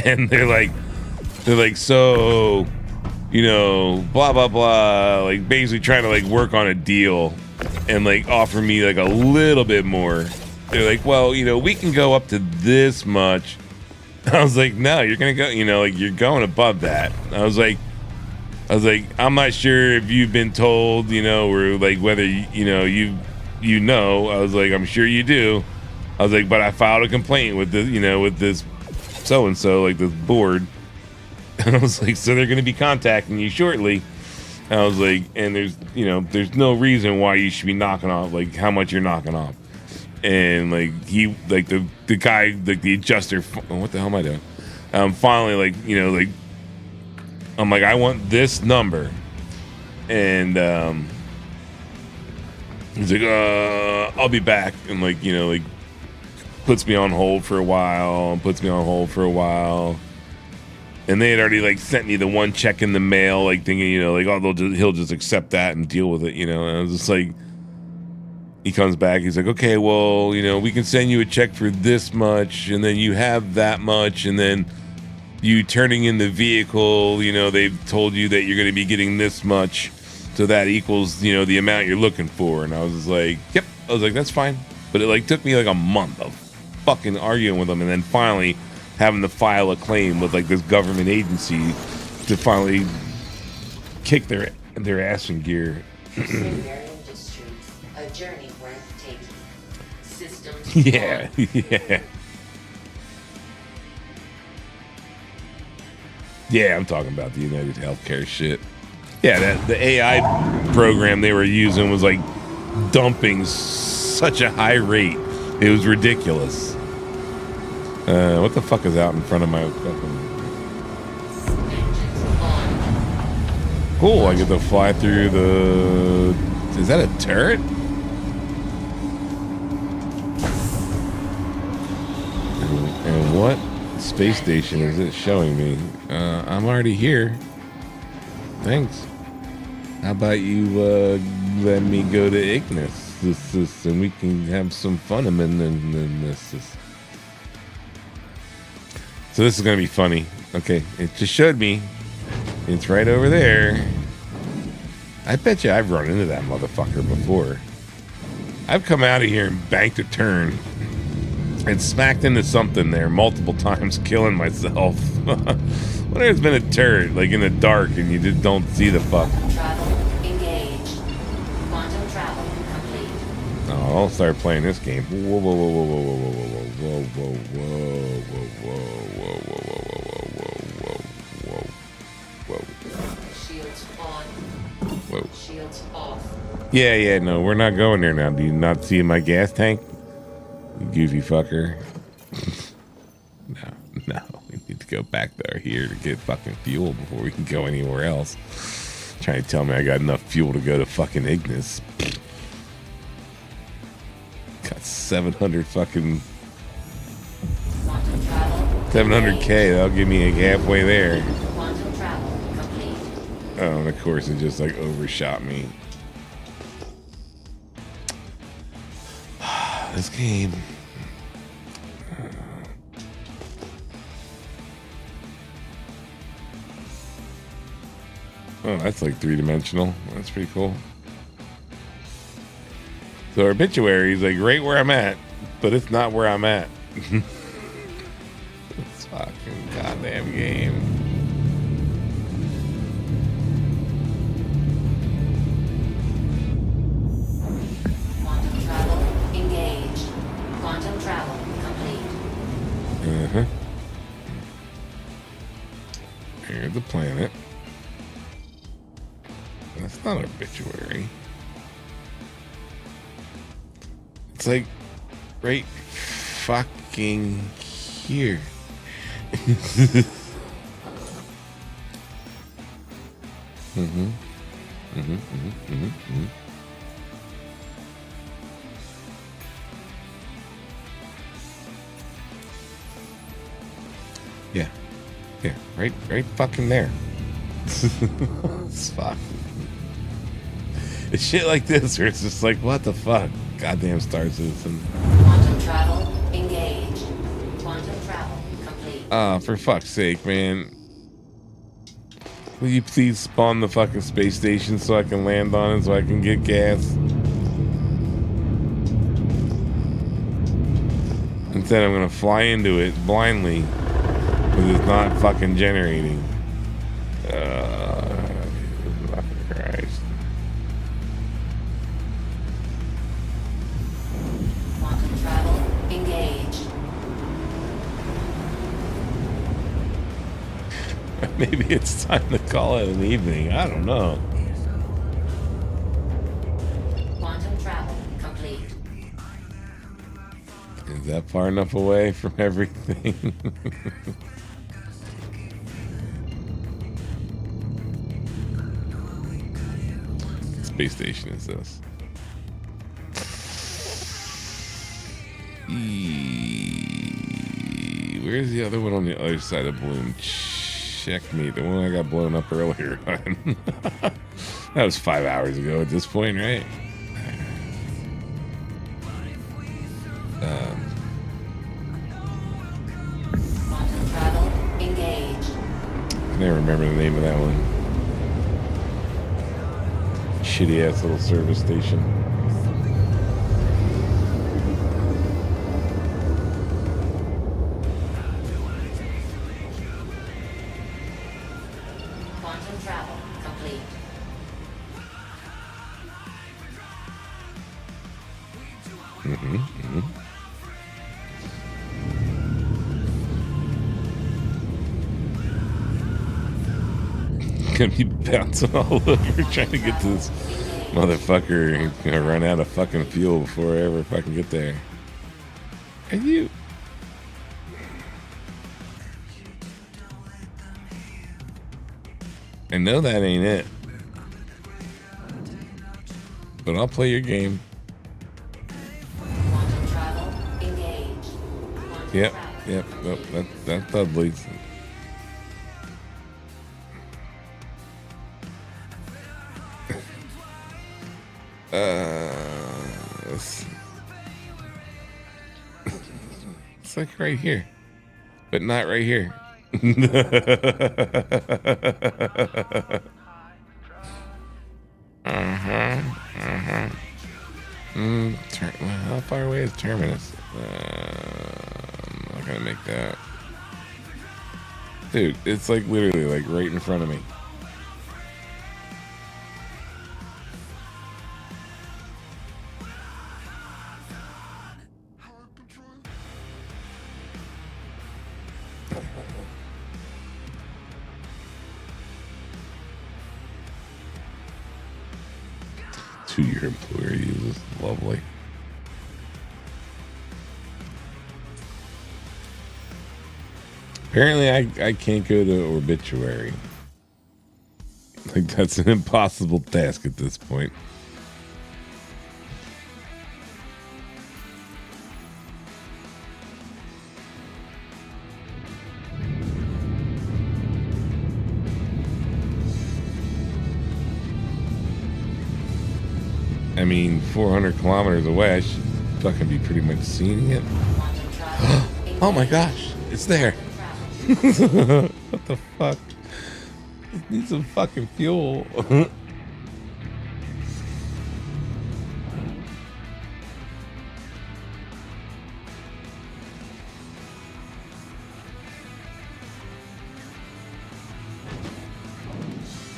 And they're like, so, you know, blah, blah, blah, like basically trying to like work on a deal and like offer me like a little bit more. They're like, well, you know, we can go up to this much. I was like, no, you're going to go, you know, like you're going above that. I was like, I'm not sure if you've been told, you know, or like whether, you know, I was like, I'm sure you do. I was like, but I filed a complaint with this, you know, with this so-and-so, like this board. And I was like, so they're going to be contacting you shortly. And I was like, and there's no reason why you should be knocking off, like how much you're knocking off. And like he, like the guy, like the adjuster, what the hell am I doing? Finally, like, you know, like, I'm like, I want this number. And he's like, I'll be back. And like, you know, like puts me on hold for a while. And they had already like sent me the one check in the mail, like thinking, you know, like, oh, he'll just accept that and deal with it, you know. And I was just like, he comes back, he's like, okay, well, you know, we can send you a check for this much, and then you have that much, and then you turning in the vehicle, you know, they've told you that you're going to be getting this much, so that equals, you know, the amount you're looking for. And I was just like, yep. I was like, that's fine. But it like took me like a month of fucking arguing with them, and then finally having to file a claim with like this government agency to finally kick their ass in gear. Secondary industries, a journey worth taking. Systems. Yeah, yeah. Yeah, I'm talking about the United Healthcare shit. Yeah, the AI program they were using was like dumping such a high rate. It was ridiculous. What the fuck is out in front of my fucking... Cool, I get to fly through the... Is that a turret? And what space station is it showing me? I'm already here. Thanks. How about you let me go to Ignis and we can have some fun in this. So this is gonna be funny. Okay, it just showed me. It's right over there. I bet you I've run into that motherfucker before. I've come out of here and banked a turn and smacked into something there multiple times, killing myself. What if it's been a turret, like in the dark, and you just don't see the fuck? Travel engaged. Quantum travel complete. Oh, I'll start playing this game. Whoa, whoa, whoa, whoa, whoa, whoa, whoa, whoa, whoa, whoa, whoa, whoa, whoa, whoa. Shields on. Whoa. Shields off. Yeah, no, we're not going there now. Do you not see my gas tank? You goofy fucker. No, we need to go back there here to get fucking fuel before we can go anywhere else. Trying to tell me I got enough fuel to go to fucking Ignis. Got 700 fucking... 700K, that'll give me halfway there. Quantum travel complete. Oh, and of course it just like overshot me. this game. Oh, that's like 3-dimensional. That's pretty cool. So Obituary is like right where I'm at, but it's not where I'm at. This fucking goddamn game. Quantum travel engaged. Quantum travel complete. Uh-huh. Here's the planet. That's not Obituary. It's like right fucking here. Mm-hmm. Mm-hmm. Mm-hmm. Mm-hmm. Yeah. Yeah. Right fucking there. It's fuck. It's shit like this where it's just like, what the fuck? Goddamn Star Citizen. Quantum travel engaged. Quantum travel complete. For fuck's sake, man. Will you please spawn the fucking space station so I can land on it so I can get gas? Instead, I'm gonna fly into it blindly because it's not fucking generating. Fucking Christ. Quantum travel engaged. Maybe it's time to call it an evening. I don't know. Quantum travel complete. Is that far enough away from everything? What space station is this? Where's the other one on the other side of Bloom? Check me. The one I got blown up earlier. That was 5 hours ago at this point, right? Quantum travel engaged. I never remember the name of that one. Shitty ass little service station. Quantum travel complete. Mm-hmm, mm-hmm. Gonna be bouncing all over trying to get to this motherfucker. Gonna run out of fucking fuel before I ever fucking get there. Are you? I know that ain't it, but I'll play your game. Quantum travel engaged. Quantum Yep, travel yep, complete. that's Dudley's. It's like right here, but not right here. How far away is Terminus? I'm not gonna make that. Dude, it's like literally like right in front of me. Two-year employer uses lovely. Apparently, I can't go to Obituary. Like that's an impossible task at this point. I mean, 400 kilometers away. fucking be pretty much seeing it. Quantum travel. Oh my gosh, it's there. What the fuck? Just need some fucking fuel.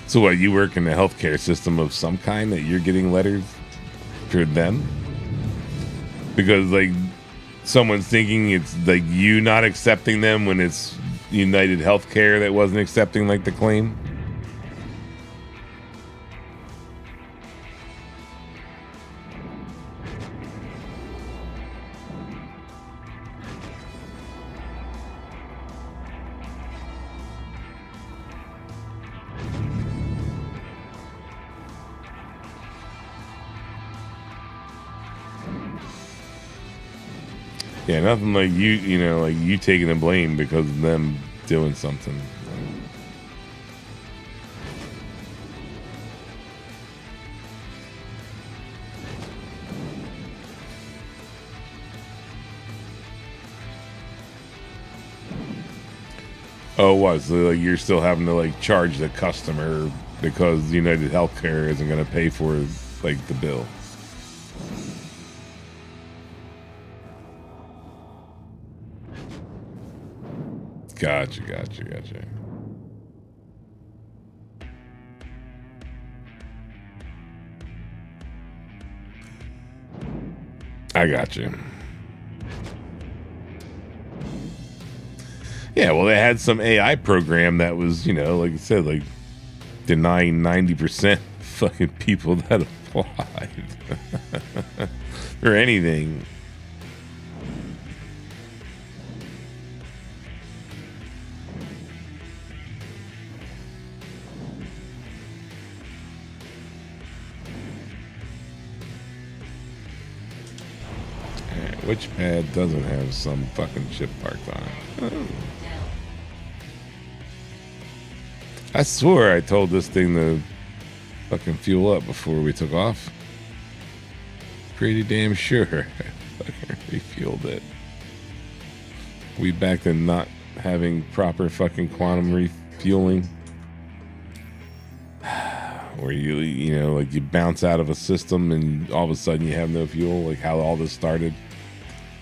So what, you work in the healthcare system of some kind that you're getting letters for them? Because like someone's thinking it's like you not accepting them when it's United Healthcare that wasn't accepting like the claim? Yeah, nothing like you know, like you taking the blame because of them doing something. Oh, what? So like you're still having to like charge the customer because United Healthcare isn't going to pay for like the bill. Gotcha. I got you. Yeah, well, they had some AI program that was, you know, like I said, like denying 90% fucking people that applied or anything. Which pad doesn't have some fucking chip parked on it? Oh. I swore I told this thing to fucking fuel up before we took off. Pretty damn sure I fucking refueled it. We back to not having proper fucking quantum refueling. Where you know, like you bounce out of a system and all of a sudden you have no fuel, like how all this started.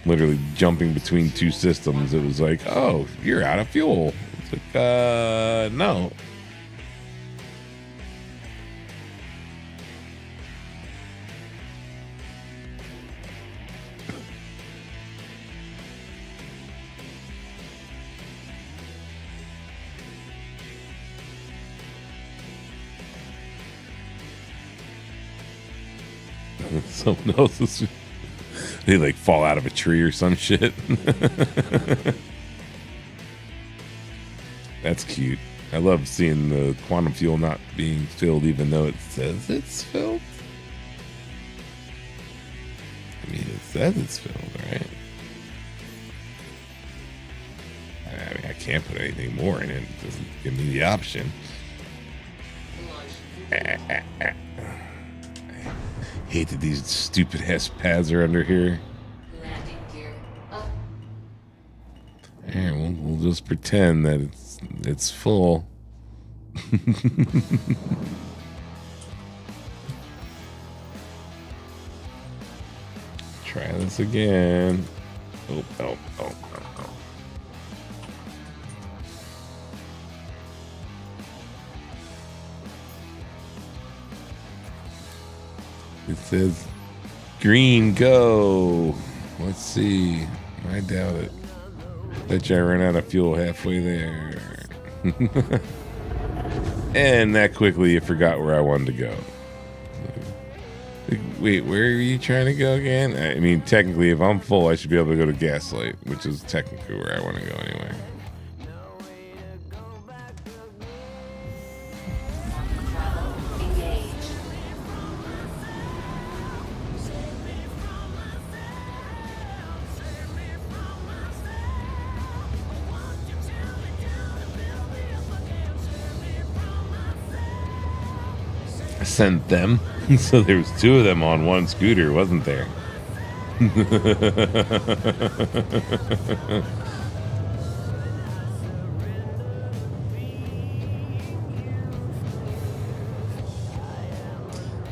Literally jumping between two systems. It was like, oh, you're out of fuel. It's like, no. Someone else's. They like fall out of a tree or some shit. That's cute. I love seeing the quantum fuel not being filled even though it says it's filled. I mean, it says it's filled, right? I mean, I can't put anything more in it. It doesn't give me the option. Hate that these stupid ass pads are under here. Landing gear up. And we'll just pretend that it's full. Try this again. Oh. It says green go. Let's see. I doubt it. Bet you I ran out of fuel halfway there. And that quickly you forgot where I wanted to go. Wait, where are you trying to go again? I mean, technically, if I'm full, I should be able to go to Gaslight, which is technically where I want to go anyway. Sent them. So there was two of them on one scooter, wasn't there?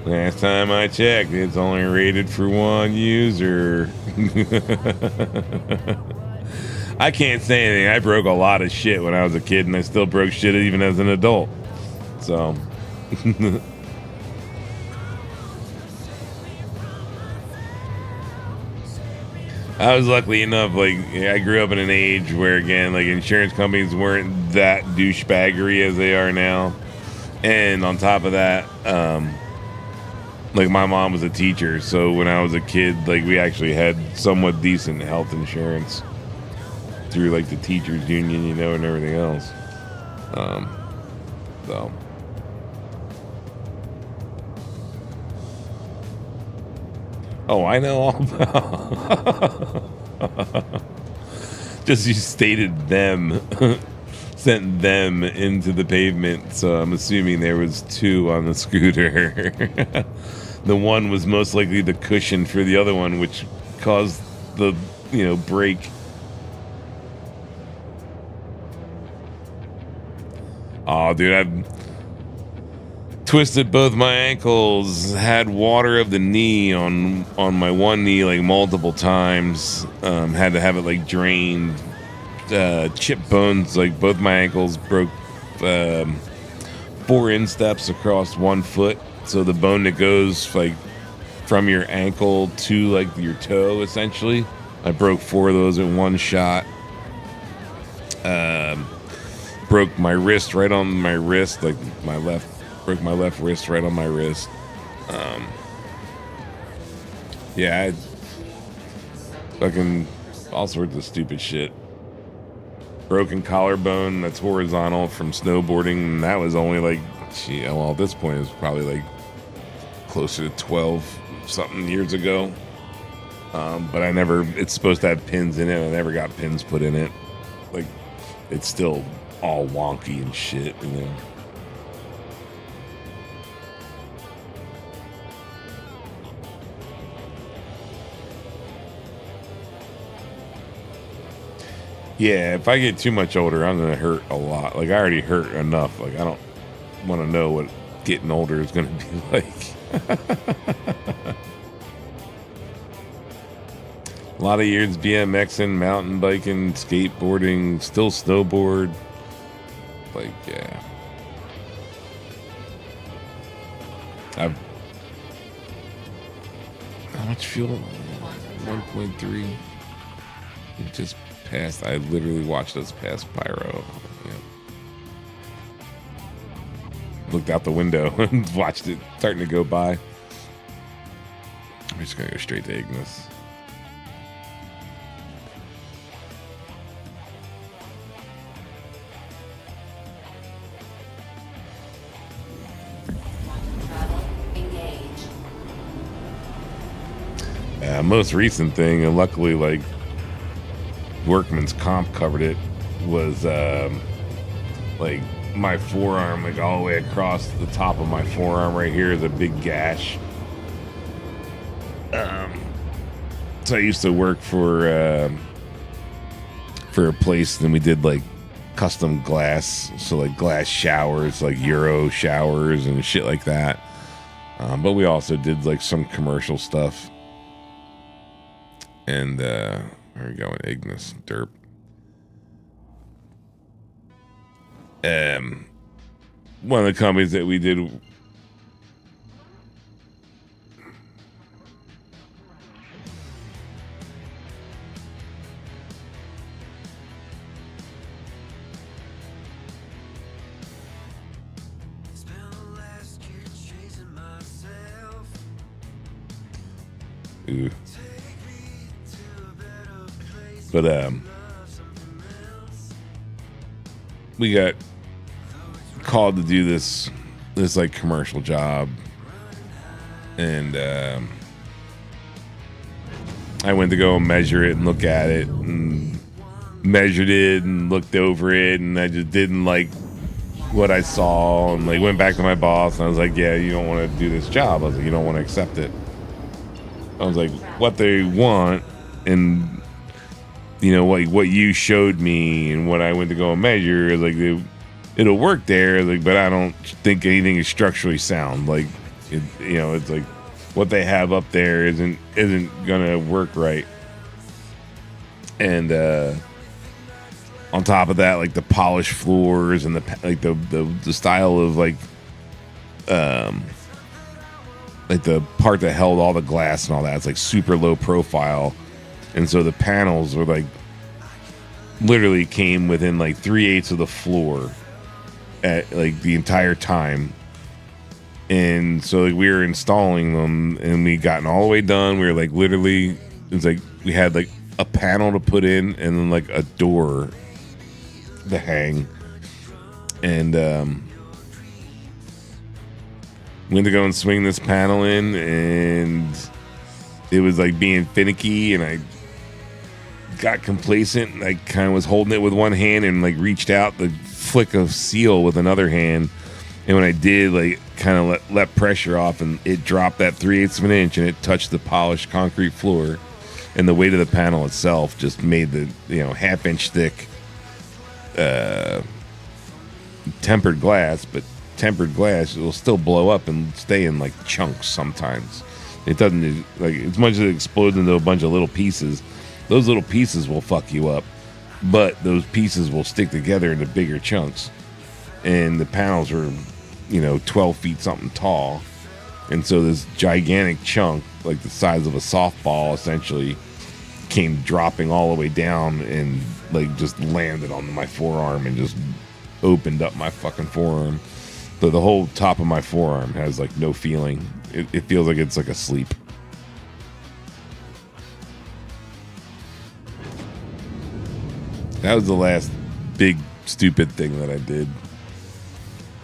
Last time I checked, it's only rated for one user. I can't say anything. I broke a lot of shit when I was a kid, and I still broke shit even as an adult. So. I was lucky enough, like, I grew up in an age where, again, like, insurance companies weren't that douchebaggery as they are now. And on top of that, like, my mom was a teacher, so when I was a kid, like, we actually had somewhat decent health insurance through, like, the teachers union, you know, and everything else. So. Oh, I know all about. Just you stated them, sent them into the pavement, so I'm assuming there was two on the scooter. The one was most likely the cushion for the other one, which caused the, break. Oh, dude, I've twisted both my ankles, had water of the knee on my one knee like multiple times, had to have it like drained, chipped bones, like both my ankles broke 4 insteps across 1 foot. So the bone that goes like from your ankle to like your toe, essentially, I broke 4 of those in one shot. Broke my wrist right on my wrist, like broke my left wrist right on my wrist. Yeah, I fucking all sorts of stupid shit. Broken collarbone that's horizontal from snowboarding, and that was only like, well, at this point it was probably like closer to 12 something years ago. But it's supposed to have pins in it. I never got pins put in it. Like, it's still all wonky and shit, you know. Yeah, if I get too much older, I'm gonna hurt a lot. Like, I already hurt enough. Like, I don't want to know what getting older is gonna be like. A lot of years BMXing, mountain biking, skateboarding, still snowboard. Like, yeah. How much fuel? 1.3. It just passed. I literally watched us pass Pyro. Yeah. Looked out the window and watched it starting to go by. I'm just gonna go straight to Ignis. Most recent thing, and luckily, like, Workman's Comp covered it, was like my forearm, like all the way across the top of my forearm right here is a big gash. So I used to work for a place, and we did like custom glass, so like glass showers, like Euro showers and shit like that. But we also did like some commercial stuff. And where are we going? Ignis, derp. One of the companies that we did. Ooh. But we got called to do this like commercial job, and I went to go measure it and look at it, and measured it and looked over it, and I just didn't like what I saw, and like went back to my boss, and I was like, yeah, you don't want to do this job. I was like, you don't want to accept it. I was like, what they want, and you know what you showed me and what I went to go and measure is like it'll work there, like, but I don't think anything is structurally sound. Like it's like what they have up there isn't gonna work right. And on top of that, like the polished floors and the style of like the part that held all the glass and all that, it's like super low profile, and so the panels were like literally came within like 3/8 of the floor at like the entire time. And so like we were installing them and we gotten all the way done. We were like literally, it's like we had like a panel to put in and then like a door to hang, and went to go and swing this panel in, and it was like being finicky, and I got complacent, and I kind of was holding it with one hand and like reached out to flick a seal with another hand, and when I did, like kind of let pressure off, and it dropped that 3/8 of an inch, and it touched the polished concrete floor, and the weight of the panel itself just made the half-inch thick tempered glass, but tempered glass will still blow up and stay in like chunks sometimes. It doesn't, like, as much as it explodes into a bunch of little pieces, those little pieces will fuck you up, but those pieces will stick together into bigger chunks. And the panels were 12 feet something tall, and so this gigantic chunk, like the size of a softball, essentially came dropping all the way down and like just landed on my forearm and just opened up my fucking forearm. So the whole top of my forearm has like no feeling. It feels like it's like asleep. That was the last big stupid thing that I did.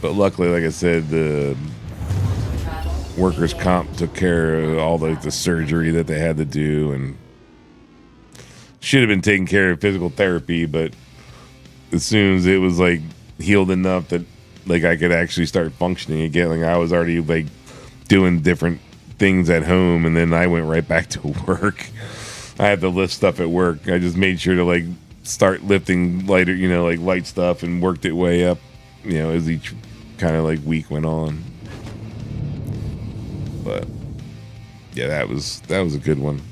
But luckily, like I said, the workers' comp took care of all the surgery that they had to do, and should have been taking care of physical therapy. But as soon as it was like healed enough that like I could actually start functioning again, like I was already like doing different things at home, and then I went right back to work. I had to lift stuff at work. I just made sure to like start lifting lighter, like light stuff, and worked it way up, as each kind of like week went on. But yeah, that was a good one.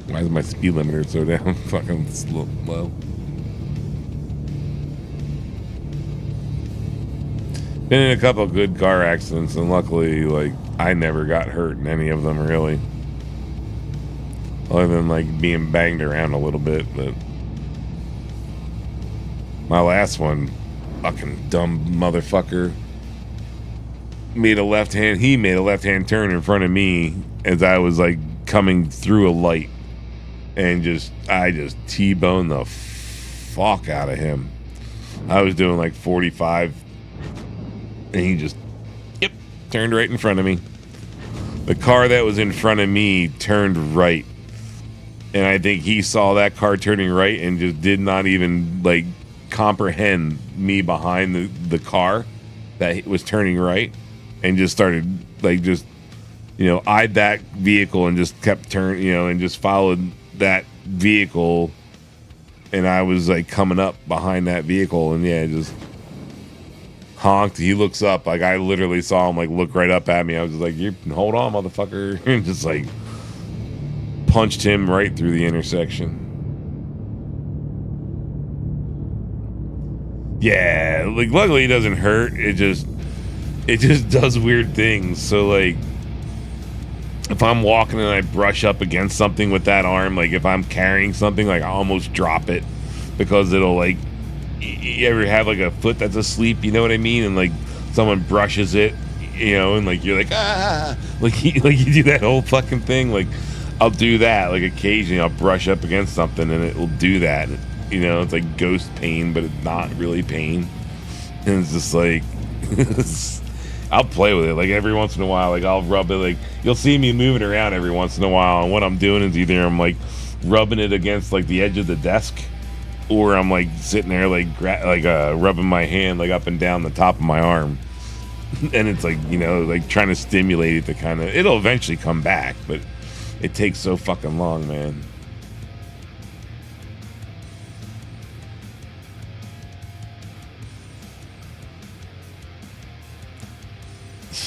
Why is my speed limiter so damn fucking low? Been in a couple of good car accidents, and luckily, like, I never got hurt in any of them, really. Other than, like, being banged around a little bit, but my last one, fucking dumb motherfucker, he made a left-hand turn in front of me as I was, like, coming through a light, and I just T-boned the fuck out of him. I was doing, like, 45, and he just, turned right in front of me. The car that was in front of me turned right, and I think he saw that car turning right and just did not even, like, comprehend me behind the car that was turning right, and just started, like, just, eyed that vehicle and just kept turning, and just followed that vehicle, and I was, like, coming up behind that vehicle, and just honked. He looks up, like, I literally saw him, like, look right up at me. I was just like, you hold on, motherfucker, and just, like, punched him right through the intersection. Yeah, like, luckily it doesn't hurt. It just does weird things. So, like, if I'm walking and I brush up against something with that arm, like, if I'm carrying something, like, I almost drop it because it'll, like, you ever have, like, a foot that's asleep, you know what I mean? And, like, someone brushes it, and, like, you're like, ah, like you do that whole fucking thing. Like, I'll do that, like, occasionally I'll brush up against something and it will do that. It's like ghost pain, but it's not really pain. And it's just like, I'll play with it. Like, every once in a while, like, I'll rub it. Like, you'll see me moving around every once in a while, and what I'm doing is either I'm, like, rubbing it against, like, the edge of the desk, or I'm like sitting there like rubbing my hand like up and down the top of my arm, and it's like, you know, like trying to stimulate it to kind of, it'll eventually come back, but it takes so fucking long, man.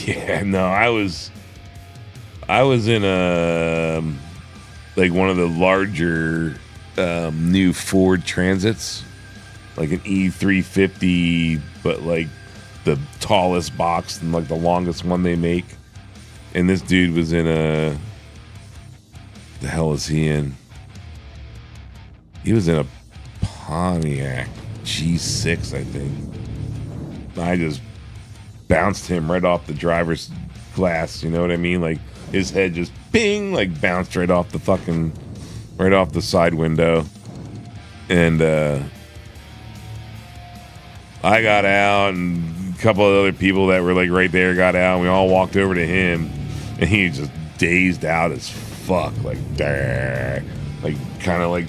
Yeah, no, I was in a like one of the larger new Ford Transits, like an E350, but like the tallest box and like the longest one they make. And this dude was in a, the hell is he in? He was in a Pontiac G6, I think. I just bounced him right off the driver's glass, you know what I mean? Like his head just bing, like bounced right off the fucking, right off the side window. And I got out, and a couple of other people that were like right there got out, and we all walked over to him, and he was just dazed out as fuck, like kind of like,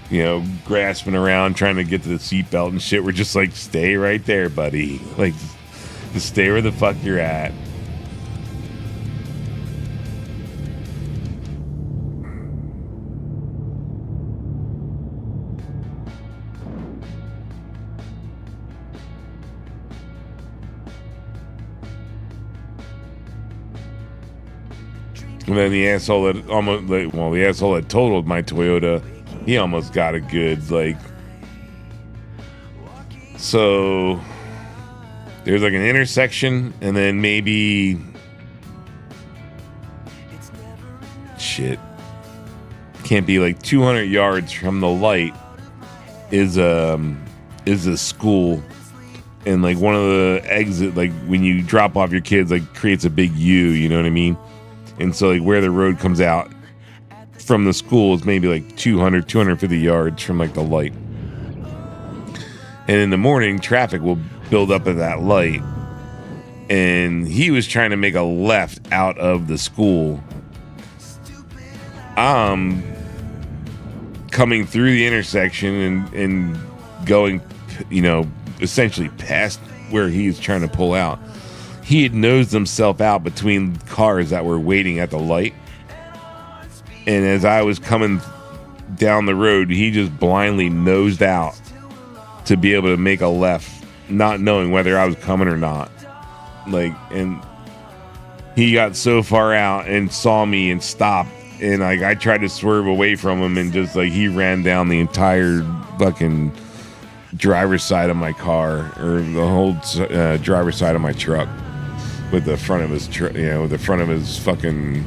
you know, grasping around trying to get to the seatbelt and shit. We're just like, stay right there, buddy. Like, just stay where the fuck you're at. And then the asshole that almost, like, well, the asshole that totaled my Toyota, he almost got a good, like, so there's like an intersection, and then maybe, shit, can't be like 200 yards from the light is a school, and like one of the exit, like when you drop off your kids, like creates a big U, you know what I mean? And so like where the road comes out from the school is maybe like 250 yards from like the light. And in the morning, traffic will build up at that light. And he was trying to make a left out of the school. Coming through the intersection and going, you know, essentially past where he's trying to pull out. He had nosed himself out between cars that were waiting at the light. And as I was coming down the road, he just blindly nosed out to be able to make a left, not knowing whether I was coming or not. Like, and he got so far out and saw me and stopped. And like, I tried to swerve away from him, and just like, he ran down the entire fucking driver's side of my car, or the whole driver's side of my truck, with the front of his truck, you know, with the front of his fucking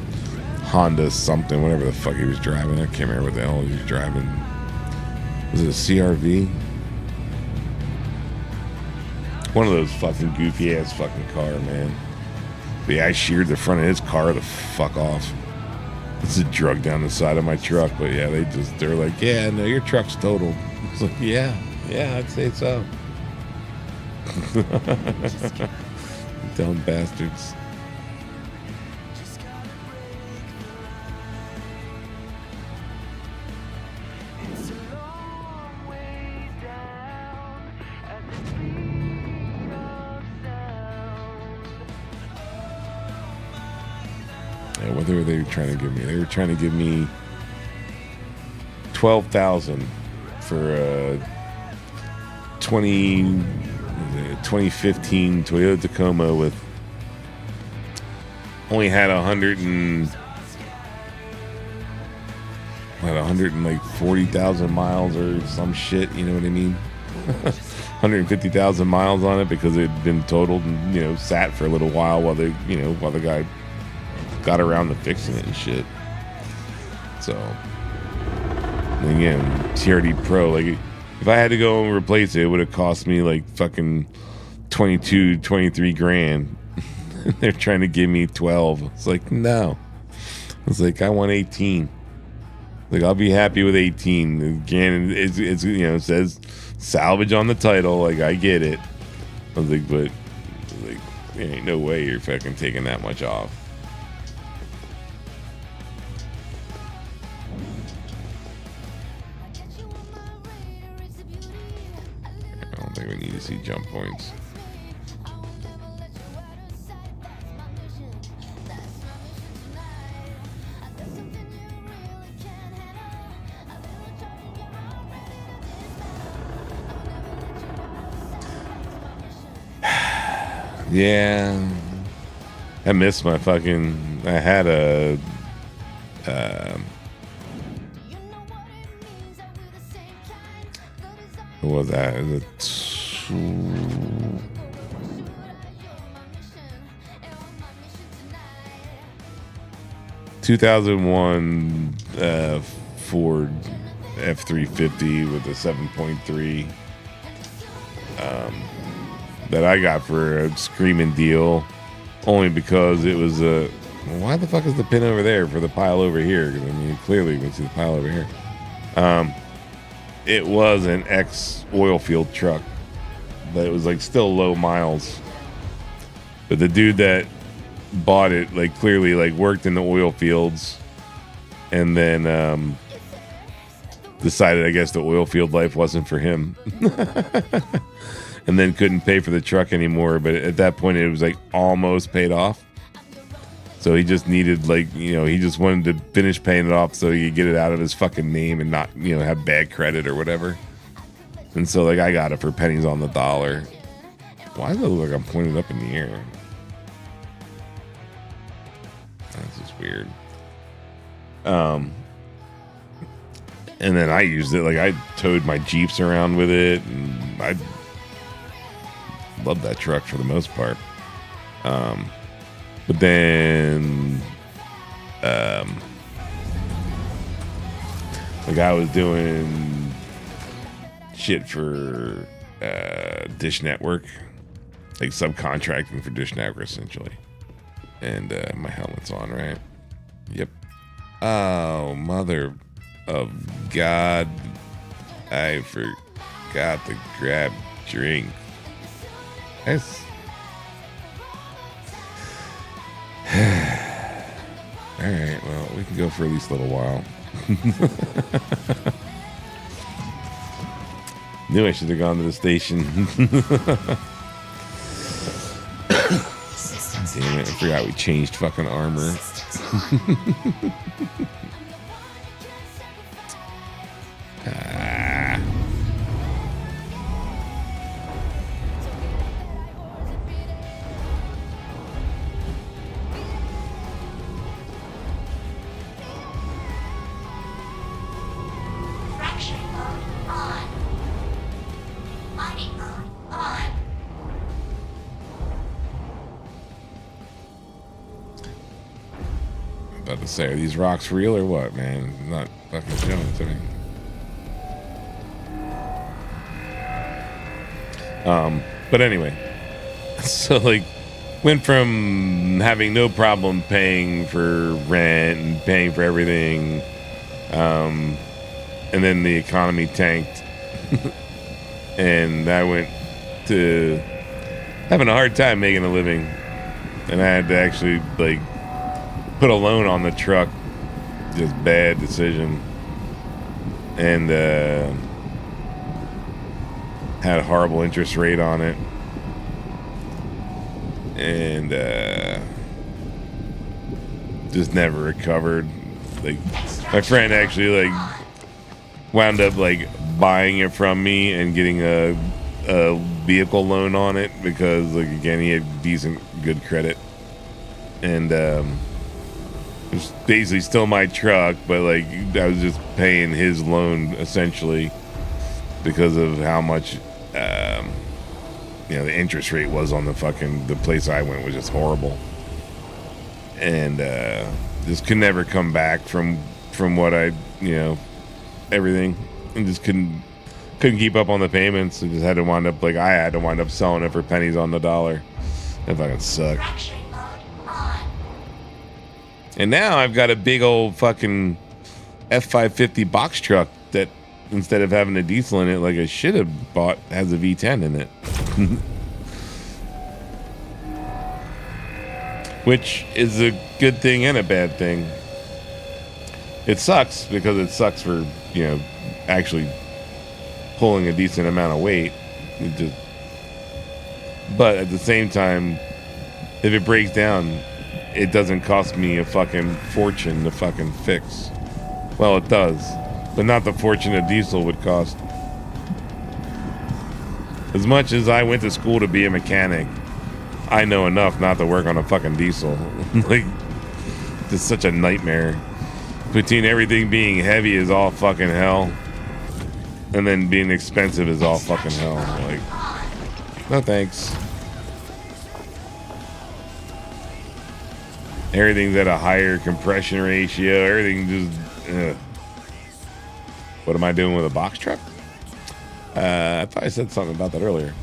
Honda something, whatever the fuck he was driving. I can't remember what the hell he was driving. Was it a CRV? One of those fucking goofy ass fucking car, man. But yeah, I sheared the front of his car the fuck off. It's a drug down the side of my truck. But yeah, they're like, yeah, no, your truck's totaled. I was like, yeah, I'd say so. Dumb bastards. Yeah, what were they trying to give me? They were trying to give me $12,000 for a 2015 Toyota Tacoma with only had 140,000 miles or some shit, you know what I mean? 150,000 miles on it, because it had been totaled and, you know, sat for a little while while the guy got around to fixing it and shit. So, and again, TRD Pro, like, if I had to go and replace it, it would have cost me like fucking 23 grand. They're trying to give me 12. It's like, no. It's like, I want 18. Like, I'll be happy with 18. Again, it's you know, it says salvage on the title. Like, I get it. I was like, but like, there ain't no way you're fucking taking that much off. Odyssey jump points. Yeah, I miss my fucking. I had a. What was that? It was a 2001 Ford F350 with a 7.3 that I got for a screaming deal, only because it was a. Why the fuck is the pin over there for the pile over here? 'Cause, I mean, clearly you can see the pile over here. It was an ex-oil field truck, but it was like still low miles. But the dude that bought it, like, clearly like worked in the oil fields, and then decided, I guess, the oil field life wasn't for him. And then couldn't pay for the truck anymore. But at that point, it was like almost paid off. So he just needed, like, you know, he just wanted to finish paying it off so he could get it out of his fucking name and not, you know, have bad credit or whatever. And so, like, I got it for pennies on the dollar. Why does it look like I'm pointing up in the air? That's just weird. And then I used it, like, I towed my Jeeps around with it, and I love that truck for the most part. But then, like, I was doing shit for Dish Network, like subcontracting for Dish Network essentially. And my helmet's on, right? Yep. Oh, mother of God. I forgot to grab drink. That's... Alright, well, we can go for at least a little while. Knew I should have gone to the station. Damn it, I forgot we changed fucking armor. About to say, are these rocks real or what, man? I'm not fucking showing it to me. But anyway, so, like, went from having no problem paying for rent and paying for everything, and then the economy tanked, and I went to having a hard time making a living, and I had to actually, like, put a loan on the truck. Just bad decision. And had a horrible interest rate on it. And just never recovered. Like, my friend actually, like, wound up, like, buying it from me and getting a vehicle loan on it because, like, again, he had decent, good credit. And it was basically still my truck, but, like, I was just paying his loan essentially because of how much, you know, the interest rate was on the place I went was just horrible, and just could never come back from what I, you know, everything, and just couldn't keep up on the payments. I just had to wind up, like, I had to wind up selling it for pennies on the dollar. That fucking sucked. And now I've got a big old fucking F550 box truck that, instead of having a diesel in it like I should have bought, has a V10 in it. Which is a good thing and a bad thing. It sucks because it sucks for, you know, actually pulling a decent amount of weight. It just But at the same time, if it breaks down, it doesn't cost me a fucking fortune to fucking fix. Well, it does, but not the fortune a diesel would cost. As much as I went to school to be a mechanic, I know enough not to work on a fucking diesel. Like, it's such a nightmare. Between everything being heavy is all fucking hell, and then being expensive is all fucking hell. Like, no thanks. Everything's at a higher compression ratio. Everything just... ugh. What am I doing with a box truck? I thought I said something about that earlier.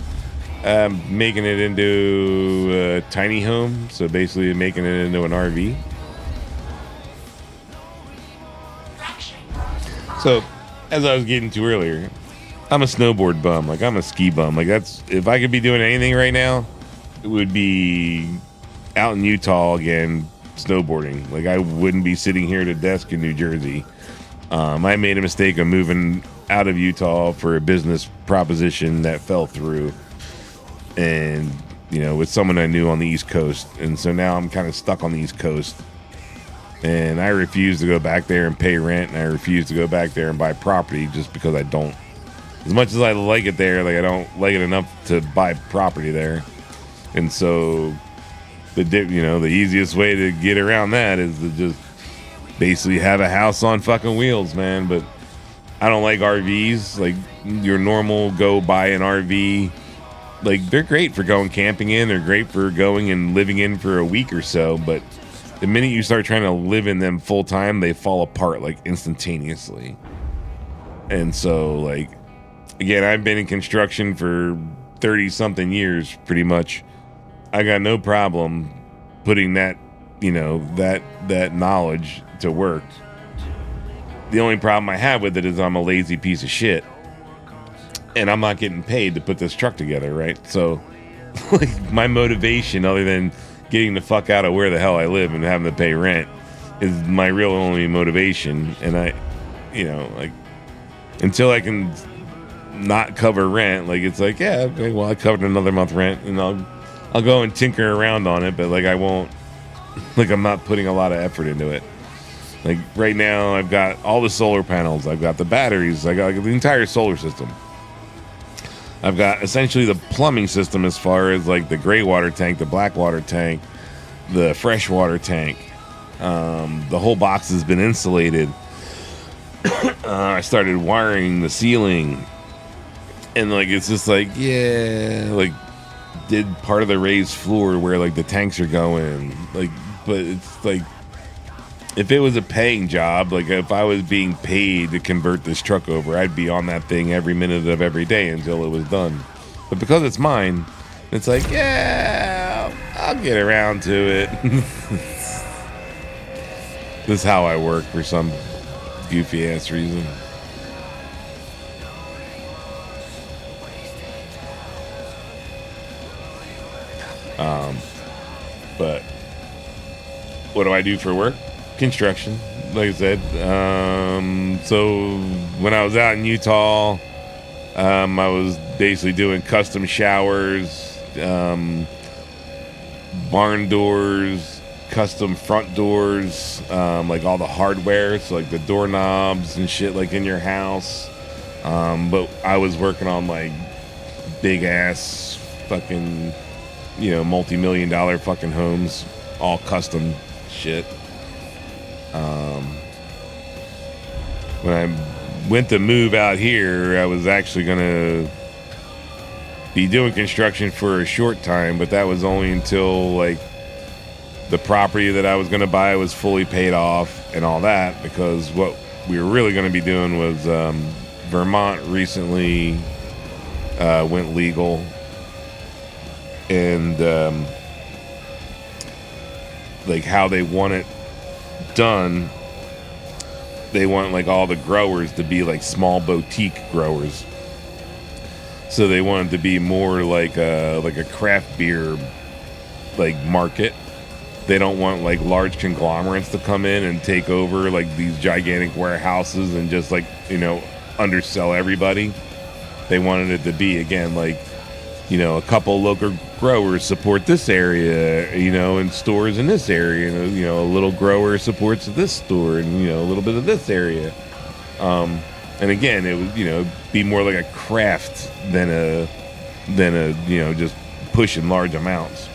Making it into a tiny home. So basically making it into an RV. So, as I was getting to earlier, I'm a snowboard bum. Like, I'm a ski bum. Like, that's... If I could be doing anything right now, it would be out in Utah again, snowboarding. Like, I wouldn't be sitting here at a desk in New Jersey. I made a mistake of moving out of Utah for a business proposition that fell through, and you know, with someone I knew on the East Coast, and so now I'm kind of stuck on the East Coast, and I refuse to go back there and pay rent, and I refuse to go back there and buy property just because I don't. As much as I like it there, like I don't like it enough to buy property there, and so the easiest way to get around that is to just basically have a house on fucking wheels, man. But I don't like RVs. Like, your normal go buy an RV, like, they're great for going camping in. They're great for going and living in for a week or so. But the minute you start trying to live in them full time, they fall apart like instantaneously. And so, like, again, I've been in construction for 30 something years, pretty much. I got no problem putting that, you know, that knowledge to work. The only problem I have with it is I'm a lazy piece of shit, and I'm not getting paid to put this truck together, right? So, like, my motivation, other than getting the fuck out of where the hell I live and having to pay rent, is my real only motivation. And I, you know, like, until I can not cover rent, like, it's like, yeah, okay, well, I covered another month rent, and I'll go and tinker around on it, but like, I won't, like, I'm not putting a lot of effort into it. Like, right now, I've got all the solar panels, I've got the batteries, I got, like, the entire solar system. I've got essentially the plumbing system as far as, like, the gray water tank, the black water tank, the fresh water tank. The whole box has been insulated. I started wiring the ceiling, and, like, it's just like, yeah, like, did part of the raised floor where, like, the tanks are going, like, but it's like, if it was a paying job, like, if I was being paid to convert this truck over, I'd be on that thing every minute of every day until it was done. But because it's mine, it's like, yeah, I'll get around to it. This is how I work for some goofy ass reason. But what do I do for work? Construction, like I said. So when I was out in Utah, I was basically doing custom showers, barn doors, custom front doors, like all the hardware, so like the doorknobs and shit, like in your house. But I was working on, like, big ass fucking, you know, multi-million-dollar fucking homes, all custom shit. When I went to move out here, I was actually gonna be doing construction for a short time, but that was only until, like, the property that I was gonna buy was fully paid off and all that, because what we were really gonna be doing was, Vermont recently went legal, and like, how they want it done, they want, like, all the growers to be like small boutique growers, so they want it to be more like a craft beer, like, market. They don't want, like, large conglomerates to come in and take over, like, these gigantic warehouses and just, like, you know, undersell everybody. They wanted it to be, again, like, you know, a couple growers support this area, you know, and stores in this area. You know, a little grower supports this store, and you know, a little bit of this area. And again, it would, you know, be more like a craft than a you know, just pushing large amounts.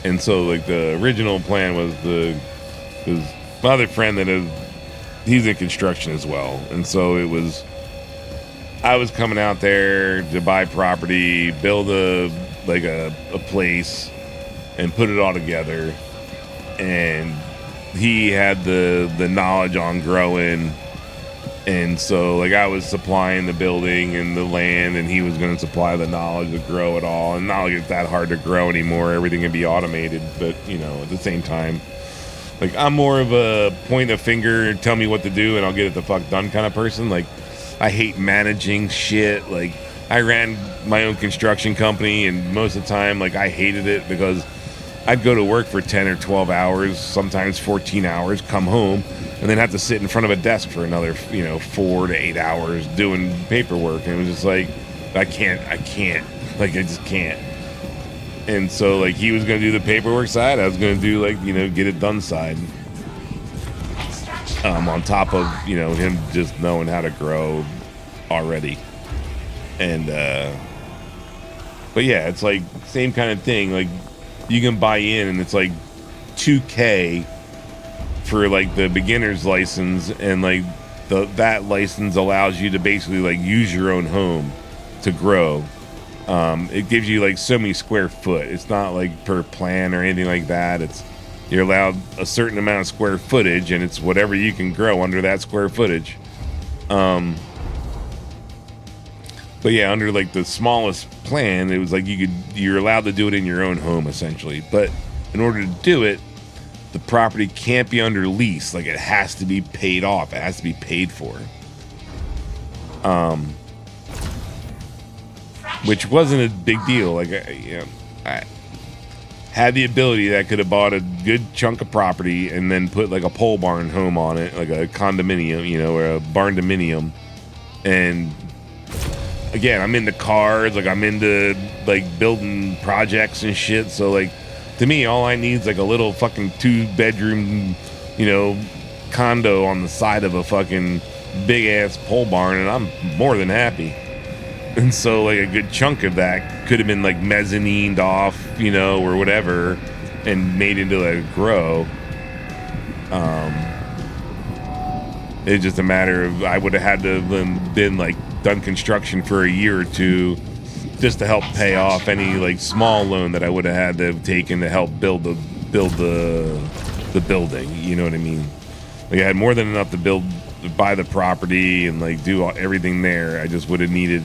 And so like the original plan was my other friend he's in construction as well, and so I was coming out there to buy property, build a place, and put it all together. And he had the knowledge on growing, and so like I was supplying the building and the land, and he was going to supply the knowledge to grow it all. And not like it's that hard to grow anymore; everything can be automated. But you know, at the same time, like I'm more of a point a finger, tell me what to do, and I'll get it the fuck done kind of person. Like I hate managing shit. Like I ran my own construction company, and most of the time, like I hated it because I'd go to work for 10 or 12 hours, sometimes 14 hours, come home, and then have to sit in front of a desk for another, you know, 4 to 8 hours doing paperwork. And it was just like, I can't, like I just can't. And so like he was going to do the paperwork side, I was going to do like, you know, get it done side. On top of, you know, him just knowing how to grow already. And but yeah, it's like same kind of thing. Like you can buy in, and it's like $2,000 for like the beginner's license, and like that license allows you to basically like use your own home to grow. It gives you like so many square foot. It's not like per plan or anything like that. You're allowed a certain amount of square footage, and it's whatever you can grow under that square footage. But yeah, under like the smallest plan, it was like you're allowed to do it in your own home essentially. But in order to do it, the property can't be under lease. Like it has to be paid off. It has to be paid for. Which wasn't a big deal. Like I had the ability that I could have bought a good chunk of property and then put like a pole barn home on it, like a condominium, you know, or a barn dominium. And again, I'm into cars, like I'm into like building projects and shit. So like to me, all I need is like a little fucking 2-bedroom, you know, condo on the side of a fucking big ass pole barn, and I'm more than happy. And so like a good chunk of that could have been like mezzanined off, you know, or whatever, and made into like a grow. It's just a matter of I would have had to have been like done construction for a year or two just to help pay off any like small loan that I would have had to have taken to help build the building. You know what I mean? Like I had more than enough to buy the property and like do everything there. I just would have needed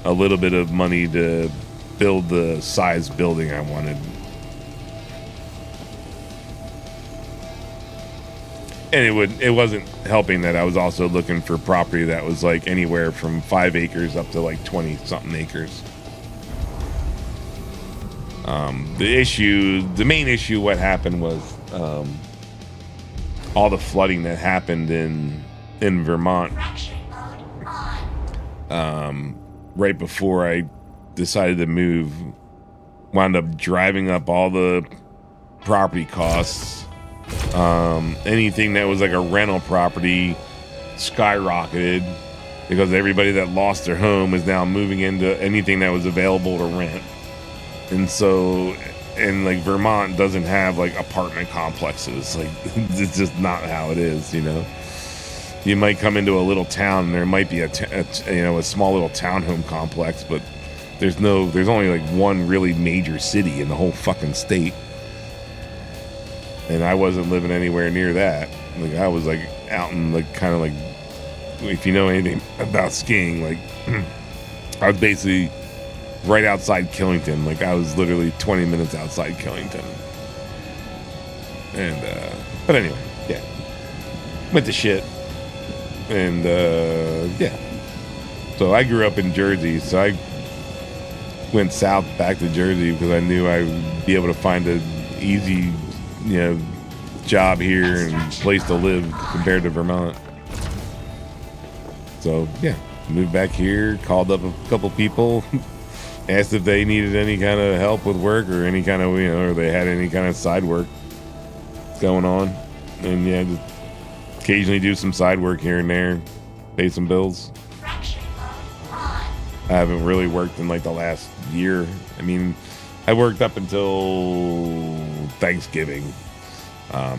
a little bit of money to build the size building I wanted. And it wasn't helping that I was also looking for property that was like anywhere from 5 acres up to like 20 something acres. The main issue, what happened was all the flooding that happened in Vermont. Right before I decided to move, wound up driving up all the property costs. Anything that was like a rental property skyrocketed because everybody that lost their home is now moving into anything that was available to rent. And so, and like Vermont doesn't have like apartment complexes. Like it's just not how it is, you know. You might come into a little town and there might be a small little townhome complex, but there's only like one really major city in the whole fucking state. And I wasn't living anywhere near that. Like I was like out in like kind of like, if you know anything about skiing, like I was basically right outside Killington. Like I was literally 20 minutes outside Killington. And but anyway, yeah. Went to shit. And yeah. So I grew up in Jersey, so I went south back to Jersey because I knew I would be able to find an easy, you know, job here and place to live compared to Vermont. So yeah, moved back here, called up a couple people, asked if they needed any kind of help with work or any kind of, or they had any kind of side work going on. And yeah, just occasionally do some side work here and there, pay some bills. I haven't really worked in like the last year. I mean, I worked up until Thanksgiving. I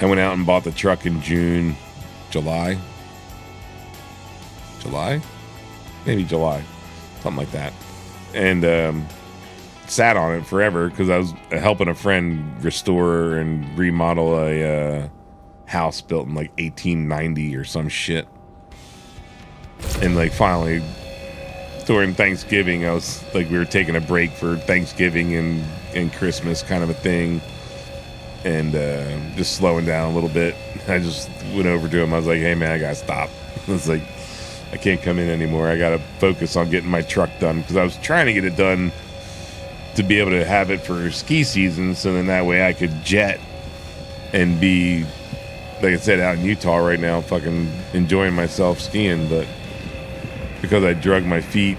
went out and bought the truck in July, maybe July, something like that. And sat on it forever because I was helping a friend restore and remodel a house built in like 1890 or some shit. And like finally during Thanksgiving, I was like, we were taking a break for Thanksgiving and Christmas kind of a thing, and just slowing down a little bit. I just went over to him. I was like, hey man, I gotta stop. I was like, I can't come in anymore. I gotta focus on getting my truck done because I was trying to get it done to be able to have it for ski season, so then that way I could jet and be, like I said, out in Utah right now, fucking enjoying myself skiing. But because I drug my feet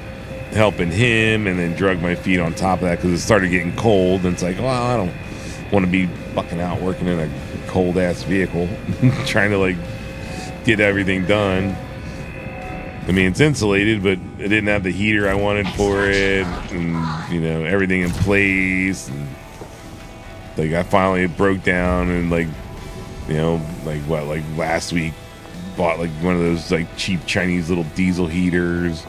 helping him and then drug my feet on top of that because it started getting cold, and it's like, well, I don't want to be fucking out working in a cold ass vehicle trying to like get everything done. I mean, it's insulated, but it didn't have the heater I wanted for it, and everything in place. And like I finally broke down, and like last week bought like one of those like cheap Chinese little diesel heaters.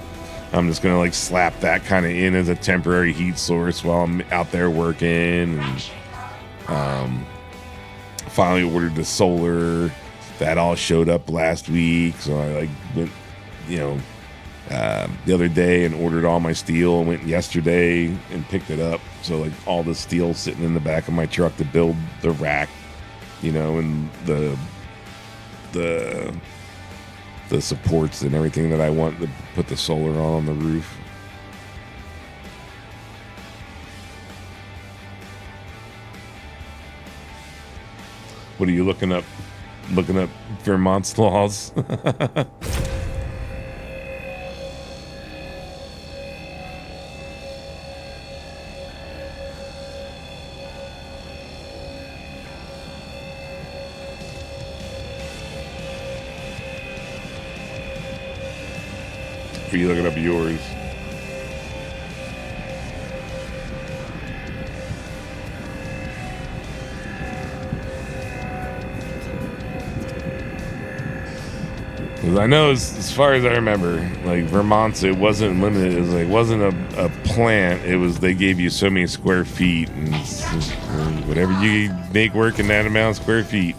I'm just gonna like slap that kind of in as a temporary heat source while I'm out there working. And finally ordered the solar. That all showed up last week, so I like went the other day and ordered all my steel, and went yesterday and picked it up. So like all the steel sitting in the back of my truck to build the rack, and the supports and everything that I want to put the solar on the roof. What are you looking up? Looking up Vermont's laws? Are you looking up yours? Because I know, as far as I remember, like Vermont's, it wasn't limited. It was like, wasn't a plant. It was, they gave you so many square feet, and it's just, whatever you make work in that amount of square feet.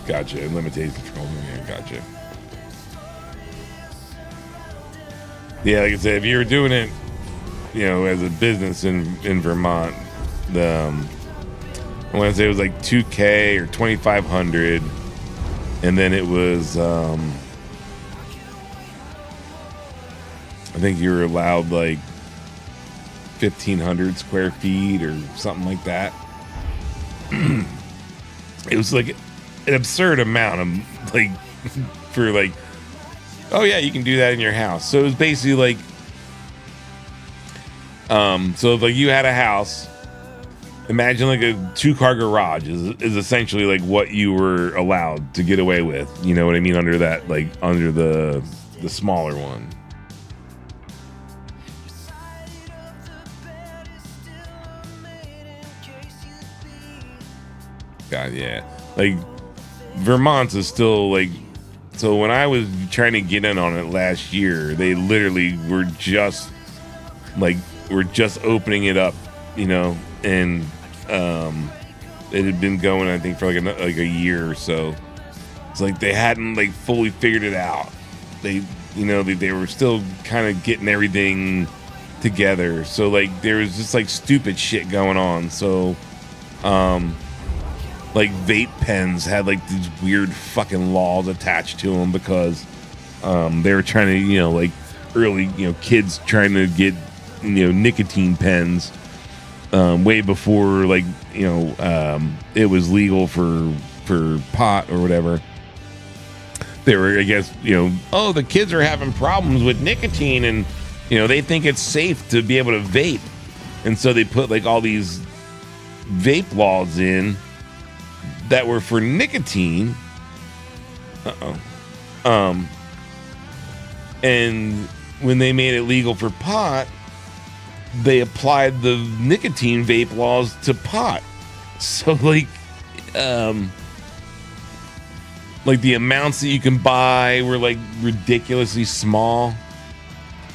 Gotcha. Limitation control. Yeah, gotcha. Yeah, like I said, if you were doing it, as a business in Vermont, I want to say it was like $2,000 or $2,500, and then it was I think you were allowed like 1,500 square feet or something like that. It was like an absurd amount of like for like, oh yeah, you can do that in your house. So it was basically like so if like you had a house, imagine like a 2-car garage is essentially like what you were allowed to get away with, you know what I mean, under that, like under the smaller one. God, yeah. Like Vermont's is still like, so when I was trying to get in on it last year, they literally were just opening it up, and it had been going, I think, for like a year or so. It's like they hadn't like fully figured it out. They were still kind of getting everything together. So like there was just like stupid shit going on. So like vape pens had like these weird fucking laws attached to them because they were trying to, like early, kids trying to get, nicotine pens way before like, it was legal for for pot or whatever. They were, I guess, oh, the kids are having problems with nicotine, and they think it's safe to be able to vape, and so they put like all these vape laws in that were for nicotine. And when they made it legal for pot, they applied the nicotine vape laws to pot. So like the amounts that you can buy were like ridiculously small.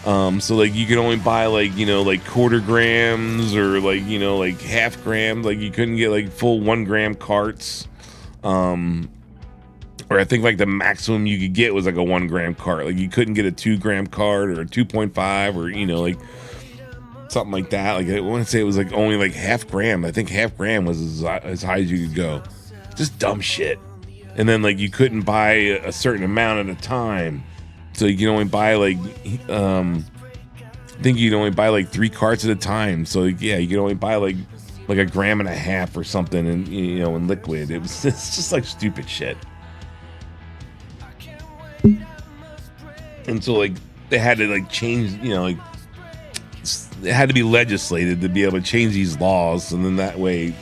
So like you could only buy like quarter grams or like half grams. Like you couldn't get like full 1 gram carts. Or I think like the maximum you could get was like a 1 gram cart. Like you couldn't get a 2 gram cart or a 2.5 or like something like that. Like I want to say it was like only like half gram. I think half gram was as high as you could go. Just dumb shit. And then like you couldn't buy a certain amount at a time. So you can only buy like I think you can only buy like 3 carts at a time. So yeah, you can only buy like 1.5 grams or something, and in liquid. It's just like stupid shit. And so like they had to like change, it had to be legislated to be able to change these laws, and then that way,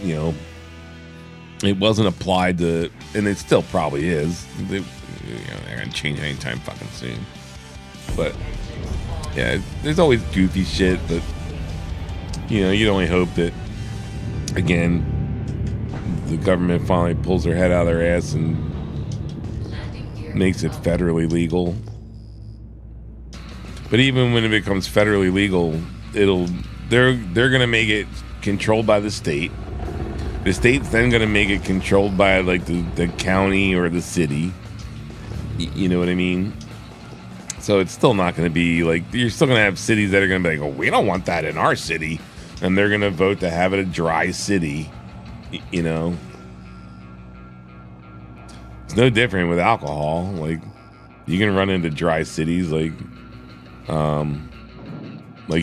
it wasn't applied to, and it still probably is. They're gonna change it anytime fucking soon. But yeah, there's always goofy shit, but you'd only hope that, again, the government finally pulls their head out of their ass and makes it federally legal. But even when it becomes federally legal, they're gonna make it controlled by the state. The state's then gonna make it controlled by like the county or the city. You know what I mean? So it's still not gonna be like, you're still gonna have cities that are gonna be like, oh, we don't want that in our city, and they're gonna vote to have it a dry city. It's no different with alcohol. Like you can run into dry cities like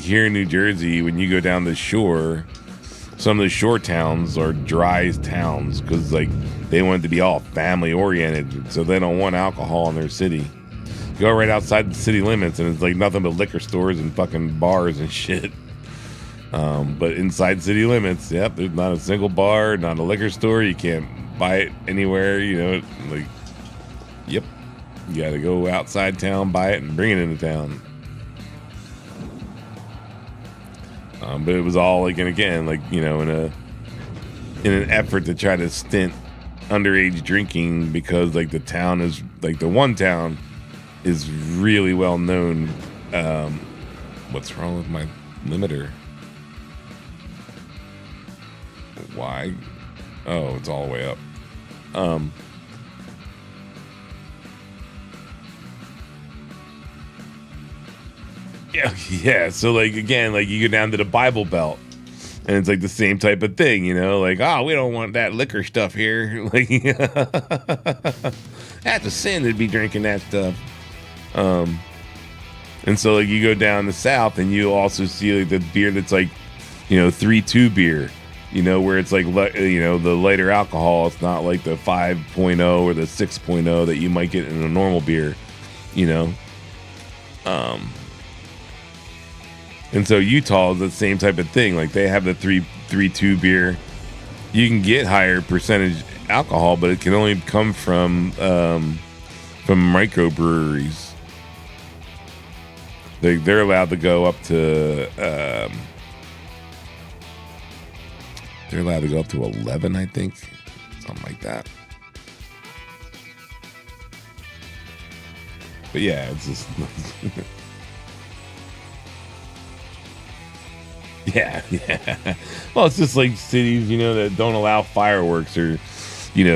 here in New Jersey, when you go down the shore, some of the shore towns are dry towns because like they want it to be all family oriented, so they don't want alcohol in their city. You go right outside the city limits and it's like nothing but liquor stores and fucking bars and shit. But inside city limits, yep, there's not a single bar, not a liquor store. You can't buy it anywhere, yep, you gotta go outside town, buy it, and bring it into town. But it was all like, and again, like, in an effort to try to stint underage drinking, because like the town is like, the one town is really well known. What's wrong with my limiter? Why? Oh, it's all the way up. Yeah. So like, again, like you go down to the Bible Belt and it's like the same type of thing, like, oh, we don't want that liquor stuff here. Like, that's a sin to be drinking that stuff. And so like you go down the South and you also see like the beer that's like, 3.2 beer, where it's like, the lighter alcohol. It's not like the 5.0 or the 6.0 that you might get in a normal beer, And so Utah is the same type of thing. Like they have the 3.2 beer. You can get higher percentage alcohol, but it can only come from microbreweries. They're allowed to go up to 11, I think, something like that. But yeah, it's just. Yeah. Well, it's just like cities, that don't allow fireworks, or,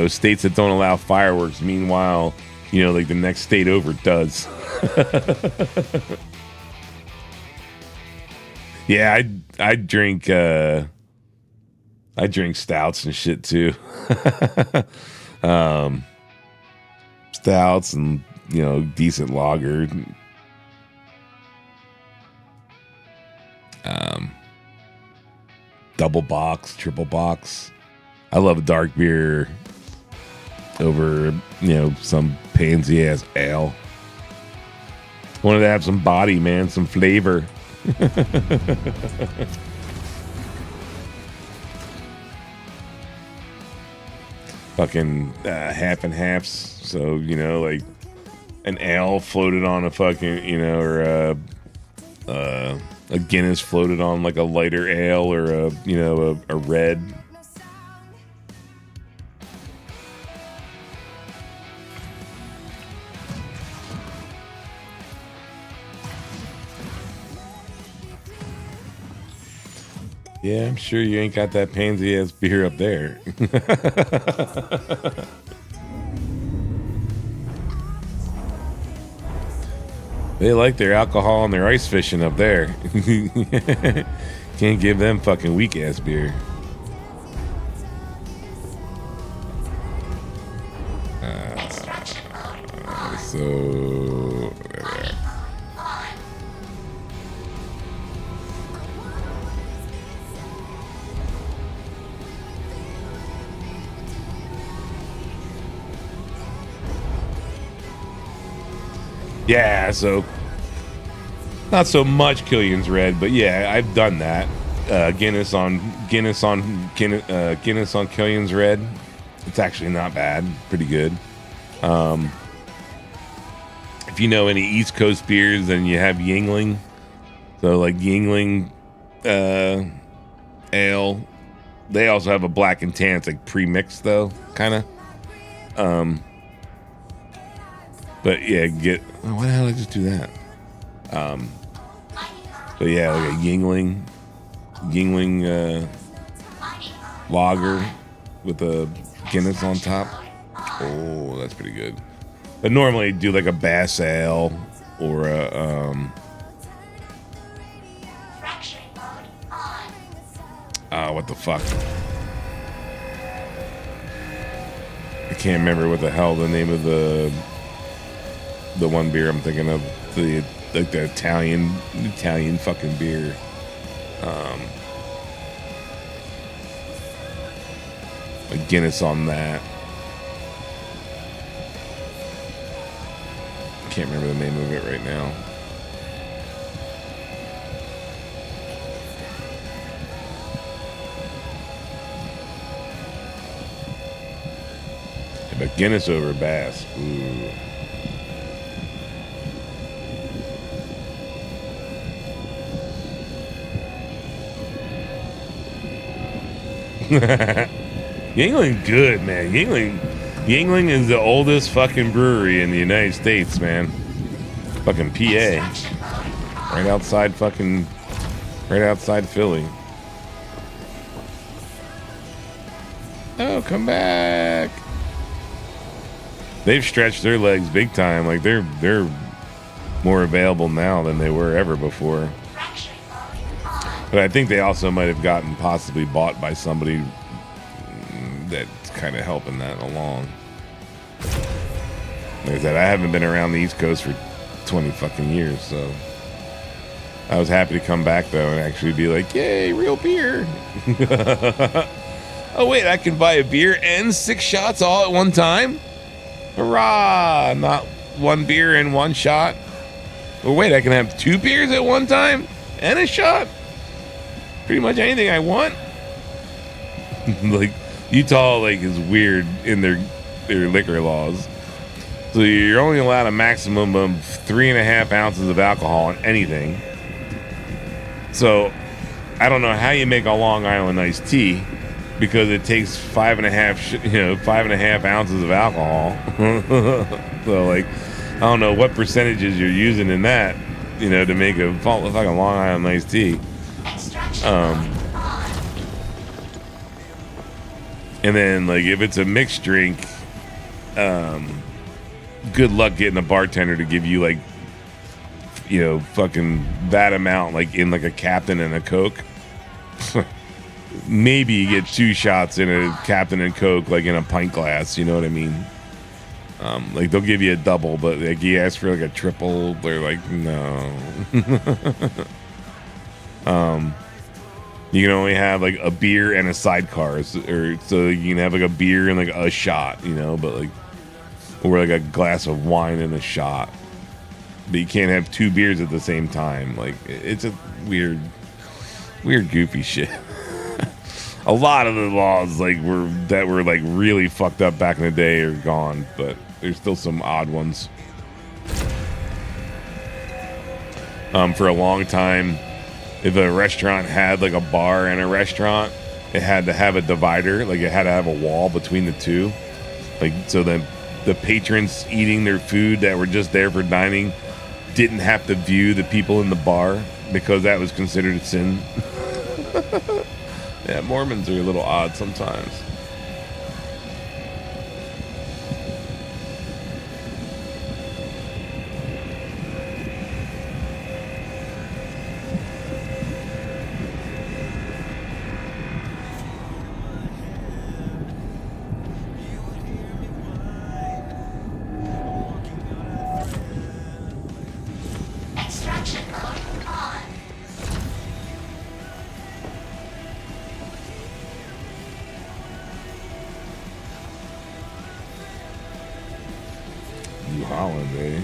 states that don't allow fireworks. Meanwhile, like the next state over does. Yeah, I drink stouts and shit too. Stouts and, decent lager. Double box, triple box. I love a dark beer. over, some pansy ass ale. Wanted to have some body, man, some flavor. Fucking half and halves. So, like an ale floated on a fucking, or a Guinness floated on like a lighter ale, or a red. Yeah, I'm sure you ain't got that pansy ass beer up there. They like their alcohol and their ice fishing up there. Can't give them fucking weak ass beer. So yeah, so not so much Killian's Red, but yeah, I've done that. Guinness on Killian's Red. It's actually not bad, pretty good. If you know any East Coast beers, then you have Yingling. So like Yingling ale. They also have a black and tan. It's like pre-mixed though, kind of. But yeah, why the hell did I just do that? So yeah, like a Yingling lager with a Guinness on top. Oh, that's pretty good. But normally do like a Bass Ale or a what the fuck? I can't remember what the hell the name of the one beer I'm thinking of, the Italian fucking beer. A Guinness on that. Can't remember the name of it right now. Yeah, but Guinness over Bass. Ooh. Yingling good, man. Yingling is the oldest fucking brewery in the United States, man. Fucking PA. Right outside Philly. Oh, come back. They've stretched their legs big time. Like they're more available now than they were ever before. But I think they also might have gotten possibly bought by somebody that's kind of helping that along. Like I said, I haven't been around the East Coast for 20 fucking years, so I was happy to come back though and actually be like, yay, real beer. Oh wait, I can buy a beer and 6 shots all at one time? Hurrah! Not one beer and 1 shot. Well, wait, I can have 2 beers at one time and a shot? Pretty much anything I want. Like Utah, like is weird in their liquor laws. So you're only allowed a maximum of 3.5 ounces of alcohol in anything. So I don't know how you make a Long Island iced tea because it takes 5.5 ounces of alcohol. So like I don't know what percentages you're using in that, to make a fucking Long Island iced tea. And then like if it's a mixed drink, good luck getting a bartender to give you like fucking that amount, like in like a Captain and a Coke. Maybe you get 2 shots in a Captain and Coke, like in a pint glass, you know what I mean? Like they'll give you a double, but like you ask for like a triple, they're like no. You can only have like a beer and a sidecar, or so you can have like a beer and like a shot, you know, but like, or like a glass of wine and a shot. But you can't have 2 beers at the same time. Like, it's a weird, goofy shit. A lot of the laws like were like really fucked up back in the day are gone, but there's still some odd ones. For a long time, if a restaurant had like a bar and a restaurant, it had to have a divider, like it had to have a wall between the two, like so that the patrons eating their food that were just there for dining didn't have to view the people in the bar because that was considered a sin. Yeah, Mormons are a little odd sometimes. Extraction mode on. New Holland, eh?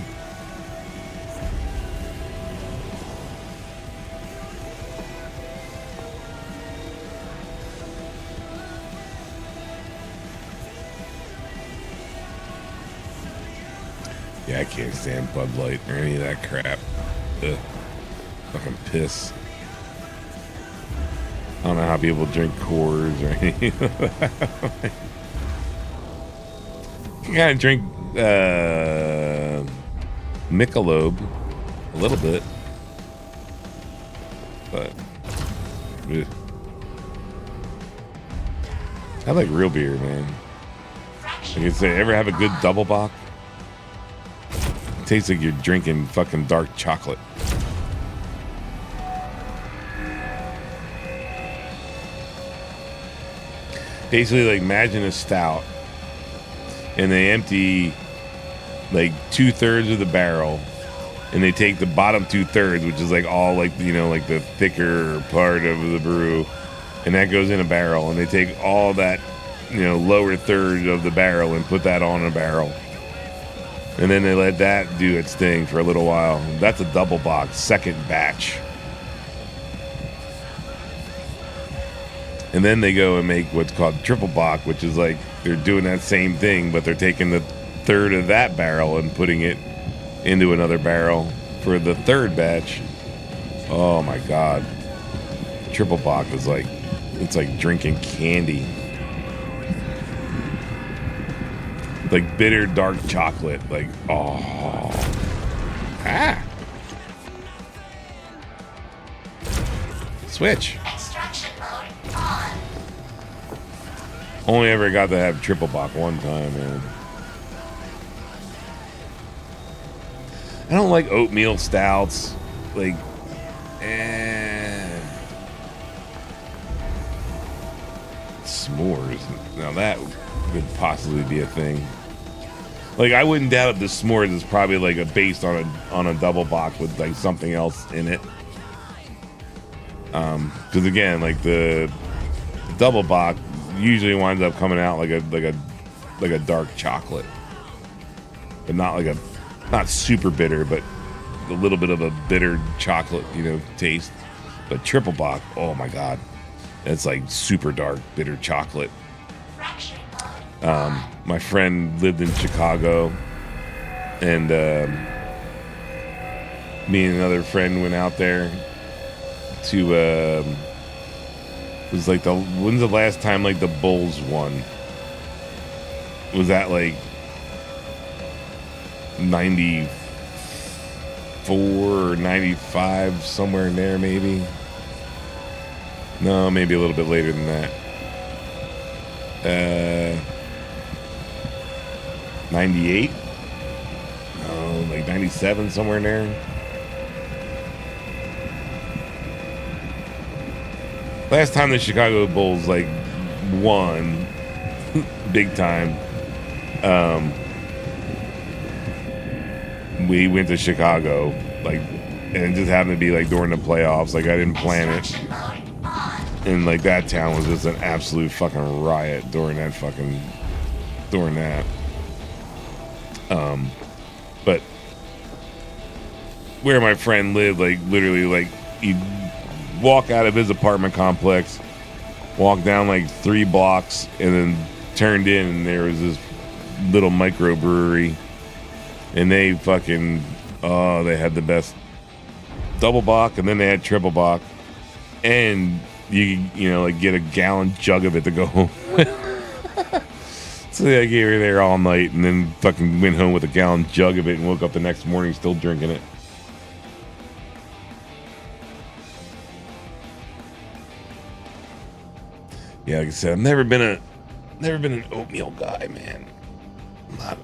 Yeah, I can't stand Bud Light or any of that crap. Ugh. Fucking piss. I don't know how people drink Coors or anything. You gotta drink Michelob a little bit, but ugh. I like real beer, man. Like I say, ever have a good double bock? It tastes like you're drinking fucking dark chocolate. Basically, like imagine a stout, and they empty like 2/3 of the barrel, and they take the bottom 2/3, which is like all like, you know, like the thicker part of the brew, and that goes in a barrel, and they take all that, you know, lower third of the barrel and put that on a barrel, and then they let that do its thing for a little while. That's a double box, second batch. And then they go and make what's called triple bock, which is like they're doing that same thing, but they're taking the third of that barrel and putting it into another barrel for the third batch. Oh my god. Triple bock is like, it's like drinking candy. Like bitter dark chocolate. Like, oh. Ah. Switch. Extraction mode on. Only ever got to have triple bock one time, man. I don't like oatmeal stouts. Like, s'mores. Now that could possibly be a thing. Like, I wouldn't doubt if the s'mores is probably like based on a double bock with like something else in it. Because again, like the double bock usually winds up coming out like a dark chocolate, but not super bitter, but a little bit of a bitter chocolate, you know, taste. But triple bock, oh my god, it's like super dark bitter chocolate. My friend lived in Chicago, and me and another friend went out there to it was like when's the last time like the Bulls won? Was that like 94 or 95, somewhere in there maybe? No, maybe a little bit later than that. 98? No, like 97, somewhere in there. Last time the Chicago Bulls like won big time, we went to Chicago, like, and it just happened to be like during the playoffs. Like, I didn't plan it. And like that town was just an absolute fucking riot during that. But where my friend lived, like literally, like you'd walk out of his apartment complex, walk down like 3 blocks, and then turned in, and there was this little microbrewery, and they fucking they had the best double bock, and then they had triple bock, and you know like get a gallon jug of it to go home with. So I gave her there all night, and then fucking went home with a gallon jug of it, and woke up the next morning still drinking it. Yeah, like I said, I've never been an oatmeal guy, man. Not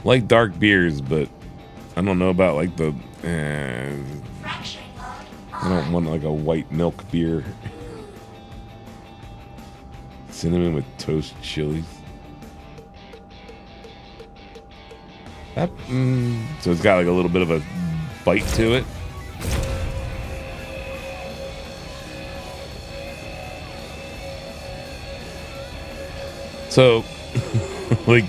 like dark beers, but I don't know about like the. I don't want like a white milk beer. Cinnamon with toast chilies. That, so it's got like a little bit of a bite to it. So, like,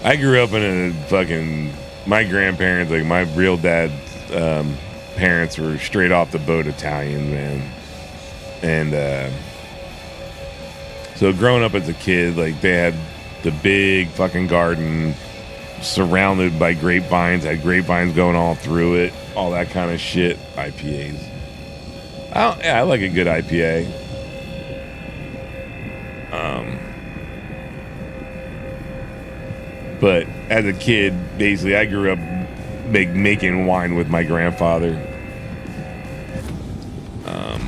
I grew up in a fucking, my grandparents, like my real dad's parents were straight off the boat Italian, man. And, so growing up as a kid, like they had the big fucking garden surrounded by grapevines, had grapevines going all through it, all that kind of shit. IPAs. I like a good IPA. But as a kid, basically, I grew up making wine with my grandfather.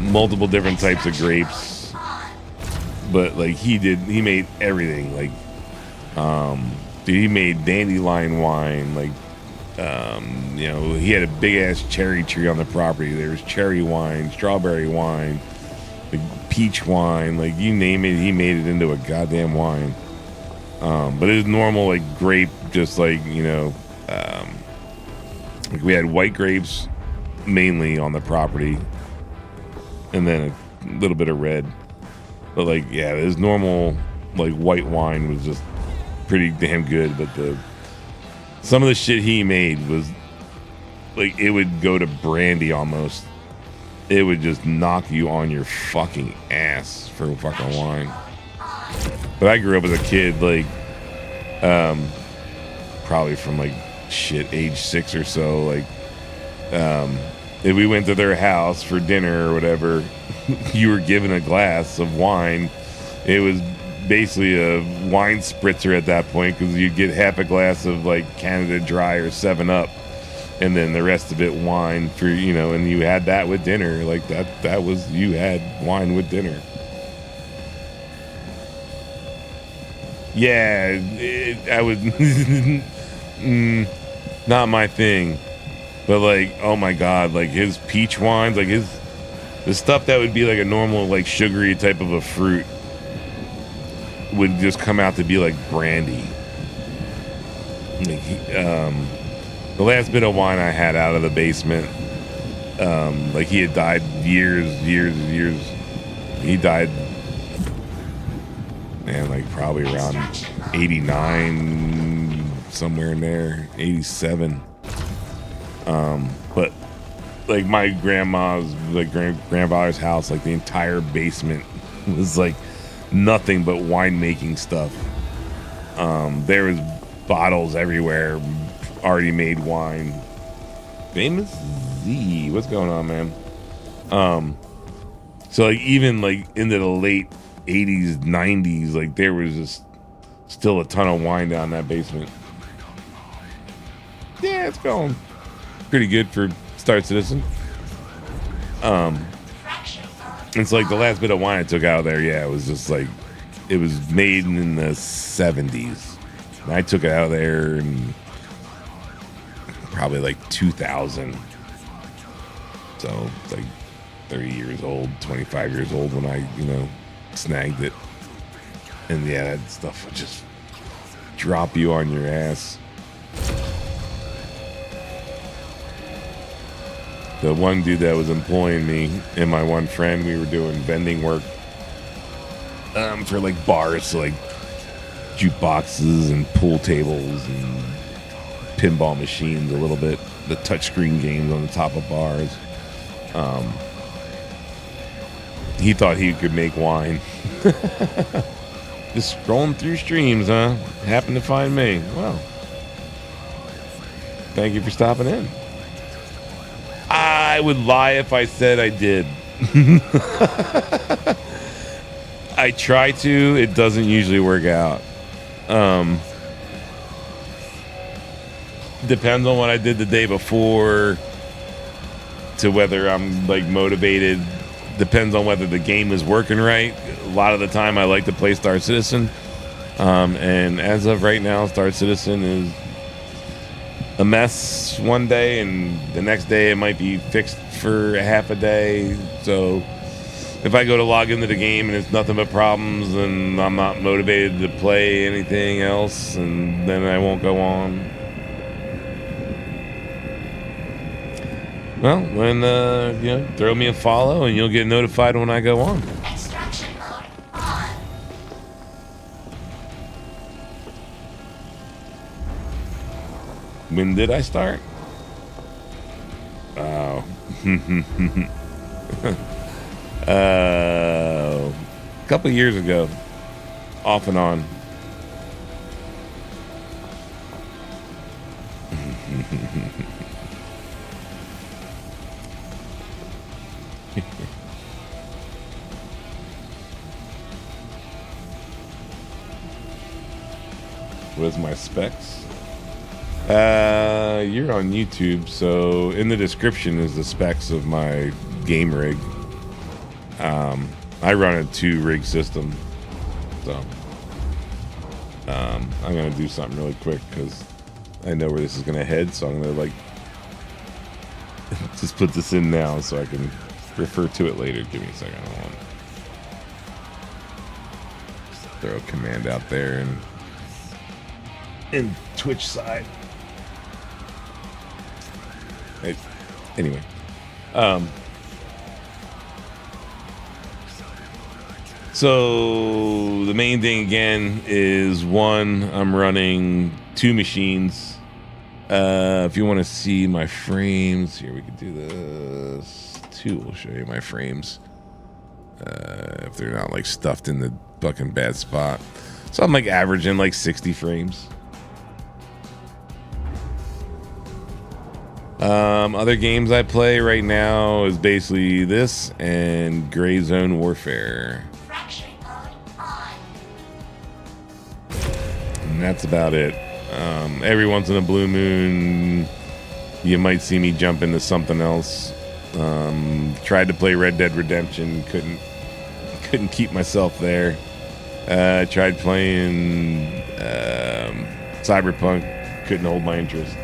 Multiple different types of grapes. But like he made everything. Like, dude, he made dandelion wine. Like, you know, he had a big ass cherry tree on the property. There was cherry wine, strawberry wine, like peach wine. Like you name it, he made it into a goddamn wine. But it was normal like grape, just like you know, like we had white grapes mainly on the property, and then a little bit of red. But like, yeah, his normal like white wine was just pretty damn good. But some of the shit he made was like it would go to brandy almost. It would just knock you on your fucking ass for fucking wine. But I grew up as a kid, like, probably from like shit age 6 or so. Like, if we went to their house for dinner or whatever, you were given a glass of wine. It was basically a wine spritzer at that point because you'd get half a glass of like Canada Dry or 7-Up, and then the rest of it wine for, you know, and you had that with dinner. Like that was, you had wine with dinner. Yeah, I would not my thing. But like, oh my god, like his peach wines, like the stuff that would be like a normal like sugary type of a fruit would just come out to be like brandy. Like the last bit of wine I had out of the basement, like he had died years. He died, man, like probably around 89, somewhere in there, 87. But like my grandma's, like grandfather's house, like the entire basement was like nothing but winemaking stuff. There was bottles everywhere, already made wine. Famous Z, what's going on, man? So like even like into the late 80s, 90s, like there was just still a ton of wine down that basement. Yeah, it's going pretty good for Star Citizen. It's like the last bit of wine I took out of there, yeah, it was just like, it was made in the 70s. And I took it out of there in probably like 2000. So it's like 30 years old, 25 years old when I, you know, snagged it. And yeah, that stuff would just drop you on your ass. The one dude that was employing me and my one friend, we were doing vending work for like bars, so like jukeboxes and pool tables and pinball machines, a little bit, the touchscreen games on the top of bars. He thought he could make wine. Just scrolling through streams, huh? Happened to find me. Well, thank you for stopping in. I would lie if I said I did. I try to. It doesn't usually work out. Depends on what I did the day before to whether I'm like motivated. Depends on whether the game is working right. A lot of the time I like to play Star Citizen. And as of right now, Star Citizen is a mess one day, and the next day it might be fixed for a half a day. So if I go to log into the game and it's nothing but problems, then I'm not motivated to play anything else, and then I won't go on. Well, then, throw me a follow and you'll get notified when I go on. Extraction mode on. When did I start? Oh. A couple years ago. Off and on. What's my specs? You're on YouTube, so in the description is the specs of my game rig. I run a 2-rig system, so I'm gonna do something really quick because I know where this is gonna head. So I'm gonna like just put this in now so I can refer to it later. Give me a second. I want to throw a command out there and in Twitch side. Anyway, so the main thing again is one, I'm running 2 machines. If you want to see my frames, here we could do this. 2 will show you my frames. If they're not like stuffed in the fucking bad spot. So I'm like averaging like 60 frames. Other games I play right now is basically this and Gray Zone Warfare. Fracturing mode on. And that's about it. Every once in a blue moon, you might see me jump into something else. Tried to play Red Dead Redemption, couldn't keep myself there. Tried playing Cyberpunk, couldn't hold my interest.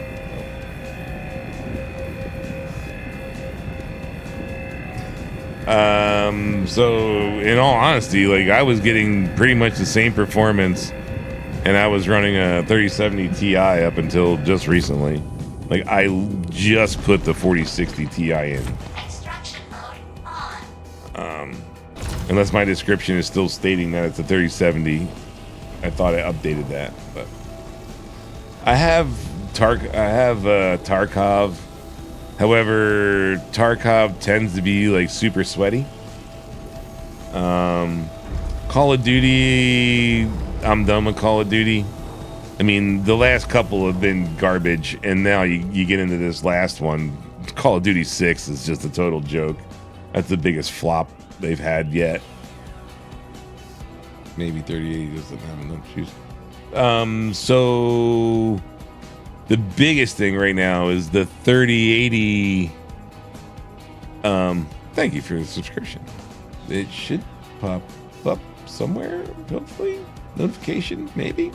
So in all honesty, like I was getting pretty much the same performance and I was running a 3070 Ti up until just recently. Like I just put the 4060 Ti in. Extraction mode on. Unless my description is still stating that it's a 3070. I thought I updated that, but I have Tarkov. However, Tarkov tends to be like super sweaty. Call of Duty, I'm done with Call of Duty. I mean, the last couple have been garbage, and now you get into this last one. Call of Duty 6 is just a total joke. That's the biggest flop they've had yet. Maybe 3080 doesn't have enough juice. So the biggest thing right now is the 3080. Thank you for the subscription. It should pop up somewhere, hopefully. Notification, maybe.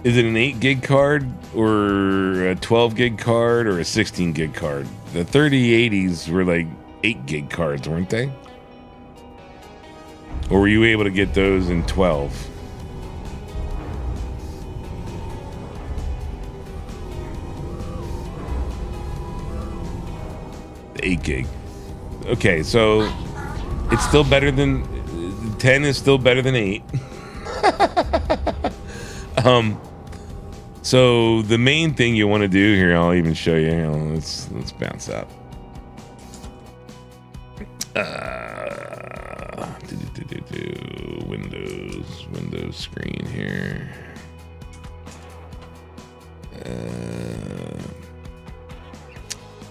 Is it an 8 gig card or a 12 gig card or a 16 gig card? The 3080s were like 8 gig cards, weren't they? Or were you able to get those in 12? 8 gig. Okay, so it's still better than 10 is still better than 8. So the main thing you want to do here, I'll even show you. Here, let's bounce up. Windows screen here.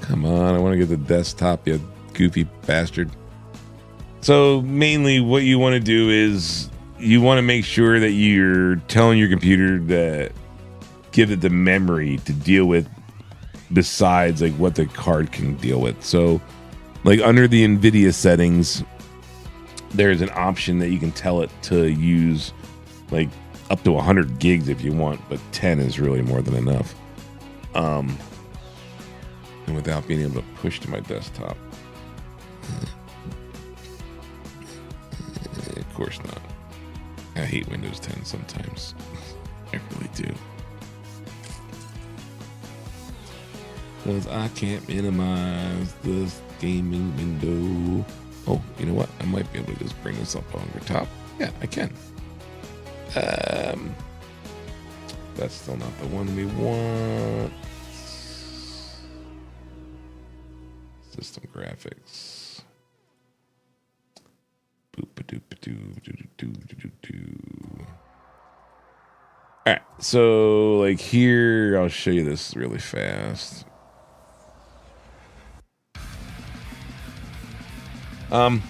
Come on, I want to get the desktop, you goofy bastard. So mainly what you want to do is you want to make sure that you're telling your computer that give it the memory to deal with besides like what the card can deal with. So like under the NVIDIA settings, there's an option that you can tell it to use like up to 100 gigs if you want, but 10 is really more than enough. And without being able to push to my desktop. Of course not. I hate Windows 10 sometimes. I really do. Because I can't minimize this gaming window. Oh, you know what? I might be able to just bring this up on the top. Yeah, I can. That's still not the one we want. System graphics. All right, so like here, I'll show you this really fast. I'm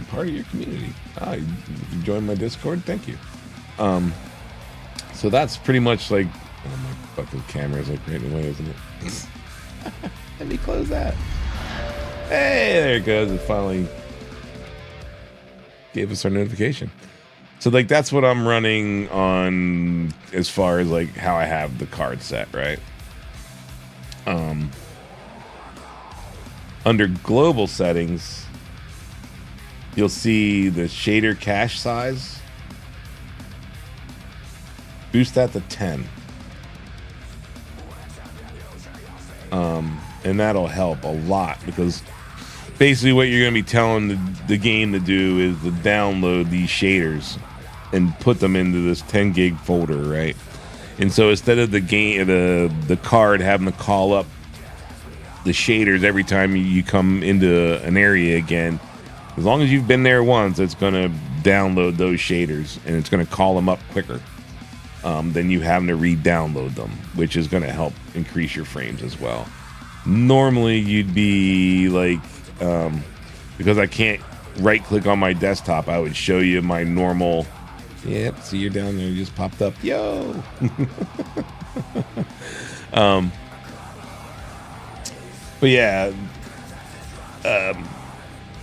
part of your community. You joined my Discord. Thank you. So that's pretty much like, oh, my fucking camera is like right in the way, isn't it? Let me close that. Hey, there it goes. It finally gave us our notification. So like that's what I'm running on as far as like how I have the card set, right? Under global settings, you'll see the shader cache size. Boost that to 10. And that'll help a lot because basically what you're going to be telling the game to do is to download these shaders and put them into this 10 gig folder, right? And so instead of the card having to call up the shaders every time you come into an area again, as long as you've been there once, it's going to download those shaders and it's going to call them up quicker than you having to re-download them, which is going to help increase your frames as well. Normally you'd be like, because I can't right click on my desktop, I would show you my normal. Yep, see, you're down there, you just popped up. Yo. But yeah,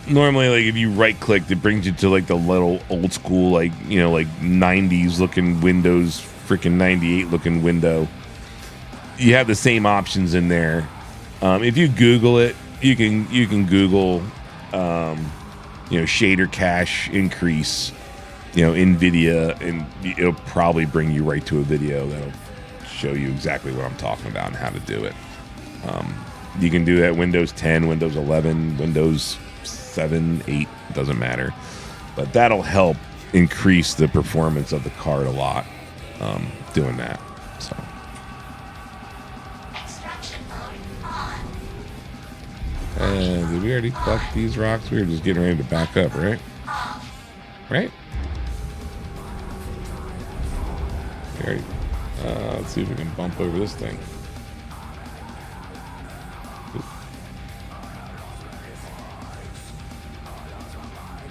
normally like if you right click, it brings you to like the little old school, like, you know, like 90s looking Windows, freaking 98 looking window. You have the same options in there. If you Google it, you can Google, shader cache increase, NVIDIA, and it'll probably bring you right to a video that'll show you exactly what I'm talking about and how to do it. You can do that Windows 10, Windows 11, Windows 7, 8, doesn't matter. But that'll help increase the performance of the card a lot, doing that. So. Did we already collect these rocks? We were just getting ready to back up, right? Right? Let's see if we can bump over this thing.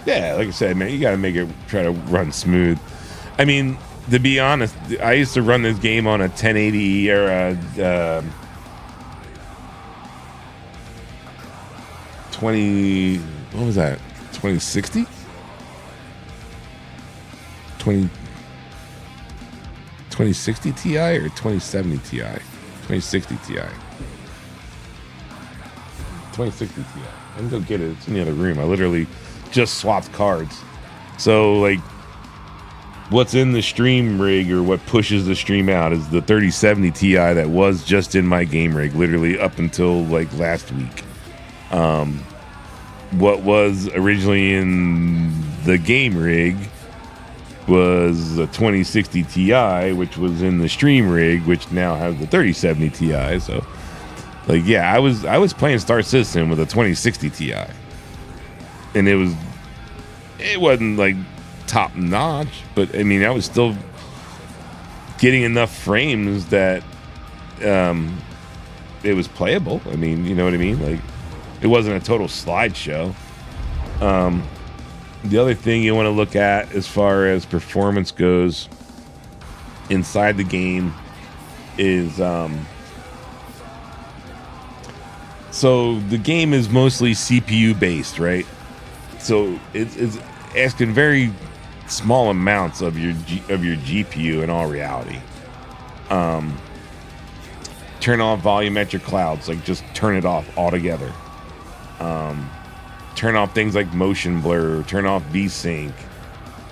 Yeah, like I said, man, you got to try to run smooth. I mean, to be honest, I used to run this game on a 1080 or a 20. What was that? 2060? 2060 Ti or 2070 Ti? 2060 Ti. 2060 Ti. I can go get it. It's in the other room. I literally just swapped cards. So like what's in the stream rig, or what pushes the stream out, is the 3070 Ti that was just in my game rig, literally up until like last week. What was originally in the game rig was a 2060 Ti, which was in the stream rig, which now has the 3070 Ti. So, like, yeah, I was playing Star Citizen with a 2060 Ti, and it wasn't like top notch, but I mean, I was still getting enough frames that it was playable. I mean, you know what I mean? Like, it wasn't a total slideshow. The other thing you want to look at as far as performance goes inside the game is so the game is mostly CPU based, right? So it's asking very small amounts of your GPU in all reality. Turn off volumetric clouds, like just turn it off altogether. Turn off things like motion blur, turn off VSync,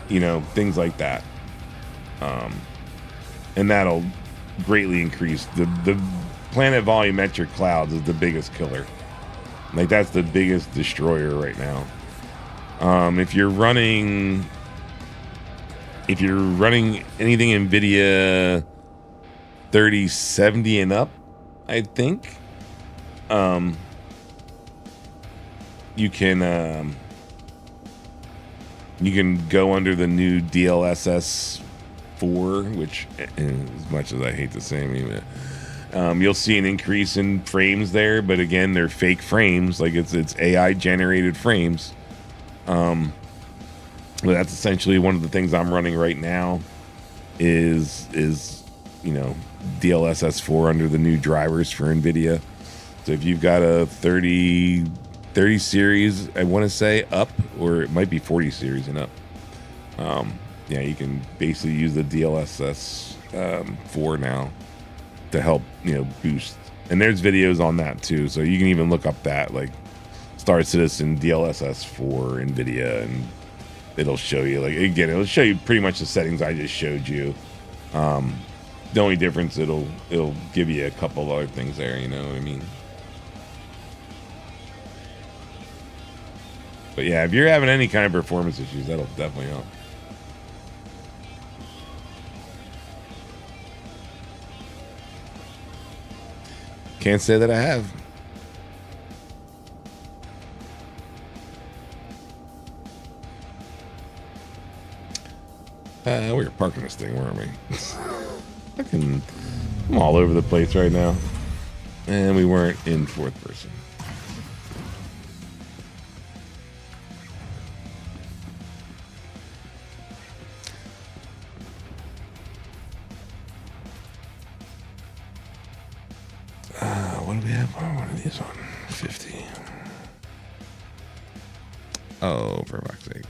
you know, things like that. And that'll greatly increase the planet volumetric clouds is the biggest killer. Like, that's the biggest destroyer right now. If you're running anything NVIDIA 3070 and up, I think, you can go under the new DLSS 4, which, as much as I hate to say, you'll see an increase in frames there, but again, they're fake frames. Like, it's AI generated frames. But that's essentially one of the things I'm running right now is you know, DLSS 4 under the new drivers for NVIDIA. So if you've got a 30 series, I want to say, up, or it might be 40 series and up, yeah, you can basically use the DLSS 4 now to help, you know, boost. And there's videos on that too, so you can even look up that, like, Star Citizen DLSS 4 NVIDIA, and it'll show you, like, again, it'll show you pretty much the settings I just showed you. The only difference, it'll give you a couple of other things there, you know what I mean? But yeah, if you're having any kind of performance issues, that'll definitely help. Can't say that I have. We were parking this thing, weren't we? I'm all over the place right now. And we weren't in fourth person. What do we have? Oh, what are these on? 50. Oh, for fuck's sake.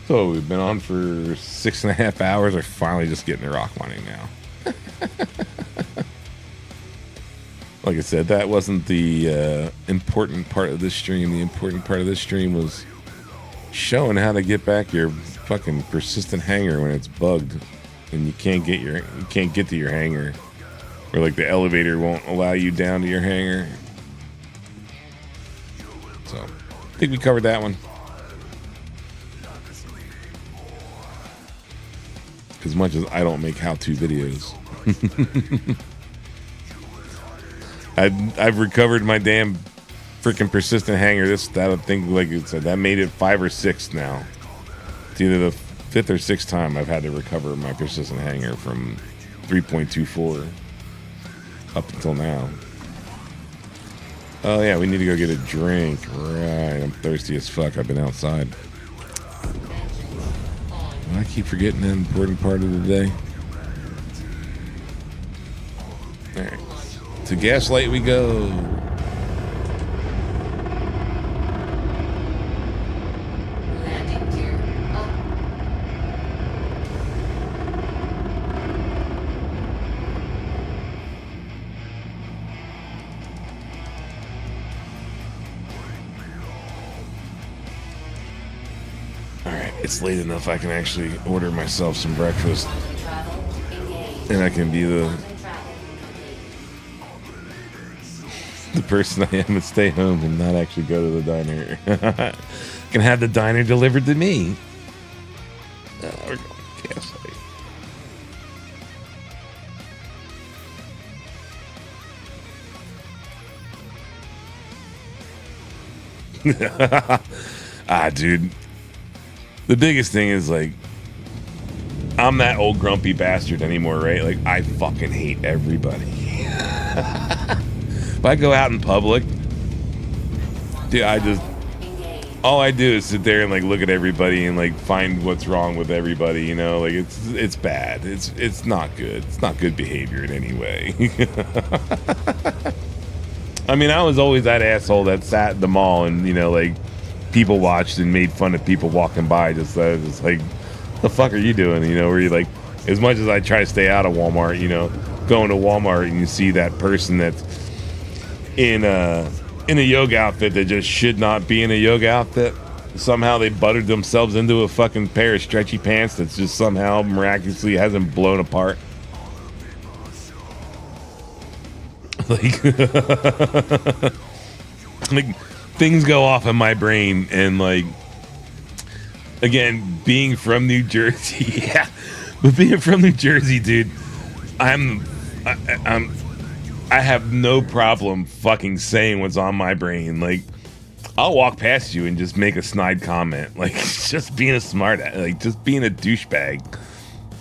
So we've been on for 6.5 hours. We're finally just getting to rock mining now. Like I said, that wasn't the important part of this stream. The important part of this stream was showing how to get back your fucking persistent hanger when it's bugged and you can't get to your hanger, or like the elevator won't allow you down to your hanger. So I think we covered that one. As much as I don't make how-to videos. I've recovered my damn freaking persistent hanger. That I think, like you said, that made it 5 or 6 now. It's either the 5th or 6th time I've had to recover my persistent hanger from 3.24 up until now. Oh yeah, we need to go get a drink. Right, I'm thirsty as fuck. I've been outside. I keep forgetting that important part of the day. All right. To Gaslight we go. Landing gear up. it's late enough I can actually order myself some breakfast. Quantum travel engaged. And I can be the Quantum tracking complete. person I am and stay home and not actually go to the diner. Can have the diner delivered to me. We're going to campsite. Dude. The biggest thing is like, I'm that old grumpy bastard anymore, right? Like, I fucking hate everybody. If I go out in public, dude, all I do is sit there and like look at everybody and like find what's wrong with everybody, you know? Like it's bad. It's not good. It's not good behavior in any way. I mean, I was always that asshole that sat at the mall and, you know, like people watched and made fun of people walking by. Just like, the fuck are you doing? You know, where you like, as much as I try to stay out of Walmart, you know, going to Walmart and you see that person that's in a yoga outfit that just should not be in a yoga outfit. Somehow they buttered themselves into a fucking pair of stretchy pants that's just somehow miraculously hasn't blown apart. Like, like things go off in my brain, and like, again, being from New Jersey, yeah, but being from New Jersey, dude, I have no problem fucking saying what's on my brain. Like, I'll walk past you and just make a snide comment, like just being a smart ass, like just being a douchebag.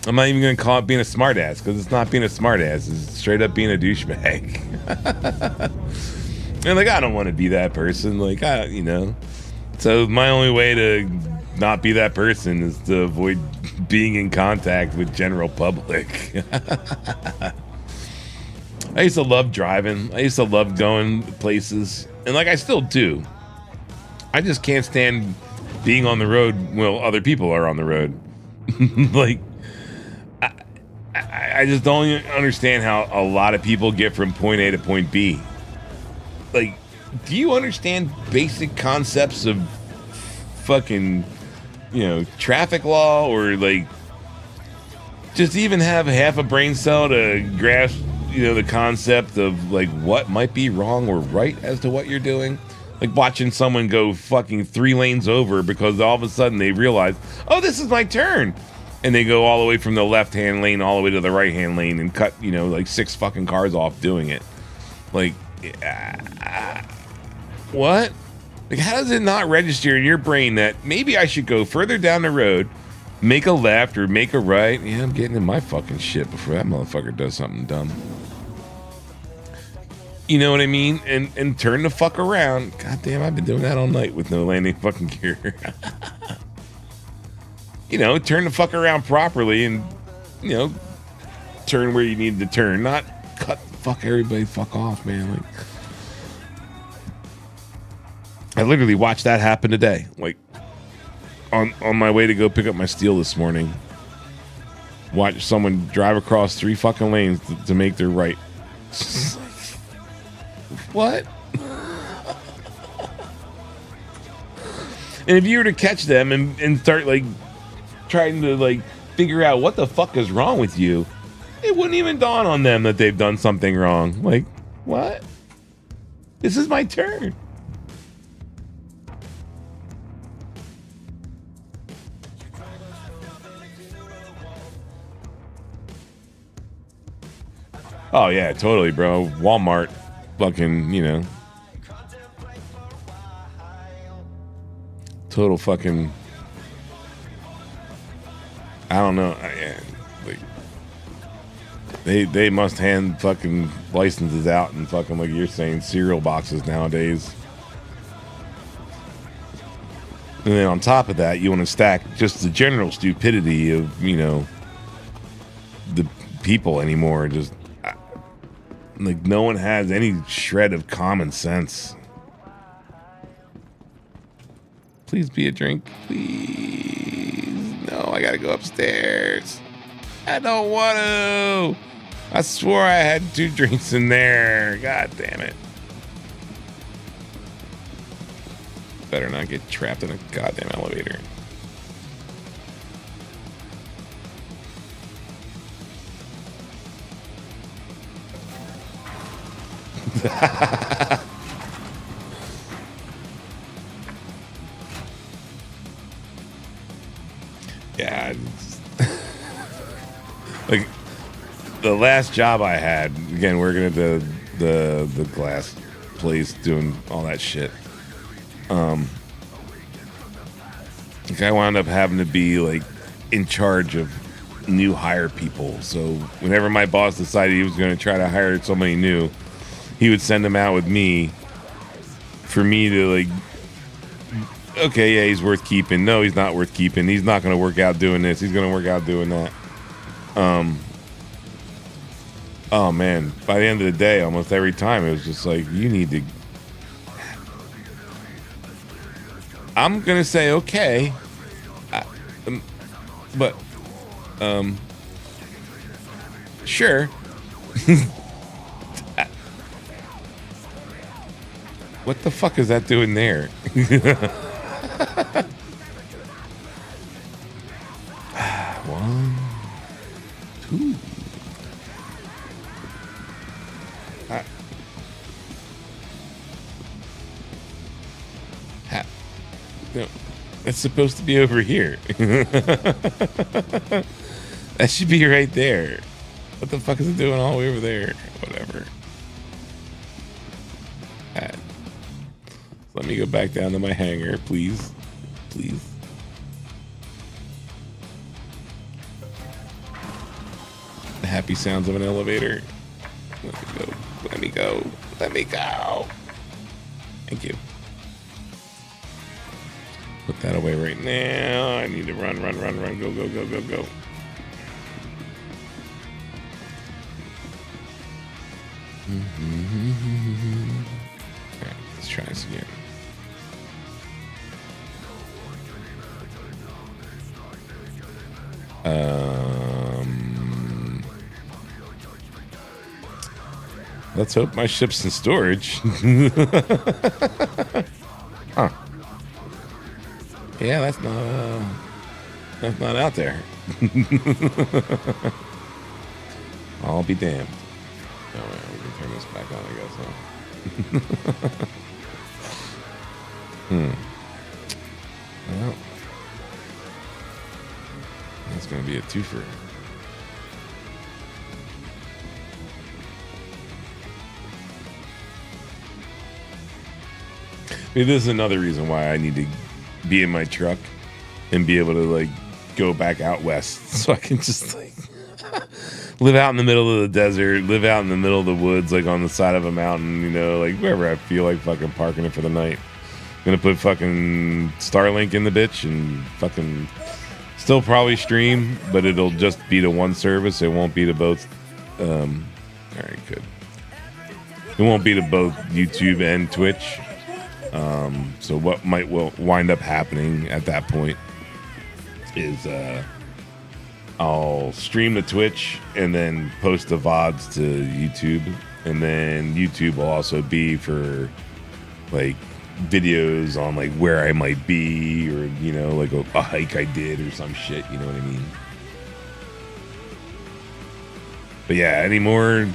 I'm not even gonna call it being a smart ass because it's not being a smart ass. It's straight up being a douchebag. And like, I don't want to be that person. Like, you know. So my only way to not be that person is to avoid being in contact with general public. I used to love driving. I used to love going places, and like I still do. I just can't stand being on the road while other people are on the road. Like, I just don't understand how a lot of people get from point A to point B. Like, do you understand basic concepts of fucking, you know, traffic law, or like just even have half a brain cell to grasp, you know, the concept of like what might be wrong or right as to what you're doing? Like watching someone go fucking 3 lanes over because all of a sudden they realize, oh, this is my turn. And they go all the way from the left-hand lane all the way to the right-hand lane and cut, you know, like 6 fucking cars off doing it. Like, what? Like, how does it not register in your brain that maybe I should go further down the road, make a left or make a right? Yeah, I'm getting in my fucking shit before that motherfucker does something dumb. You know what I mean? And turn the fuck around. God damn, I've been doing that all night with no landing fucking gear. You know, turn the fuck around properly and, you know, turn where you need to turn. Not cut fuck everybody fuck off, man. Like, I literally watched that happen today. Like, on my way to go pick up my steel this morning. Watch someone drive across 3 fucking lanes to make their right. What? And if you were to catch them and start like trying to like figure out what the fuck is wrong with you, it wouldn't even dawn on them that they've done something wrong. Like, what? This is my turn. Oh yeah, totally, bro. Walmart, fucking, you know, total fucking, I don't know. Like, they must hand fucking licenses out and fucking, like you're saying, cereal boxes nowadays. And then on top of that, you want to stack just the general stupidity of, you know, the people anymore. Just like no one has any shred of common sense. Please be a drink, please. No, I gotta go upstairs. I don't want to. I swore I had 2 drinks in there. God damn it. Better not get trapped in a goddamn elevator. Yeah. Like the last job I had, again, working at the glass place, doing all that shit. Like I wound up having to be like in charge of new hire people. So whenever my boss decided he was going to try to hire somebody new, he would send them out with me for me to like, okay, yeah, he's worth keeping. No, he's not worth keeping. He's not going to work out doing this. He's going to work out doing that. Oh man, by the end of the day, almost every time it was just like, you need to. I'm going to say, okay. But, sure. What the fuck is that doing there? One, two. No, that's supposed to be over here. That should be right there. What the fuck is it doing all the way over there? Whatever. Let me go back down to my hangar, please. Please. The happy sounds of an elevator. Let me go. Let me go. Let me go. Thank you. Put that away right now. I need to run. Go. Alright, let's try this again. Let's hope my ship's in storage. Huh. Yeah, that's not out there. I'll be damned. Oh, well, we can turn this back on, I guess, huh? Well, that's going to be a twofer. Maybe this is another reason why I need to be in my truck and be able to like go back out west, so I can just like live out in the middle of the desert, live out in the middle of the woods, like on the side of a mountain, you know, like wherever I feel like fucking parking it for the night. I'm gonna put fucking Starlink in the bitch and fucking still probably stream, but it'll just be to one service. It won't be to both. All right, good. It won't be to both YouTube and Twitch. So what will wind up happening at that point is I'll stream to Twitch and then post the VODs to YouTube, and then YouTube will also be for like videos on like where I might be, or you know, like a hike I did or some shit, you know what I mean? But yeah, anymore,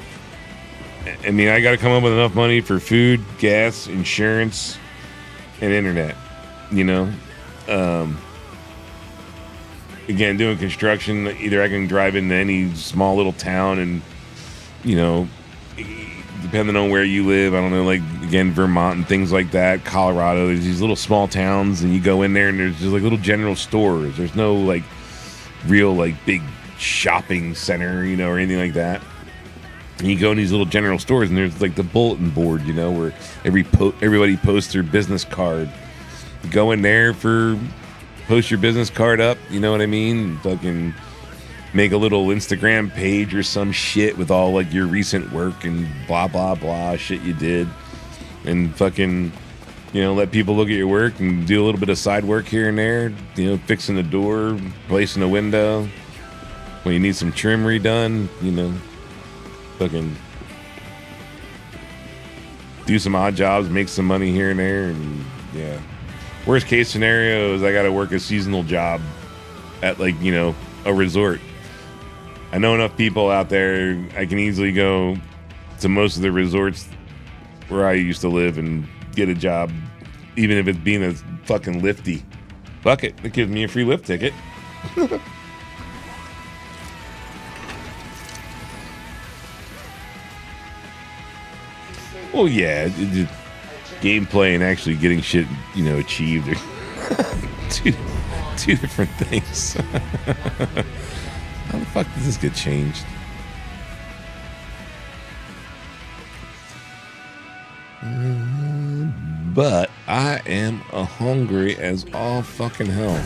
I mean, I got to come up with enough money for food, gas, insurance, and internet, you know. Again, doing construction, either I can drive into any small little town and, you know, depending on where you live, I don't know, like, again, Vermont and things like that, Colorado, there's these little small towns, and you go in there and there's just like little general stores. There's no like real like big shopping center, you know, or anything like that. And you go in these little general stores, and there's like the bulletin board, you know, where everybody posts their business card. You go in there post your business card up, you know what I mean? Fucking make a little Instagram page or some shit with all like your recent work and blah blah blah shit you did, and fucking, you know, let people look at your work and do a little bit of side work here and there, you know, fixing the door, placing a window when you need some trim redone, you know. Fucking do some odd jobs, make some money here and there, and yeah. Worst case scenario is I got to work a seasonal job at like, you know, a resort. I know enough people out there. I can easily go to most of the resorts where I used to live and get a job, even if it's being a fucking lifty. Fuck it. It gives me a free lift ticket. Well, yeah, gameplay and actually getting shit, achieved are two different things. How the fuck does this get changed? But I am hungry as all fucking hell.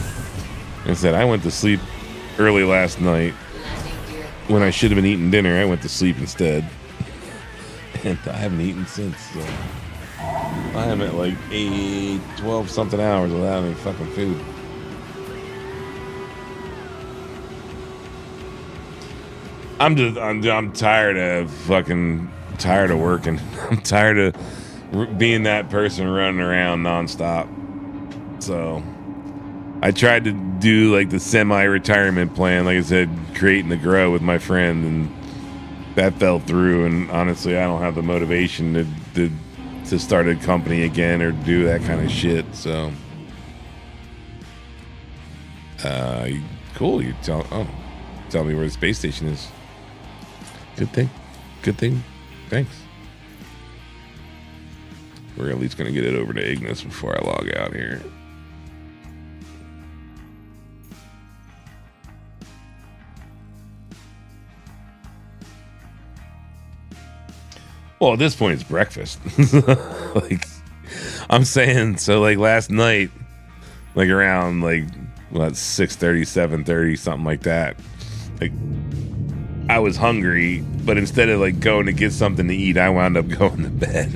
Like I said, I went to sleep early last night. When I should have been eating dinner, I went to sleep instead. And I haven't eaten since. So I am at like 12 something hours without any fucking food. I'm tired of working. I'm tired of being that person running around nonstop. So I tried to do like the semi-retirement plan, like I said, creating the grow with my friend, and that fell through. And honestly, I don't have the motivation to start a company again or do that kind of shit. So cool. Tell me where the space station is. Good thing. Thanks. We're at least going to get it over to Ignis before I log out here. Well, at this point, it's breakfast. Like, I'm saying, so like last night, like around like 6:30, 7:30, something like that. Like, I was hungry, but instead of like going to get something to eat, I wound up going to bed.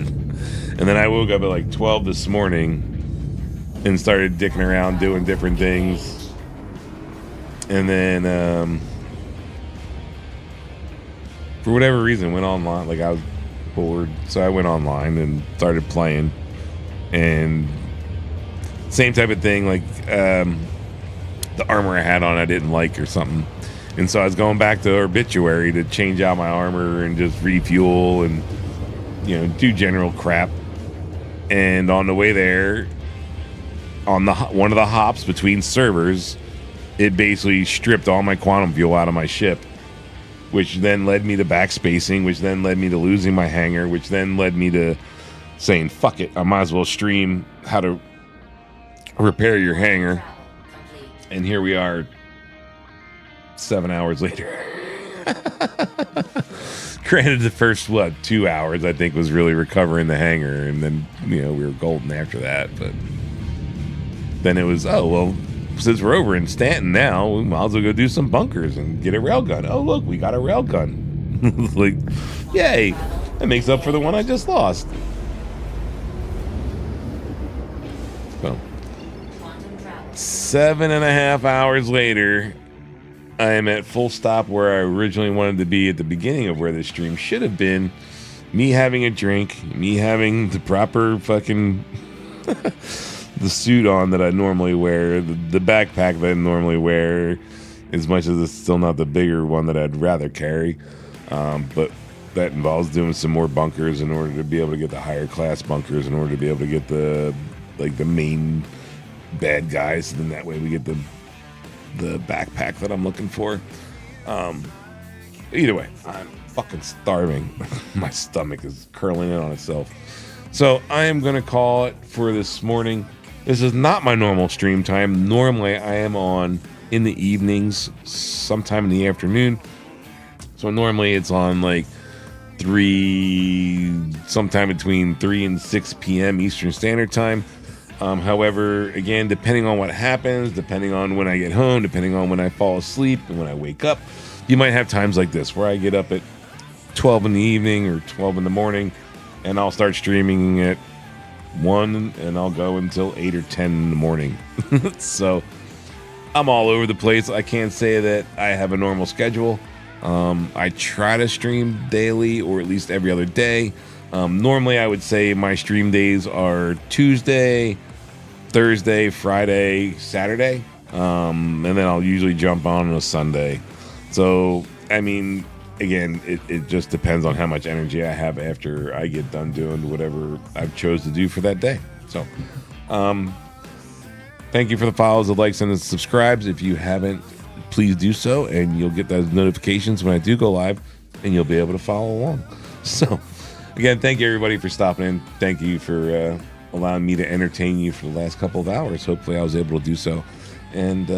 And then I woke up at like 12 this morning and started dicking around doing different things. And then, for whatever reason, went online. Like, I was bored, so I went online and started playing. And same type of thing, like the armor I had on I didn't like or something. And so I was going back to Obituary to change out my armor and just refuel and, do general crap. And on the way there, on one of the hops between servers, it basically stripped all my quantum fuel out of my ship, which then led me to backspacing, which then led me to losing my hangar, which then led me to saying, fuck it, I might as well stream how to repair your hangar. And here we are 7 hours later. Granted, the first 2 hours I think was really recovering the hangar, and then we were golden after that. But then it was, since we're over in Stanton now, we might as well go do some bunkers and get a railgun. Oh look, we got a railgun. Like, yay, that makes up for the one I just lost. So 7.5 hours later, I am at full stop where I originally wanted to be at the beginning of where this stream should have been. Me having a drink, me having the proper fucking the suit on that I normally wear, the backpack that I normally wear, as much as it's still not the bigger one that I'd rather carry. But that involves doing some more bunkers in order to be able to get the higher class bunkers, in order to be able to get the main bad guys, and then that way we get the backpack that I'm looking for. Either way, I'm fucking starving. My stomach is curling in on itself. So I am going to call it for this morning. This is not my normal stream time. Normally I am on in the evenings, sometime in the afternoon. So normally it's on like sometime between 3 and 6 p.m. Eastern Standard Time. However, again, depending on what happens, depending on when I get home, depending on when I fall asleep and when I wake up, you might have times like this where I get up at 12 in the evening or 12 in the morning, and I'll start streaming at 1 and I'll go until 8 or 10 in the morning. So I'm all over the place. I can't say that I have a normal schedule. I try to stream daily or at least every other day. Normally I would say my stream days are Tuesday, Thursday, Friday, Saturday, and then I'll usually jump on a Sunday. So, I mean, again, it just depends on how much energy I have after I get done doing whatever I've chose to do for that day. So, thank you for the follows, the likes, and the subscribes. If you haven't, please do so, and you'll get those notifications when I do go live, and you'll be able to follow along. So, again, thank you everybody for stopping in. Thank you for allowing me to entertain you for the last couple of hours. Hopefully, I was able to do so, and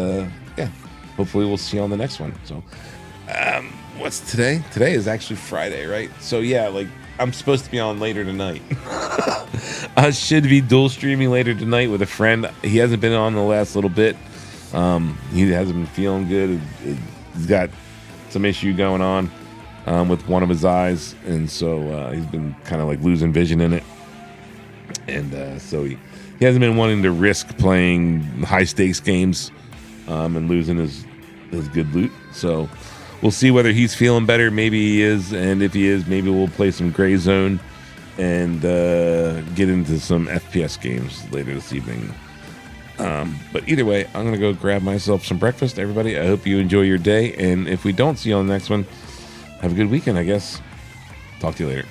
yeah, hopefully, we'll see you on the next one. So, what's today? Today is actually Friday, right? So yeah, like I'm supposed to be on later tonight. I should be dual streaming later tonight with a friend. He hasn't been on the last little bit. He hasn't been feeling good. He's got some issue going on with one of his eyes, and so he's been kind of like losing vision in it. And so he hasn't been wanting to risk playing high stakes games and losing his good loot. So we'll see whether he's feeling better. Maybe he is, and if he is, maybe we'll play some Gray Zone and get into some FPS games later this evening. But either way, I'm gonna go grab myself some breakfast. Everybody, I hope you enjoy your day, and if we don't see you on the next one, have a good weekend, I guess. Talk to you later.